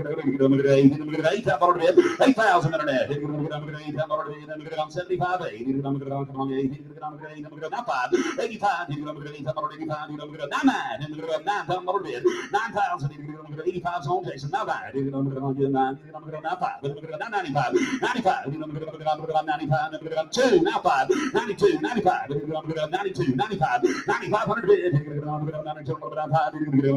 get $8,000 bid. 8,000 internet. I'm going to get $8,000 bid. I'm going to get on 75. 8. I'm going to get on 8. I'm going to get now 5. 85. I'm going to get $8,000. 85. I'm going to get 99. I'm going to get $9,000 bid. 9,000. I'm going to get 85 on Jason. Now 9. I'm going to get 9. I'm going to get now 5. I'm going to get 95. 95. I'm going to get 95. I'm going to get 2. Now 5. 92. 95. I'm going to get 92. 95. 9,500 bid. I'm going to get 92. I'm going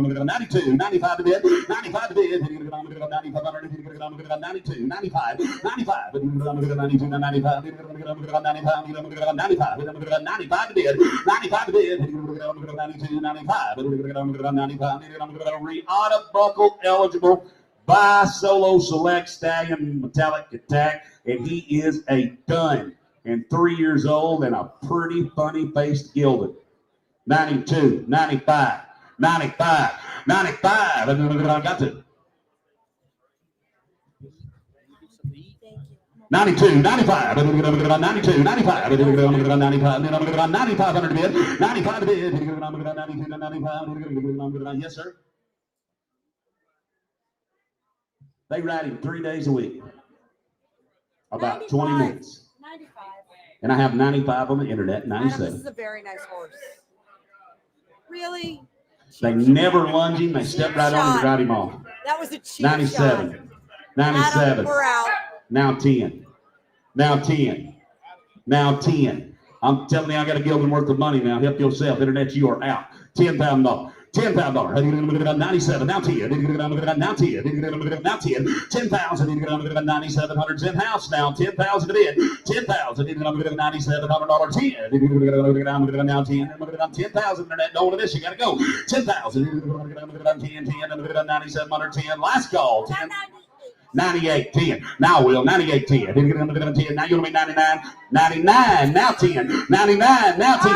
to get 92. 95 bid. 95 bid. I'm going to get 9,500. I'm going to get 92. 95. 95. I'm going to get 92. 95. I'm going to get 95. I'm going to get 95. I'm going to get 95 bid. 95 bid. I'm going to get 92. 95. I'm going to get 95. I'm going to get re-auto buckle eligible by Solo Select Stallion Metallic Attack, and he is a done and 3 years old and a pretty funny faced gilded. 92, 95, 95, 95. I got to. 92, 95, 92, 95, 95, 9,500 bid, 95 bid, 92, 95, yes, sir. They ride him 3 days a week, about 20 minutes. 95. And I have 95 on the internet, Adam, 97. this is a very nice horse. Really? They never lunge him, they step right on him and ride him off. That was a cheap 97, shot. 97. Adam, we're out. Now 10. Now 10. Now 10. I'm telling you, I got a gilding worth of money now. Help yourself. Internet, you are out. $10,000. $10,000. 97. Now 10. Now 10. Now 10. 10,000. 9,700's in house now. 10,000 to bid. 10,000. $9,700. 10. Now 10. 10,000. Internet. Don't want this. You got to go. 10,000. 10. 9,700. 10. Last call. 10. 98, 10. Now, Will, 98, 10. 10. Now you're going to be 99. 99, now 10. 99, now 10.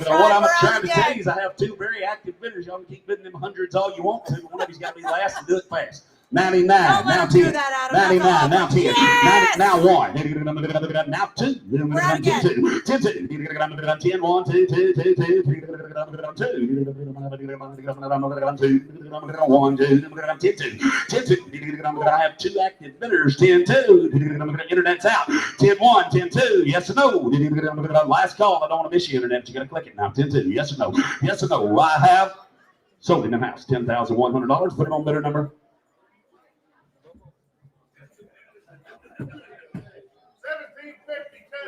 What I'm trying to tell you is I have two very active bidders. Y'all can keep bidding them hundreds all you want to, but one of you's got to be last and do it fast. 99, now 10. 99, now 10. Yes! Now 1. Now 2. 10, 2. 10, 1, 2, 2, 2, 2. 1, 2. 10, 2. 10, 2. I have two active bidders. 10, 2. Internet's out. 10, 1, 10, 2. Yes or no? Last call. I don't want to miss you, Internet. You got to click it now. 10, 2. Yes or no? Yes or no? I have sold in the house. $10,100. Put it on bidder number.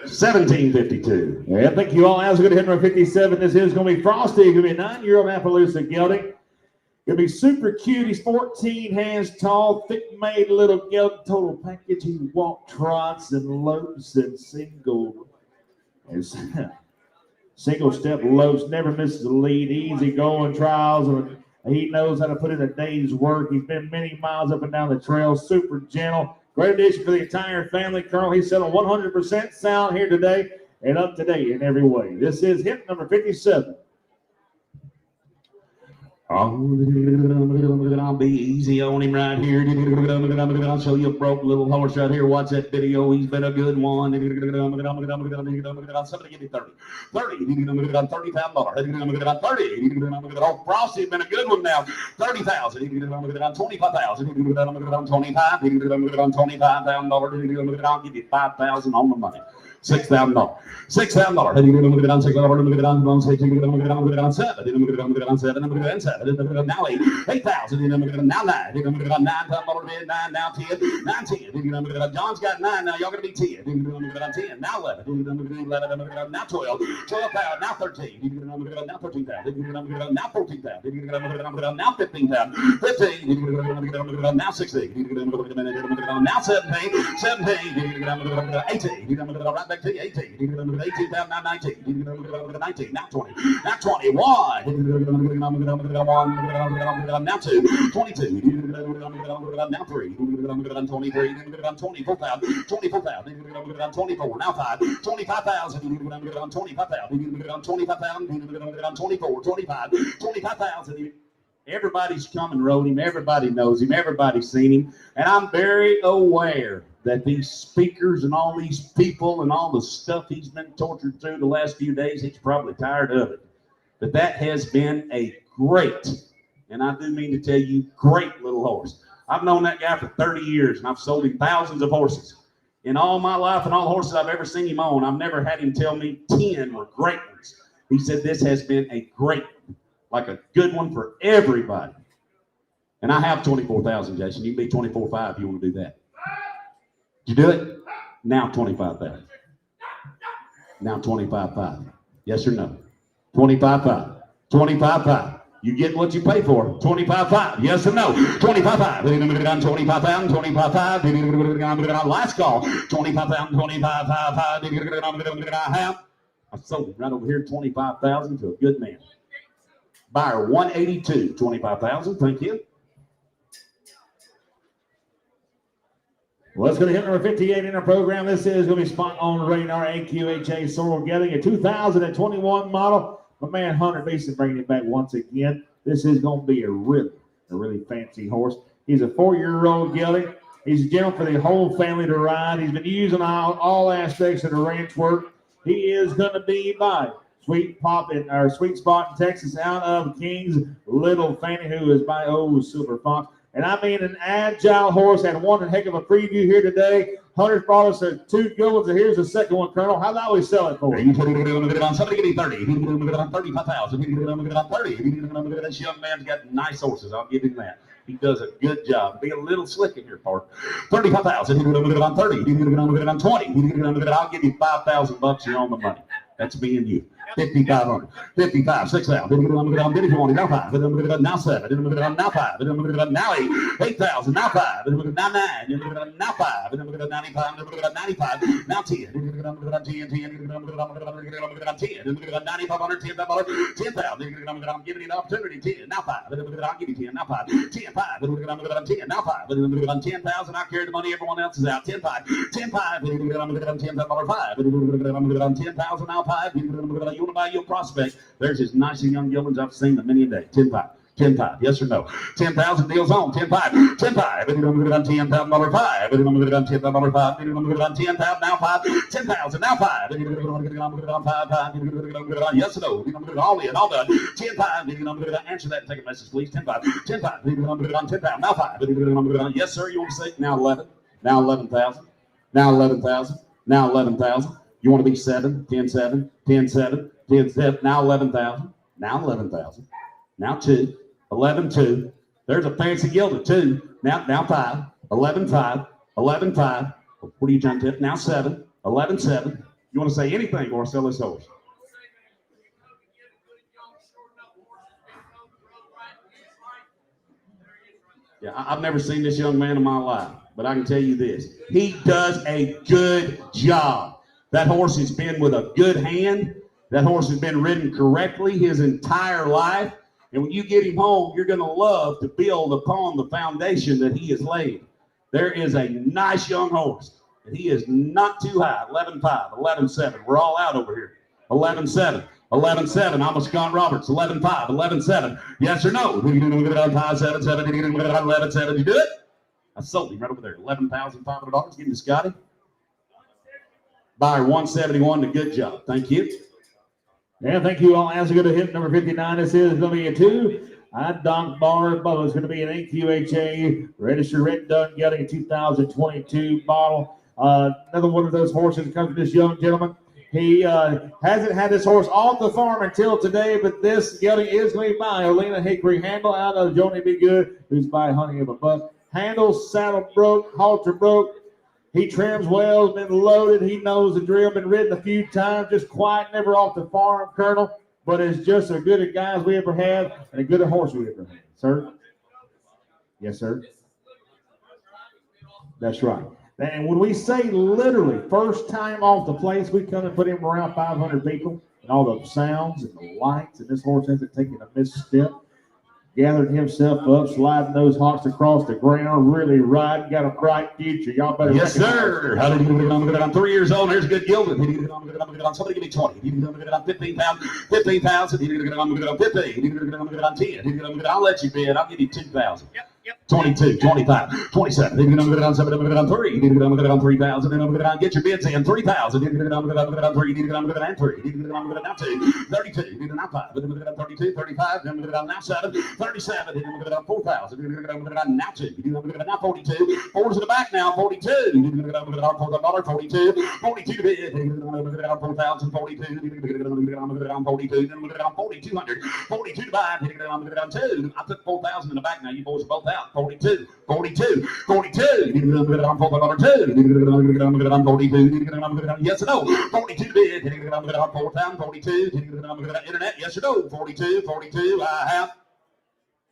1752. Yeah, thank you all. As we go to hit number 57, this is going to be Frosty. Going to be a 9-year-old Appaloosa gelding. Going to be super cute. He's 14 hands tall, thick-made little gelding. Total package. He walk, trots, and lopes and single step lopes. Never misses a lead. Easy going trials. And he knows how to put in a day's work. He's been many miles up and down the trail. Super gentle. Great addition for the entire family. Colonel, he's selling 100% sound here today and up to date in every way. This is hit number 57. I'll be easy on him right here. I'll show you a broke little horse right here. Watch that video. He's been a good one. Somebody give me 30. 30. $30,000. 30. Oh, Frosty's been a good one now. 30,000. 25,000. 25. $25,000. I'll give you 5,000 on the money. $6,000. $6,000. Now 8. $8,000. Now 9. Now 10. 9, 10. John's got 9 now. Y'all gonna be 10. 10. Now 11. Now 12. 12,000. Now 13. Now 13,000. Now 14,000. Now 15,000. 15. Now 16. Now 17. 17. 18. Right back to you. 18. 18,000. Now 19. 19. Now 20. Now 21. Now 2. 22. Now 3. 23. 24,000. 24,000. 24. Now 5. 25,000. 25,000. 25,000. 24. 25. 25,000. Everybody's come and rode him. Everybody knows him. Everybody's seen him. And I'm very aware that these speakers and all these people and all the stuff he's been tortured through the last few days, he's probably tired of it. But that has been a great, and I do mean to tell you, great little horse. I've known that guy for 30 years, and I've sold him thousands of horses. In all my life and all the horses I've ever seen him on, I've never had him tell me 10 were great ones. He said this has been a great one, like a good one for everybody. And I have 24,000, Jason. You can be 24.5 if you want to do that. Did you do it? Now 25,000. Now 25.5. Yes or no? 25.5. 25.5. You get what you pay for. 25.5. Yes or no? 25.5. 25,000. 25.5. Last call. 25,000. 25.5. I sold him right over here. 25,000 to a good man. Buyer 182. 25,000. Thank you. Well, it's going to hit number 58 in our program. This is going to be spot on radar AQHA Sorrel Getting a 2021 model. My man Hunter Mason bringing it back once again. This is going to be a really fancy horse. He's a 4-year-old gelding. He's a gentleman for the whole family to ride. He's been using all aspects of the ranch work. He is going to be by Sweet Spot in Texas, out of King's Little Fanny, who is by Silver Fox. And I mean an agile horse, and one heck of a preview here today. Hunter's brought us 2 good ones, and here's the second one, Colonel. How about we sell it for? Somebody give me 30. 35,000. 30. This young man's got nice horses. I'll give him that. He does a good job. Be a little slick in your part. 35,000. 30. 20. I'll give you $5,000. You're on the money. That's me and you. 5,500. 55. 6,000. Now 5. Now 7. Now 5. Now 8. 8,000. Now 5. Now 9. Now 5. 95. 95. Now 10. 10. 9,500. 10,000. I'm giving you an opportunity. 10. Now 5. I'll give you 10. Now 5. 10. 5. 10. Now 5. 10,000. I carry the money. Everyone else is out. 10. 5. 10. 5. 10,000. Now 5. You want to buy your prospect? There's as nice and young geldings I've seen in many a day. 10-5. 10-5. Yes or no? 10,000 deals on. 10-5. 10-5. 10,000. 5. 10,000. Now 5. 10,000. Now 5. 5. Yes or no? All in. All done. 10-5. Answer that and take a message, please. 10-5. 10-5. 10,000. Now 5. Yes, sir. You want to say now 11? Now 11,000. Now 11,000. Now 11,000. You want to be 7, 10, 7, 10, 7, 10, 7, now 11,000, now 11,000, now 2, 11, 2. There's a fancy gilded 2, now 5, 11, 5, 11, 5. What are you trying to tip? Now 7, 11, 7. You want to say anything or sell this horse? Yeah, I've never seen this young man in my life, but I can tell you this. He does a good job. That horse has been with a good hand. That horse has been ridden correctly his entire life. And when you get him home, you're going to love to build upon the foundation that he has laid. There is a nice young horse. And he is not too high. 11.5, 11.7. We're all out over here. 11.7, 11.7. I'm a Scott Roberts. 11.5, 11.7. Yes or no? 11.7. You do it? I sold him right over there. $11,500. Give him to Scotty. Buyer 171, a good job. Thank you. Yeah, thank you all. As we go to hit number 59, this is going to be a 2. Donk Bar Bubba is going to be an AQHA registered red dun getting a 2022 bottle. Another one of those horses that comes from this young gentleman. He hasn't had this horse off the farm until today, but this gelding is going to be by Olena Hickory Handle out of Joni Be Good, who's by Honey of a Buck. Handle, saddle broke, halter broke. He trims well, has been loaded. He knows the drill, been ridden a few times, just quiet, never off the farm, Colonel, but is just as good a guy as we ever had and a good a horse we ever had. Sir? Yes, sir. That's right. And when we say literally first time off the place, we come and put him around 500 people and all the sounds and the lights, and this horse hasn't taken a misstep. Gathered himself up, sliding those hawks across the ground, really riding, got a bright future. Y'all better Yes, recognize sir. I'm 3 years old. There's good gilding. Somebody give me 20. 15,000. 15,000. 15. I'll let you bid. I'll give you 2,000. 22, 25, 27. 3. 3,000. Get your bids in. 3,000. 32. 32, 35. Now 7. 37. 4,000. Now 2. Now 42. 4's in the back now. 42. 42. 42 to bid. 4,000. 42. 4,200. 42 to buy. 2. I took 4,000 in the back now. You boys are both out. 42. 42. 42. 42. Yes or no? 42 to bid. 4,000. 42. Internet. Yes or no? 42. 42. I have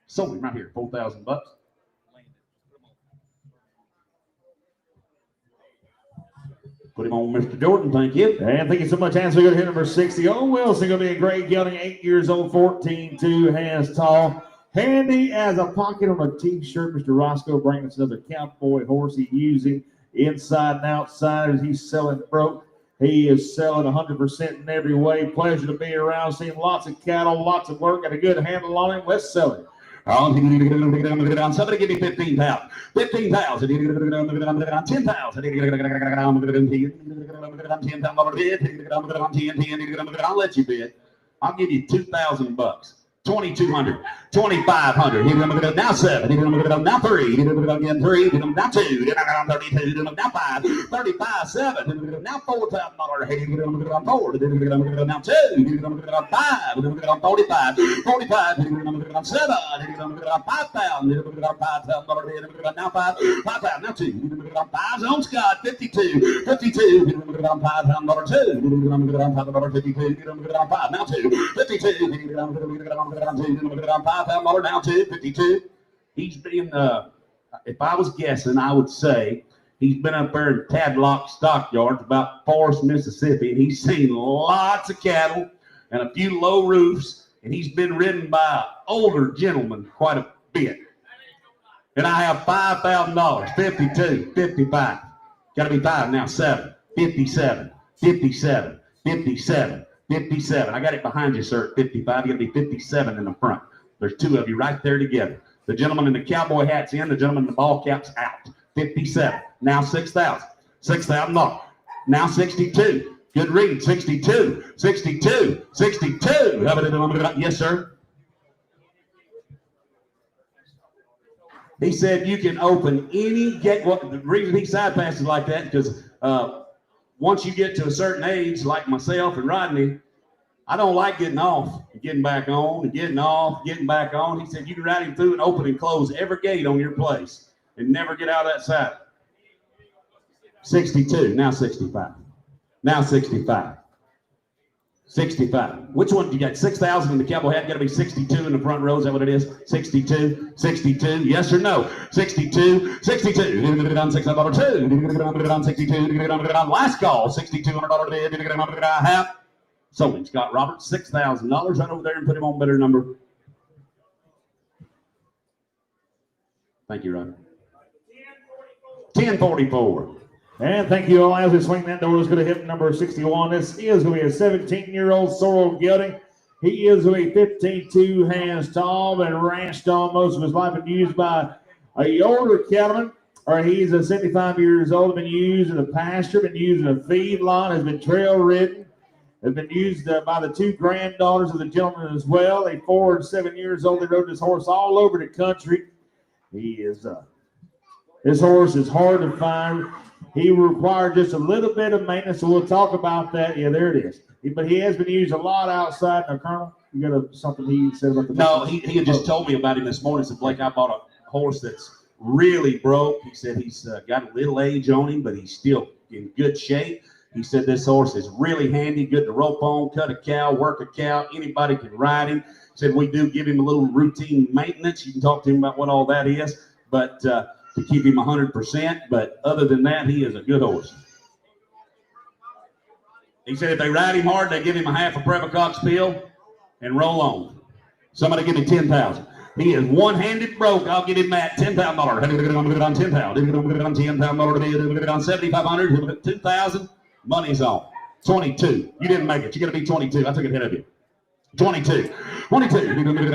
sold him right here. 4,000 bucks. Put him on Mr. Jordan, thank you. And thank you so much, Hans. We're going to hit number 60. Owen Wilson going to be a great gelding, 8 years old, 14.2 hands tall. Handy as a pocket on a t-shirt. Mr. Roscoe bringing us another cowboy horse he's using inside and outside as he's selling broke. He is selling 100% in every way. Pleasure to be around, seeing lots of cattle, lots of work, and a good handle on him. Let's sell it. Somebody give me 15,000. 15,000. 10,000. I'll let you bid. I'll give you 2,000 bucks. 2,200, 2,500. Now 7. Now 3. Again 3. Now 2. Now 32. Now 5. 35. 7. Now $4,000. 4. Now 2. 5. 45. 45. 7. 5,000. Now 5. 5,000. Now 2. 5 on Scott. 52. 52. $5,000. 2. $5,000. 5. Now 2. 52. $5,000 now to 52. He's been, if I was guessing, I would say he's been up there in Tadlock Stockyards, about Forest, Mississippi, and he's seen lots of cattle and a few low roofs, and he's been ridden by an older gentleman quite a bit. And I have $5,000, 52, 55. Got to be 5 now, 7, 57, 57, 57. 57. I got it behind you, sir, at 55. You got to be 57 in the front. There's 2 of you right there together. The gentleman in the cowboy hat's in, the gentleman in the ball cap's out. 57. Now 6,000. 6,000 more. Now 62. Good read. 62. 62. 62. Yes, sir. He said you can open any gate. Well, the reason he side passes like that because once you get to a certain age, like myself and Rodney, I don't like getting off, getting back on, and getting off, getting back on. He said you can ride him through and open and close every gate on your place and never get out of that saddle. 62, now 65. Now 65. 65. Which one do you got? 6,000 in the cowboy hat, got to be 62 in the front row. Is that what it is? 62, 62, yes or no? 62, 62. $6,000, 62. Last call, $6,200 bid. I have sold him, Scott Roberts, $6,000. Right over there and put him on better number. Thank you, Roger. 1044. And thank you all. As we swing that door, is going to hit number 61. This is going to be a 17-year-old sorrel gelding. He is going to be 15.2 hands tall, been ranched on most of his life and used by a older cattleman. Or he's a 75 years old, been used in a pasture, been used in a feed lot, has been trail ridden, has been used by the 2 granddaughters of the gentleman as well. They're 4 and 7 years old. They rode this horse all over the country. He is This horse is hard to find. He required just a little bit of maintenance, so we'll talk about that. Yeah, there it is. But he has been used a lot outside. Now, Colonel, you got something he said about the No, he had just told me about him this morning. Said, Blake, I bought a horse that's really broke. He said he's got a little age on him, but he's still in good shape. He said this horse is really handy, good to rope on, cut a cow, work a cow. Anybody can ride him. Said we do give him a little routine maintenance. You can talk to him about what all that is, but to keep him 100%. But other than that, he is a good horse. He said if they ride him hard, they give him a half a Prevocox pill and roll on. Somebody give me 10,000. He is one-handed broke. I'll give him that $10,000. I'm going to get on 10,000. I'm going to get on $10,000. On 7,500. 2,000. Money's on. 22. You didn't make it. You're going to be 22. I took it ahead of you. 22. 22.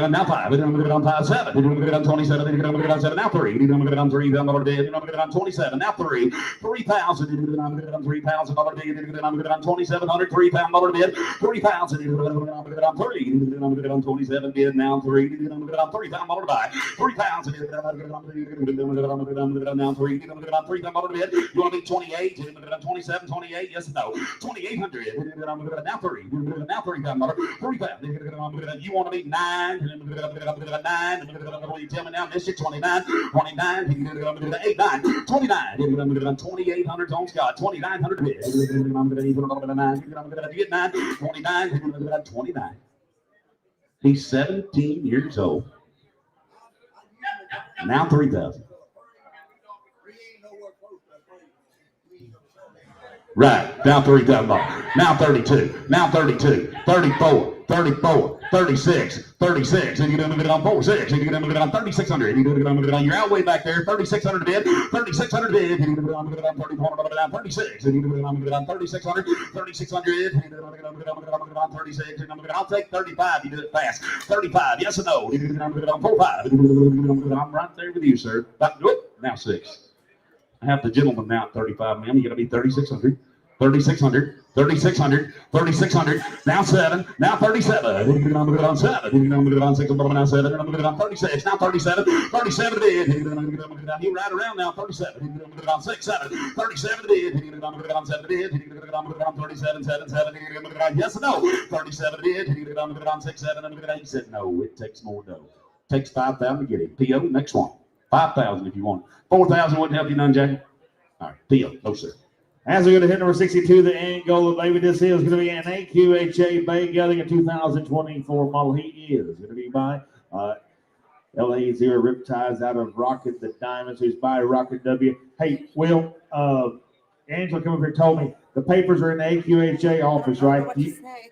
Now 5. We're going to get on 5, 7. We're going to get on 27. We're going to get on 7. Now 3. We're going to get on 3. We're going to get on 27. Now 3. 3,000. We're going to get on $3,000. We're going to get on 2,700. $3,000 bid. 3,000. We're going to get on 3. We're going to get on 27 bid. Now 3. We're going to get on $3,000 to buy. 3,000. We're going to get on 3. We're going to get on now 3. We're going to get on $3,000 to bid. You want to be 28? We're going to get on 27, 28. Yes or no? 2,800. We're going to get on now 3. We're going to get on now $3,000. 3,000. You want to be 9, 9. You tell me now, miss you 29, 29, 8, 9, 29. 2,800 on Scott, 2,900 bid. You get 9, 29, 29. He's 17 years old. Now 3,000. Right, now $3,000. Now 32. Now 32. 34. 34, 36, 36, and you're going to get on 46, and you're going to get on 3,600, you're going to get on, you're out way back there, 3,600 bid, 3,600 bid, and you're going to get on 34, down 36, and you're going to get on 3,600, 3,600, and you're going to get on 36, and I'll take 35, you do it fast, 35, yes or no, you're going to get on 45, I'm right there with you, sir, about to do it, now 6. I have the gentleman now at 35, ma'am, you're going to be 3,600. 3,600, 3,600, 3,600, now 7, now 37, I'm going to get on 7, I'm going to get on 6, now 7, I'm going to get on 36, now 37, 37 bid, you right around now, 37, I'm going to get on 6, 7, 37 bid, I'm going to get on 7 bid, I'm going to get on 37, 7, 7, I'm going to get on yes or no, 37 bid, I'm going to get on 6, 7, I'm going to get on, he said no, it takes more dough, takes 5,000 to get it, P.O., next one, 5,000 if you want, 4,000 wouldn't help you none, Jackie, all right, P.O., no sir. As we go to hit number 62, the Angola baby, this is going to be an AQHA Bay Gelding, a 2024 model. He is going to be by LA Zero Riptides out of Rocket the Diamonds, who's by Rocket W. Hey, Will, Angela come up here and told me the papers are in the AQHA office, right? What you say?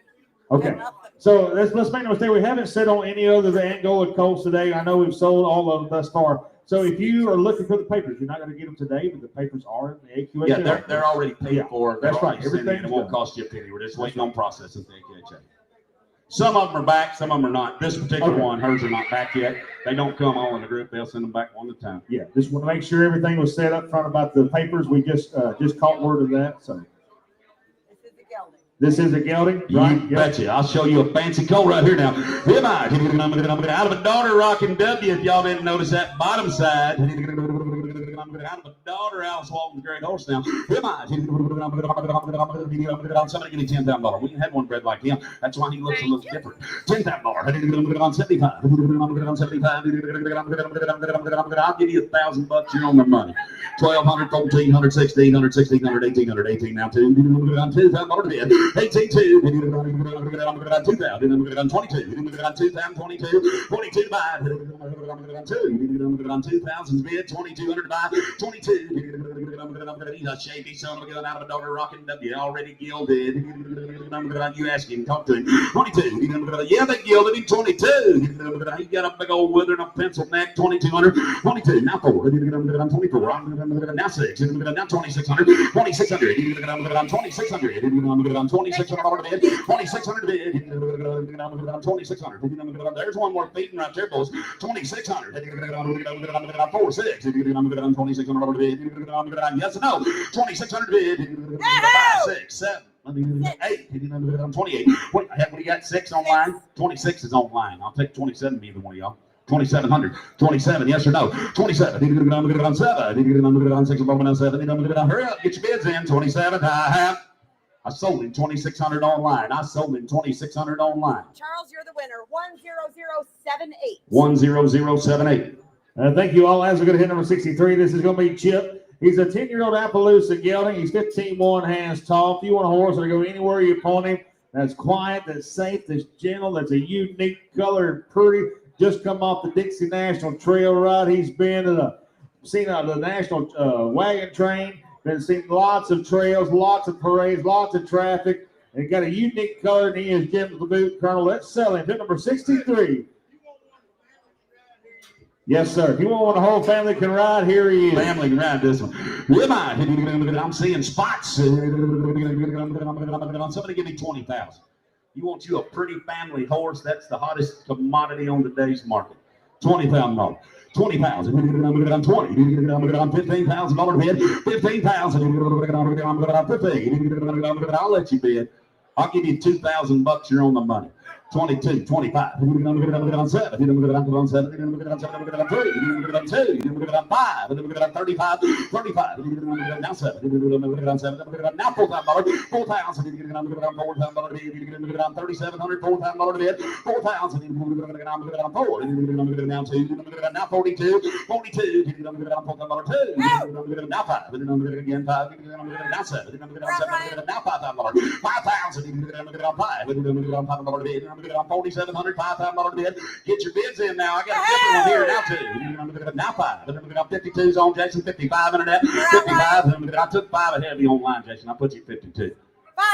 Okay. So let's make no mistake. We haven't said on any other than Angola colts today. I know we've sold all of them thus far. So if you are looking for the papers, you're not going to get them today, but the papers are in the AQHA. Yeah, they're already paid for. That's right. Everything won't cost you a penny. We're just waiting on processing the AQHA. Some of them are back, some of them are not. This particular one, hers are not back yet. They don't come all in a group. They'll send them back one at a time. Yeah, just want to make sure everything was set up front about the papers. We just caught word of that. So this is a gelding, right? You betcha. I'll show you a fancy colt right here now. Here I out of a daughter rocking W. If y'all didn't notice that bottom side. Out of a daughter, Alice Walton's great horse now. Here somebody give me $10,000. We can have one bred like him. That's why he looks a little different. $10,000. On 75. On 75. I'll give you $1,000. You're on the money. 1,200, 1,400, 1,600, 1,600, 1,800, 18 now too. On $2,000 bid. 18.2. I'm going to get on 2,000. I'm going to get on 22. I'm going to get on 2,000, 22. 22 to buy. I'm going to get on 2. I'm going to get on 2,000 bid. 2,200 to buy. 22. He's a shady son of a gun out of a daughter rocking W. Already gilded. You ask him, talk to him. 22. Yeah, they gilded him. 22. He got a big old wither and a pencil neck. 2,200. 22. Now 4. I'm going to get on 24. I'm going to get on now 6. I'm going to get on now 2,600. 2,600. I'm going to get on 2,600. I'm going to get on $2,600 bid. 2,600 bid. I'm going to get on 2,600. There's one more feeding right there, boys. 2,600. I'm going to get on 4, 6. I'm going to get on 2,600 bid. I'm going to get on yes or no. 2,600 bid. 5, 6, 7. 8. I'm 28. What do you got? 6 online? 26 is online. I'll take 27 to either one of y'all. 2,700. 27, yes or no? 27. Need to get on 7. Need to get on 6. On 7. Need to get on. Hurry up, get your bids in. 27. I sold him 2,600 online. I sold him 2,600 online. Charles, you're the winner. 10078. 10078. Thank you all. As we're going to hit number 63, this is going to be Chip. He's a 10-year-old Appaloosa gelding. He's 15 hands tall. If you want a horse that'll go anywhere you point him, that's quiet, that's safe, that's gentle, that's a unique color and pretty. Just come off the Dixie National Trail ride. He's been seen on the National Wagon Train. Been seeing lots of trails, lots of parades, lots of traffic. And got a unique color, and he is Jim the Boot Colonel. Let's sell him. Hit number 63. Yes, sir. If you want one the whole family can ride, here he is. Family can ride this one. I'm seeing spots. Somebody give me 20,000. You want you a pretty family horse? That's the hottest commodity on today's market. $20,000. 20,000. 20. $15,000 bid. 15,000. I'll let you bid. I'll give you $2,000. You're on the money. 22, 25. 7. 7. 3. 2. 5. 35. 35. Now 7. 7. Now $4,000. 4,000. $3,700. $4,000 bid. 4,000. Now 2. Now 42. 42. Now 5. Again 5. Now 7. Now $5,000. 5,000. On 4,700, $5,000 bid. Get your bids in now. I got a different one here now too. Now 5. 52's on Jason. 55 internet. 55. I took 5 ahead of you online, Jason. I put you 52.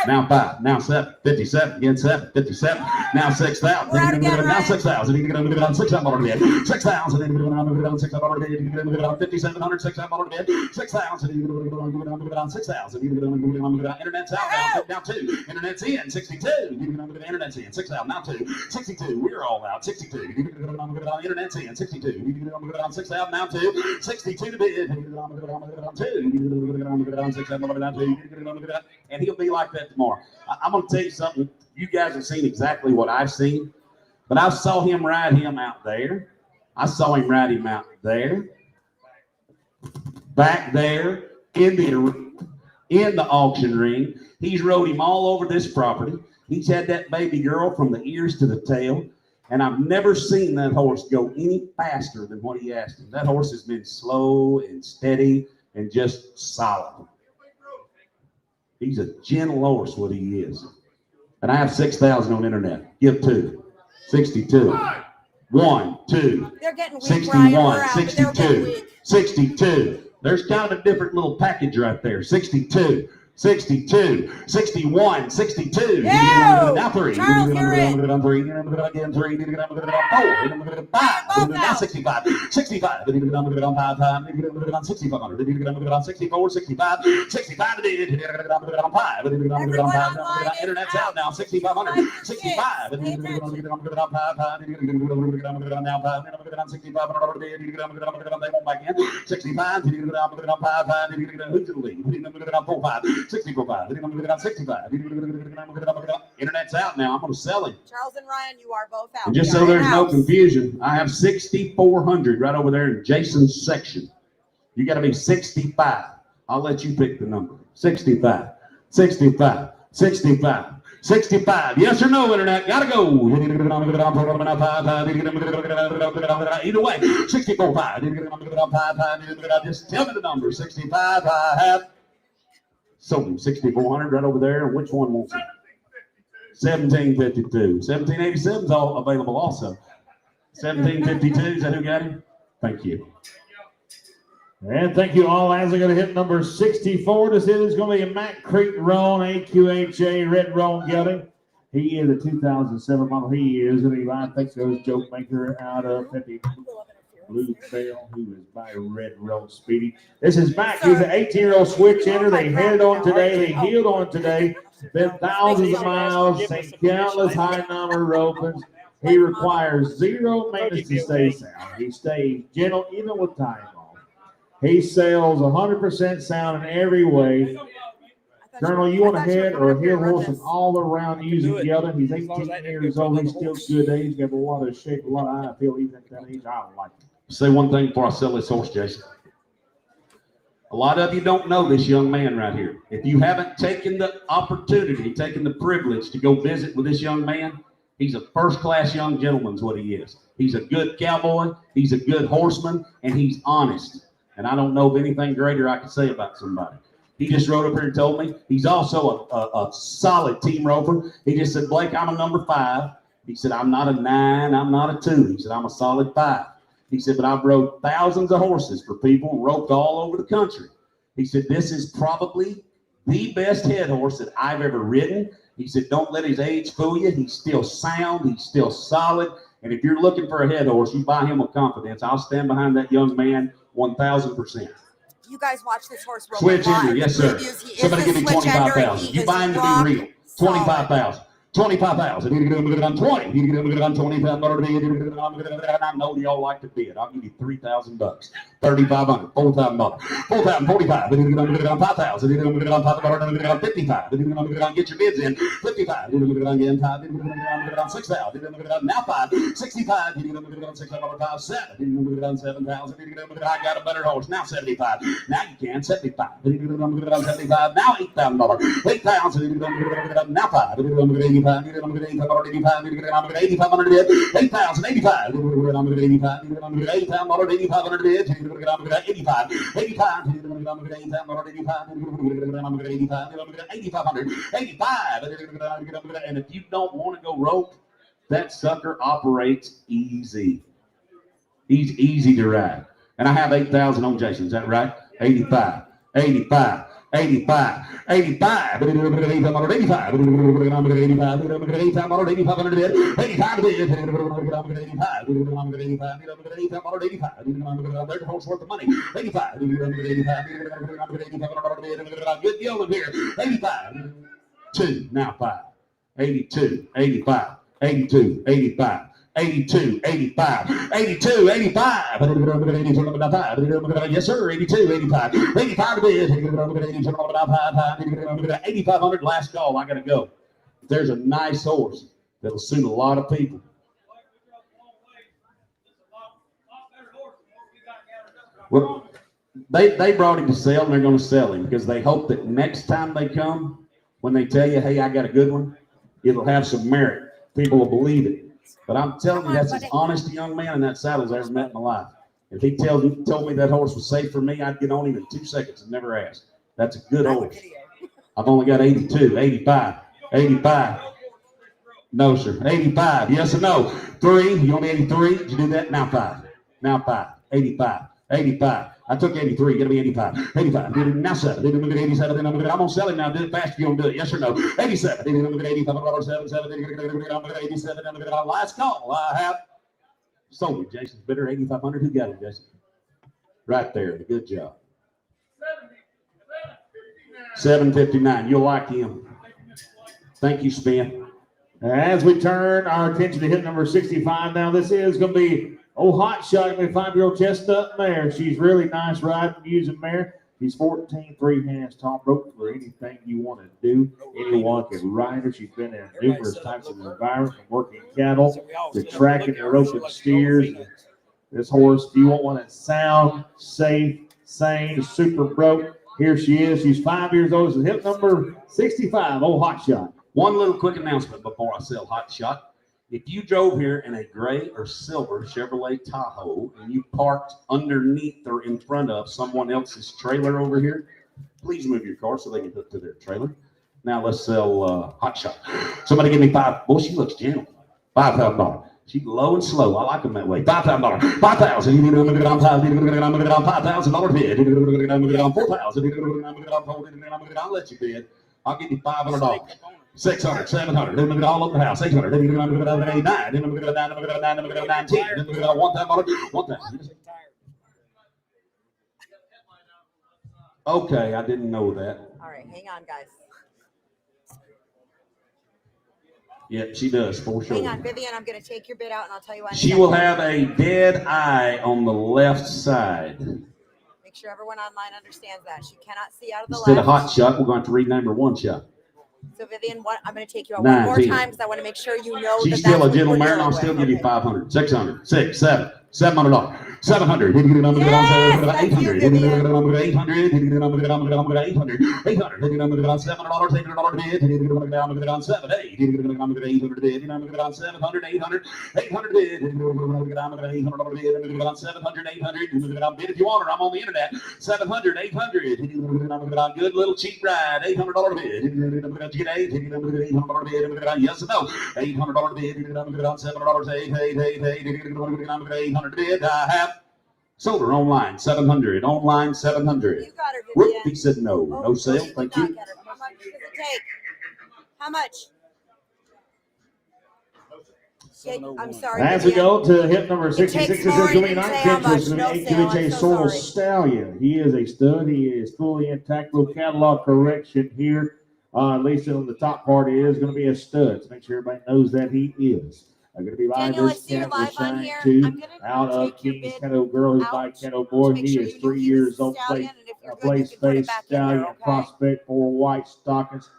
Now 5. Now 7. 57. Again 7. 57. Now 6,000. Now 6,000. $6,000 bid. 6,000. $6,000 bid. 5,700. $6,000 bid. 6,000. $6,000. Internet's out now 2. Internet's in 62. Internet's in 6,000. Now 2. 62. We're all out 62. Internet's in 62. 6,000. Now 2. 62 to bid. 2. And he'll be like that tomorrow. I'm going to tell you something. You guys have seen exactly what I've seen, but I saw him ride him out there. I saw him ride him out there, back there in the auction ring. He's rode him all over this property. He's had that baby girl from the ears to the tail, and I've never seen that horse go any faster than what he asked him. That horse has been slow and steady and just solid. He's a gentle horse, what he is. And I have 6,000 on internet. Give 2. 62. 1, 2. They're getting weak, 61. Ryan, 62. 62. There's kind of a different little package right there. 62. 62, 61, 62. Now 3. Charles, you're in. Again 3. Again 3. 4. Now 65. 65. 5 times. 6,500. 64, 65. 65. 5. Internet's out now. 6,500. 65. Now 5. 65. They won't back in. 65. Who's the lead? 4, 5. 64, 5. 65. Internet's out now. I'm going to sell him. Charles and Ryan, you are both out. And just so there's no confusion, I have 6,400 right over there in Jason's section. You got to be 65. I'll let you pick the number. 65. 65. 65. 65. Yes or no, internet? Gotta go. Either way, 64, 5. Just tell me the number. 65. I have sold him 6,400 right over there. Which one wants it? 1752. 1787 is all available also. 1752. Is that who got him? Thank you. And thank you all. As I'm going to hit number 64, this is going to be a Matt Creek Roan AQHA Red Roan gelding. He is a 2007 model. He is, and I think so, is joke maker out of Blue Bell, who is by Red Roan Speedy. This is Mac. He's an 18-year-old switch enter. They headed on today. They healed on today. Been thousands of miles, seen countless high number ropings. He requires zero maintenance to stay sound. He stays gentle even with time off. He sells 100% sound in every way. Colonel, you I want a thought you were head coming or up a here heel to run horse, and this. all around can using do it. together. He's As long as 18 I didn't years go old. for He's the still horse. good age. Got a lot of shape, a lot of eye. I feel even at that age. I don't like it. Say one thing before I sell this horse, Jason. A lot of you don't know this young man right here. If you haven't taken the opportunity, taken the privilege to go visit with this young man, he's a first-class young gentleman is what he is. He's a good cowboy, he's a good horseman, and he's honest. And I don't know of anything greater I could say about somebody. He just rode up here and told me he's also a solid team roper. He just said, Blake, I'm a number 5. He said, I'm not a 9, I'm not a 2. He said, I'm a solid 5. He said, but I've rode thousands of horses for people, roped all over the country. He said, this is probably the best head horse that I've ever ridden. He said, don't let his age fool you. He's still sound. He's still solid. And if you're looking for a head horse, you buy him with confidence. I'll stand behind that young man 1,000%. You guys watch this horse rope Switch a lot ender, in the yes, sir. previews. He Somebody is give the me switch ender. 25,000. He You buy him is to rock be real. solid. 25,000. 25,000. You can get it on 20. You can get it on 25. I know y'all like to bid. I'll give you $3,000. 3,500. 4,000. 4,000. 45. You can get it on 5,000. You can get it on 5,000. You can get it on 55. You can get it on get your bids in. 55. You can get it on again 5. You can get it on 6,000. You can get it on now 5. 65. You can get it on 6,000. 7. You can get it on 7,000. You can get it on I got a better horse. Now 75. Now you can 75. You can get it on 75. Now $8,000. 8,000. You can get it on now 5. You can get it on 85. You can get it on 85. You can get it on 8,500 bids. 8,000. 85. You can get it on 85. You can get it on 8,000. 8,500 bids. You can get it on 85. 85. You can get it on 8,000. 85. You can get it on 85. You can get 8,500. 85. And if you don't want to go rope, that sucker operates easy. He's easy to ride. And I have 8,000 on Jason. Is that right? 85, 85, 85, 85. 85. 85. Horse worth of money. 85. Good yelling here. 85. 2, now 5. 82, 85, 82, 85. 82, 85, 82, 85. Yes, sir. 82, 85. 85 to bid. 8,500 last call. I got to go. There's a nice horse that'll suit a lot of people. Well, they brought him to sell, and they're going to sell him because they hope that next time they come, when they tell you, hey, I got a good one, it'll have some merit. People will believe it. But I'm telling you, that's as honest a young man in that saddle as I ever met in my life. If he told me that horse was safe for me, I'd get on him in 2 seconds and never ask. That's a good horse. I've only got 82, 85, 85. No, sir. 85. Yes or no? 3. You want me 83? Did you do that? Now 5. Now 5. 85. 85. I took 83. You got to be 85. 85. Now 7. 87. I'm going to sell him now. Do it fast if you don't do it. Yes or no? 87. 85. 87. Last call. I have sold it. Jason's bidder. 8,500. Who got him, Jason? Right there. Good job. 759. You'll like him. Thank you, Spin. As we turn our attention to hit number 65 now, this is going to be Hot Shot, a 5-year-old chestnut mare. She's really nice riding, using mare. She's 14, 3 hands top rope for anything you want to do. Anyone can ride her. She's been in numerous types of environments, from working cattle to tracking and roping steers. This horse, if you want one that's sound, safe, sane, super broke, here she is. She's 5 years old. This is hip number 65, Hot Shot. One little quick announcement before I sell Hot Shot. If you drove here in a gray or silver Chevrolet Tahoe and you parked underneath or in front of someone else's trailer over here, please move your car so they can hook to their trailer. Now let's sell Hot Shot. Somebody give me 5. Boy, she looks gentle. $5,000. She's low and slow. I like them that way. $5,000. 5,000. You need to get on $5,000 bid. On 4,000. I'll let you bid. I'll give you $500. 600, 700, all over the house. 800, 9, 9, 10, 1,000. Okay, I didn't know that. All right, hang on, guys. Yeah, she does, for sure. Hang on, Vivian, I'm going to take your bid out, and I'll tell you why. She will have a dead eye on the left side. Make sure everyone online understands that. She cannot see out of the Instead of left. hot shot, we're going to rename her one shot. So Vivian, I'm going to take you out 9, one more 10. time because I want to make sure you know She's that still that's a what gentle we're mare, and dealing I'll still with. give you Okay. 500, 600, 6, 7, $700, 700, Yes, 800, that's you, 800, Vivian. 800, 800, 800, $700, bid, 7, 8, 800 bid, 700, 800, 800 bid, 800 bid, 700, 800 bid. If you want her, I'm on the internet. 700, 800, good little cheap ride, $800 bid, $800 bid, yes or no, $800 bid, $7, 800 bid. I have sold her online, 700, online 700. You got her, Whoop, Vivian. he said no, Oh, no sale, she did thank not you. get her. How much does it take? How much? Take, I'm sorry, As we Vivian. go to hit number It 66, takes this more is going to be and you 9 say how picks. This is much. going to No be sale. AQHA I'm so Sorrel sorry. Stallion. He is a stud. He is fully intact. Little catalog correction here. At least on the top part, he is going to be a stud. So make sure everybody knows that he is. I'm going to be live Daniel, I this see you're cat. We're live on signed here. to I'm gonna out of take your King's bid Kettle Girl, who's out by Kettle to Boy. make He sure is you knew 3 he was years a old. stallion, and if you're good, you Place can put it face back in there, stallion okay? prospect for white stockings.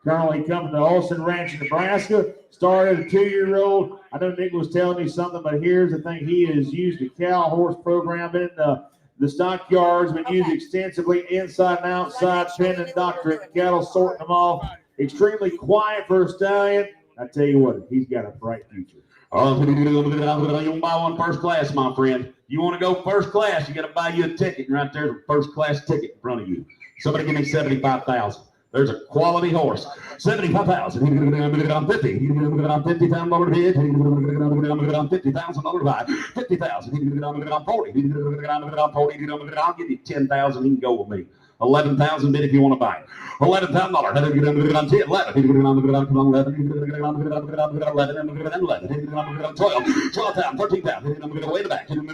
Currently coming to Olson Ranch in Nebraska. Started a 2-year-old. I know Nick was telling me something, but here's the thing. He has used the cow horse program in the stockyards, been used extensively inside and outside, pen and doctorate, cattle, sorting them off. Extremely quiet for a stallion. I tell you what, he's got a bright future. Oh, you want to buy one first class, my friend. You want to go first class, you got to buy you a ticket. And right there's a first class ticket in front of you. Somebody give me 75,000. There's a quality horse. 75,000. 50. $50,000 bid. $50,000 buy. 50,000. 40. I'll give you 10,000. He can go with me. 11,000 bid if you want to buy it. $11,000. 12,000. 13,000. Way to back. 13.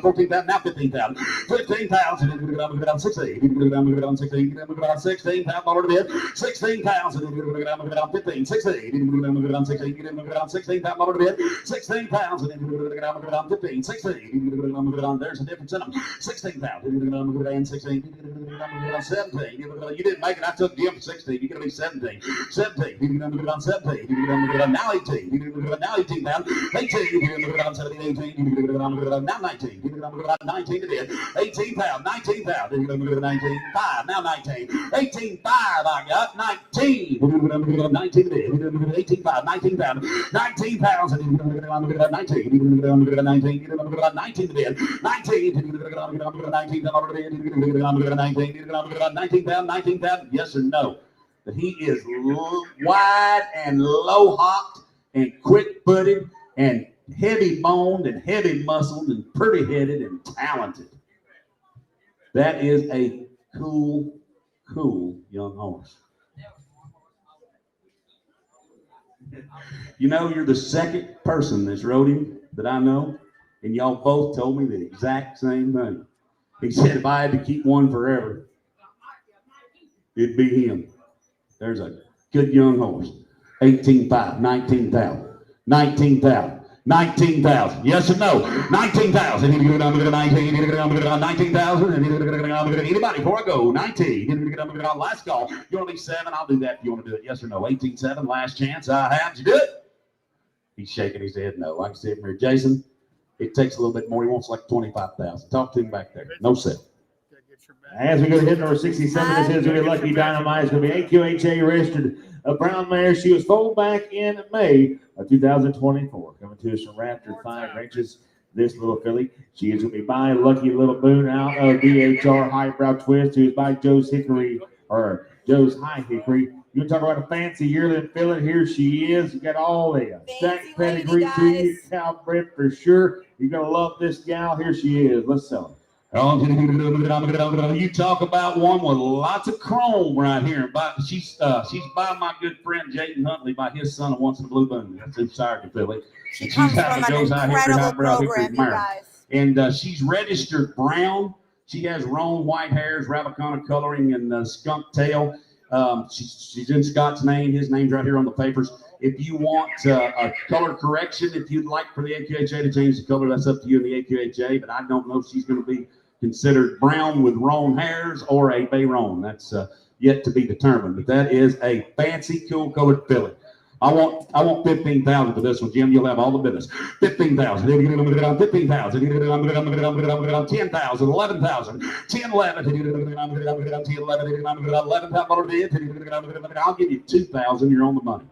14,000. Now 15,000. 15,000. 16. $16,000 bid. 16,000. 15. 16. $16,000 bid. 16,000. 15. 16. There's a difference in them. 16,000. And 16, 17. You didn't make it. I took Jim 16. You're going to be 17. 17. Now 18. Now 18,000. 18. 17, 18. Now 19. 19 to bid. 18,000. 19,000. 19. 5. Now 19. 18. 5. I got 19. 19 to bid. 18. 5. 19,000. 19,000. 19. 19 to bid. 19. 19,000, yes or no? That he is wide and low hopped and quick footed and heavy boned and heavy muscled and pretty headed and talented. That is a cool young horse. You know, you're the second person that's rode him that I know, and y'all both told me the exact same thing. He said, if I had to keep one forever, it'd be him. There's a good young horse. 18,500, 19,000, 19,000, 19,000. Yes or no? 19,000. 19,000. Anybody before I go? 19. Last call. You want to be 7? I'll do that if you want to do it. Yes or no? 18,7. Last chance I have. Did you do it? He's shaking his head no. I can see him here. Jason. It takes a little bit more. He wants like 25,000. Talk to him back there. No sale. As we go to hit number 67, this is going to be Lucky Dynamite. It's going to be AQHA registered a brown mare. She was foaled back in May of 2024. Coming to us from Raptor 5 Ranches. This little filly. She is going to be by Lucky Little Boone out of DHR Highbrow Twist, who is by Joe's Hickory or Joe's High Hickory. You want to talk about a fancy yearling filly? Here she is. You got all the stacked pedigree to you, cow bred for sure. You're going to love this gal. Here she is. Let's sell her. You talk about one with lots of chrome right here. She's by my good friend Jayden Huntley, by his son of Once in a Blue Moon. That's who sired the filly. She comes from an incredible program, you guys. And she's registered brown. She has roan white hairs, Ravicana coloring, and skunk tail. She's in Scott's name. His name's right here on the papers. If you want a color correction, if you'd like for the AQHA to change the color, that's up to you in the AQHA. But I don't know if she's going to be considered brown with roan hairs or a bay roan. That's yet to be determined. But that is a fancy, cool colored filly. I want 15,000 for this one, Jim. You'll have all the business. 15,000. 15,000. 10,000. 11,000. 10, 11. I'll give you 2,000. You're on the money.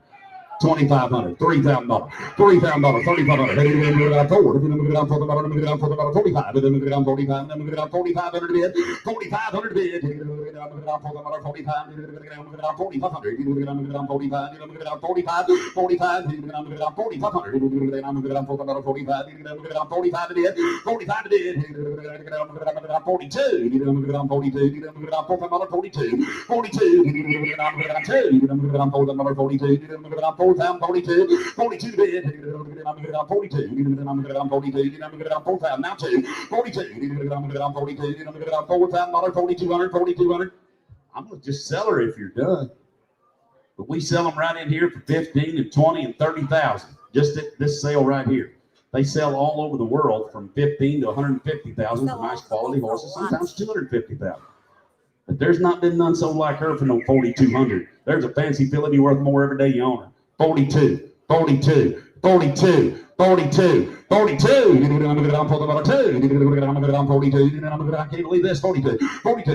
2,500, $3,000, $3,000, $3,500, $4,000, 42, 42 bid, 42, 42, now 2, 42, 4,000, 4,200, 4,200. I'm gonna just sell her if you're done. But we sell them right in here for 15 and 20 and 30,000. Just at this sale right here. They sell all over the world from 15 to 150,000 for nice quality horses, sometimes 250,000. But there's not been none so like her for no 4,200. There's a fancy filly be worth more every day you own her. 42, 42, 42, 42, 42. I can't believe this. 42, 42.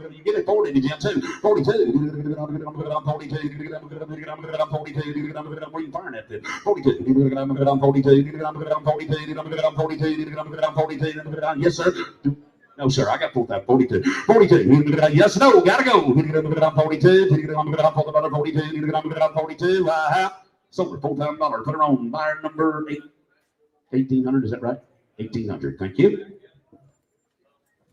You get it 40 to Jim too. 42. Where you find that then? 42. Yes, sir. No, sir, I got 42. 42. Yes, no, gotta go. 42. 42. Sold her $4,000. Put her on buyer number 1,800. Is that right? 1,800. Thank you.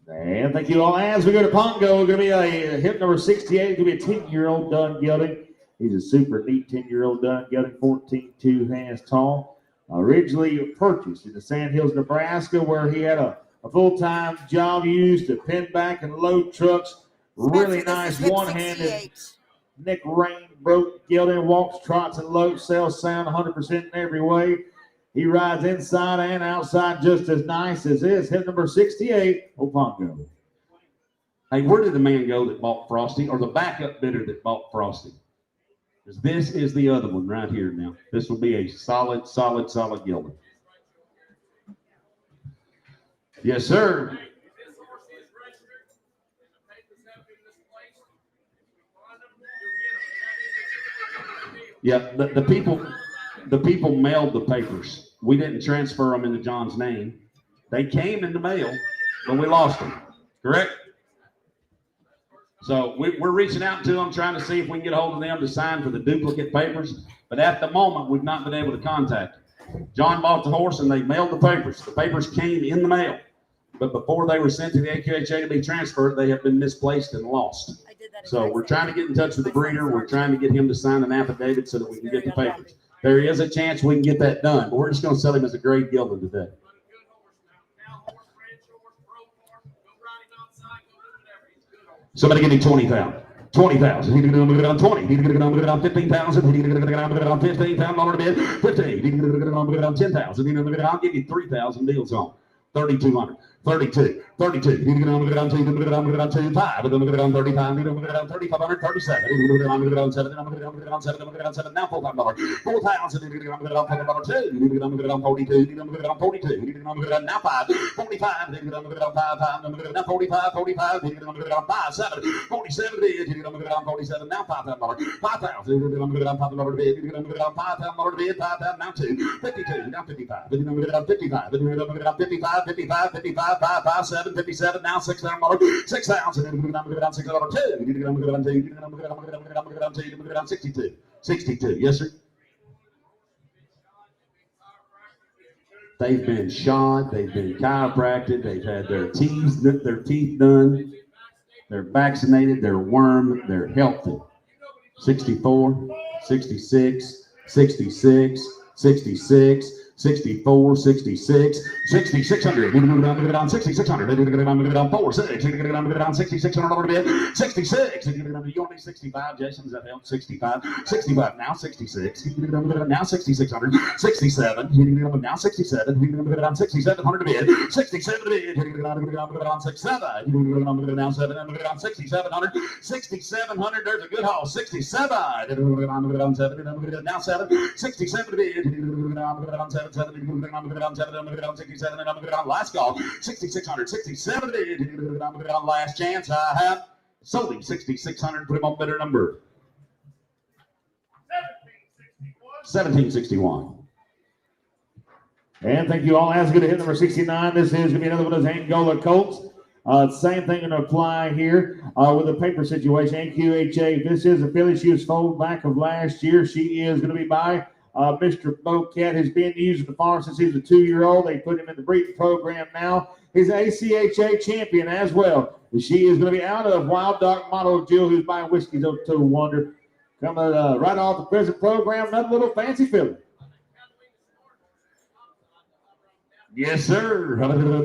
And thank you all. As we go to Pongo, we're going to be a hip number 68. It's going to be a 10-year-old dun gelding. He's a super neat 10-year-old dun gelding, 14 2 hands tall. Originally purchased in the Sand Hills, Nebraska, where he had a full-time job used to pin back and load trucks. Really nice one-handed Nick Rain broke gelding, walks, trots, and loads, sells sound 100% in every way. He rides inside and outside just as nice as his hip number 68, Opongo. Hey, where did the man go that bought Frosty, or the backup bidder that bought Frosty? Because this is the other one right here now. This will be a solid gelding. Yes, sir. Yeah, the people mailed the papers. We didn't transfer them into John's name. They came in the mail, but we lost them. Correct? So we're reaching out to them, trying to see if we can get a hold of them to sign for the duplicate papers. But at the moment, we've not been able to contact them. John bought the horse and they mailed the papers. The papers came in the mail. But before they were sent to the AQHA to be transferred, they have been misplaced and lost. So we're trying to get in touch with the breeder. We're trying to get him to sign an affidavit so that we can get the papers. There is a chance we can get that done, but we're just going to sell him as a grade gelding today. Somebody give me 20,000. 20,000. He's going to move it on 20. He's going to move it on 15,000. He's going to move it on 15,000 bid. 15. He's going to move it on 10,000. I'll give you 3,000 deals on 3,200. 32, 32. He's going to move it on 2. He's going to move it on 2. 5. He's going to move it on 35. He's going to move it on 3,500. 37. He's going to move it on 7. He's going to move it on 7. He's going to move it on 7. Now $4,000. 4,000. He's going to move it on $4,200. He's going to move it on 42. He's going to move it on 42. He's going to move it on now 5. 45. He's going to move it on 5. 5. He's going to move it on 45. 45. He's going to move it on 5. 7. 47. He's going to move it on 47. Now $5,000. 5,000. He's going to move it on $5,000 bid. He's going to move it on $5,000 bid. 5,000. Now 2. 52. Now 55. He's going to move it on 55. He's going to move it on 55. 55. 55. 5. 5. 7. 57. Now $6,000. 6,000. He's going to move it on $6,000 2. He's going to move it on 2. He's going to move it on 2. He's going to move it on 2. He's going to move it on 62. 62. Yes, sir. They've been shod, they've been chiropractic, they've had their teeth done, they're vaccinated, they're wormed, they're healthy. 64, 66, 66, 66, 64, 66, 6600. Need to move it on, move it on, 6600. Need to get it on, move it on, 46. Need to get it on, move it on, 6600 over the bid. 66. Need to get it on, you only 65, Jason, does that help? 65. 65 now, 66. Need to get it on, move it on now, 6600. 67. Need to get it on now, 67. Need to get it on 6700 to bid. 67 to bid. Need to get it on, move it on, move it on, 67. Need to get it on, move it on 7. Move it on 6700. 6700. There's a good haul. 67. Need to get it on, move it on 7. Move it on now 7. 67 to bid. Need to get it on, move it on 7. 7. Need to get it on, move it on 7. Move it on 67. And move it on last call. 6600. 67 to bid. Need to get it on, move it on last chance. I have sold him 6600. Put him on better number. 1761. And thank you all. As going to hit number 69. This is going to be another one of those Angola Colts. Same thing going to apply here with the paper situation. AQHA. This is a filly. She was foaled back of last year. She is going to be by Mr. Bocat, who's been used at the farm since he was a 2-year-old. They put him in the breeding program now. He's ACHA champion as well. She is going to be out of Wild Dog Model Jill, who's buying Whiskey's Total Wonder. Coming right off the present program, another little fancy filly. Yes, sir. Highbrow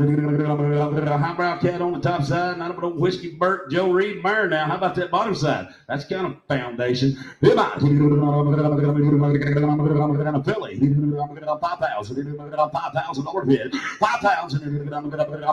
cat on the top side, not a Whiskey Burt, Joe Reed Mare now. How about that bottom side? That's kind of foundation. Philly. 5,000 over bid. 5,000.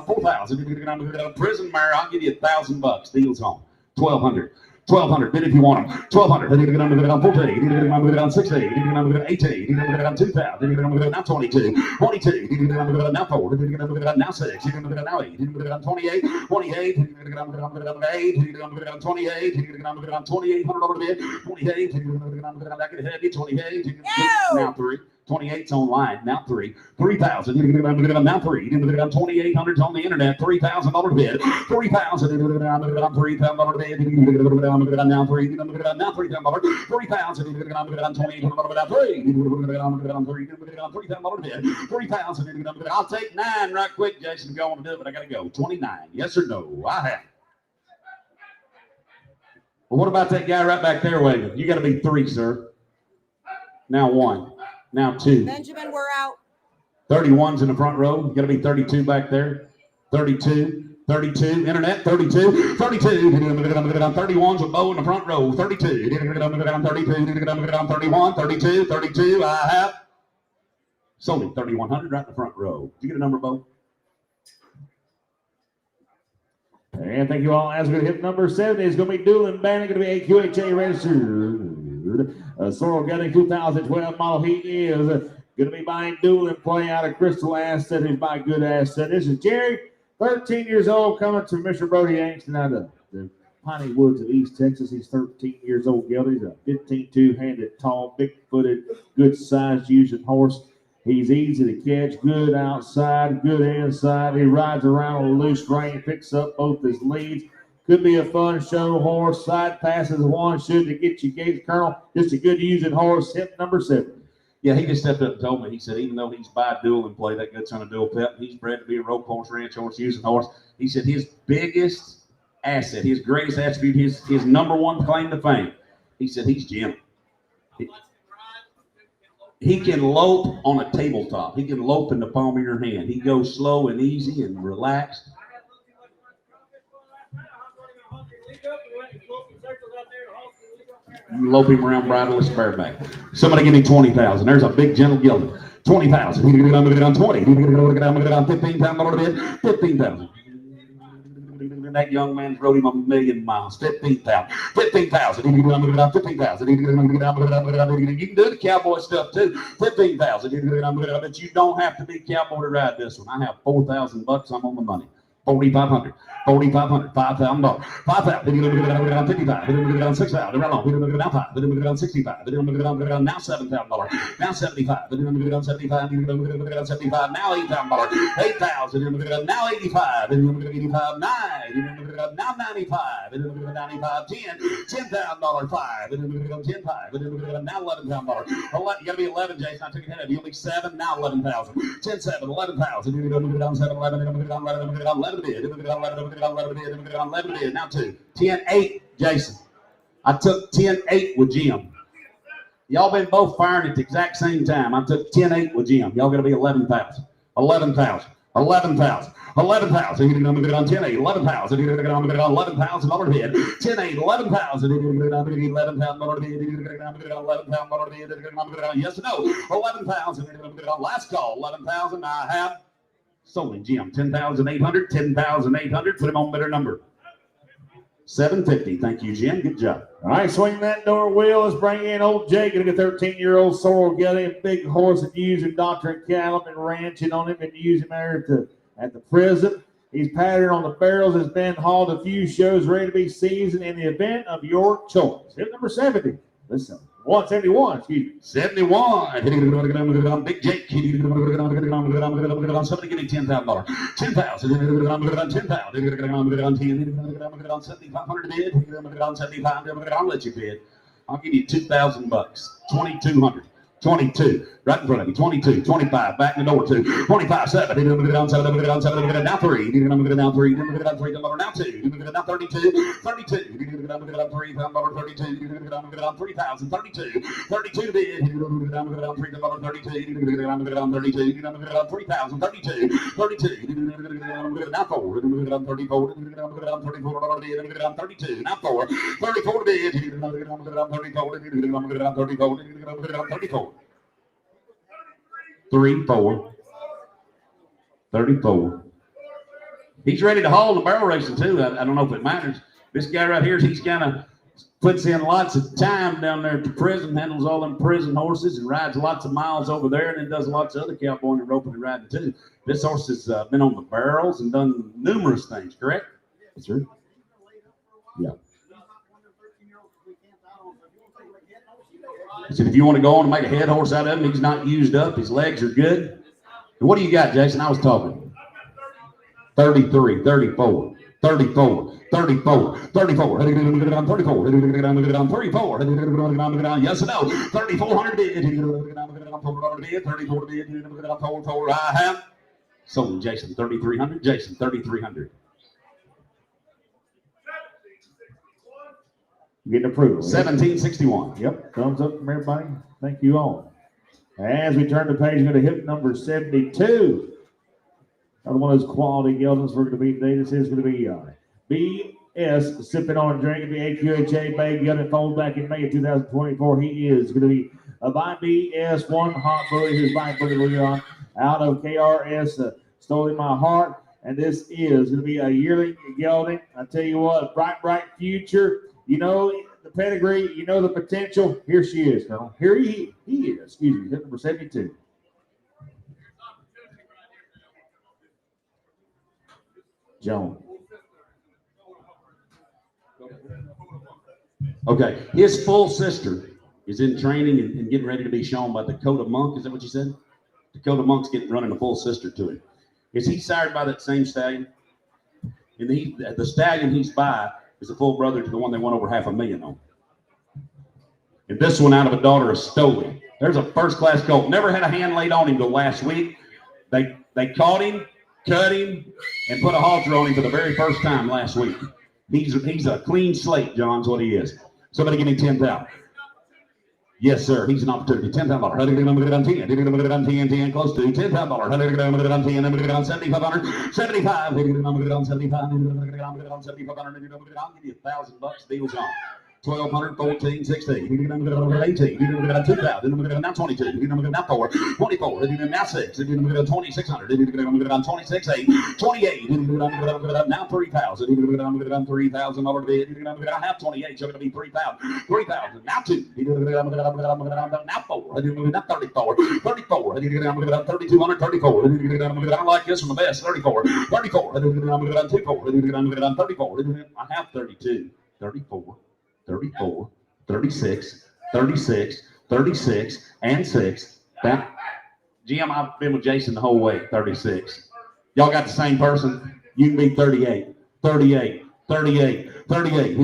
4,000. Prison Mare, I'll give you $1,000. Deal's on. 1,200. 1,200, bid if you want them. 1,200, then you get on move it on 14, you get on move it on 16, you get on move it on 18, you get on move it on 2,000, you get on move it on 22, 22, you get on move it on now 4, you get on move it on now 6, you get on move it on now 8, you get on move it on 28, 28, you get on move it on 8, you get on move it on 28, you get on move it on 2,800 over the bid, 28, you get on move it on that get heavy, 28, you get now 3. 28's online, now 3. 3,000, you get on now 3. You get on 2,800's on the internet, $3,000 bid. 3,000, you get on $3,000 bid. You get on now 3. You get on now $3,000. 3,000, you get on $2,800 3. You get on $3. You get on $3,000 bid. 3,000, you get on. I'll take 9 right quick, Jason. If you want to do it, but I got to go. 29, yes or no? I have. Well, what about that guy right back there waving? You got to be 3, sir. Now 1. Now 2. Benjamin, we're out. 31's in the front row. You got to be 32 back there. 32. 32. Internet. 32. 32. 31's with Bo in the front row. 32. 32. 31. 32. 32. I have sold him 3,100 right in the front row. Did you get a number, Bo? And thank you all. As we're going to hit number 70, it's going to be Doolin Bannon, going to be AQHA registered. Sorrel Getting 2012 model. He is going to be buying Doolin, playing out of Crystal Asset. He's by Good Asset. This is Jerry, 13 years old, coming to Mr. Brody Angston out of the Piney Woods of East Texas. He's 13 years old. He's a 15-2-handed, tall, big-footed, good-sized using horse. He's easy to catch, good outside, good inside. He rides around on a loose rein, picks up both his leads. Could be a fun show horse. Side passes one should to get you Gates Colonel. Just a good using horse. Hit number 7. Yeah, he just stepped up and told me. He said, even though he's by dual and play that good son of dual pep, he's bred to be a rope horse, ranch horse, using horse. He said his biggest asset, his greatest attribute, his number one claim to fame. He said he's Jim. He can lope on a tabletop. He can lope in the palm of your hand. He goes slow and easy and relaxed. You lope him around bridleless bareback. Somebody give me 20,000. There's a big gentle gilded. 20,000. You can get it on 20. You can get it on 15,000. 15,000. That young man's rode him 1,000,000 miles. 15,000. 15,000. You can get it on 15,000. You can do the cowboy stuff too. 15,000. You can get it on, but you don't have to be cowboy to ride this one. I have $4,000. I'm on the money. 4,500. 4,500. $5,000. 5,000. You can get it on 55. You can get it on 6,000. Right on. You can get it on 5. You can get it on 65. You can get it on now $7,000. Now 75. You can get it on 75. You can get it on 75. Now $8,000. 8,000. You can get it on now 85. You can get it on 85. 9. You can get it on now 95. You can get it on 95. 10. $10,000. 5. You can get it on 10. 5. You can get it on now $11,000. You got to be 11, Jason. I took it ahead of you. You'll be 7. Now 11,000. 10, 7, 11,000. You can get it on 7, 11. You can get it on 11. You can get it on 11 bid. You can get it on 11. You can get it on 11 bid. You can get it on 11 bid. Now 2. 10, 8, Jason. I took 10, 8 with Jim. Y'all been both firing at the exact same time. I took 10-8 with Jim. Y'all got to be 11,000. 11,000. 11,000. 11,000. You're going to get on 10-8. 11,000. You're going to get on $11,000 bid. 10-8. 11,000. You're going to get on $11,000 bid. You're going to get on $11,000 bid. You're going to get on yes or no. 11,000. You're going to get on last call. 11,000. I have sold Jim. 10,800. 10,800. Put him on better number. 750. Thank you, Jim. Good job. All right, swing that door, Will. Let's bring in old Jake and a 13-year-old sorrel gelding, a big horse and use him, doctoring cattle and ranching on him and use him there at the prison. He's patterned on the barrels, has been hauled a few shows, ready to be seasoned in the event of your choice. Hit number 70. Listen, 171, excuse me. 71. Big Jake. Somebody give me $10,000. 10,000. 7,500 bid. 7,500. I'll let you bid. I'll give you $2,000. 2,200. 22, right in front of you. 22, 25, back in the door, 2, 25, 7. Now 3. Now 2. Now 32. 32. Now 3,000. 32. 32 to bid. 3,032. 3,000. 32. 32. Now 4. 34. 32. Now 4. 34 to bid. 34. 34. 34. He's ready to haul the barrel racing too. I don't know if it matters. This guy right here, he's kind of puts in lots of time down there at the prison, handles all them prison horses and rides lots of miles over there, and then does lots of other cowboying and roping and riding too. This horse has been on the barrels and done numerous things, correct? Yes, sir. Yeah. I said, if you want to go on and make a head horse out of him, he's not used up. His legs are good. And what do you got, Jason? I was talking. 33, 34, 34, 34, 34. 34. 34. Yes or no? 3,400 bid. 3,400 bid. I have sold Jason 3,300. Jason 3,300. Getting approval. 1761. Yep, thumbs up from everybody. Thank you all. As we turn the page, we're going to hit number 72. Another one of those quality geldings we're going to be today. This is going to be BS Sipping on and Drinking, the AQHA Bay Gelding foaled back in May of 2024. He is going to be by BS, one hot bully who's by Bully Leon out of KRS, Stolen My Heart. And this is going to be a yearly gelding. I tell you what, bright future. You know the pedigree, you know the potential. Here she is, Colonel. Here he is. Excuse me, hit number 72. Joan. Okay, his full sister is in training and getting ready to be shown by Dakota Monk. Is that what you said? Dakota Monk's running a full sister to him. Is he sired by that same stallion? And the stallion he's by is a full brother to the one they won over $500,000 on. And this one out of a daughter of Stoley. There's a first-class colt. Never had a hand laid on him till last week. They caught him, cut him, and put a halter on him for the very first time last week. He's a clean slate, John's what he is. Somebody give me 10,000. Yes, sir. He's an opportunity. $10,000. 10, close to $10,000. 10, 7,500. 75. 75. I'll give you $1,000. Deal's on. 1,200, 14, 16, 18, 2,000, now 22, now 4, 24, now 6, 2,600, 26, 8, 28, now 3,000, $3,000 bid, I have 28, so it'll be 3,000, now 2, now 4, now 34, 3,200, 34, I like this one the best, 34, 34, I have 32, 34. 34, 36, 36, 36, and 6. That, Jim, I've been with Jason the whole way, 36. Y'all got the same person? You can be 38, 38, 38, 38. 38.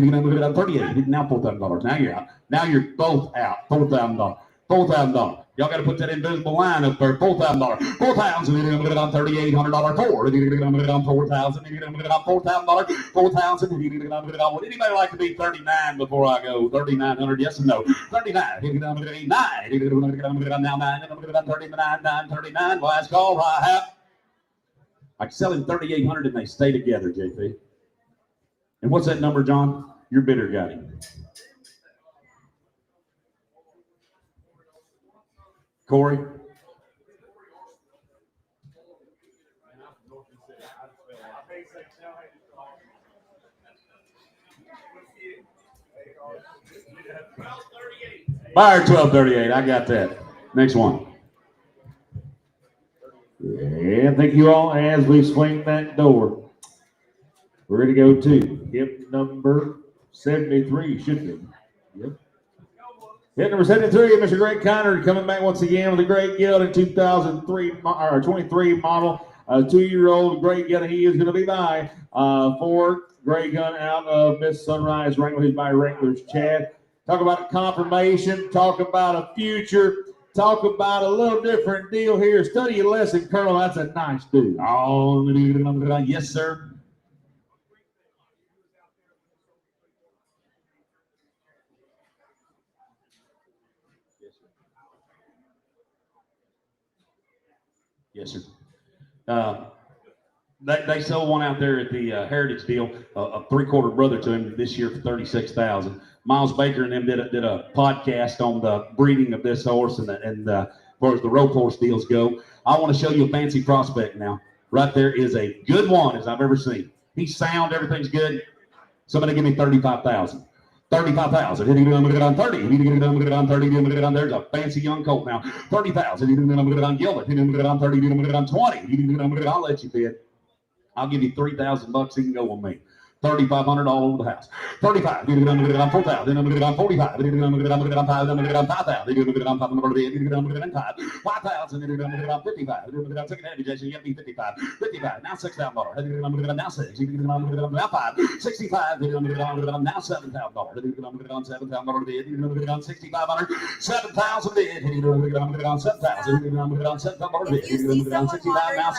Now $4,000. Now you're out. Now you're both out. $4,000. $4,000. Y'all got to put that invisible line up there. $4,000. $4,000. We're gonna get on $3,800 four. We're gonna get on $4,000. We're gonna get on $4,000. $4,000. We're gonna get on. Would anybody like to be 39 before I go? 3,900. Yes or no? 39. We're gonna get on 9. We're gonna get on now 9. We're gonna get on 39. 939. Last call. I have. I can sell him 3,800 and they stay together, JP. And what's that number, John? Your bidder got him. Corey? Buyer 1238. I got that. Next one. Yeah, thank you all as we swing that door. We're going to go to hip number 73, should be. Yep. Hit number 73, Mr. Greg Conner coming back once again with a great gilt in 2003 or 23 model. A 2-year-old great gun. He is going to be by for Gray Gun out of Miss Sunrise Wrangler. He's by Wrangler's Chad. Talk about a confirmation. Talk about a future. Talk about a little different deal here. Study your lesson, Colonel. That's a nice dude. Oh, yes, sir. Yes, sir. They sold one out there at the Heritage deal, a 3/4 brother to him this year for $36,000. Miles Baker and them did a podcast on the breeding of this horse and as far as the rope horse deals go. I want to show you a fancy prospect now. Right there is a good one as I've ever seen. He's sound, everything's good. Somebody give me 35,000. 35,000. Hitting it on 30. Hitting it on 30. Hitting it on. There's a fancy young colt now. 30,000. Hitting it on Gilbert. Hitting it on 30. Hitting it on 20. Hitting it on. I'll let you bid. I'll give you $3,000. He can go on me. 3,500 all over the house. 35. Hitting it on 4,000. Hitting it on 45. Hitting it on 5. Hitting it on 5,000. Hitting it on 500. Hitting it on 5. 5,000. Hitting it on 55. Hitting it on second hand. Jason, you got to be 55. 55. Now $6,000. Hitting it on now 6. Hitting it on now 5. 65. Hitting it on now $7,000. Hitting it on $7,000 bid. Hitting it on 6,500. 7,000 bid. Hitting it on 7,000. Hitting it on $7,000 bid. Hitting it on 65 now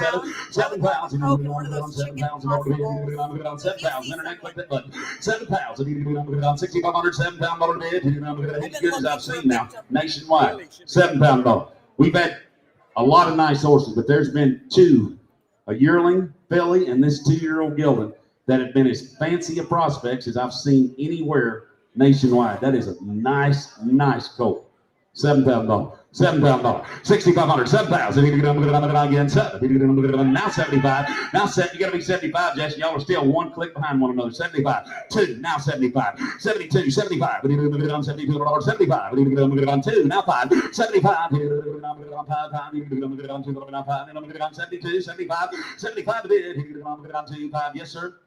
7,000. Hitting it on 7,000 bid. Hitting it on 7,000. Internet, click that button. 7,000. Hitting it on 6,500. $7,000 bid. Hitting it on as good as I've seen now nationwide. $7,000. We've had a lot of nice horses, but there's been two, a yearling filly and this 2-year-old gelding, that have been as fancy a prospects as I've seen anywhere nationwide. That is a nice colt. $7,000. $7,000. 6,500. 7,000. Again. 7. Now 75. Now set. You got to be 75, Jesse. Y'all are still one click behind one another. 75. 2. Now 75. 72. 75. $72. 75. On 2. Now 5. 75. On 5. 72. 75. 75 to bid. On 2. 5. Yes, sir.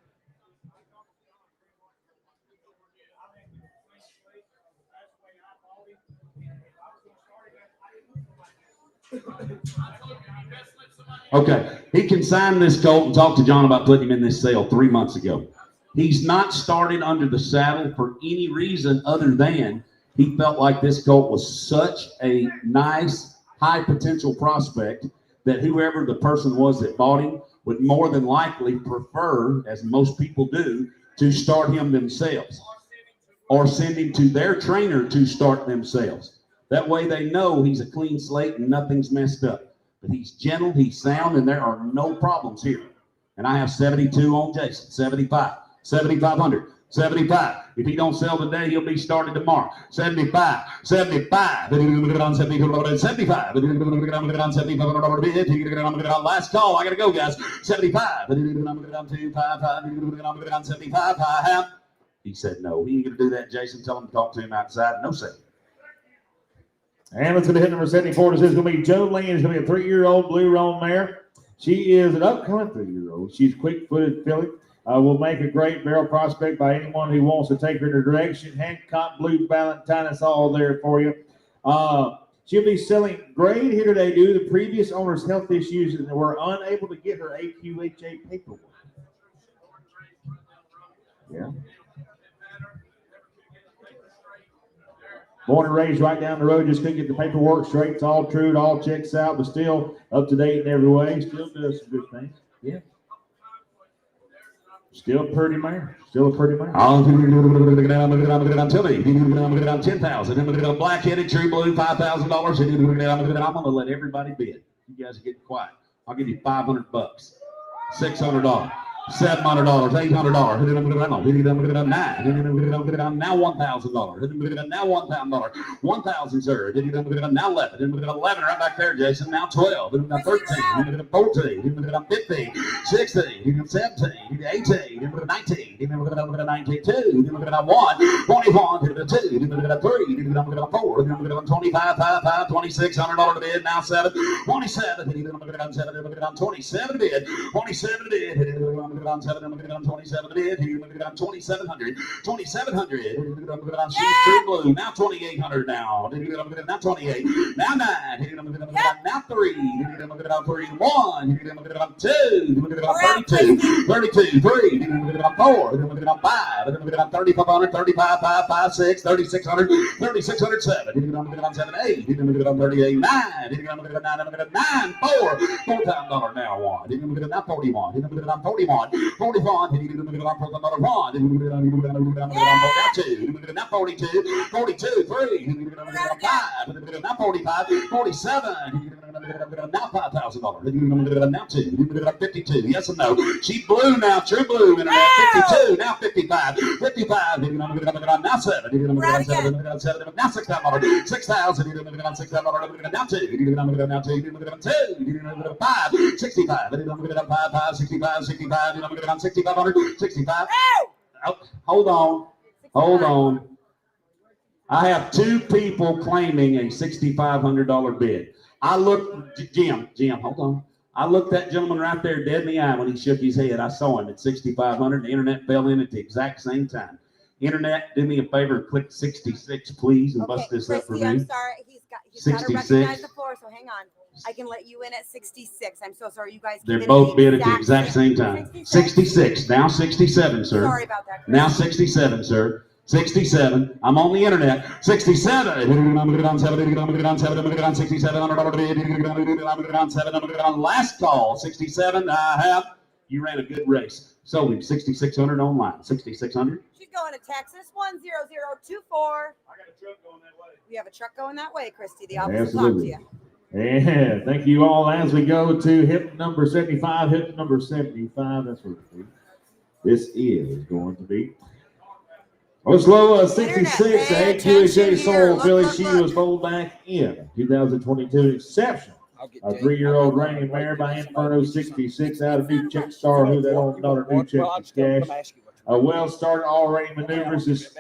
Okay, he can sign this colt and talk to John about putting him in this sale 3 months ago. He's not started under the saddle for any reason other than he felt like this colt was such a nice, high potential prospect that whoever the person was that bought him would more than likely prefer, as most people do, to start him themselves or send him to their trainer to start themselves. That way they know he's a clean slate and nothing's messed up. But he's gentle, he's sound, and there are no problems here. And I have 72 on Jason, 75, 7,500, 75. If he don't sell today, he'll be started tomorrow. 75, 75. 75. 75. Last call. I got to go, guys. 75. 75. I have. He said no. He ain't going to do that, Jason. Tell him to talk to him outside. No, sir. And let's go to hit number 74. This is going to be Jolene. It's going to be a 3-year-old blue roan mare. She is an upcoming 3-year-old. She's quick-footed filly. Will make a great barrel prospect by anyone who wants to take her in her direction. Hancock, Blue Valentine, it's all there for you. She'll be selling grade here today due to the previous owner's health issues and were unable to get her AQHA paperwork. Yeah. Born and raised right down the road, just couldn't get the paperwork straight. It's all true, it all checks out, but still up to date in every way. Still does some good things. Yeah. Still a pretty mare. Still a pretty mare. Tell me. 10,000. Black-headed, true blue, $5,000. I'm going to let everybody bid. You guys get quiet. I'll give you $500. $600. $700, $800, now $1,000, now $1,000, $1,000, sir, now 11, right back there, Jason, now 12, now 13, 14, 15, 16, 17, 18, 19, 92, 1, 21, 2, 3, 4, 25, $2,600 bid, now 7, 27, 27 bid, 27 bid, 27 bid, 2,700, 2,700, she's true blue, now 2,800 now, now 28, now 9, now 3, 1, 2, 32, 32, 3, 4, 5, 3,500, 35, 5, 5, 6, 3,600, 3,600, 7, 7, 8, 38, 9, 9, 4, $4,000 now 1, now 41, 41, 41, another 1, now 2, now 42, 42, 3, now 5, now 45, 47, now $5,000, now 2, 52, yes and no. She blue now, true blue, and 52, now 55, 55, now 7, now $6,000, $6,000, now 2, now 2, 5, 65, 5, 65, 65, 6,500, 65. Oh, hold on. I have 2 people claiming a $6,500 bid. I looked, Jim, hold on. I looked that gentleman right there dead in the eye when he shook his head. I saw him at 6,500. The internet fell in at the exact same time. Internet, do me a favor and click 66, please, and bust this up for me. I'm sorry. He's got to recognize the floor, so hang on. I can let you in at 66. I'm so sorry. You guys They're both bid at the exact same time. 66, now 67, sir. Sorry about that, Chris. Now 67, sir. 67. I'm on the internet. 67. Last call. 67. I have. You ran a good race. Sold him 6,600 online. 6,600. She's going to Texas 10024. I got a truck going that way. We have a truck going that way, Christy. The office will talk to you. And thank you all as we go to hip number 75. Hip number 75. That's what this is going to be. Oslo 66, AQHA Soul Village. She was sold back in 2022. Exception. A 3-year-old reigning mare by Inferno 66 out of New Czech Star, who they don't know her New Czech Cash. A well-started, all-ready maneuvers. This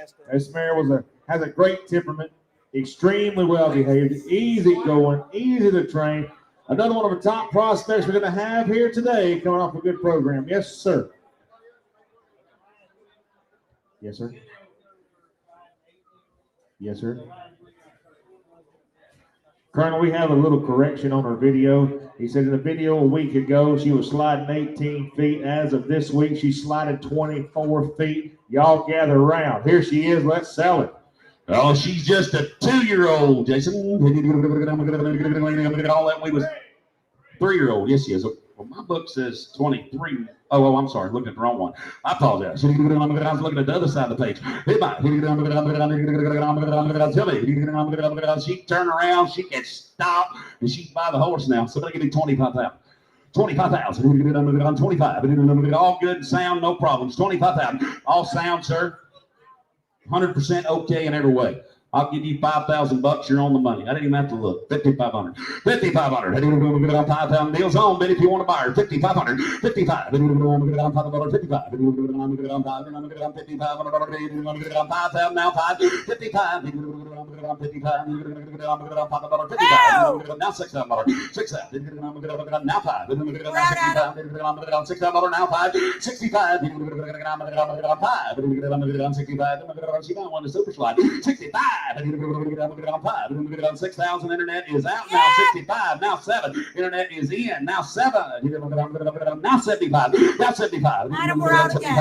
mare has a great temperament, extremely well behaved, easy going, easy to train. Another one of the top prospects we're going to have here today, coming off a good program. Yes, sir. Yes, sir. Yes, sir. Colonel, we have a little correction on her video. He said in the video a week ago, she was sliding 18 feet. As of this week, she's sliding 24 feet. Y'all gather around. Here she is. Let's sell it. Oh, she's just a 2-year-old, Jason. All that we was 3-year-old. Yes, she is. Well, my book says 23. Oh, I'm sorry. Looking at the wrong one. I apologize. I was looking at the other side of the page. She turned around. She can stop. And she's by the horse now. Somebody give me 25,000. 25,000. 25. All good sound, no problems. 25,000. All sound, sir. 100% okay in every way. I'll give you $5,000. You're on the money. I didn't even have to look. 5,500. 5,500. 5,000 deals on, but if you want to buy her, 5,500. 55. 55. 5,000 now. 5. 55. 55. Now $6,000. 6,000. Now 5. 6,000 now 5. 65. 5. She got one to super slide. 65. 5. 6,000. Internet is out now. 65. Now 7. Internet is in. Now 7. Now 75. Now 75. Madam, we're out again.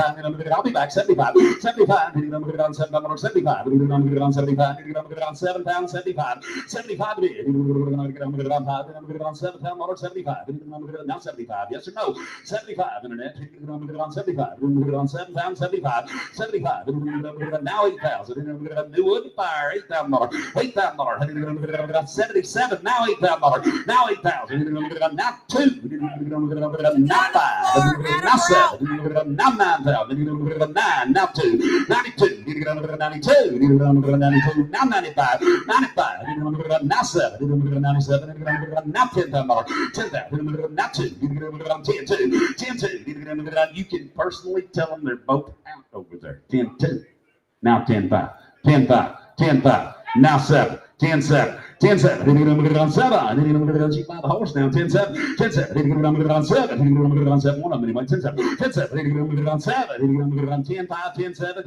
I'll be back. 75. 75. 75. 75. 7 pounds. 75. 75 to bid. 7 pounds. 75. Now 75. Yes or no? 75. Internet. 75. 7 pounds. 75. 75. Now 8,000. New wood fire. $8,000. $8,000. 77. Now $8,000. Now 8,000. Now 2. Now 5. Now 7. Now 9,000. 9. Now 2. 92. 92. 92. Now 95. 95. Now 7. 97. Now $10,000. 10,000. Now 2. 10. 2. 10. 2. You can personally tell them they're both out over there. 10. 2. Now 10. 5. 10. 5. 10. 5. Now 7. 10. 7. 10 7. She buy the horse now. 10 7. 10 7. 7. One of them anyway. 10 7. 10 7. 10 5. 10 7.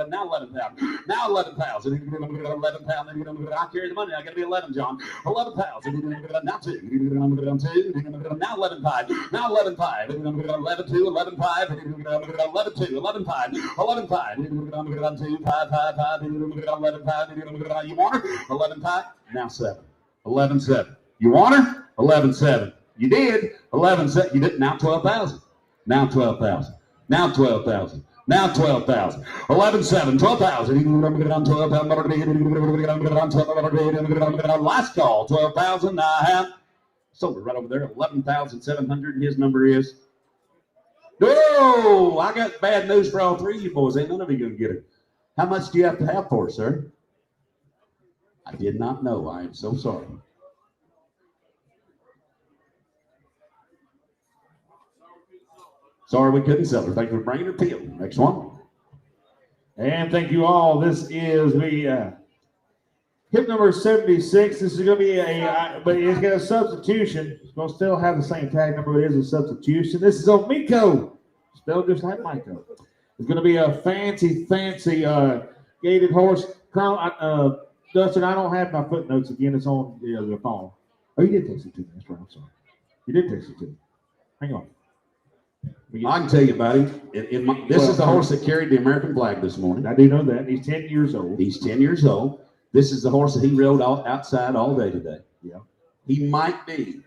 Now 11,000. Now 11,000. 11,000. I carry the money. I got to be 11, John. 11,000. Now 2. 2. Now 11 5. Now 11 5. 11 2. 11 5. 11 2. 11 5. 11 5. 2 5 5 5. 11 5. You want her? 11 5. Now 7. 11 7. You want her? 11 7. You did. 11 7. You did. Now 12,000. Now 12,000. Now 12,000. Now 12,000. 11 7. 12,000. Last call. 12,000. I have sold it right over there. 11,700. His number is. Oh, I got bad news for all three of you boys. Ain't none of you gonna get it. How much do you have to have for it, sir? I did not know. I am so sorry. Sorry we couldn't sell her. Thank you for bringing her pill. Next one. And thank you all. This is the hip number 76. This is going to be but it's got a substitution. It's going to still have the same tag number, but it is a substitution. This is Omiko, spelled just like Miko. It's going to be a fancy gated horse. Dustin, I don't have my footnotes again. It's on the phone. Oh, you did text it to me. That's right. I'm sorry. You did text it to me. Hang on. I can tell you, buddy. This is the horse that carried the American flag this morning. I do know that. He's 10 years old. He's 10 years old. This is the horse that he rode outside all day today. Yeah. He might be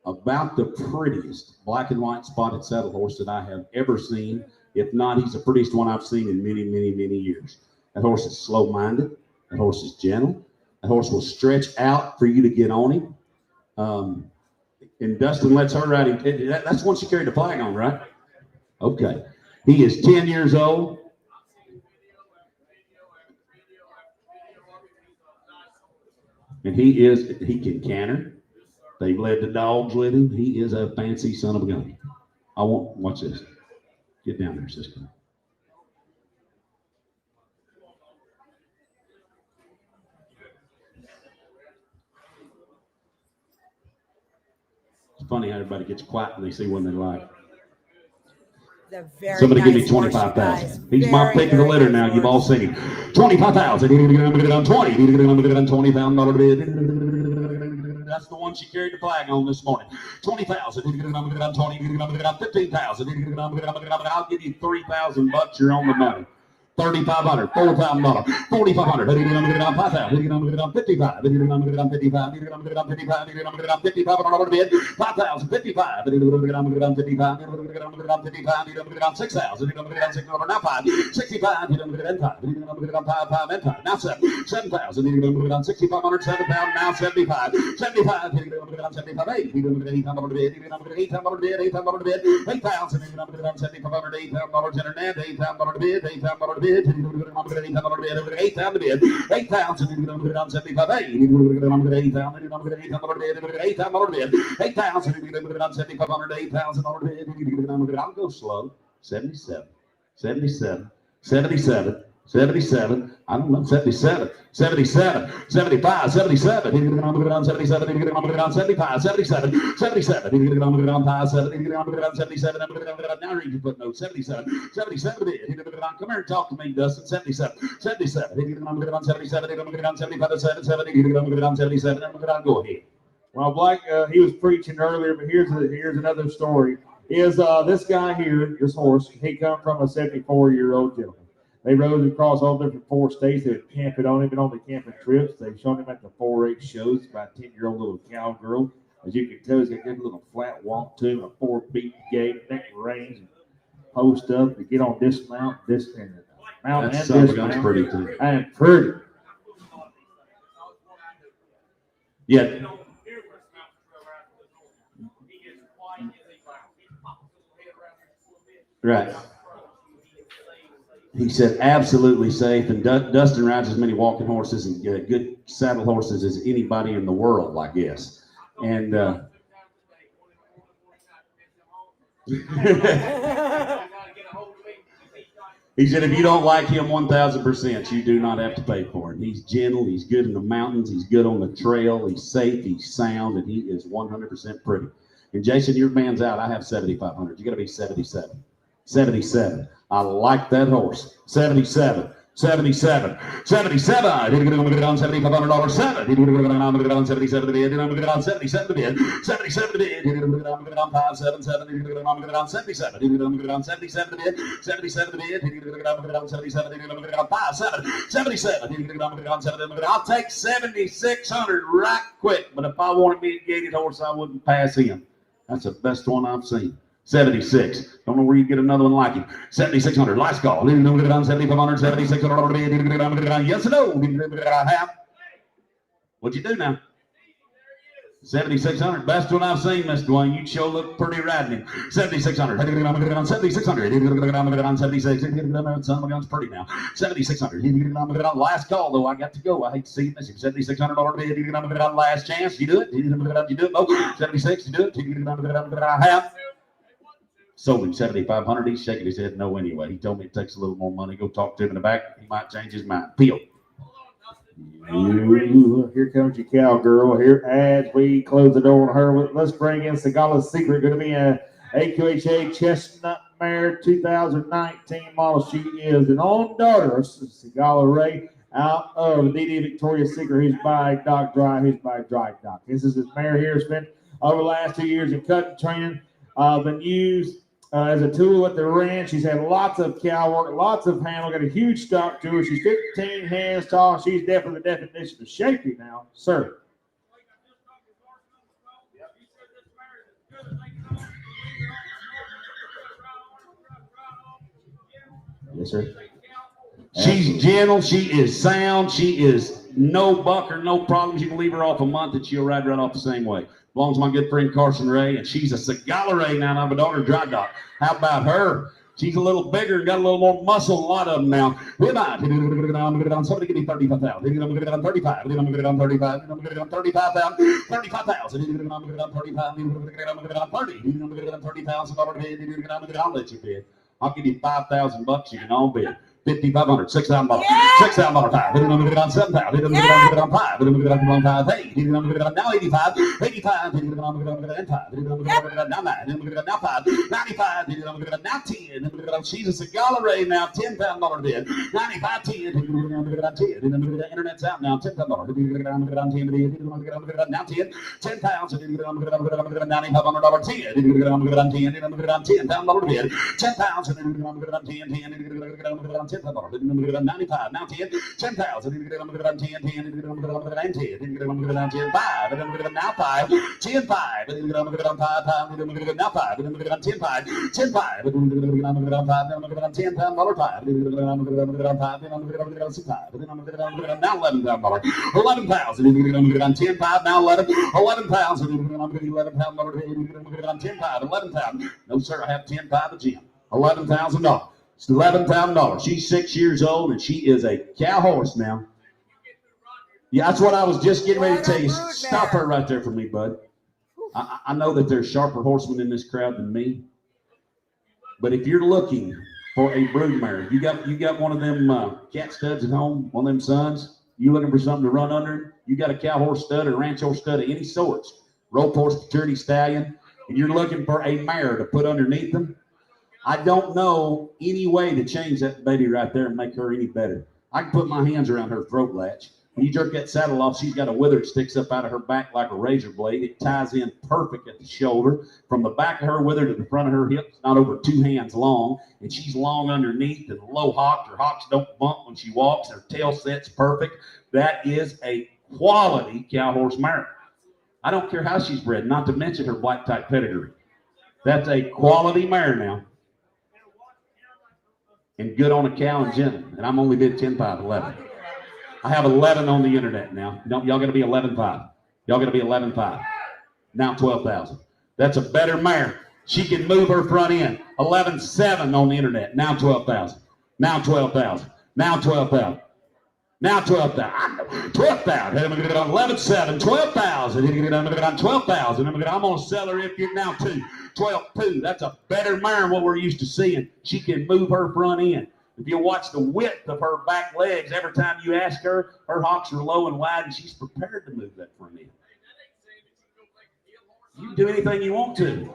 about the prettiest black and white spotted saddle horse that I have ever seen. If not, he's the prettiest one I've seen in many, many, many years. That horse is slow-minded. That horse is gentle. That horse will stretch out for you to get on him. And Dustin lets her ride him. That's the one she carried the flag on, right? Okay. He is 10 years old. And he can canter. They've led the dogs with him. He is a fancy son of a gun. Watch this. Get down there, sister. It's funny how everybody gets quiet when they see one they like. Somebody give me 25,000. He's my pick of the litter now. You've all seen him. 25,000. 20,000. That's the one she carried the flag on this morning. 20,000. 15,000. I'll give you $3,000. You're on the money. 3,500, $4,000, 4,500, 5,000, 55, 5,000, 55, 6,000, now 5, 65, now 7,000, 6,500, 7,000, now 75, 75, 75, 8,000, internet, $8,000 bid, 8,000 bid, 8,000, 75, 8,000, I'll go slow, 77, 77, 77, 77. I don't know. 77. 77. 75. 77. He didn't get on the ground. 77. He didn't get on the ground. 75. 77. 77. He didn't get on the ground. 57. He didn't get on the ground. 77. Now read your footnote. 77. 77. He didn't get on. Come here and talk to me, Dustin. 77. 77. He didn't get on the ground. 77. He didn't get on 75. 77. He didn't get on the ground. 77. Go ahead. Well, Blake, he was preaching earlier, but here's another story. Is this guy here, this horse, he come from a 74-year-old gentleman. They rode across all different 4 states. They would camp it on him, been on the camping trips. They've shown him at the 4-H shows by a 10-year-old little cowgirl. As you can tell, he's got a good little flat walk to him, a 4-beat gait, neck reins, and post up to get on dismount, and mount That's and something dismount. that's pretty too. And pretty. Yeah. Right. He said absolutely safe, and Dustin rides as many walking horses and good saddle horses as anybody in the world, I guess. And he said, if you don't like him 1,000%, you do not have to pay for him. He's gentle, he's good in the mountains, he's good on the trail, he's safe, he's sound, and he is 100% pretty. And Jason, your man's out. I have 7,500. You got to be 77. 77. I like that horse. 77. 77. 77. I didn't get on $7,500. 7. Didn't get on 77. Didn't get on 77. 77. Didn't get on 577. Didn't get on 77. Didn't get on 77. 77. Didn't get on 77. Didn't get on 57. 77. Didn't get on 7. I'll take 7,600 right quick. But if I wanted me a gated horse, I wouldn't pass him. That's the best one I've seen. 76. Don't know where you get another one like him. 7,600. Last call. Didn't get on 7,500. 7,600. Didn't get on. Yes or no? Didn't get on half. What'd you do now? 7,600. Best one I've seen, Mr. Dwayne. You sure look pretty riding him. 7,600. Didn't get on 7,600. Didn't get on 76. Didn't get on. Son of a gun's pretty now. 7,600. Didn't get on. Last call though. I got to go. I hate to see you miss him. $7,600. Didn't get on. Last chance. You do it. Didn't get on. You do it. No. 76. You do it. Didn't get on. Half. Sold him 7,500. He's shaking his head no anyway. He told me it takes a little more money. Go talk to him in the back. He might change his mind. Peel. Here comes your cowgirl. Here, as we close the door on her, let's bring in Sagala's Secret. Going to be a AQHA Chestnut Mare 2019 model. She is an own daughter of Sagala Ray out of DD Victoria's Secret, who's by Doc Dry, who's by Dry Doc. This is his mare here. It's been over the last 2 years in cutting training. Been used as a tool at the ranch. She's had lots of cow work, lots of handle, got a huge stock to her. She's 15 hands tall. She's definitely the definition of shapy now, sir. Yes, sir. She's gentle. She is sound. She is no bucker, no problems. You can leave her off a month and she'll ride right off the same way. Belongs to my good friend Carson Ray, and she's a Sagala Ray now. I have a daughter, Dry Doc. How about her? She's a little bigger, got a little more muscle, a lot of them now. Somebody give me 35,000. 35. 35,000. 35,000. 30,000. I'll let you bid. I'll give you $5,000. You can all bid. $5,500, $6,000, $6,000, $5. Didn't get on 7,000. Didn't get on 5. Didn't get on 5. Hey, didn't get on now 85. 85. Didn't get on 5. Didn't get on now 9. Didn't get on now 5. 95. Didn't get on now 10. Didn't get on. She's a Sagala Ray now. $10,000 bid. 95. 10. Didn't get on 10. Didn't get on. Internet's out now. $10,000. Didn't get on 10. Didn't get on now 10. 10,000. Didn't get on $9,500. 10. Didn't get on 10. Didn't get on $10,000 bid. 10,000. Didn't get on 10. 10. Didn't get on 10. 95, now 10, 10,000, didn't get on 10, 10, didn't get on 10, 10, didn't get on 10, 5, didn't get on now 5, 10, 5, didn't get on 5, 5, didn't get on now 5, didn't get on 10, 5, 10, 5, didn't get on 5, didn't get on 10, $5, didn't get on 5, didn't get on 5, didn't get on 6, 5, didn't get on now $11,000, 11,000, didn't get on 10, 5, now 11, 11,000, didn't get on $11,000, didn't get on 10, 5, 11,000. No sir, I have 10, 5 again. $11,000. It's $11,000. She's 6 years old, and she is a cow horse now. Yeah, that's what I was just getting ready to tell you. Stop her right there for me, bud. I know that there's sharper horsemen in this crowd than me. But if you're looking for a brood mare. You got one of them cat studs at home, one of them sons. You looking for something to run under? You got a cow horse stud or ranch horse stud of any sorts, rope horse, maturity stallion, and you're looking for a mare to put underneath them. I don't know any way to change that baby right there and make her any better. I can put my hands around her throat latch. When you jerk that saddle off, she's got a wither that sticks up out of her back like a razor blade. It ties in perfect at the shoulder. From the back of her wither to the front of her hips, not over 2 hands long. And she's long underneath and low hocked. Her hocks don't bump when she walks. Her tail set's perfect. That is a quality cow horse mare. I don't care how she's bred, not to mention her black type pedigree. That's a quality mare now. And good on a cow and gentle. And I'm only bid 10, 5, 11. I have 11 on the internet now. Y'all got to be 11.5. Y'all got to be 11.5. Now 12,000. That's a better mare. She can move her front end. 11.7 on the internet. Now 12,000. Now 12,000. Now 12,000. Now 12,000. 12,000. 11.7. 12,000. 12,000. I'm going to sell her if you're now 2. 12.2. That's a better mare than what we're used to seeing. She can move her front end. If you watch the width of her back legs, every time you ask her, her hocks are low and wide, and she's prepared to move that front end. You can do anything you want to,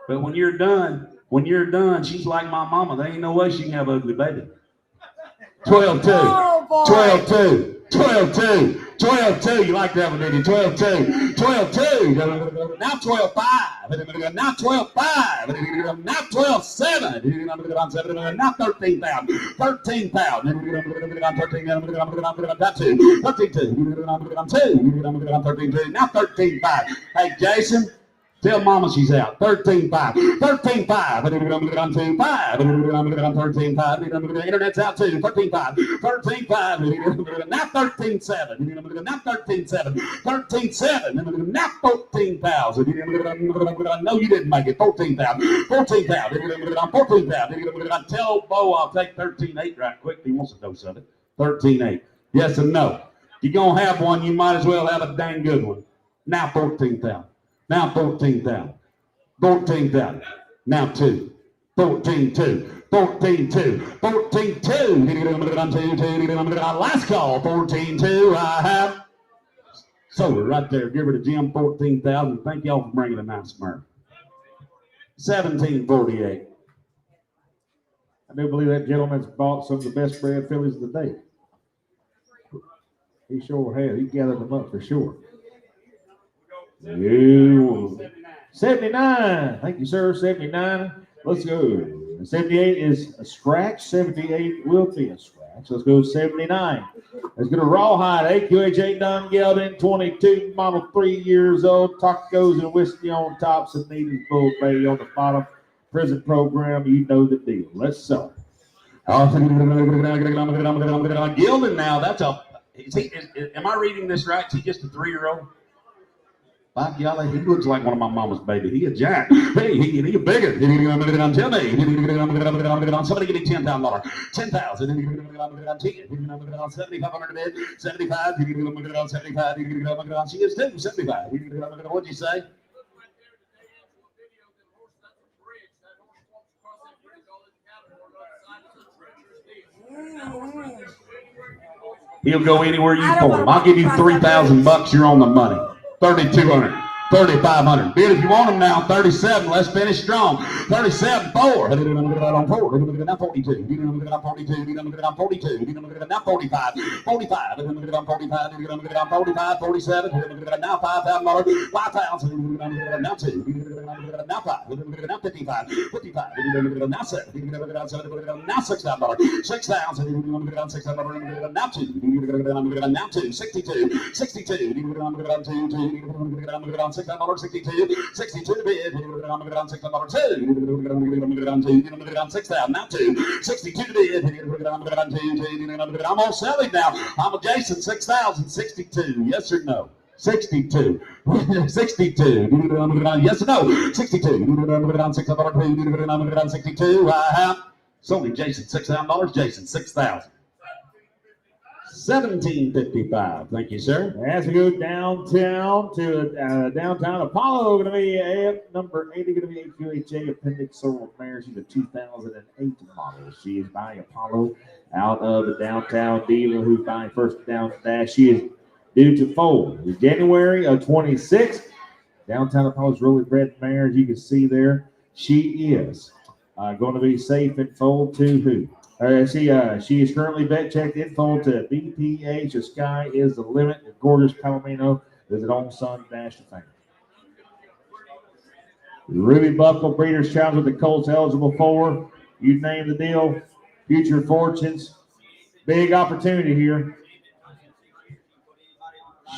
but when you're done, she's like my mama. There ain't no way she can have an ugly baby. 12-2, Oh, boy. 12-2, 12-2, 12-2. You like that one, didn't you? 12-2, 12-2. Now 12-5. Now 12-5. Now 12-7. Now 13,000. 13,000. 13,2. Now 13,5. Hey, Jason. Tell Mama she's out. 13.5. 13.5. 13.5. Internet's out too. 13.5. 13.5. Now 13.7. Now 13.7. 13.7. Now 14,000. No, you didn't make it. 14,000. 14,000. 14,000. Tell Bo I'll take 13.8 right quick. He wants a dose of it. 13.8. Yes and no. You're going to have one, you might as well have a dang good one. Now 14,000. Now 14,000. 14,000. Now 2. 14,2. 14,2. 14,2. Last call. 14,2. I have sold her right there. Give her to Jim. 14,000. Thank y'all for bringing a nice mare. 1748. I do believe that gentleman's bought some of the best bred fillies of the day. He sure has. He gathered them up for sure. 79. Thank you, sir. 79. Let's go. 78 is a scratch. 78 will be a scratch. Let's go 79. Let's go to Rawhide. AQH 8 done gelding. 22. Mama 3 years old. Tacos and whiskey on top. Some needed bull bay on the bottom. Prison program. You know the deal. Let's sell. Gilding now. That's a. Am I reading this right? Is he just a 3-year-old? By golly, he looks like one of my mama's baby. He a giant. Hey, he bigger. Tell me. Somebody give me $10,000. 10,000. 7,500 bid. 75. 75. She is too. 75. What'd you say? He'll go anywhere you for him. I'll give you $3,000. You're on the money. 3,200, 3,500. Bid if you want them now. 37. Let's finish strong. 37, 4. Now 42. Now 45. 45. 47. Now $5,000. 5,000. Now 2. Now 5. Now 55. 55. Now 7. Now $6,000. 6,000. Now 2. Now 2. 62. 62. $6,62. 62 to bid. $6,000. Now 2. 62 to bid. I'm on selling now. I'm a Jason. 6,000. 62. Yes or no? 62. 62. Yes or no? 62. 62. I have sold him Jason $6,000. Jason 6,000. 1755. Thank you, sir. As we go downtown to downtown Apollo, going to be number 80, going to be AQHA Appendix Soul Mare. She's a 2008 model. She is by Apollo out of the downtown dealer who's buying first down dash. She is due to foal in January of 26. Downtown Apollo's really bred mare, as you can see there. She is going to be safe in foal to who? She is currently bet checked in foal to BPH. The sky is the limit. The gorgeous Palomino is an own son dash to fame. Ruby Buckle Breeders' Challenge with the colts eligible for. You name the deal. Future fortunes. Big opportunity here.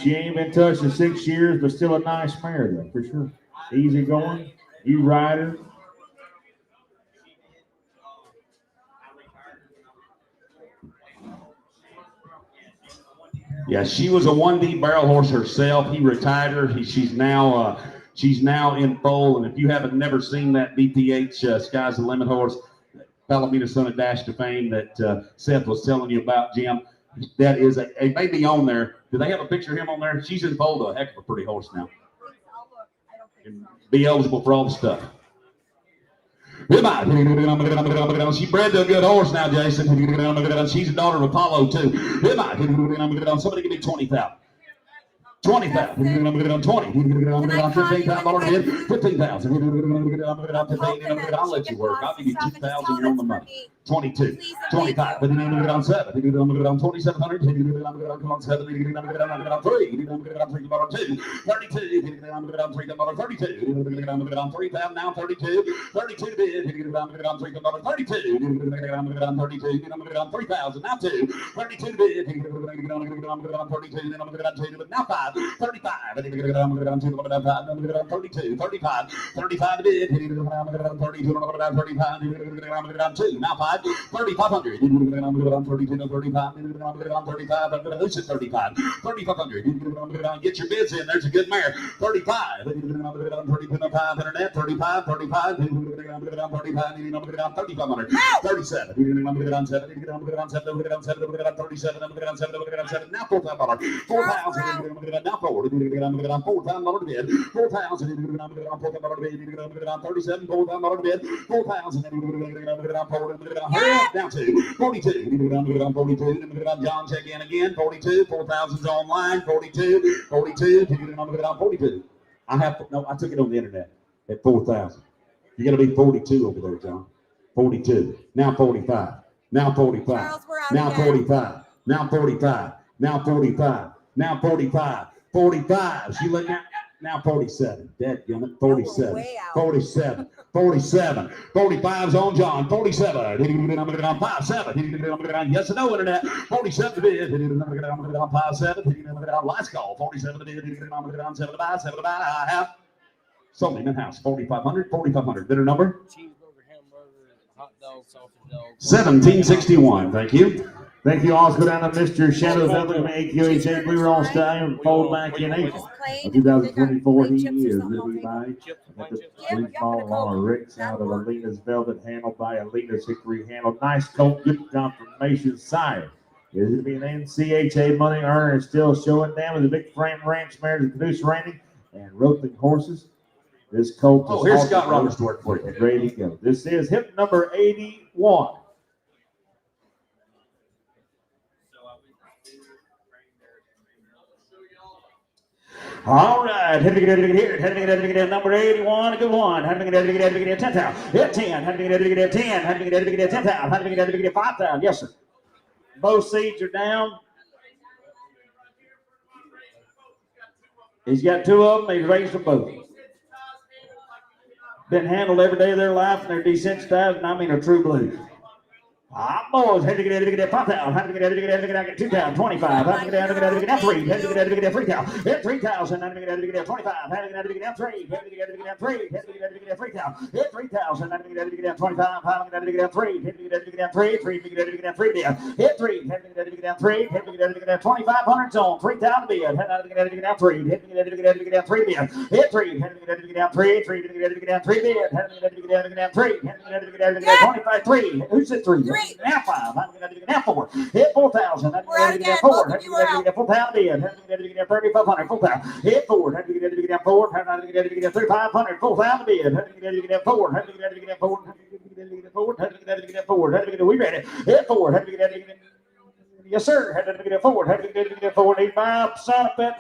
She ain't been touched in 6 years, but still a nice mare, though, for sure. Easy going. You ride her. Yeah, she was a 1D barrel horse herself. He retired her. She's now in foal. And if you haven't never seen that BPH Sky's the Limit horse, Palomino son of Dash to Fame that Seth was telling you about, Jim, that is it may be on there. Do they have a picture of him on there? She's in foal to a heck of a pretty horse now. And be eligible for all the stuff. She bred to a good horse now, Jason. She's a daughter of Apollo, too. Somebody give me 20,000. 20,000. 20. 15,000. 15,000. I'll let you work. I'll give you 2,000. You're on the money. 22. 25. 7. 2,700. 3,000. Now 32. 32 to bid. 32. 3,000. Now 2. 32 to bid. 32. Now 5. 35. 32. 35. 35 to bid. 32. 2. Now 5. 3,500. 32 to 35. 35. 3,500. Get your bids in. There's a good mare. 35. 35. 35. 35. 35. 3,500. 37. 37. Now 4,000. 4,000. Now forward. 4,000 to bid. 4,000. 37. 4,000 to bid. 4,000. Hurry up down to 42. 42. John, check in again. 42. 4,000's online. 42. 42. 42. I took it on the internet at 4,000. You got to be 42 over there, John. 42. Now 45. Now 45. Now 45. Now 45. Now 45. Now 45. 45. She let now 47. Dead gummit. 47. 47. 47. 45's on John. 47. 57. Yes or no internet. 47 to bid. 57. Last call. 47 to bid. 7 to buy. I have. Sold him in house. 4,500. 4,500. Bidder number? Cheeseburger, hamburger, hot dog, sausage dog. 1761. Thank you. Thank you all. Let's go down to Mr. Shadow Valley from AQHA Blue Roll Stallion, fold back in April of 2024. He is going to be by at the blue ball on a Ricks out of Alina's Velvet, handled by Alina's Hickory handle. Nice coat, good confirmation sire. Is it to be an NCHA money earner? Still showing down with the big frame ranch mare to produce reining and roping horses. This colt is here's Scott Roberts to work for you. And ready to go. This is hip number 81. All right, having it here, having it number 81, a good one, having it 10,000, hit 10, having it 10, having it 10,000, having it 5,000, yes sir. Both seeds are down. He's got 2 of them, he's raised them both. Been handled every day of their life and they're desensitized, and I mean a true blue. Boys, had to get 5,000, had to get 2,000, 25, had to get 3, had to get 3,000, hit 3,000, had to get 25, had to get 3, had to get 3, had to get 3,000, hit 3,000, had to get 25, had to get 3, had to get 3, 3, had to get 3, hit 3, had to get 3, had to get 2,500 zone, 3,000 bid, had to get 3, had to get 3 bid, hit 3, had to get 3, 3 had to get 3 bid, had to get 3, had to get 25, 3, who said 3? Three. Now 5. How many now 4? Hit 4,000. We're out again. 4. Both How of you many are out. 4 pound bid? How many 3,500? 4 pound. Hit 4. How many 4? How many 3,500? 4,000 bid. How many 4? How many 4? How many 4? How many 4? How many we ready? Hit 4. How many yes, sir. Had to get forward. Had to get forward. 85. Son of Pet.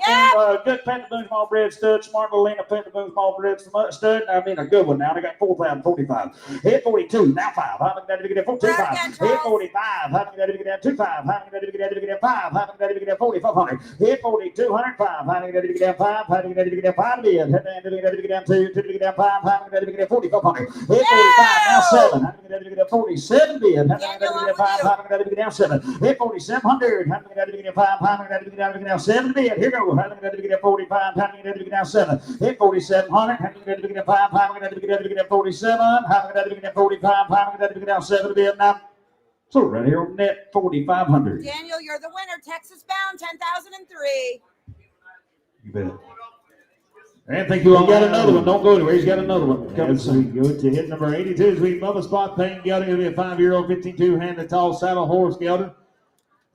Good Pet Boone Small Bread Stud. Smart little Lena Pet Boone Small Bread Stud. I mean, a good one now. They got 4,045. Hit 42. Now 5. How many to get 45? Hit 45. How many to get 25? How many to get 5? How many to get 4,500? Hit 4,205. How many to get 5? How many to get 5 bid? Had to get 2. To get 5. How many to get 4,500? Hit 45. Now 7. How many to get 47 bid? How many to get 5? How many to get 7? Hit 47. 100. How many got to get 5? How many got to get down 7 bid? Here goes. How many got to get 45? How many got to get down 7? Hit 4,700. How many got to get 5? How many got to get 47? How many got to get 45? How many got to get down 7 bid? Now, so right here on net 4,500. Daniel, you're the winner. Texas bound 10,003. You bet. And thank you all. He got another one. Don't go anywhere. He's got another one. Coming As we soon. go to hit number 82, sweet Bubba Spot Payne Gelding. It'll be a 5-year-old 15-2 hand to tall saddle horse gelding.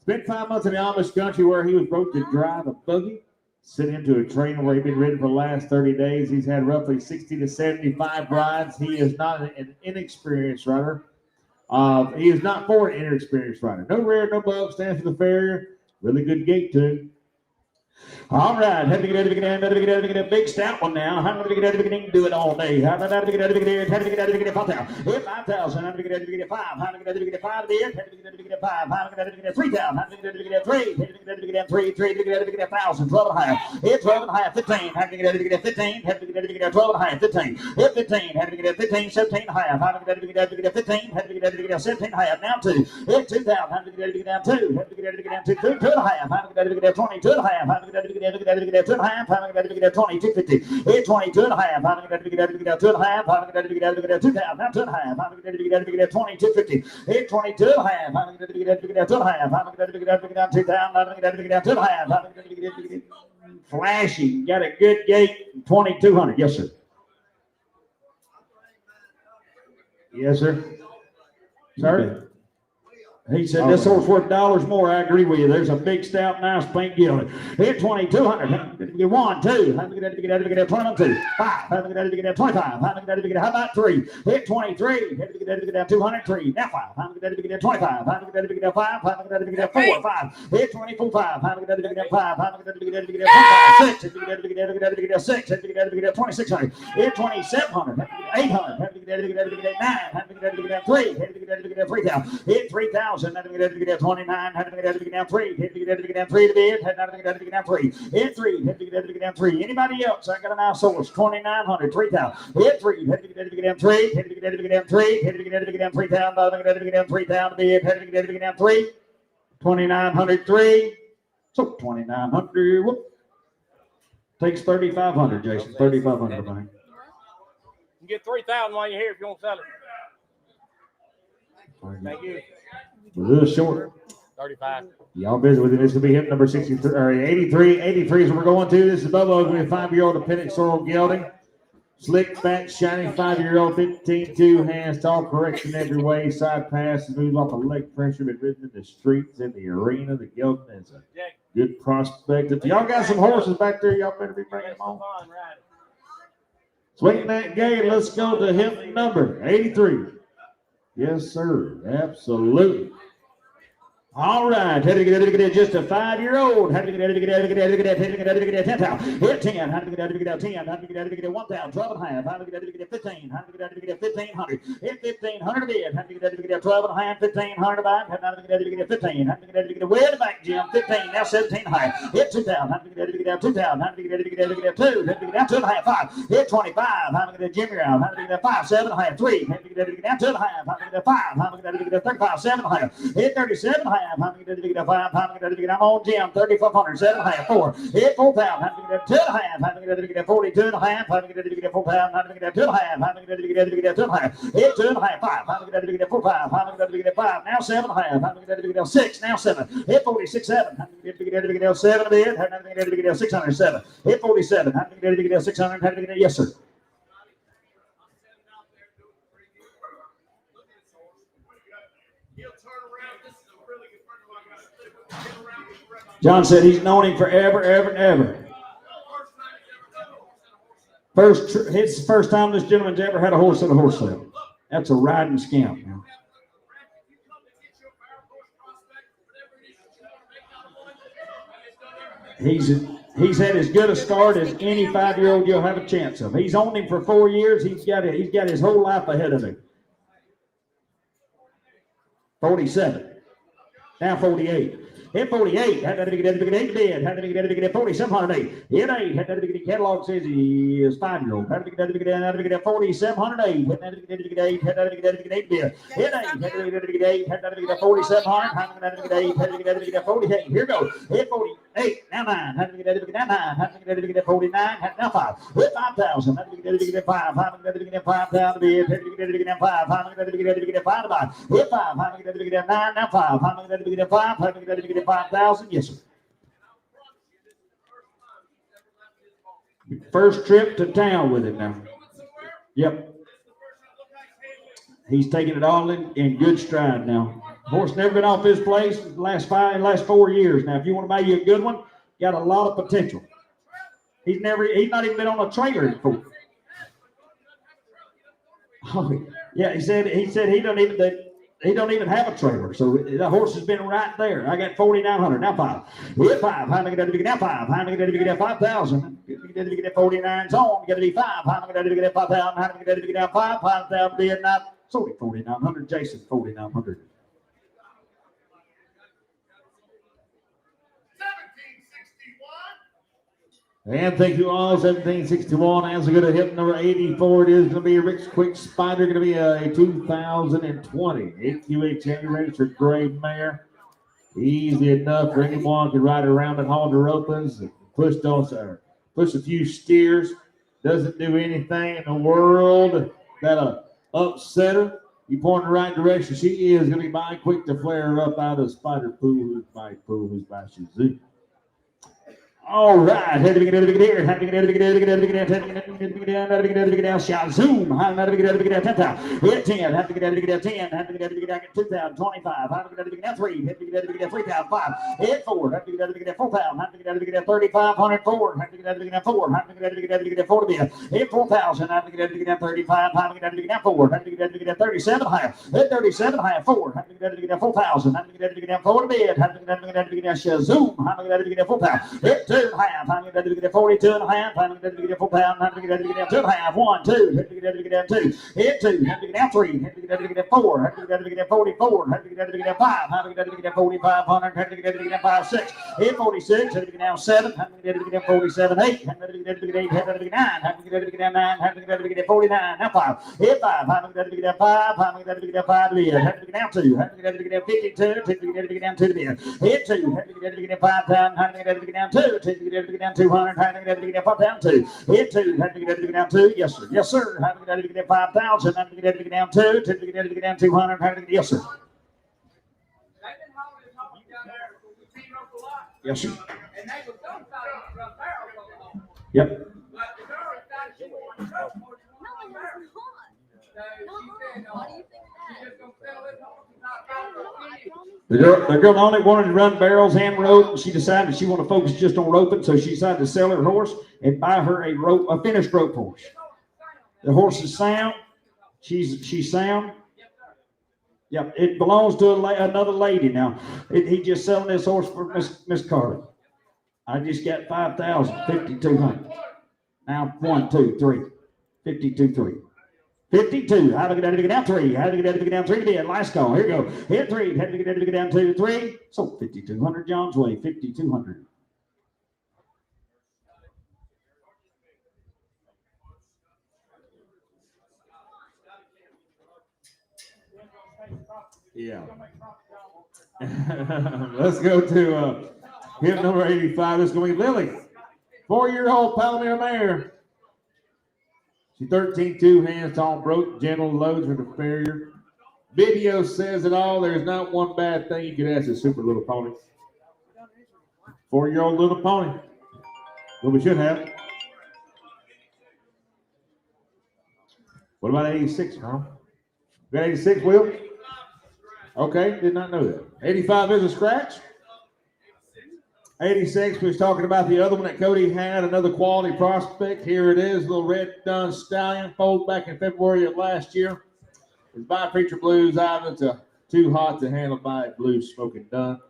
Spent 5 months in the Amish country where he was broke to drive a buggy, sit into a trainer where he'd been ridden for the last 30 days. He's had roughly 60 to 75 rides. He is not an inexperienced rider. He is not for an inexperienced rider. No rear, no bug, stands for the farrier. Really good gait too. All right, had to get a big stout one now. How many get do it all day? How many get 5,000? Hit 5,000. How many get 5? How many get 5 bid? How many get 5? How many get 3,000? How many get 3? How many get 3? 3 get 1,000. 12 and a half. Hit 12 and a half. 15. How many get 15? How many get 12 and a half. 15. Hit 15. How many get 15? 17 and a half. How many get 15? How many get 17 and a half. Now 2. Hit 2,000. How many get down 2? How many get down 2? 2 and a half. How many get 22 and a half. How many get 2 and a half. How many get 22.50? Hit 22 and a half. How many get 2 and a half. How many get 2,000? Now 2 and a half. How many get 22.50? Hit 22 and a half. How many get 2 and a half. How many get 2,000? How many get 2 and a half. How many get flashing? Got a good gate. 2,200. Yes, sir. Yes, sir. Sir? He said, this horse worth dollars more. I agree with you. There's a big, stout, nice pink gelding. Hit 2,200. Get 1, 2. How many get 22? 5. How many get 25? How many get, how about 3? Hit 23. How many get 203? Now 5. How many get 25? How many get 5? How many get 4? 5. Hit 24. 5. How many get 5? How many get 25? 6. How many get 6? How many get 2,600? Hit 2,700. 800. How many get 9? How many get 3? How many get 3,000? Hit 3,000. How many get 29? How many get down 3? How many get down 3 to bid? How many get down 3? Hit 3. How many get down 3? Anybody else? I got a nice horse. 2,900. 3,000. Hit 3. How many get down 3? How many get down 3? How many get down 3,000? How many get down 3,000 to bid? How many get down 3? 2,900. 3. So 2,900. Whoop. Takes 3,500, Jason. 3,500, man. You can get 3,000 while you're here if you want to sell it. Thank you. A little short. 35. Y'all busy with it. This will be hit number 63 or 83. 83 is what we're going to. This is Bubba with a 5-year-old dependent sorrel gelding. Slick, fat, shiny 5-year-old 15-2 hands, tall, correction every way, side pass, moves off of leg pressure, been ridden in the streets, in the arena. The gelding is a good prospect. If y'all got some horses back there, y'all better be bringing them on. Swing that gate. Let's go to hip number 83. Yes, sir. Absolutely. All right, had to get just a 5-year-old. Had to get 10,000. Hit 10. Had to get 10. Had to get 1,000. 12 and a half. Had to get 15. Had to get 1,500. Hit 1,500 bid. Had to get 12 and a half. 1,500 back. Had to get 15. Had to get way in the back, Jim. 15. Now 17 and a half. Hit 2,000. Had to get 2,000. Had to get 2. Had to get down 2 and a half. 5. Hit 25. Had to get Jimmy round. Had to get 5. 7 and a half. 3. Had to get down 2 and a half. Had to get 5. Had to get 35. 7 and a half. Hit 37 and a half. How many did you get 5? How many did you get? I'm on Jim. 3,500. 7 and a half. 4. Hit 4,000. How many did you get 2 and a half? How many did you get 42 and a half? How many did you get 4,000? How many did you get 2 and a half? How many did you get 2 and a half? Hit 2 and a half. 5. How many did you get 4, 5? How many did you get 5? Now 7 and a half. How many did you get 6? Now 7. Hit 46, 7. How many did you get 7 a bid? How many did you get 607? Hit 47. How many did you get 600? How many did you get? Yes, sir. He'll turn around. This is a really good friend of mine. I said, "Get around with the red." John said he's known him forever, ever, and ever. It's the first time this gentleman's ever had a horse at a horse sale. That's a riding scamp. Man. He's had as good a start as any 5-year-old you'll have a chance of. He's owned him for 4 years. He's got his whole life ahead of him. 47. Now 48. Hit 48. Had that to get bid. Had to get 4708. Hit 8. Had that to get catalog says he is 5-year-old. Had to get 4708. Had that to get 8. Had that to get 8 bid. Hit 8. Had to get 8. Had that to get 4700. Had to get 8. Had to get 48. Here goes. Hit 48. Now 9. Had to get 9. Had to get 49. Now 5. Hit 5000. Had to get 5. Had to get 5 down to bid. Had to get 5. Had to get 5 to buy. Hit 5. Had to get 9. Now 5. Had to get 5. Had to get 5,000. Yes, sir. First trip to town with him now. Yep. He's taking it all in good stride now. Horse never been off his place the last 4 years. Now, if you want to buy you a good one, got a lot of potential. He's not even been on a trailer before. Oh, yeah, he said he don't even have a trailer, so the horse has been right there. I got 4,900. Now 5. Hit 5. How am I going to get now 5? How am I going to get 5,000? Get that 49's on. Got to be 5. How am I going to get 5,000? How am I going to get now 5? 5,000 bid not. Sorry, 4,900. Jason, 4,900. 1761. And thank you all. 1761. As we go to hit number 84, it is going to be a Rick's Quick Spider. Going to be a 2020 AQHA registered gray mare. Easy enough for anyone to ride around at Halter Opens. Push a few steers. Doesn't do anything in the world that'll upset her. You point in the right direction. She is going to be mighty quick to flare her up out of Spider Pool, who's by Shazoo. All right, had to get here. Had to get Zoom. Had to get 10,000. Hit 10. Had to get 10. Had to get 2,000. 25. Had to get 3. Had to get 3,000. 5. Hit 4. Had to get 4,000. Had to get 3,500. 4. Had to get 4. Had to get 4 to be. Hit 4,000. Had to get 35. Had to get 4. Had to get 37 higher. Hit 37 higher. 4. Had to get 4,000. Had to get 4 to bid. Had to get Zoom. Had to get 4,000. Hit 2 and a half. I'm going to get 42 and a half. I'm going to get 4 pounds. I'm going to get 2 and a half. 1, 2. Have to get down 2. Hit 2. Have to get down 3. Have to get 4. Have to get 44. Have to get 5. Have to get 4,500. Have to get 5, 6. Hit 46. Have to get down 7. Have to get 47, 8. Have to get 8. Have to get 9. Have to get down 9. Have to get 49. Now 5. Hit 5. Have to get 5. Have to get 5 to be. Have to get down 2. Have to get down 52. Have to get down 2 to be. Hit 2. Have to get 5 pounds. Have to get down 2. Have to get down 200. Have to get 5 down 2. Hit 2. Have to get down 2. Yes, sir. Yes, sir. Have to get 5,000. Have to get down 2. Have to get down 200. Have to get, yes, sir. Yes, sir. Yep. The girl only wanted to run barrels and rope, and she decided she wanted to focus just on roping, so she decided to sell her horse and buy her a finished rope horse. The horse is sound. She's sound. Yep, it belongs to another lady now. He just selling this horse for Miss Carly. I just got 5,000, 5,200. Now 1, 2, 3, 52, 3. 52. How to get down 3. How to get down 3 to be at last call. Here you go. Hit 3. How to get down 2, 3. So 5,200 John's way. 5,200. Yeah. Let's go to hit number 85. This is going to be Lily. 4-year-old Palomar mare. She's 13, 2 hands tall, broke, gentle, loads with a farrier. Video says it all. There's not one bad thing you could ask a super little pony. 4-year-old little pony. Well, we should have. What about 86, huh? Got 86, Will? Okay, did not know that. 85 is a scratch. 86, we was talking about the other one that Cody had, another quality prospect. Here it is, little red dun stallion, foaled back in February of last year. It's by Preacher Blues Island. It's too hot to handle by Blues Smoking Dun.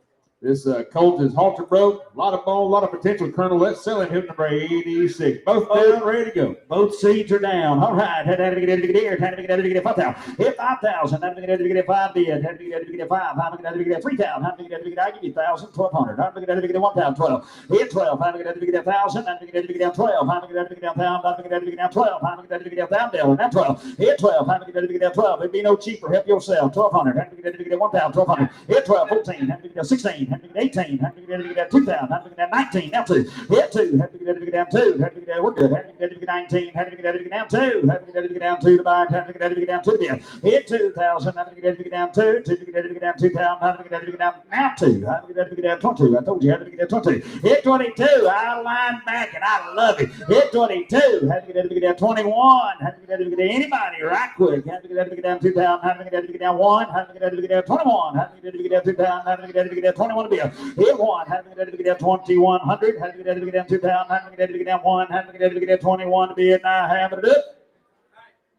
This colt is halter broke, a lot of bone, a lot of potential. Colonel, let's sell him number 86. Both down, ready to go. Both seeds are down. All right. Had to get here. Had to get 5,000. Hit 5,000. Had to get 5 bid. Had to get 5. Had to get 3,000. Had to get I give you 1,000. 1,200. Had to get 1,000. 12. Hit 12. Had to get 1,000. Had to get 12. Had to get 1,000. Had to get 12. Had to get 1,000. Now 12. Hit 12. Had to get 12. It'd be no cheaper. Help yourself. 1,200. Had to get 1,000. 1,200. Hit 12. 14. Had to get 16. Had to get 18. Had to get 2,000. Had to get 19. Now 2. Hit 2. Had to get down 2. Had to get we're good. Had to get 19. Had to get down 2. Had to get down 2 to buy. Had to get down 2 to hit 2,000. Had to get down 2. To get down 2,000. Had to get down now 2. Had to get down 22. I told you had to get down 22. Hit 22. I line back and I love it. Hit 22. Had to get down 21. Had to get anybody right quick. Had to get down 2,000. Had to get down 1. Had to get down 21. Had to get down 2,000. Had to get down 21 to be hit 1. Had to get down 2,100. Had to get down 2,000. Had to get down 1. Had to get down 21 to be it. And I have it up.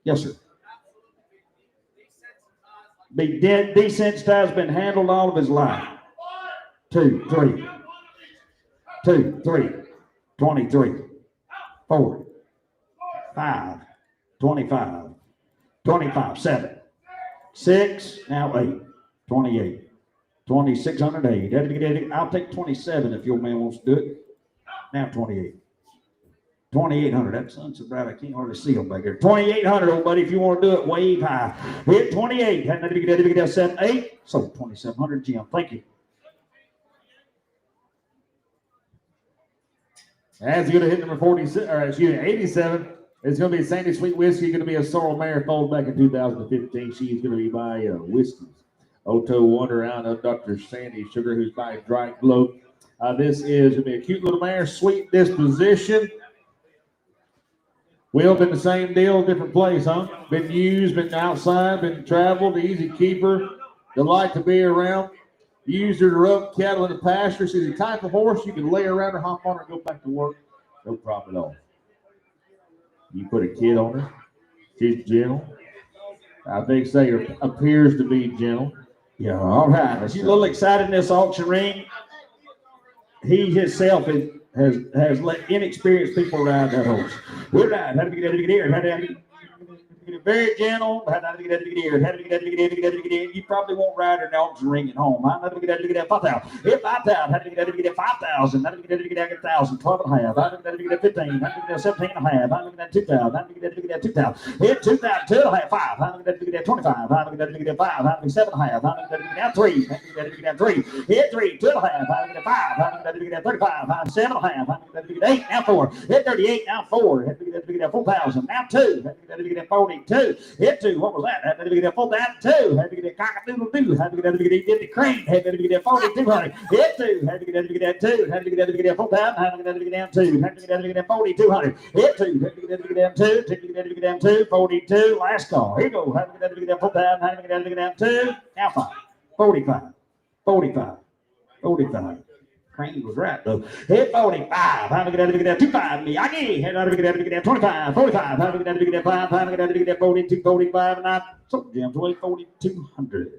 Yes, sir. Be dead, desensitized, been handled all of his life. 2, 3. 2, 3. 23. 4. 5. 25. 25. 7. 6. Now 8. 28. 2,608. I'll take 27 if your man wants to do it. Now 28. 2,800. That sun's so bright I can't hardly see them back there. 2,800, old buddy. If you want to do it, wave high. Hit 28. Had to get 7, 8. So 2,700, Jim. Thank you. As you're going to hit number 47, or excuse me, 87. It's going to be a Sandy Sweet Whiskey. Going to be a Sorrel Mare foaled back in 2015. She's going to be by Whiskies. Oto Wonder out of Dr. Sandy Sugar, who's by Dry Glow. This is going to be a cute little mare, sweet disposition. Will, been the same deal, different place, huh? Been used, been outside, been traveled, easy keeper, delight to be around. Used her to rub cattle in the pasture. She's a type of horse you can lay around her, hop on her, and go back to work. No problem at all. You put a kid on her. She's gentle. I think Sayer appears to be gentle. Yeah, all right. She's a little excited in this auction ring. He himself has let inexperienced people ride that horse. We're right. Had to get here. Had to get very gentle. Had to get here. Had to get. You probably won't ride her in the auction ring at home. Had to get 5,000. Hit 5,000. Had to get 5,000. Had to get 1,000. 12 and a half. Had to get 15. Had to get 17 and a half. Had to get 2,000. Had to get 2,000. Hit 2,000. 2 and a half. 5. Had to get 25. Had to get 5. Had to get 7 and a half. Had to get 3. Had to get 3. Hit 3. 2 and a half. Had to get 5. Had to get 35. Had to 7 and a half. Had to get 8. Now 4. Hit 38. Now 4. Had to get 4,000. Now 2. Had to get 42. Hit 2. What was that? Had to get 4,002. Had to get cock-a-doodle-doo. Had to get the crane. Had to get 4,200. Hit 2. Had to get 2. Had to get 4,000. Had to get down 2. Had to get 4,200. Hit 2. Had to get down 2. Had to get down 2. 42. Last call. Here you go. Had to get down 4,000. Had to get down 2. Now 5. 45. 45. 45. Crane was right though. Hit 45. How to get down 25 me. I get had to get down 25. 45. How to get down 5. How to get down 42. 45 and I so Jim's away 4,200.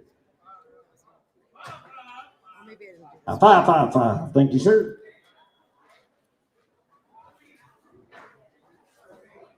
5. Thank you, sir.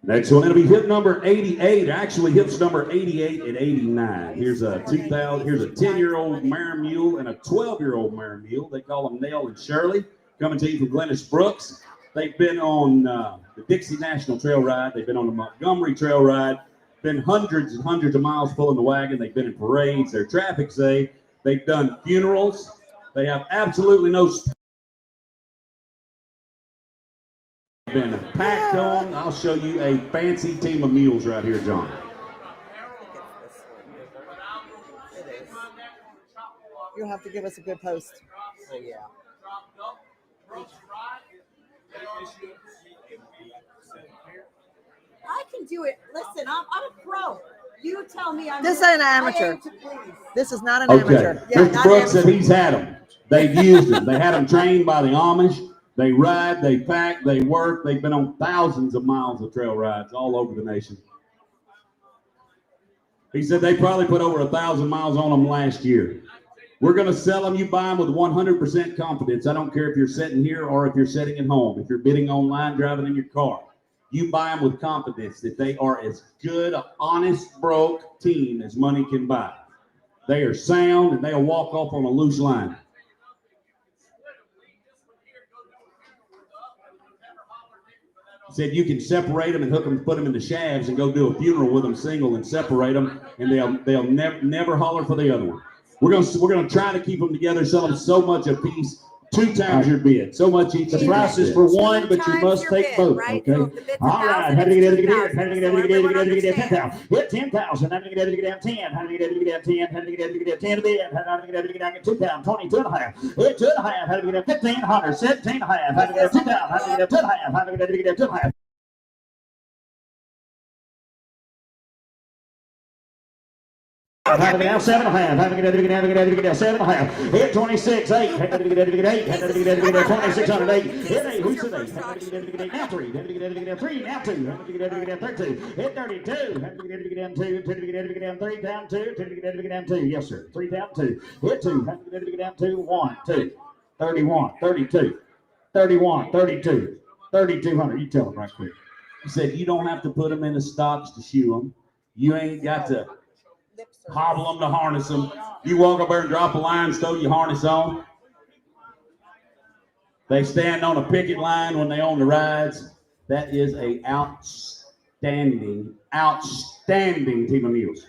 Next one, it'll be hip number 88. Actually, hips number 88 and 89. Here's a 10-year-old mare mule and a 12-year-old mare mule. They call them Nell and Shirley. Coming to you from Glennis Brooks. They've been on the Dixie National Trail Ride. They've been on the Montgomery Trail Ride. Been hundreds and hundreds of miles pulling the wagon. They've been in parades. They're traffic safe. They've done funerals. They have absolutely no. Been packed on. I'll show you a fancy team of mules right here, John. You'll have to give us a good post. Oh, yeah. I can do it. Listen, I'm a pro. You tell me I'm. This here. ain't amateur. I aim to please. This is not an Okay. amateur. Yeah, Mr. not Brooks said amateur. he's had them. They've used them. They had them trained by the Amish. They ride, they pack, they work. They've been on thousands of miles of trail rides all over the nation. He said they probably put over 1,000 miles on them last year. We're going to sell them. You buy them with 100% confidence. I don't care if you're sitting here or if you're sitting at home. If you're bidding online, driving in your car, you buy them with confidence that they are as good an honest, broke team as money can buy. They are sound and they'll walk off on a loose line. He said you can separate them and hook them, put them in the shafts, and go do a funeral with them single and separate them, and they'll never holler for the other one. We're gonna try to keep them together, sell them so much a piece, 2 times your bid, so much each. The price is for one, but you must take both. Okay. All right. How do you get it? How do you get it? How do you get 10,000? Hit 10,000. How do you get it? 10. How do you get it? 10. How do you get it? 10 to bid. How do you get it? 2,000. 22 and a half. Hit 2 and a half. How do you get it? 1,500. 17 and a half. How do you get it? 2,000. How do you get it? 2 and a half. How do you get it? 2 and a half. How do we get 7 and a half? How do we get 7 and a half? Hit 26, 8. How do we get 8? How do we get 2,600, 8. Hit 8. Who's it? 8? How do we get now 3? How do we get 3? Now 2. How do we get 32? Hit 32. How do we get 2? How do we get 3 down 2? How do we get 2? Yes, sir. 3 down 2. Hit 2. How do we get 2? 1, 2. 31, 32, 31, 32, 3,200. You tell them right quick. He said you don't have to put them in the stocks to shoe them. You ain't got to hobble them to harness them. You walk up there and drop a line, throw your harness on. They stand on a picket line when they own the rides. That is a outstanding team of mules.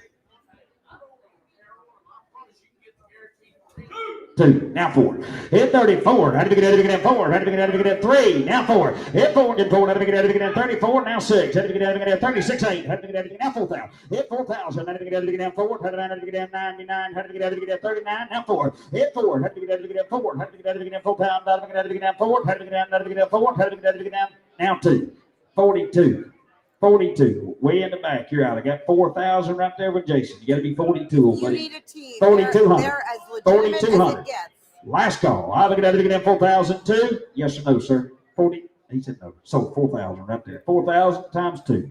2, now 4. Hit 34. How do we get 4? How do we get 3? Now 4. Hit 4. Get 4. How do we get 34? Now 6. How do we get 36? 8. How do we get now 4,000? Hit 4,000. How do we get 4? How do we get 99? How do we get 39? Now 4. Hit 4. How do we get 4? How do we get 4 pounds? How do we get 4? How do we get 4? How do we get now 2? 42. 42, way in the back. You're out. I got 4,000 right there with Jason. You got to be 42, You buddy. need a team. 4,200. They're as legitimate as 4,200. it gets. Last call. I look at that 4,002. Yes or no, sir? 40. He said no. So 4,000 right there. 4,000 times 2.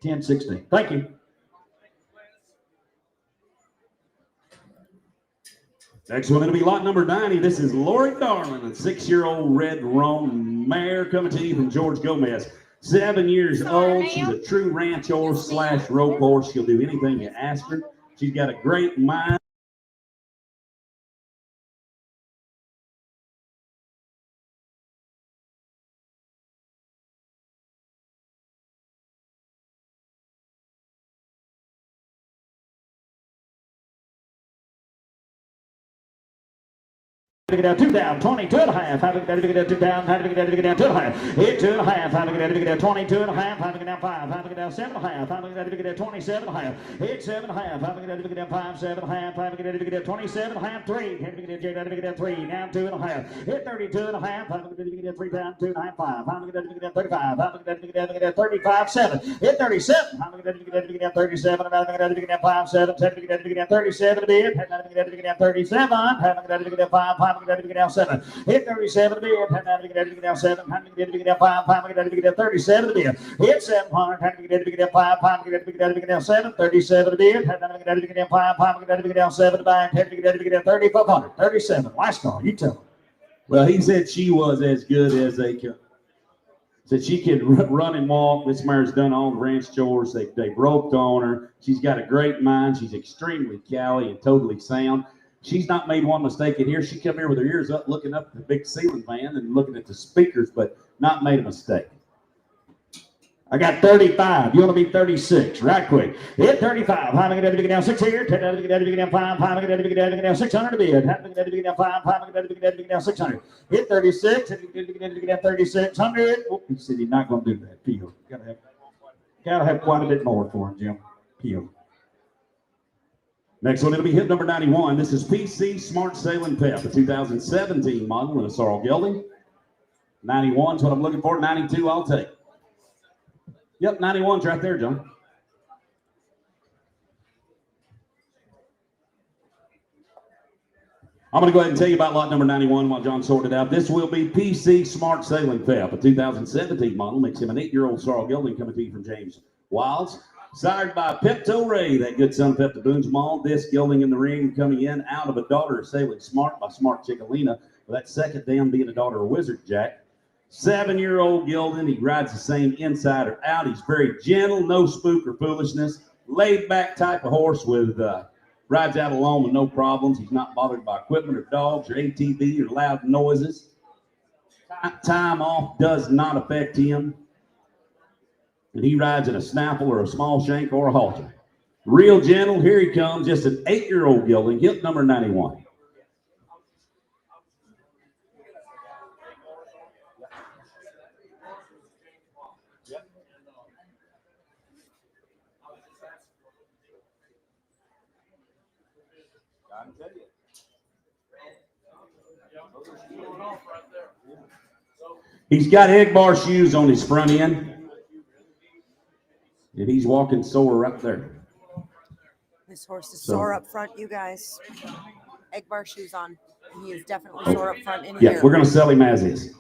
10, 16. Thank you. Next one, it'll be lot number 90. This is Lori Darling, a 6-year-old red roan mare coming to you from George Gomez. 7 years old. She's a true ranch horse / rope horse. She'll do anything you ask her. She's got a great mind. Get down 2 down, 22 and a half. How do we get 2 down? How do we get down 2 and a half? Hit 2 and a half. How do we get 22 and a half? How do we get down 5? How do we get down 7 and a half? How do we get 27 and a half? Hit 7 and a half. How do we get down 5, 7 and a half? How do we get 27 and a half? 3. How do we get down 3? Down 2 and a half. Hit 32 and a half. How do we get 3 down 2 and a half? 5. How do we get down 35? How do we get 35? 7. Hit 37. How do we get down 37? How do we get down 5, 7? How do we get down 37 a bit? How do we get down 37? How do we get down 5? How do we get down 7? Hit 37 a bit. How do we get down 7? How do we get down 5? How do we get down 37 a bit? Hit 700. How do we get down 5? How do we get down 7? 37 a bit. How do we get down 5? How do we get down 7 back? How do we get down 3,500? 37. Last call. You tell them. Well, he said she was as good as they could. Said she could run and walk. This mare's done all the ranch chores. They roped on her. She's got a great mind. She's extremely cowy and totally sound. She's not made one mistake in here. She come here with her ears up, looking up at the big ceiling fan and looking at the speakers, but not made a mistake. I got 35. You want to be 36, right quick. Hit 35. How do we get down 6 here? How do we get down 5? How do we get down 600 a bit? How do we get down 5? How do we get down 600? Hit 36. How do we get down 3,600? Oh, he said he's not going to do that. Peel. Gotta have quite a bit more for him, Jim. Peel. Next one, it'll be hit number 91. This is PC Smart Sailing Pep, a 2017 model in a sorrel gelding. 91 is what I'm looking for. 92, I'll take. Yep, 91's right there, John. I'm going to go ahead and tell you about lot number 91 while John sorted it out. This will be PC Smart Sailing Fab, a 2017 model. Makes him an 8-year-old sorrel gelding coming to you from James Wilds. Sired by Pepto Ray, that good son of Pepto Boone's Mall. This gelding in the ring coming in out of a daughter of Sailing Smart by Smart Chickalina. With that second dam being a daughter of Wizard Jack. 7-year-old gelding. He rides the same inside or out. He's very gentle, no spook or foolishness. Laid back type of horse with rides out alone with no problems. He's not bothered by equipment or dogs or ATV or loud noises. Time off does not affect him. And he rides in a snaffle or a small shank or a halter. Real gentle. Here he comes, just an 8-year-old gelding, gilt number 91. He's got egg bar shoes on his front end. And he's walking sore up there. This horse is sore up front, you guys. Egg bar shoes on. He is definitely sore up front in here. Yeah, we're going to sell him as is.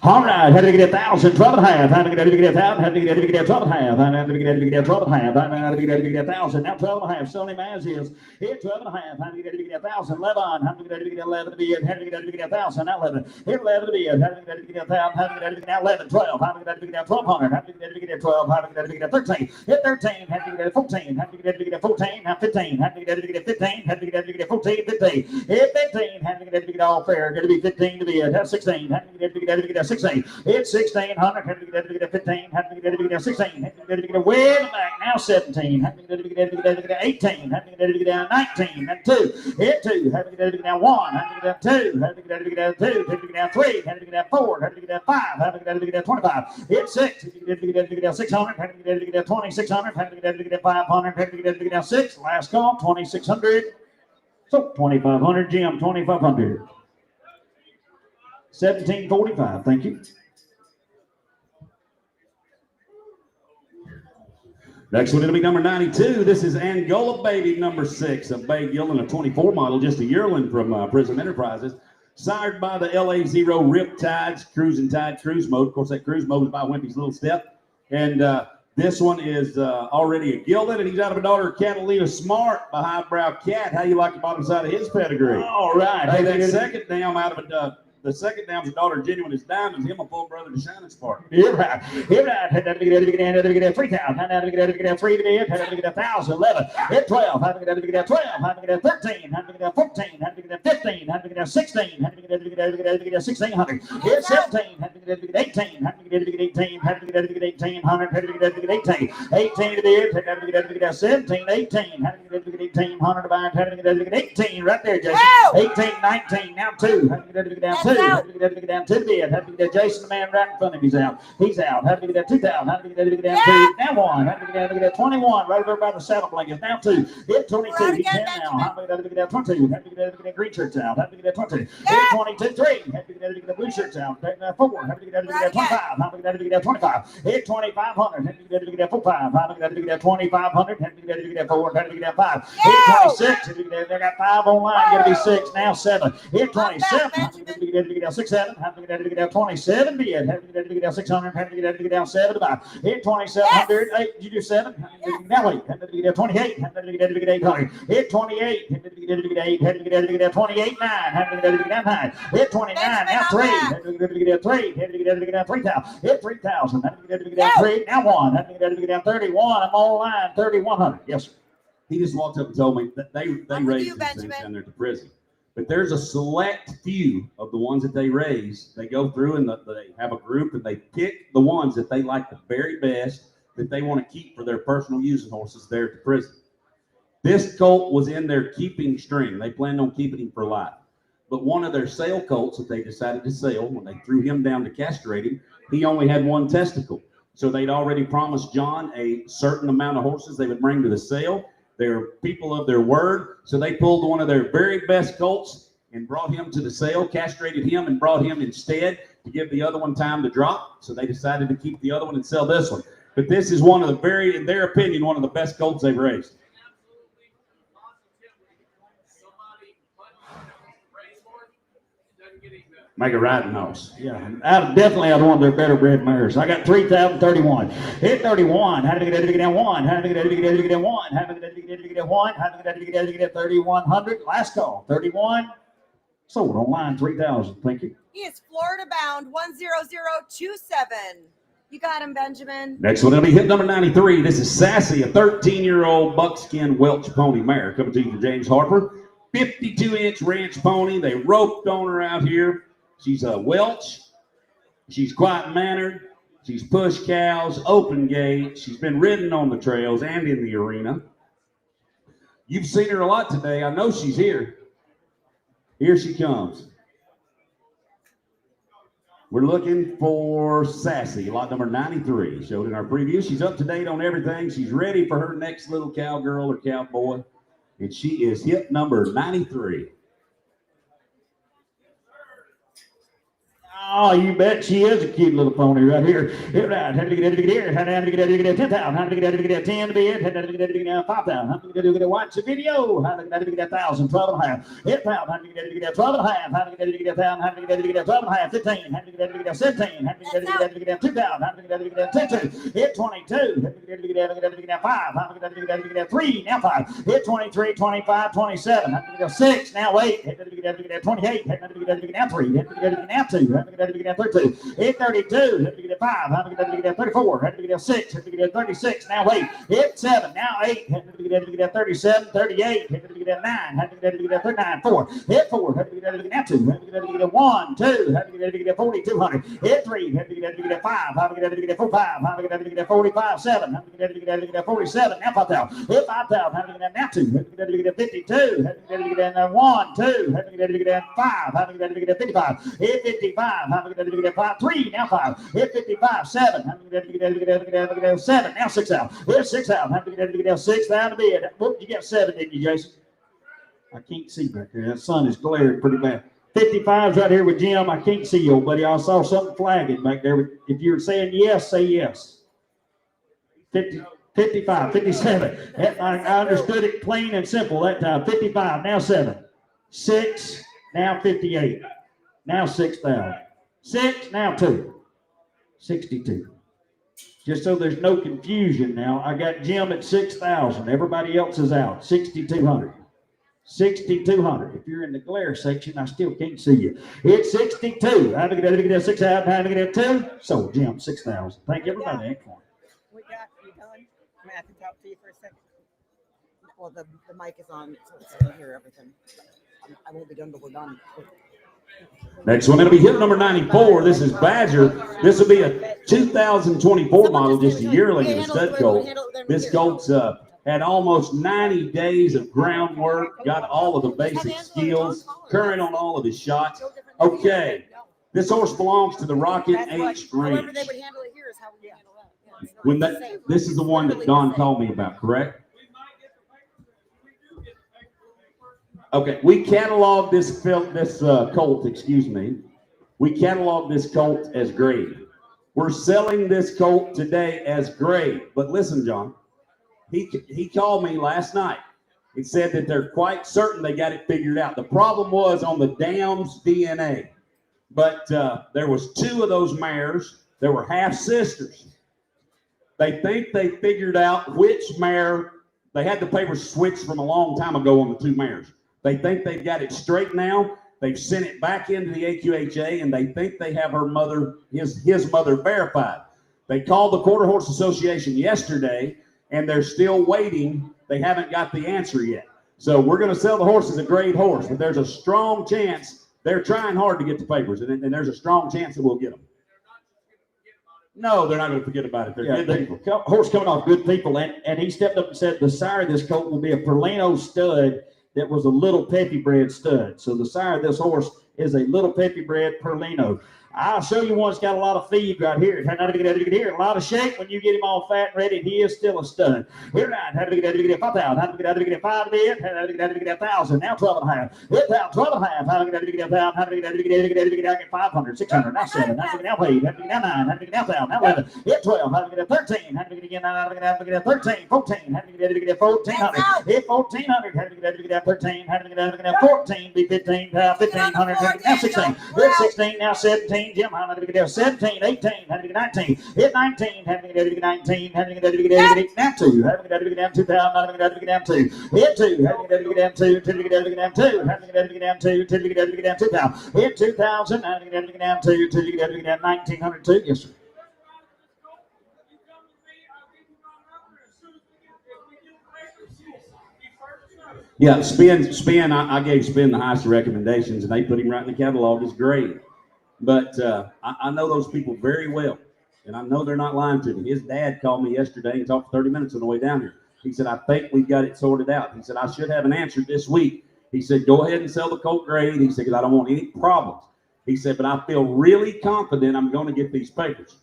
All right, had to get 1,000, 12 and a half, had to get 1,000, had to get 12 and a half, had to get 12 and a half, had to get 1,000, now 12 and a half, selling him as is. Here, 12 and a half, had to get 1,000, 11, had to get 11 to be it, had to get 1,000, now 11. Here, 11 to be it, had to get 1,000, had to get now 11, 12, had to get 1,200, had to get 12, had to get 13. Hit 13, had to get 14, had to get 14, now 15, had to get 15, had to get 14, 15. Hit 15, had to get all fair, got to be 15 to be it, have 16, had to get 16. It's 1600. Had to get 15. Had to get 16. Had to get way in the back. Now 17. Had to get 18. Had to get 19. And 2. Hit 2. Had to get down 1. Had to get 2. Had to get 2. Had to get 3. Had to get 4. Had to get 5. Had to get 25. Hit 6. Had to get 600. Had to get 2600. Had to get 500. Had to get 6. Last call 2600. So 2500. Jim 2500. 1745. Thank you. Next one, it'll be number 92. This is Angola Baby number 6, a bay gelding, a 24 model, just a yearling from Prism Enterprises. Sired by the LA0 Riptides, Cruising Tide Cruise Mode. Of course, that cruise mode is by Wimpy's Little Step. And this one is already a gelding, and he's out of a daughter of Catalina Smart by Highbrow Cat. How you like the bottom side of his pedigree? All right. Hey, that second dam out of a the second down's a daughter Genuine as Diamonds, him a full brother to Shining Spark. You're right. You're right. Had to get 3,000. Had to get 3 to be it. Had to get 1,000. 11. Hit 12. Had to get 12. Had to get 13. Had to get 14. Had to get 15. Had to get 16. Had to get 1,600. Hit 17. Had to get 18. Had to get 18. Had to get 1,800. Had to get 18. 18 to be it. Had to get 17. 18. Had to get 1,800 about. Had to get 18. Right there, Jason. 18, 19. Now 2. Had to get down 2. Had to get down 2 to be it. Had to get Jason, the man right in front of him. He's out. He's out. Had to get 2,000. Had to get down 2. Now 1. Had to get 21. Right over by the saddle blankets. Now 2. Hit 22. He's 10 now. Had to get 22. Had to get green shirts out. Had to get 20. Hit 22. 3. Had to get blue shirts out. 4. Had to get 25. Had to get 25. Hit 2,500. Had to get 45. Had to get 2,500. Had to get 4. Had to get 5. Hit 26. They got 5 online. Got to be 6. Now 7. Hit 27. Had to get 6, 7. Had to get down 27. Be it. Had to get down 600. Had to get down 7 to 5. Hit 2,700. 8. Did you do 7? Now 8. Had to get down 28. Had to get 800. Hit 28. Had to get 8. Had to get down 28. 9. Had to get down 9. Hit 29. Now 3. Had to get down 3. Had to get down 3,000. Hit 3,000. Had to get down 3. Now 1. Had to get down 31. I'm online. 3,100. Yes, sir. He just walked up and told me that they raise these things down there at the prison. But there's a select few of the ones that they raise. They go through and they have a group and they pick the ones that they like the very best that they want to keep for their personal using horses there at the prison. This colt was in their keeping string. They planned on keeping him for life. But one of their sale colts that they decided to sell, when they threw him down to castrate him, he only had 1 testicle. So they'd already promised John a certain amount of horses they would bring to the sale. They're people of their word. So they pulled one of their very best colts and brought him to the sale, castrated him and brought him instead to give the other one time to drop. So they decided to keep the other one and sell this one. But this is one of the in their opinion, one of the best colts they've raised. Make a riding horse. Yeah, definitely I'd want their better bred mares. I got 3,031. Hit 31. How did I get down one? How did I get down one? How did I get down one? How did I get down 3,100? Last call. 31. Sold on line 3,000. Thank you. He is Florida bound 10027. You got him, Benjamin. Next one will be hit number 93. This is Sassy, a 13-year-old buckskin Welch pony mare coming to you from James Harper. 52-inch ranch pony. They roped on her out here. She's a Welch. She's quiet mannered. She's pushed cows, open gate. She's been ridden on the trails and in the arena. You've seen her a lot today. I know she's here. Here she comes. We're looking for Sassy, lot number 93. Showed in our preview. She's up to date on everything. She's ready for her next little cowgirl or cowboy. And she is hit number 93. Oh, you bet she is a cute little pony right here. Hit right. How did I get here? How did I get 10,000? How did I get 10 to bid? How did I get 5,000? How did I get watch the video? How did I get 1,000? 12 and a half. Hit 1,000. How did I get 12 and a half? How did I get 1,000? How did I get 12 and a half? 15. How did I get 17? How did I get 2,000? How did I get 22? Hit 22. How did I get 5? How did I get 3? Now 5. Hit 23, 25, 27. How did I get 6? Now 8. How did I get 28? How did I get 3? How did I get 2? How did I get 32? Hit 32. How did I get 5? How did I get 34? How did I get 6? How did I get 36? Now 8. Hit 7. Now 8. How did I get 37? 38. How did I get 9? How did I get 39? 4. Hit 4. How did I get 2? How did I get 1? 2. How did I get 4,200? Hit 3. How did I get 5? How did I get 4, 5? How did I get 45, 7? How did I get 47? Now 5,000. Hit 5,000. How did I get now 2? How did I get 52? How did I get 1, 2? How did I get 5? How did I get 55? Hit 55. How did I get 5? 3. Now 5. Hit 55. 7. How did I get 7? Now 6,000. Hit 6,000. How did I get 6,000 to bid? Whoop, you got 7, didn't you, Jason? I can't see back there. That sun is glaring pretty bad. 55's right here with Jim. I can't see you, buddy. I saw something flagging back there. If you're saying yes, say yes. 50, 55, 57. I understood it plain and simple that time. 55, now 7. 6, now 58. Now 6,000. 6, now 2. 62. Just so there's no confusion now, I got Jim at 6,000. Everybody else is out. 6,200. 6,200. If you're in the glare section, I still can't see you. It's 62. How did I get 6,000? How did I get 2? So, Jim, 6,000. Thank you, everybody. We got you done. I have to talk to you for a second. Well, the mic is on, so it's going to hear everything. I won't be done, but we're done. Next one, it'll be hit number 94. This is Badger. This will be a 2024 model, just a yearling of a stud colt. This colt's had almost 90 days of groundwork, got all of the basic skills, current on all of his shots. Okay, this horse belongs to the Rocket H Ranch. When this is the one that Don called me about, correct? Okay, we cataloged this colt, excuse me. We cataloged this colt as grade. We're selling this colt today as grade. But listen, John, he called me last night and said that they're quite certain they got it figured out. The problem was on the dam's DNA. But there was 2 of those mares that were half sisters. They think they figured out which mare. They had the papers switched from a long time ago on the 2 mares. They think they've got it straight now. They've sent it back into the AQHA, and they think they have her mother, his mother, verified. They called the Quarter Horse Association yesterday, and they're still waiting. They haven't got the answer yet. So we're going to sell the horse as a grade horse, but there's a strong chance they're trying hard to get the papers, and there's a strong chance that we'll get them. No, they're not going to forget about it. They're good people. Horse coming off good people, and he stepped up and said the sire of this colt will be a Perlino stud that was a little peppy bred stud. So the sire of this horse is a little peppy bred Perlino. I'll show you one that's got a lot of feed right here. A lot of shape when you get him all fat and ready. He is still a stud. Here now, 5,000. 5 bid. 1,000. Now 12 and a half. 12 and a half. 500. 600. Now 7. Now 8. Now 9. Now 1,000. Now 11. Hit 12. 13. 13. 14. 1,400. Hit 1,400. 13. 14. Be 15. 1,500. Now 16. Hit 16. Now 17. Jim, how many to get 17, 18, 19, hit 19, 19, now 2, having to get down 2,000, having to get down 2, hit 2, having to get down 2, till you get down 2, having to get down 2, till you get down 2,000, hit 2,000, having to get down 2, till you get down 1,902, yes sir. Yeah, Spin. I gave Spin the highest recommendations, and they put him right in the catalog as great. But I know those people very well, and I know they're not lying to me. His dad called me yesterday and talked for 30 minutes on the way down here. He said, I think we've got it sorted out. He said, I should have an answer this week. He said, go ahead and sell the colt grade. He said, because I don't want any problems. He said, but I feel really confident I'm going to get these papers.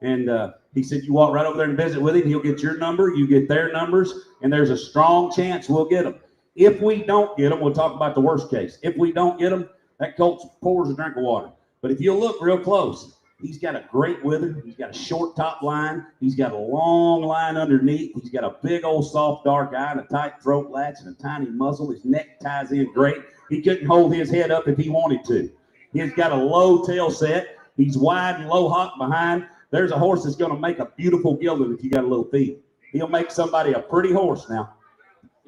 And he said, you walk right over there and visit with him. He'll get your number. You get their numbers. And there's a strong chance we'll get them. If we don't get them, we'll talk about the worst case. If we don't get them, that colt pours a drink of water. But if you look real close, he's got a great wither. He's got a short top line. He's got a long line underneath. He's got a big old soft dark eye and a tight throat latch and a tiny muzzle. His neck ties in great. He couldn't hold his head up if he wanted to. He's got a low tail set. He's wide and low hock behind. There's a horse that's going to make a beautiful gelding if you got a little feed. He'll make somebody a pretty horse now.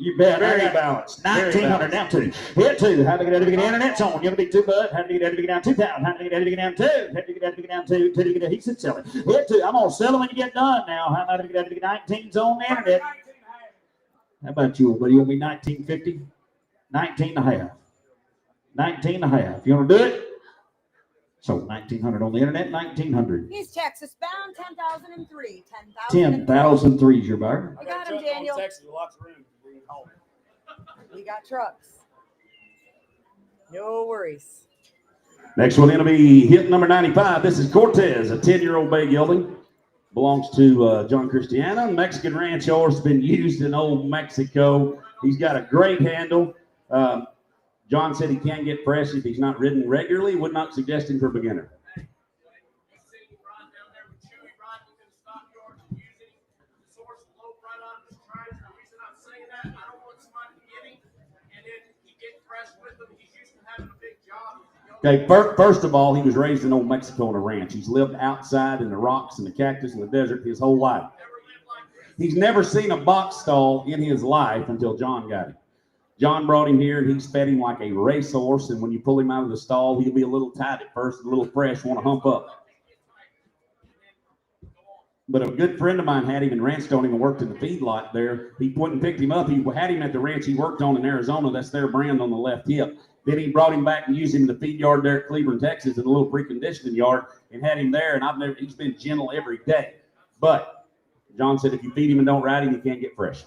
You bet. Very balanced. 1,900 down 2. Hit 2. How to get out of the internet's on. You're going to be 2 bud. How to get out of the down 2,000. How to get out of the down 2. How to get out of the down 2. Till you get he said sell it. Hit 2. I'm going to sell them when you get done now. How to get out of the 19's on the internet. How about you, buddy? You want me 1950? 19 and a half. 19 and a half. You want to do it? So 1,900 on the internet, 1,900. He's Texas bound, 10,003. 10,003 is your buyer. I got him, Daniel. Texas, lots of room. We got trucks. No worries. Next one going to be hit number 95. This is Cortez, a 10-year-old bay gelding. Belongs to John Christiana. Mexican ranch horse, been used in old Mexico. He's got a great handle. John said he can't get fresh if he's not ridden regularly. Would not suggest him for beginner. Okay, first of all, he was raised in old Mexico on a ranch. He's lived outside in the rocks and the cactus and the desert his whole life. He's never seen a box stall in his life until John got him. John brought him here, and he's fed him like a racehorse, and when you pull him out of the stall, he'll be a little tight at first, a little fresh, want to hump up. But a good friend of mine had him and ranched on him and worked in the feedlot there. He went and picked him up. He had him at the ranch he worked on in Arizona. That's their brand on the left hip. Then he brought him back and used him in the feed yard there at Cleveland, Texas, in a little preconditioning yard, and had him there. And he's been gentle every day. But John said if you feed him and don't ride him, you can't get fresh.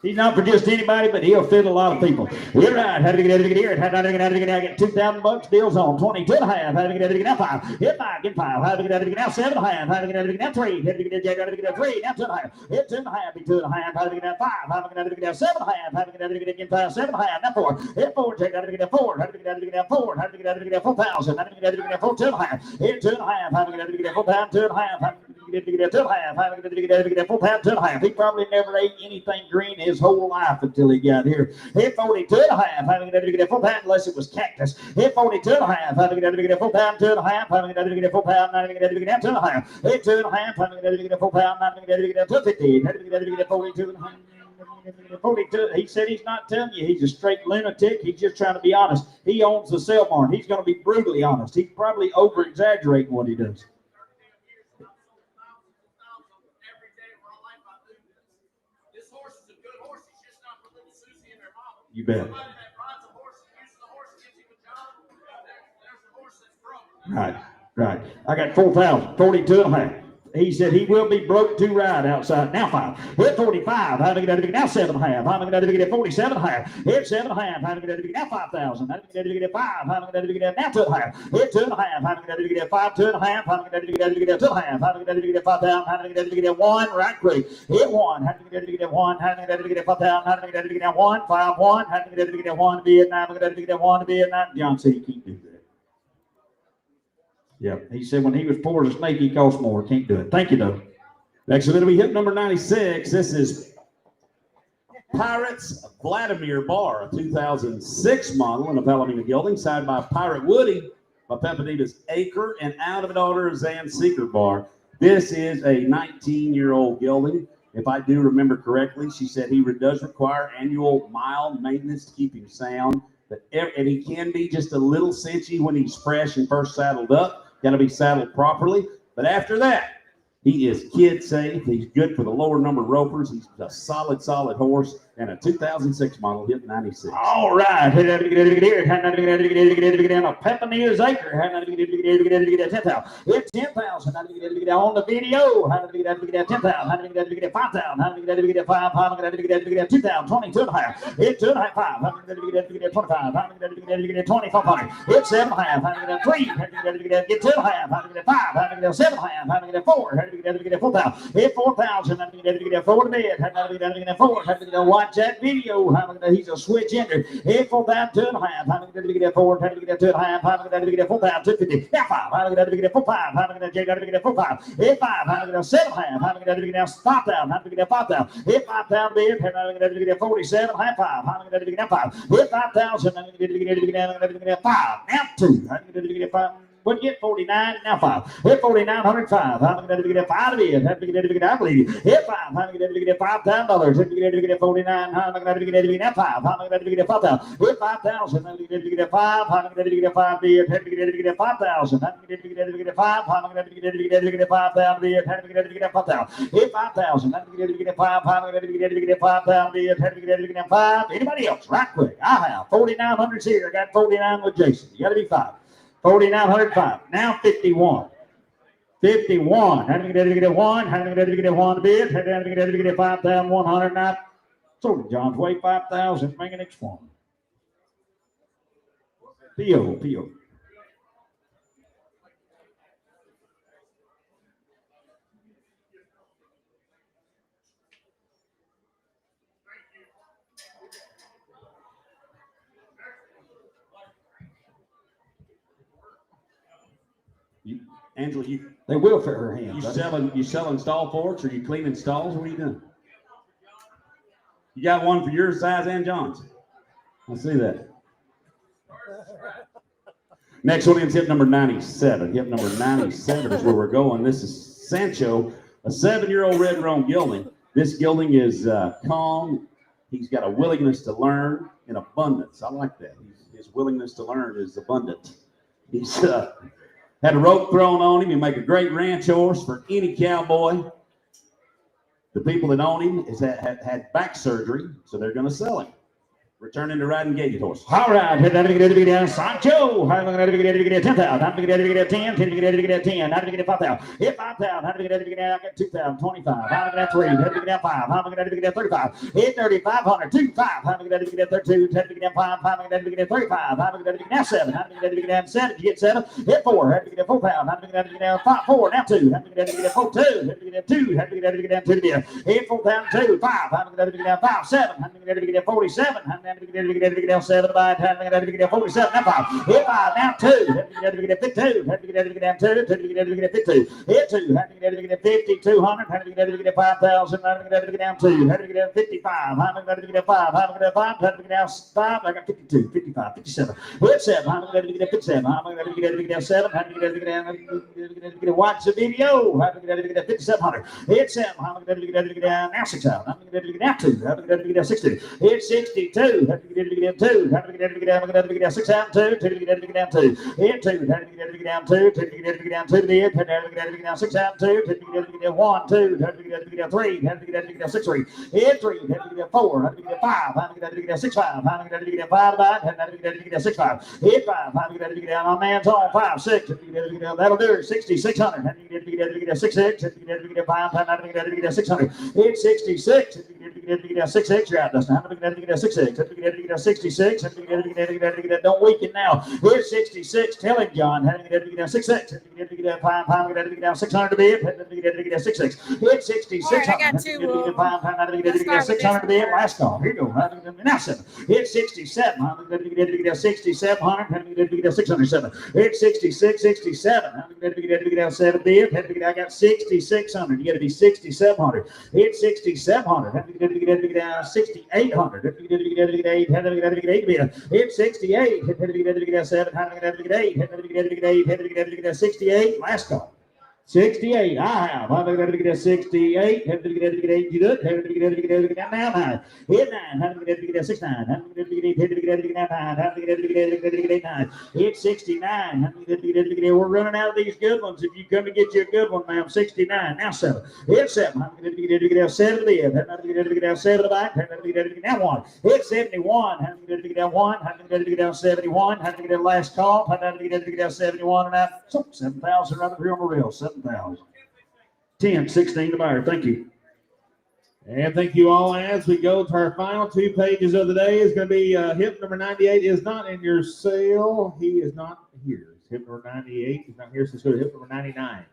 He's not for just anybody, but he'll fit a lot of people. You're right. How to get out of here? How to get $2,000 deals on 22 and a half. How to get out of now 5. Hit 5, get 5. How to get out of now 7 and a half. How to get out of now 3. How to get out of 3. Now 2 and a half. Hit 2 and a half. Be 2 and a half. How to get out 5. How to get out of now 7 and a half. How to get out of 5. 7 and a half. Now 4. Hit 4. Check out of 4. How to get out of 4. How to get out of 4,000. How to get out of 4. 2 and a half. Hit 2 and a half. How to get out of 4 pounds. 2 and a half. How to get out of 2 and a half. How to get out of 4 pounds. 2 and a half. He probably never ate anything green his whole life until he got here. Hit 42 and a half. How to get 4 pounds unless it was cactus. Hit 42 and a half. How to get 4 pounds. 2 and a half. How to get 4 pounds. How to get 2 and a half. Hit 2 and a half. How to get 4 pounds. How to get 250. How to get 42 and a half. 42. He said he's not telling you he's a straight lunatic. He's just trying to be honest. He owns the sale barn. He's going to be brutally honest. He's probably over-exaggerating what he does. You bet. Right. I got 4,000, 42 and a half. He said he will be broke to ride outside. Now 5. Hit 45. How to get out of it? Now 7.5. How to get out of it? 47.5. Hit 7.5. How to get out of it? Now 5,000. How to get out of it? 5. How to get out of it? Now 2.5. Hit 2.5. How to get out of it? 5. 2.5. How to get out of it? 2.5. How to get out of it? 5,000. How to get out of it? 1. Right quick. Hit 1. How to get out of it? 1. How to get out of it? 5,000. How to get out of it? 1. 5. 1. How to get out of it? 1 to Vietnam. How to get out of it? 1 to Vietnam. John said he can't do that. Yeah, he said when he was poor as a snake, he cost more. Can't do it. Thank you, though. Next one, it'll be hip number 96. This is Pirates Vladimir Bar, a 2006 model in a Palomino Gilding, signed by Pirate Woody, by Pepinita's Acre, and out of an order of Zan Seeker Bar. This is a 19-year-old gilding. If I do remember correctly, she said he does require annual mild maintenance to keep him sound, and he can be just a little cinchy when he's fresh and first saddled up. Got to be saddled properly. But after that, he is kid safe. He's good for the lower number ropers. He's a solid horse, and a 2006 model hit 96. All right. Hit out to get out to get here. Hit out to get out to get out to get out to get down to Pepinita's Acre. Hit out to get out to get out to get out to get 10,000. Hit 10,000. Hit out to get out to get on the video. Hit out to get out to get 10,000. Hit out to get out to get 5,000. Hit out to get out to get 5. Hit out to get out to get 2,000. 22.5. Hit 2.5. 5. Hit out to get out to get 25. Hit out to get out to get 2,500. Hit 7.5. Hit out to get 3. Hit out to get out to get 2.5. Hit out to get 5. Hit out to get 7.5. Hit out to get 4. Hit out to get out to get 4,000. Hit 4,000. Hit out to get 4 to bed. Hit out to get 4. Hit out to watch that video. He's a switch ender. Hit 4,000. 2.5. Hit out to get 4. Hit out to get 2.5. Hit out to get 4,000. 250. Now 5. Hit out to get 4.5. Hit out to get 4.5. Hit 5. Hit out to get 7.5. Hit out to get 5,000. Hit out to get 5,000. Hit 5,000 bid. Hit out to get 47. Hit 5. Hit out to get 5. Hit 5,000. Hit out to get 5. Now 2. Hit out to get 5. What you get? 49, now 5. Hit 4905. How am I going to get 5 to bid? Have to get I believe you. Hit 5. How am I going to get $5,000? Hit to get 49. How am I going to get now 5? How am I going to get 5,000? Hit 5,000. How am I going to get 5? How am I going to get 5 bid? Have to get 5,000. How am I going to get 5? How am I going to get 5,000 bid? Have to get 5,000. Hit 5,000. How am I going to get 5? How am I going to get 5,000 bid? Have to get 5. Anybody else? Right quick. I have 4,900 here. I got 49 with Jason. You got to be 5. 4,905. Now 51. 51. How do you get 1? How do you get 1 bid? How do you get 5,100? Now, so John's way 5,000. Make an next one. P.O. Angela, they will fit her hands. You selling stall forks, or you cleaning stalls? What are you doing? You got one for your size and John's. I see that. Next one is hip number 97. Hip number 97 is where we're going. This is Sancho, a 7-year-old red roan gelding. This gelding is calm. He's got a willingness to learn in abundance. I like that. His willingness to learn is abundant. He's had a rope thrown on him. He make a great ranch horse for any cowboy. The people that own him had back surgery, so they're going to sell him. Returning to riding gated horse. All right, hit that to get Sancho. How am I going to get 10,000? How am I going to get 10? How am I going to get 10? How am I going to get 5,000? Hit 5,000. How am I going to get 2,000? 25. How am I going to get 3? How am I going to get 5? How am I going to get 35? Hit 3,500. 2, 5. How am I going to get 32? How am I going to get 5? How am I going to get 35? How am I going to get 7? How am I going to get 7? You get 7. Hit 4. How am I going to get 4 pounds? How am I going to get 5? 4. Now 2. How am I going to get 4? 2. How am I going to get 2? How am I going to get 2 to be hit 4,002. 5. How am I going to get 5? 7. How am I going to get 47? How am I going to get down 7 by time I got to get 47. Now 5. Hit 5. Now 2. Have to get 52. Have to get down 2. Have to get 52. Hit 2. Have to get 5,200. Have to get 5,000. Have to get down 2. Have to get 55. Have to get 5. Have to get 5. Have to get down 5. I got 52, 55, 57. Hit 7. Have to get 57. Have to get down 7. Have to get down. Watch the video. Have to get 5,700. Hit 7. Have to get down now 6,000. Have to get down 2. Have to get down 62. Hit 62. 2. Had to get down 2. Had to get down 6 out 2. Had to get down 2. Hit 2. Had to get down 2. Had to get down 2 to the end. Had to get down 6 out 2. Had to get down 1 2. Had to get down 3. Had to get down 6 3. Hit 3. Had to get down 4. Had to get down 5. Had to get down 6 5. Had to get down 5 back. Had to get down 6 5. Hit 5. Had to get down my man's on 5 6. Had to get down. That'll do it. 6600. Had to get down 6 6. Had to get down 5. Had to get down 600. Hit 66. Had to get down 6 6. You're out, Dustin. Had to get down 6 6. Had to get down 66. Had to get down. Don't weaken now. Hit 66. Tell him, John. Had to get down 6 6. Had to get down 5 5. Had to get down 600 to bid. Had to get down 6 6. Hit 66. All right, I got Had to two, get down 5 5. Had to get down 600 to bid. Last call. Here you go. Now 7. Hit 67. Had to get down 6700. Had to get down 607. Hit 66 67. Had to get down 7 bid. Had to get. I got 6600. You got to be 6700. Hit 6700. Had to get down 6800. Had to get 8. Had to get 8 bid. Hit 68. Had to get 7. Had to get 8. Had to get 8. Had to get 68. Last call. 68. I have. I'm going to get 68. Have to get 8. You do it. Have to get down 9. Hit 9. Have to get 69. Have to get 8. Have to get 9. Have to get 8 9. Hit 69. Have to get. We're running out of these good ones. If you come to get you a good one, ma'am. 69. Now 7. Hit 7. Have to get 7 to the end. Have to get down 7 to the back. Have to get down 1. Hit 71. Have to get down 1. Have to get down 71. Have to get last call. Have to get down 71 and out. 7,000 right up here on the rail. 7,000. 10, 16 to buyer. Thank you. And thank you all. As we go to our final 2 pages of the day, is going to be hip number 98 is not in your sale. He is not here. Hip number 98 is not here, so let's go to hip number 99.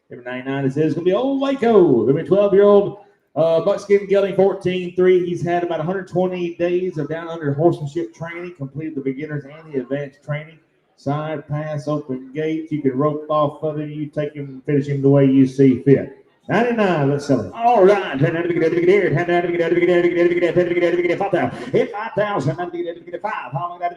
Hip number 99 is going to be Old Waco. Going to be 12-year-old buckskin gelding 14-3. He's had about 120 days of down under horsemanship training, completed the beginners and the advanced training. Side pass, open gate. You can rope off of it. You take him and finish him the way you see fit. 99, let's sell it. All right. Hit 5,000. Hit 5,000. Get 5. How long get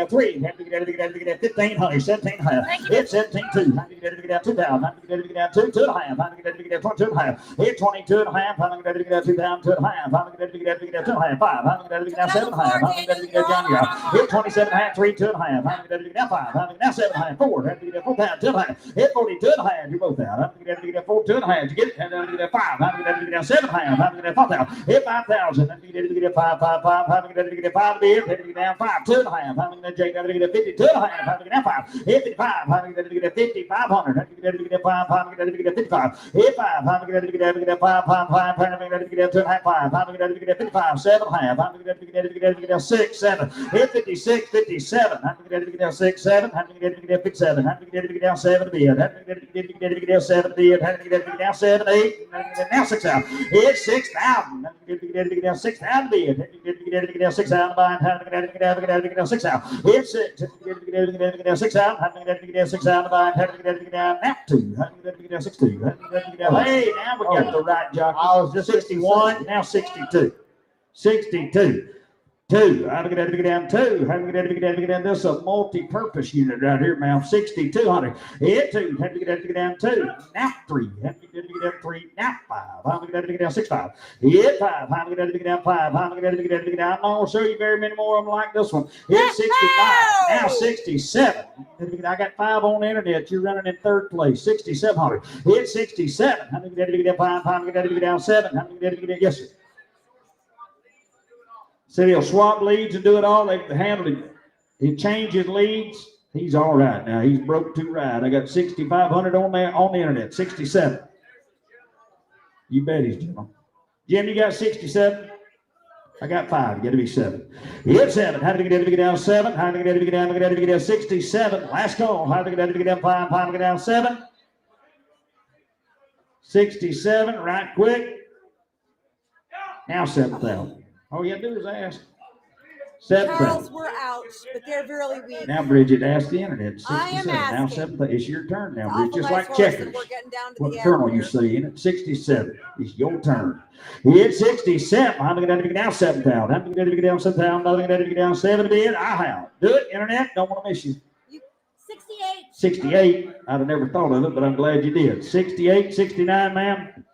3? Get 1,500. 1,700. Hit 17.2. Get 2,000. Get 2, 2.5. Get 22.5. Hit 22.5. Get 2,000. 2.5. Get 2.5. 5. Get 7.5. Get John. Hit 27.5. 3, 2.5. Get 5. Now 7.5. 4. Get 4,000. 2.5. Hit 42.5. You're both out. Get 4, 2.5. You get it. And then get 5. How do we get down 7? How do we get down 4,000? Hit 5,000. Then you get 5, 5, 5. How do we get 5 bid? How do we get down 5, 2.5? How do we get 52.5? How do we get down 5? Hit 55. How do we get 5,500? How do we get 5? How do we get 55? Hit 5. How do we get 5, 5, 5? How do we get 2.5? 5. How do we get 55? 7.5. How do we get 6, 7? Hit 56, 57. How do we get 6, 7? How do we get 57? How do we get down 7 bid? How do we get down 7 bid? How do we get down 7, 8? Now 6,000. Hit 6,000. Get down 6,000 bid. Get down 6,000 behind. How do we get down 6,000? Hit 6. Get down 6,000. How do we get down 6,000 behind? How do we get down now 2? How do we get down 62? Hey, now we got the right jockey. I was just 61. Now 62. 62. 2. How do we get down 2? How do we get down? This is a multi-purpose unit right here, ma'am. 6,200. Hit 2. How do we get down 2? Now 3. How do we get down 3? Now 5. How do we get down 6, 5? Hit 5. How do we get down 5? How do we get down? I'm not going to show you very many more of them like this one. Hit 65. Now 67. I got 5 on the internet. You're running in 3rd place. 6,700. Hit 67. How do we get down 5? How do we get down 7? How do we get down? Yes, sir. Said he'll swap leads and do it all. They handled him. He changed his leads. He's all right now. He's broke 2 right. I got 6,500 on there on the internet. 67. You bet he's Jim. Jim, you got 67? I got 5. You got to be 7. Hit 7. How do we get down 7? How do we get down? We got to get down 67. Last call. How do we get down 5? How do we get down 7? 67. Right quick. Now 7,000. All you got to do is ask. 7,000. Charles, we're out, but they're really weak. Now, Bridget, ask the internet. 67. I am Now asking. 7,000. It's your turn now, It's Bridget. awful Just nice like horse, and checkers. we're getting down to What the kernel end you here. see in it? 67. It's your turn. Hit 67. I'm going to get down 7,000. I'm going to get down 7,000. I'm going to get down 7 bid. I have. Do it, internet. Don't want to miss you. 68. 68. I'd have never thought of it, but I'm glad you did. 68, 69, ma'am.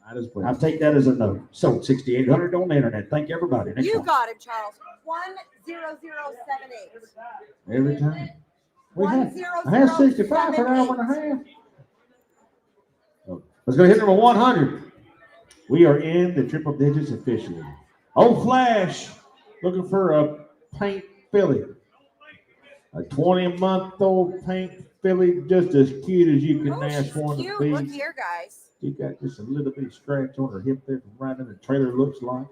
Might as well. I'll take that as a no. Sold 6,800 on the internet. Thank you, everybody. Next You one. got him, Charles. 10078. Every time. We had 10078. 65 for an hour and a half. Let's go hit number 100. We are in the triple digits officially. Oh, Flash, looking for a paint filly. A 20-month-old paint filly, just as cute as you can Oh, ask she's one to cute. be. Look here, guys. She got just a little bit of scratch on her hip there from riding in the trailer, looks like.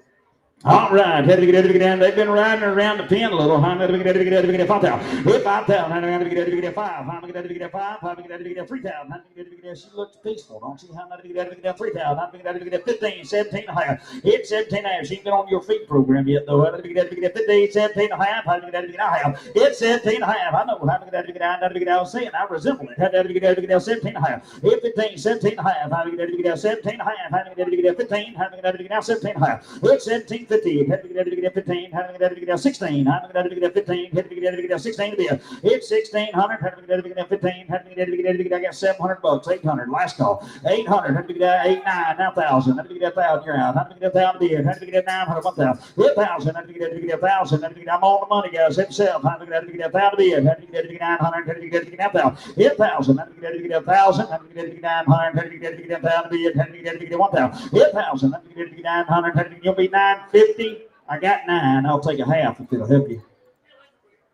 All right, had to get down. They've been riding around the pen a little. How many get 5,000? Hit 5,000. How many get 5? How many get 5? How many get 3,000? How many get? She looks peaceful, don't she? How many get 3,000? How many get 15, 17 and a half? Hit 17 and a half. She ain't been on your feet program yet, though. How many get 15, 17 and a half? How many get a half? Hit 17 and a half. I know how many get. I was saying I resemble it. How many get 17 and a half? Hit 15, 17 and a half. How many get 17 and a half? How many get 15? How many get 17 and a half? Hit 17, 50. Had to get 15. Had to get 16. Had to get 15. Had to get 16 to be a hit 1,600. Had to get 15. Had to get I got $700. 800. Last call. 800. Had to get 8, 9. Now 1,000. Had to get 1,000. You're out. Had to get 1,000 bid. Had to get 900. 1,000. Hit 1,000. Had to get 1,000. Had to get I'm on the money, guys. Hit yourself. Had to get 1,000 bid. Had to get 900. Had to get 1,000. Hit 1,000. Had to get 1,000. Had to get 900. Had to get 1,000 bid. Had to get 1,000. Hit 1,000. Had to get 900. Had to get you'll be 950. I got 9. I'll take a half if it'll help you.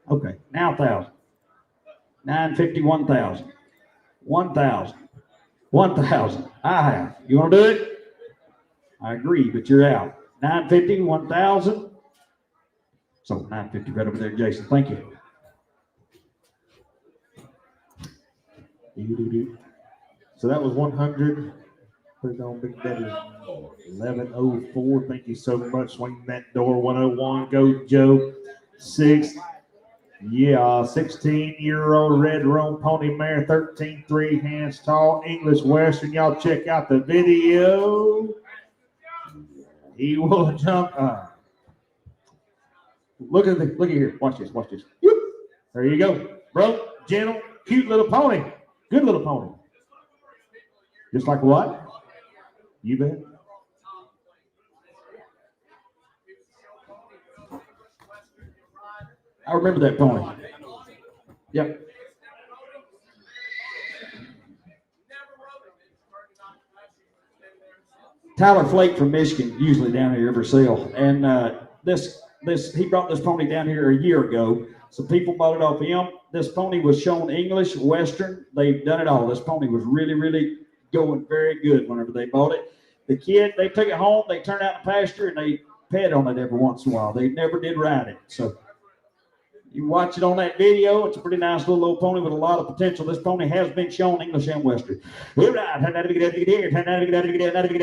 Okay, now 1,000. 950, 1,000. 1,000. 1,000. I have. You want to do it? I agree, but you're out. 950, 1,000. So 950 right over there, Jason. Thank you. So that was 100. Put it on Big Daddy. 1104. Thank you so much. Swing that door. 101. Go, Joe. 16-year-old red roan pony mare. 13 3 hands tall. English Western. Y'all check out the video. He will jump. Look at here. Watch this. There you go. Bro, gentle, cute little pony. Good little pony. Just like what? You bet. I remember that pony. Yep. Tyler Flake from Michigan, usually down here every sale. And he brought this pony down here a year ago. So people bought it off him. This pony was shown English, Western. They've done it all. This pony was really, really going very good whenever they bought it. The kid, they took it home, they turned out in the pasture, and they pet on it every once in a while. They never did ride it. So you watch it on that video. It's a pretty nice little old pony with a lot of potential. This pony has been shown English and Western. All right. Had to get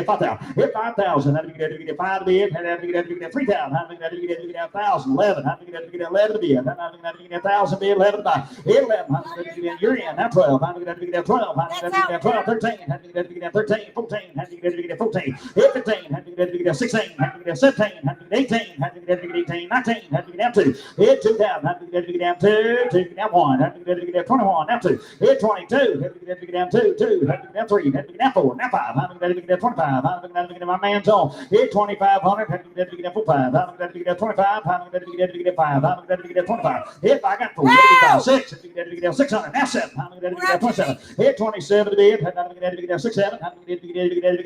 5,000. Hit 5,000. Had to get 5 to bid. Had to get 3,000. Had to get 1,000. 11. Had to get 11 to bid. Had to get 1,000 bid. 11 to buy. Hit 11. Had to get you're in. Now 12. Had to get 12. Had to get 12. 13. Had to get 13. 14. Had to get 14. Hit 15. Had to get 16. Had to get 17. Had to get 18. Had to get 18. 19. Had to get down 2. Hit 2,000. Had to get down 2. Had to get down 1. Had to get down 21. Now 2. Hit 22. Had to get down 2. 2. Had to get down 3. Had to get down 4. Now 5. Had to get down 25. Had to get down my man's on. Hit 2,500. Had to get down 45. Had to get down 25. Had to get 5. Had to get down 25. Hit I got 4. Hit 6. Had to get down 600. Now 7. Had to get down 27. Hit 27 to bid. Had to get down 6 7. Had to get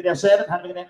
down 7. Had to get down.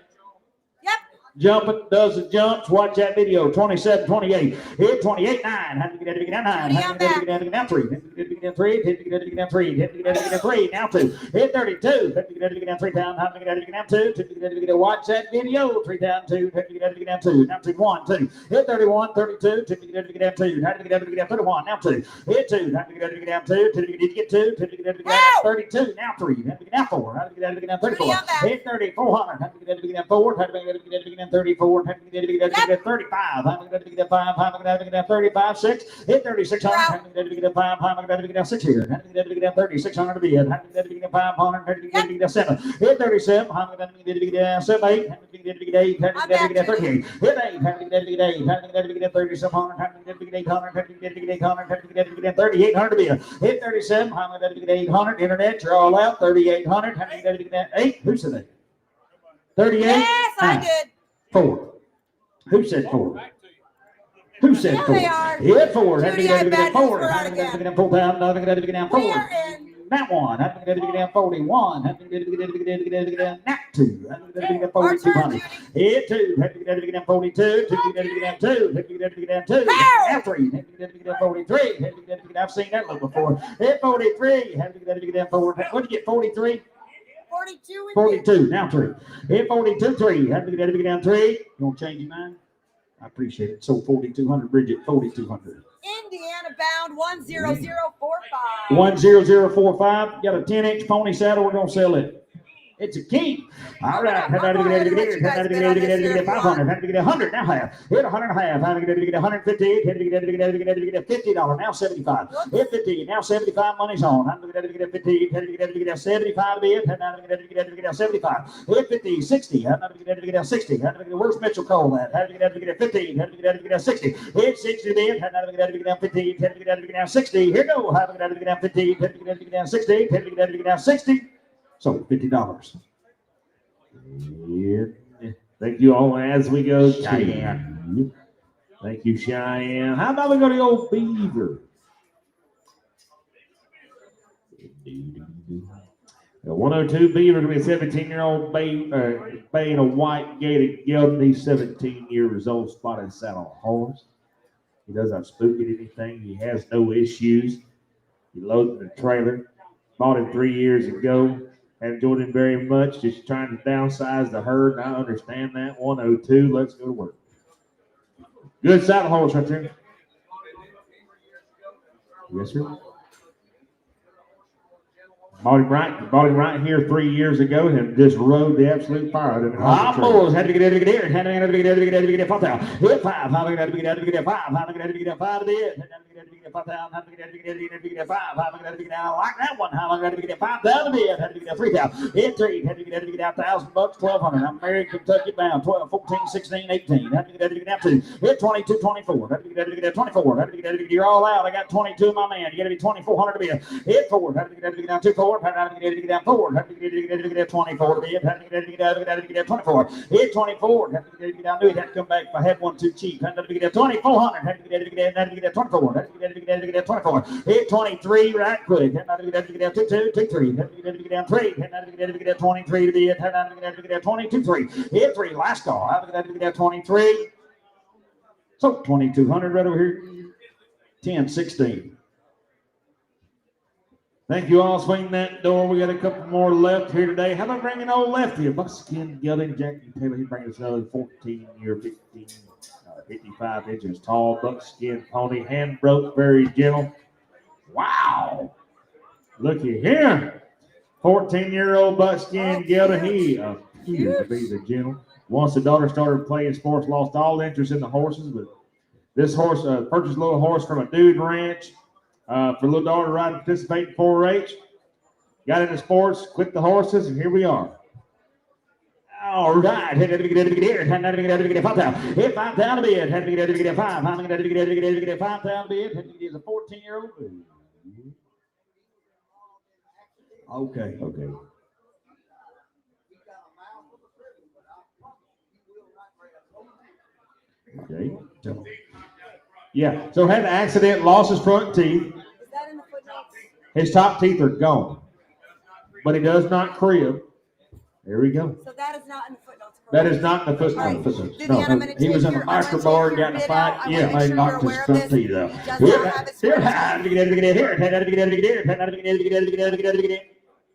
Jumping does the jumps. Watch that video. 27, 28. Hit 28, 9. Had to get down 9. Had to get down 3. Had to get down 3. Had to get down 3. Had to get down 3. Now 2. Hit 32. Had to get down 3 down. Had to get down 2. Had to get watch that video. 3 down 2. Had to get down 2. Now 2 1 2. Hit 31, 32. Had to get down 2. Had to get down 31. Now 2. Hit 2. Had to get down 2. Had to get 2. Had to get down 32. Now 3. Had to get down 4. Had to get down 34. Hit 3400. Had to get down 4. Had to get down 34. Had to get 35. Had to get 5. Had to get 35. 6. Hit 3600. Had to get 5. Had to get 6 here. Had to get 3600 to bid. Had to get 500. Had to get 7. Hit 37. Had to get 7 8. Had to get 8. Had to get 38. Hit 8. Had to get 8. Had to get 3700. Had to get 800. Had to get 800. Had to get 3800 to bid. Hit 37. Had to get 800. Internet, you're all out. 3800. Had to get 8. Who said that? 38? Yes, I Ah, did. 4. Who said 4? Who said Yeah, 4? they are. Yeah, 4. Judy, I bet news, 4. we're out again. 4 pound. I'm going to get down 4. We are in. That one. I'm going to get down 41. I'm going to get down that 2. I'm going to get down Our turn, 4200. Judy. Yeah, 2. I'm going to get down 42. 2. I'm going to get down 2. I'm going to get down 2. Now 3. I'm going to get down 43. I've seen that look before. Yeah, 43. I'm going to get down 4. What'd you get? 43. 42 in 42. Now 3. Yeah, 42. 3. I'm going to get down 3. You want to change your mind? I appreciate it. So 4,200, Bridget, 4,200. Indiana bound 10045. 10045. Got a 10-inch pony saddle. We're going to sell it. It's a king. All right. I'm gonna let you guys bid on this here if you 500. want. Had to get 100. Now half. Hit 100 and a half. Had to get 150. Had to get $50. Now 75. Hit 50. Now 75. Money's on. Had to get 50. Had to get 75 to bid. Had to get 75. Hit 50. 60. Had to get 60. Had to get where's Mitchell Cole at? Had to get 15. Had to get 60. Hit 60 bid. Had to get 15. Had to get 60. Here go. Had to get 15. Had to get 60. Had to get 60. So $50. Yeah. Thank you all as we go. Cheyenne. Thank you, Cheyenne. How about we go to the old Beaver? The 102 Beaver going to be a 17-year-old bay in a white gated gelding. He's 17 years old, spotted saddle horse. He doesn't spook at anything. He has no issues. He loaded the trailer. Bought him 3 years ago. Have enjoyed him very much. Just trying to downsize the herd. And I understand that. 102. Let's go to work. Good saddle horse right there. Yes, sir. Bought him right here 3 years ago and just rode the absolute fire out of him. Ah, bulls. Had to get here. Had to get 5,000. Hit 5. Had to get 5. Had to get 5 to bid. Had to get 5,000. Had to get 5. Had to get I like that one. Had to get 5,000 to bid. Had to get 3,000. Hit 3. Had to get $1,000, 1,200. I'm married Kentucky bound. 12, 14, 16, 18. Had to get 2. Hit 22, 24. Had to get 24. Had to get you're all out. I got 22 my man. You got to be 2,400 to bid. Hit 4. Had to get down 2 4. Had to get down 4. Had to get 24 to bid. Had to get 24. Hit 24. Had to get down. Knew it had to come back if I had one too cheap. Had to get 2,400. Had to get 24. Had to get 24. Hit 23 right quick. Had to get 2 3. Had to get down 3. Had to get 23 to bid. Had to get 22 3. Hit 3 last call. Had to get 23. So 2,200 right over here. 10 16. Thank you all. Swing that door. We got a couple more left here today. How about bringing old lefty? A buckskin gelding, Jackie Taylor. He brings us another 14-year, 55 inches tall buckskin pony. Hand broke, very gentle. Wow. Looky here. 14-year-old buckskin gelding. He appears to be the gentle. Once the daughter started playing sports, lost all interest in the horses, but this horse purchased a little horse from a dude ranch. For little daughter to ride and participate in 4-H. Got into sports, quit the horses, and here we are. All right. Had to get 5,000. Hit 5,000 to bid. Had to get 5. Had to get 5,000 bid. Had to get a 14-year-old. Okay. Okay. Yeah. So had an accident, lost his front teeth. Is that in the footnotes? His top teeth are gone, but he does not crib. There we go. So that is not in the footnotes. Correct? That is not in the footnotes. All right. footnotes. Vivian, I'm No, gonna He was in take a your- micro bar, got in a bid fight. out. I Yeah, wanna make they sure knocked you're his aware of front this. teeth out. He does not have his Here, front had to get here. Had to get here.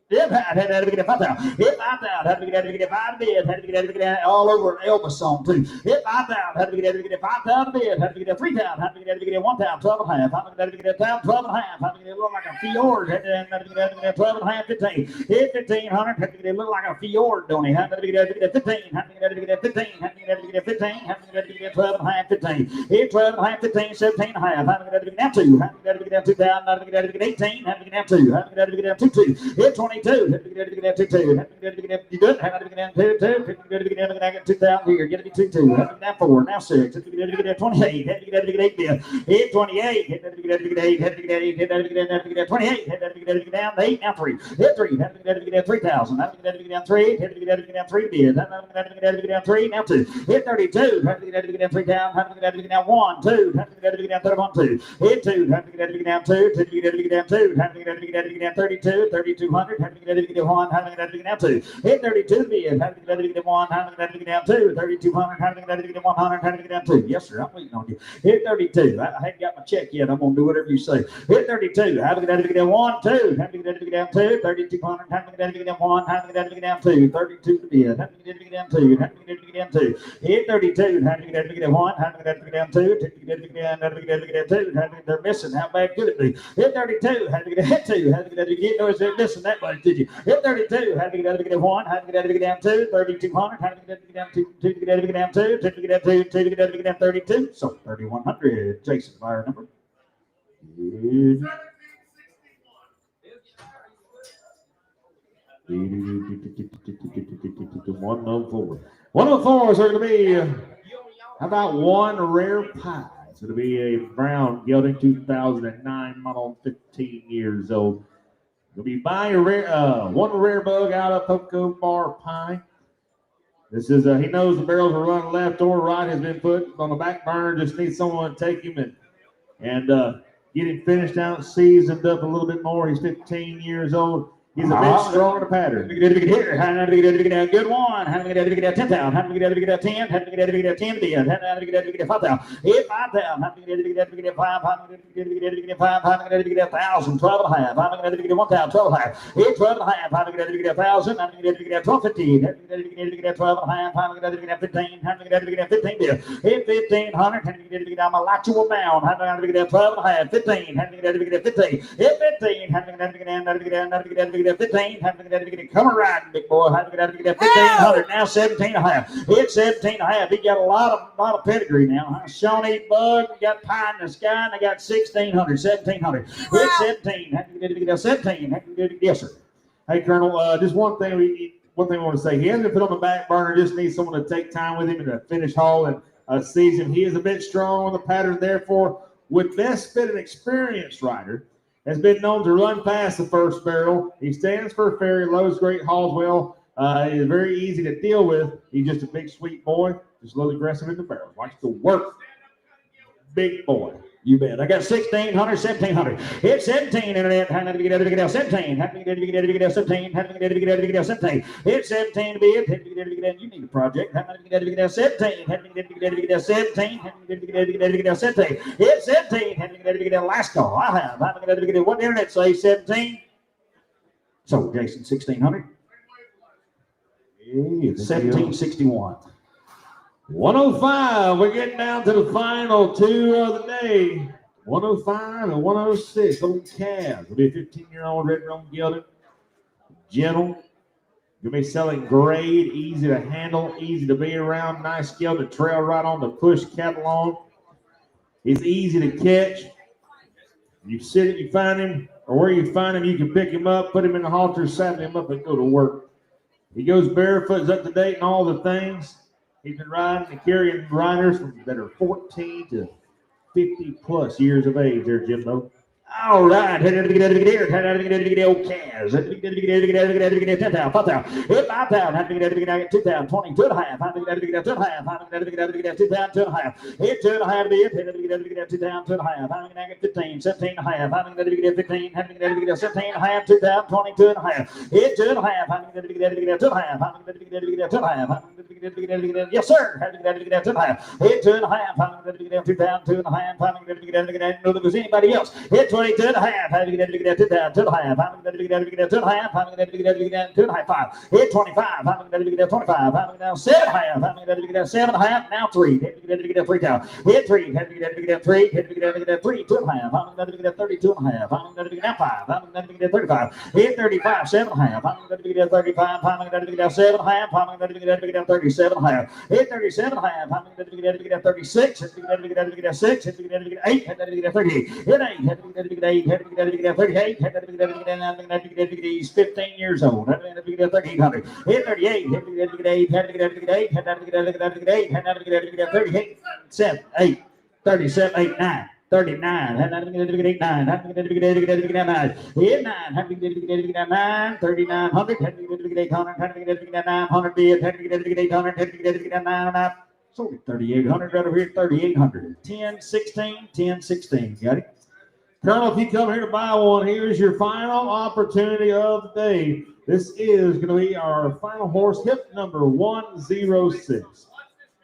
Yep, had to get 5,000. Hit 5,000. Had to get 5 bid. Had to get all over an Elvis song too. Hit 5,000. Had to get 5,000 bid. Had to get 3,000. Had to get 1,000, 12 and a half. Had to get 1,000, 12 and a half. Had to get look like a fjord. Had to get 12 and a half, 15. Hit 1,500. Had to get look like a fjord, don't he? Had to get 15. Had to get 15. Had to get 15. Had to get 12 and a half, 15. Hit 12 and a half, 15, 17 and a half. Had to get down 2. Had to get down 2,000. Had to get 18. Had to get down 2. Had to get down 2. Hit 20. 22. Had to get down 22. Had to get down. You good? Had to get down 2. Had to get down. I got 2,000 here. Get to be 2. Had to get down 4. Now 6. Had to get down 28. Had to get 8 there. Hit 28. Had to get 8. Had to get 8. Had to get down 28. Had to get down 8. Now 3. Hit 3. Had to get down 3,000. Had to get down 3. Had to get down 3 bid. Had to get down 3. Now 2. Hit 32. Had to get down 3 down. Had to get down 1. 2. Had to get down 31. 2. Hit 2. Had to get down 2. Had to get down 2. Had to get down 32. 3,200. Had to get down 1. Had to get down 2. Hit 32 bid. Had to get down 1. Had to get down 2. 3,200. Had to get down 100. Had to get down 2. Yes, sir. I'm waiting on you. Hit 32. I hadn't got my check yet. I'm gonna do whatever you say. Hit 32. Had to get down 1. 2. Had to get down 2. 3,200. Had to get down 1. Had to get down 2. 32 to bid. Had to get down 2. Had to get down 2. Hit 32. Had to get down 1. Had to get down 2. Had to get down 2. They're missing. How bad could it be? Hit 32. Had to get hit 2. Had to get you know they're missing that much, did you? Hit 32. Had to get down 1. Had to get down 2. 3,200. Had to get down 2. To get down 2. To get down 2. To get down 32. So 3,100. Jason, fire number. 104. 104s are going to be, how about one rare pie? It's going to be a brown gelding 2009 model, 15 years old. Going to be buying a rare, one rare bug out of Poco Bar Pie. This is, he knows the barrels are running left or right, has been put on the back burner, just needs someone to take him and get him finished out, seasoned up a little bit more. He's 15 years old. He's a bit strong in the pattern. Here, had to get a good one. Had to get down 10,000. Had to get down 10. Had to get down 10 bid. Had to get down 5,000. Hit 5,000. Had to get down 5. Had to get down 5. Had to get down 1,000. 12.5. Had to get down 1,000. 12.5. Hit 12.5. Had to get down 1,000. Had to get down 12.15. Had to get down 12.5. Had to get down 15. Had to get down 15 bid. Hit 1,500. Had to get down my lateral bound. Had to get down 12.5. 15. Had to get down 15. Hit 15. Had to get down 15, had to get it coming riding, big boy. Had to get 1,500, now 17.5. Hit 17.5. He got a lot of pedigree now. Huh? Shawnee Bug, got Pie in the Sky, and they got 1,600, 1,700. Hit 17, had to get 17. Had to get yes, sir. Hey, Colonel, just one thing I want to say. He hasn't put on the back burner, just needs someone to take time with him and to finish haul and season. He is a bit strong on the pattern, therefore, with best fit and experienced rider, has been known to run past the first barrel. He stands for a ferry, loads great, hauls well. He is very easy to deal with. He's just a big, sweet boy, just a little aggressive in the barrel. Watch the work. Big boy. You bet. I got 1,600, 1,700. Hit 17 in it. Had to get down 17. Had to get down 17. Had to get down 17. Hit 17 to bid. Had to get down. You need a project. Had to get down 17. Had to get down 17. Had to get down 17. Hit 17. Had to get down last call. I have. Had to get down. What the internet say? 17. So Jason, 1,600. 1761. 105, we're getting down to the final two of the day. 105 and 106, old calves. Will be a 15-year-old red roan gelding. Gentle. You'll be selling grade, easy to handle, easy to be around, nice gelding to trail right on the push cattle on. He's easy to catch. You sit it, you find him, or where you find him, you can pick him up, put him in the halter, saddle him up, and go to work. He goes barefoot, is up to date, and all the things. He's been riding and carrying riders that are 14 to 50 plus years of age there, Jimbo. All right. Had to get old calves. Had to get 10,000, 5,000. Hit 5,000. Had to get 2,000, 22.5. Had to get 2.5. Had to get 2,000, 2.5. Hit 2.5 bid. Had to get 2,000, 2.5. Had to get 15, 17.5. Had to get 15. Had to get 17.5. 2,000, 22.5. Hit 2.5. Had to get 2.5. Had to get 2.5. Yes, sir. Had to get 2.5. Hit 2.5. Had to get 2,000, 2.5. Had to get know there was anybody else. Hit 22.5. Had to get 2,000, 2.5. Had to get 2.5. Had to get 2.5. Hit 25. Had to get 25. Had to get 7.5. Had to get 7.5. Now 3. Had to get 3,000. Hit 3. Had to get 3. Had to get 3. 2.5. Had to get 32.5. Had to get 5. Had to get 35. Hit 35. 7.5. Had to get 35. Had to get 7.5. Had to get 37.5. Hit 37.5. Had to get 36. Had to get 6. Had to get 8. Had to get 38. Hit 8. Had to 38. He's 15 years old. 3800. Hit 38. Hit 38. 38. 7, 8, 37, 8, 9. 39, 9, hit 9, 9, 3900, 900 bid, 800, sold 3800 right over here, 3800. 10, 16, 10, 16. Got it? Colonel, if you come here to buy one, here's your final opportunity of the day. This is going to be our final horse, hip number 106.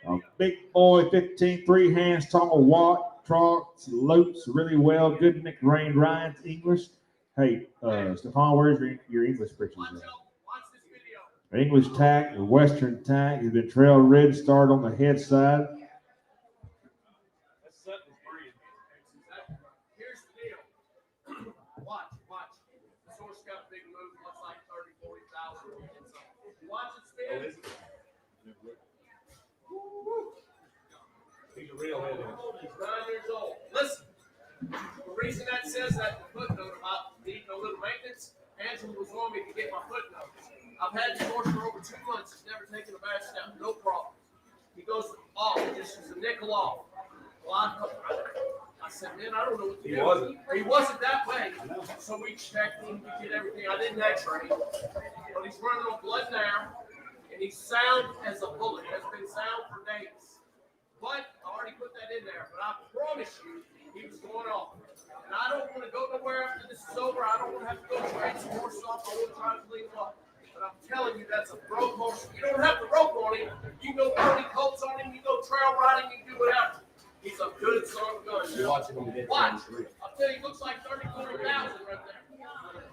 A big boy, 15, 3 hands tall, walk, trots, lopes really well. Good Nick Rain, Ryan's English. Hey, Stefan, where's your English pictures at? English tack, the Western tack. He's been trail red, start on the head side. Here's the deal. Watch. This horse got a big move, looks like 30, 40,000. Watch it spin. He's a real head. He's 9 years old. Listen, the reason that says that in the footnote about needing a little maintenance, Angela was wanting me to get my footnotes. I've had this horse for over 2 months. He's never taken a bad step, no problem. He goes off, just as a nickel off. Well, I said, man, I don't know what to do. He wasn't that way. So we checked him, we did everything. I didn't x-ray him. But he's running on blood now, and he's sound as a bullet. Has been sound for days. But I already put that in there. But I promise you, he was going off. And I don't want to go nowhere after this is over. I don't want to have to go trade some horses off. I want to try to clean him up. But I'm telling you, that's a broke horse. You don't have to rope on him. You can go pony colts on him. You can go trail riding. You can do whatever. He's a good son of a gun. Watch. I'll tell you, he looks like 30, 40,000 right there.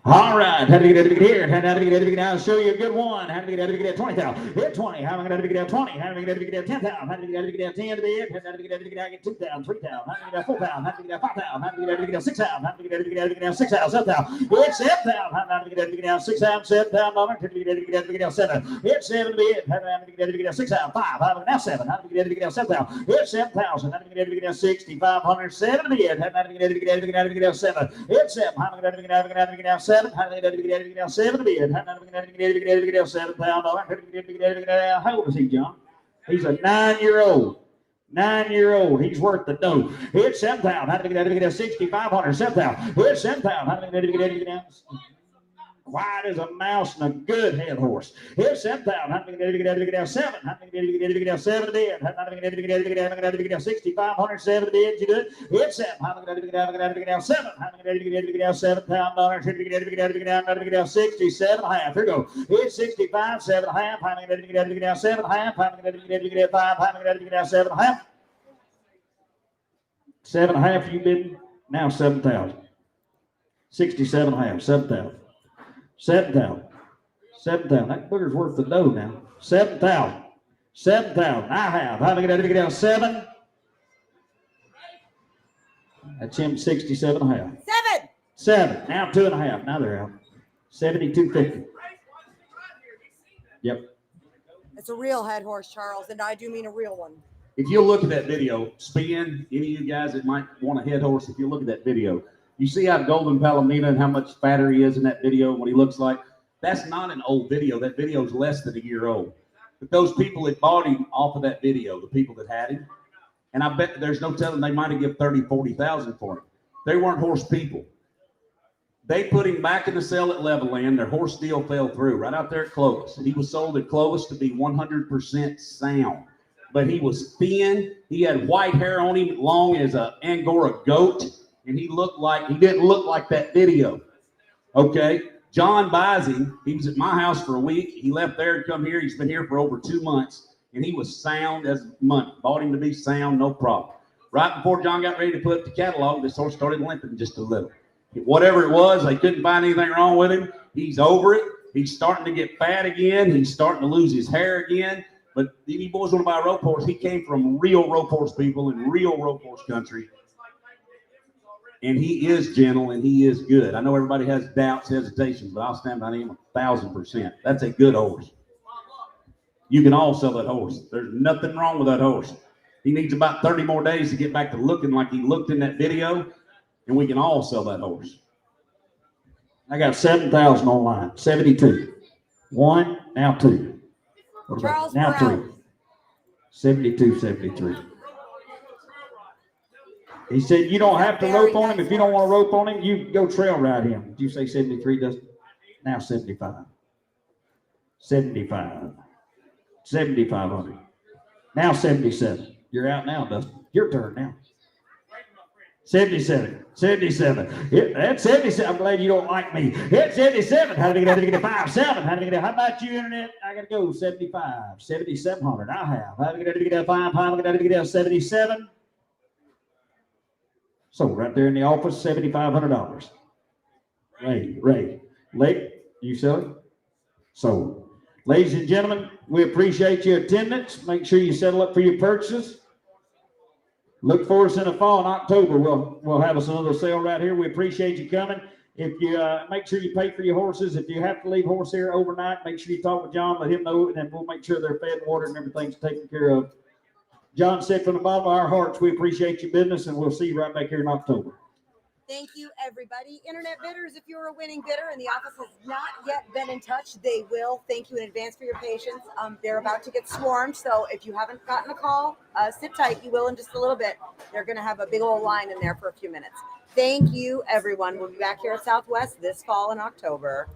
All right, how do you get here? How do you get now? Show you a good one. How do you get 20,000? Hit 20. How am I going to get 20? How do you get 10,000? How do you get 10 to be it? How do you get 2,000, 3,000? How do you get 4,000? How do you get 5,000? How do you get 6,000? How do you get 6,000? 7,000? Hit 7,000. How do you get 6,000? 7,000 dollars. How do you get 7? Hit 7 to be it. How do you get 6,000? 5. How do you get 7? How do you get 7,000? Hit 7,000. How do you get 6,500? 7 to be it. How do you get 7? Hit 7. How do you get 7? How do you get 7 bid? How do you get 7 pound? How old is he, John? He's a 9-year-old. 9-year-old. He's worth the dough. Hit 7 pound. How do you get 6,500? 7 pound. Hit 7 pound. How do you get quiet as a mouse and a good head horse. Here's 7,000. How do you get 7? How do you get 7 bid? How do you get 6,507 bid? You do it. Here's 7. How do you get 7? How do you get 7 pound dollars? How do you get 67 and a half? Here we go. Here's 65, 7 and a half. How do you get 7 and a half? How do you get 5? How do you get 7 and a half? 7 and a half you bid. Now 7,000. 67 and a half. 7,000. 7,000. 7,000. That booger's worth the dough now. 7,000. 7,000. I have. How do you get down 7? That's him 67 and a half. 7. 7. Now 2 and a half. Now they're out. 72.50. Yep. It's a real head horse, Charles, and I do mean a real one. If you look at that video, Spin, any of you guys that might want a head horse, if you look at that video, you see how Golden Palomino and how much fatter he is in that video and what he looks like? That's not an old video. That video is less than a year old. But those people that bought him off of that video, the people that had him, and I bet there's no telling they might have given 30, 40,000 for him. They weren't horse people. They put him back in the sale at Levelland. Their horse deal fell through right out there at Clovis. He was sold at Clovis to be 100% sound. But he was thin. He had white hair on him, long as an Angora goat. And he didn't look like that video. Okay. John buys him. He was at my house for a week. He left there and come here. He's been here for over 2 months. And he was sound as money. Bought him to be sound, no problem. Right before John got ready to put up the catalog, this horse started limping just a little. Whatever it was, they couldn't find anything wrong with him. He's over it. He's starting to get fat again. He's starting to lose his hair again. But any boys want to buy a rope horse, he came from real rope horse people in real rope horse country. And he is gentle and he is good. I know everybody has doubts, hesitations, but I'll stand by him 1,000%. That's a good horse. You can all sell that horse. There's nothing wrong with that horse. He needs about 30 more days to get back to looking like he looked in that video. and we can all sell that horse. I got 7,000 online. 72. One, now two. What about Charles, now we're three? out. 72, 73. He said, you don't have to Very rope on him. nice If you don't want to horse. rope on him, you go trail ride him. Did you say 73, Dustin? Now 75. 75. 7,500. Now 77. You're out now, Dustin. Your turn now. 77. 77. That's 77. I'm glad you don't like me. It's 77. How did I get a 5? 7. How did I get a, how about you, internet? I got to go 75. 7,700. I have. How did I get a 5? How did I get a 77? So right there in the office, $7,500. Ray, Lake, you sell it? So, ladies and gentlemen, we appreciate your attendance. Make sure you settle up for your purchases. Look for us in the fall in October. We'll have us another sale right here. We appreciate you coming. If you make sure you pay for your horses. If you have to leave horse here overnight, make sure you talk with John, let him know, and then we'll make sure they're fed, water, and everything's taken care of. John said from the bottom of our hearts, we appreciate your business, and we'll see you right back here in October. Thank you, everybody. Internet bidders, if you're a winning bidder and the office has not yet been in touch, they will. Thank you in advance for your patience. They're about to get swarmed, so if you haven't gotten a call, sit tight. You will in just a little bit. They're going to have a big old line in there for a few minutes. Thank you, everyone. We'll be back here at Southwest this fall in October.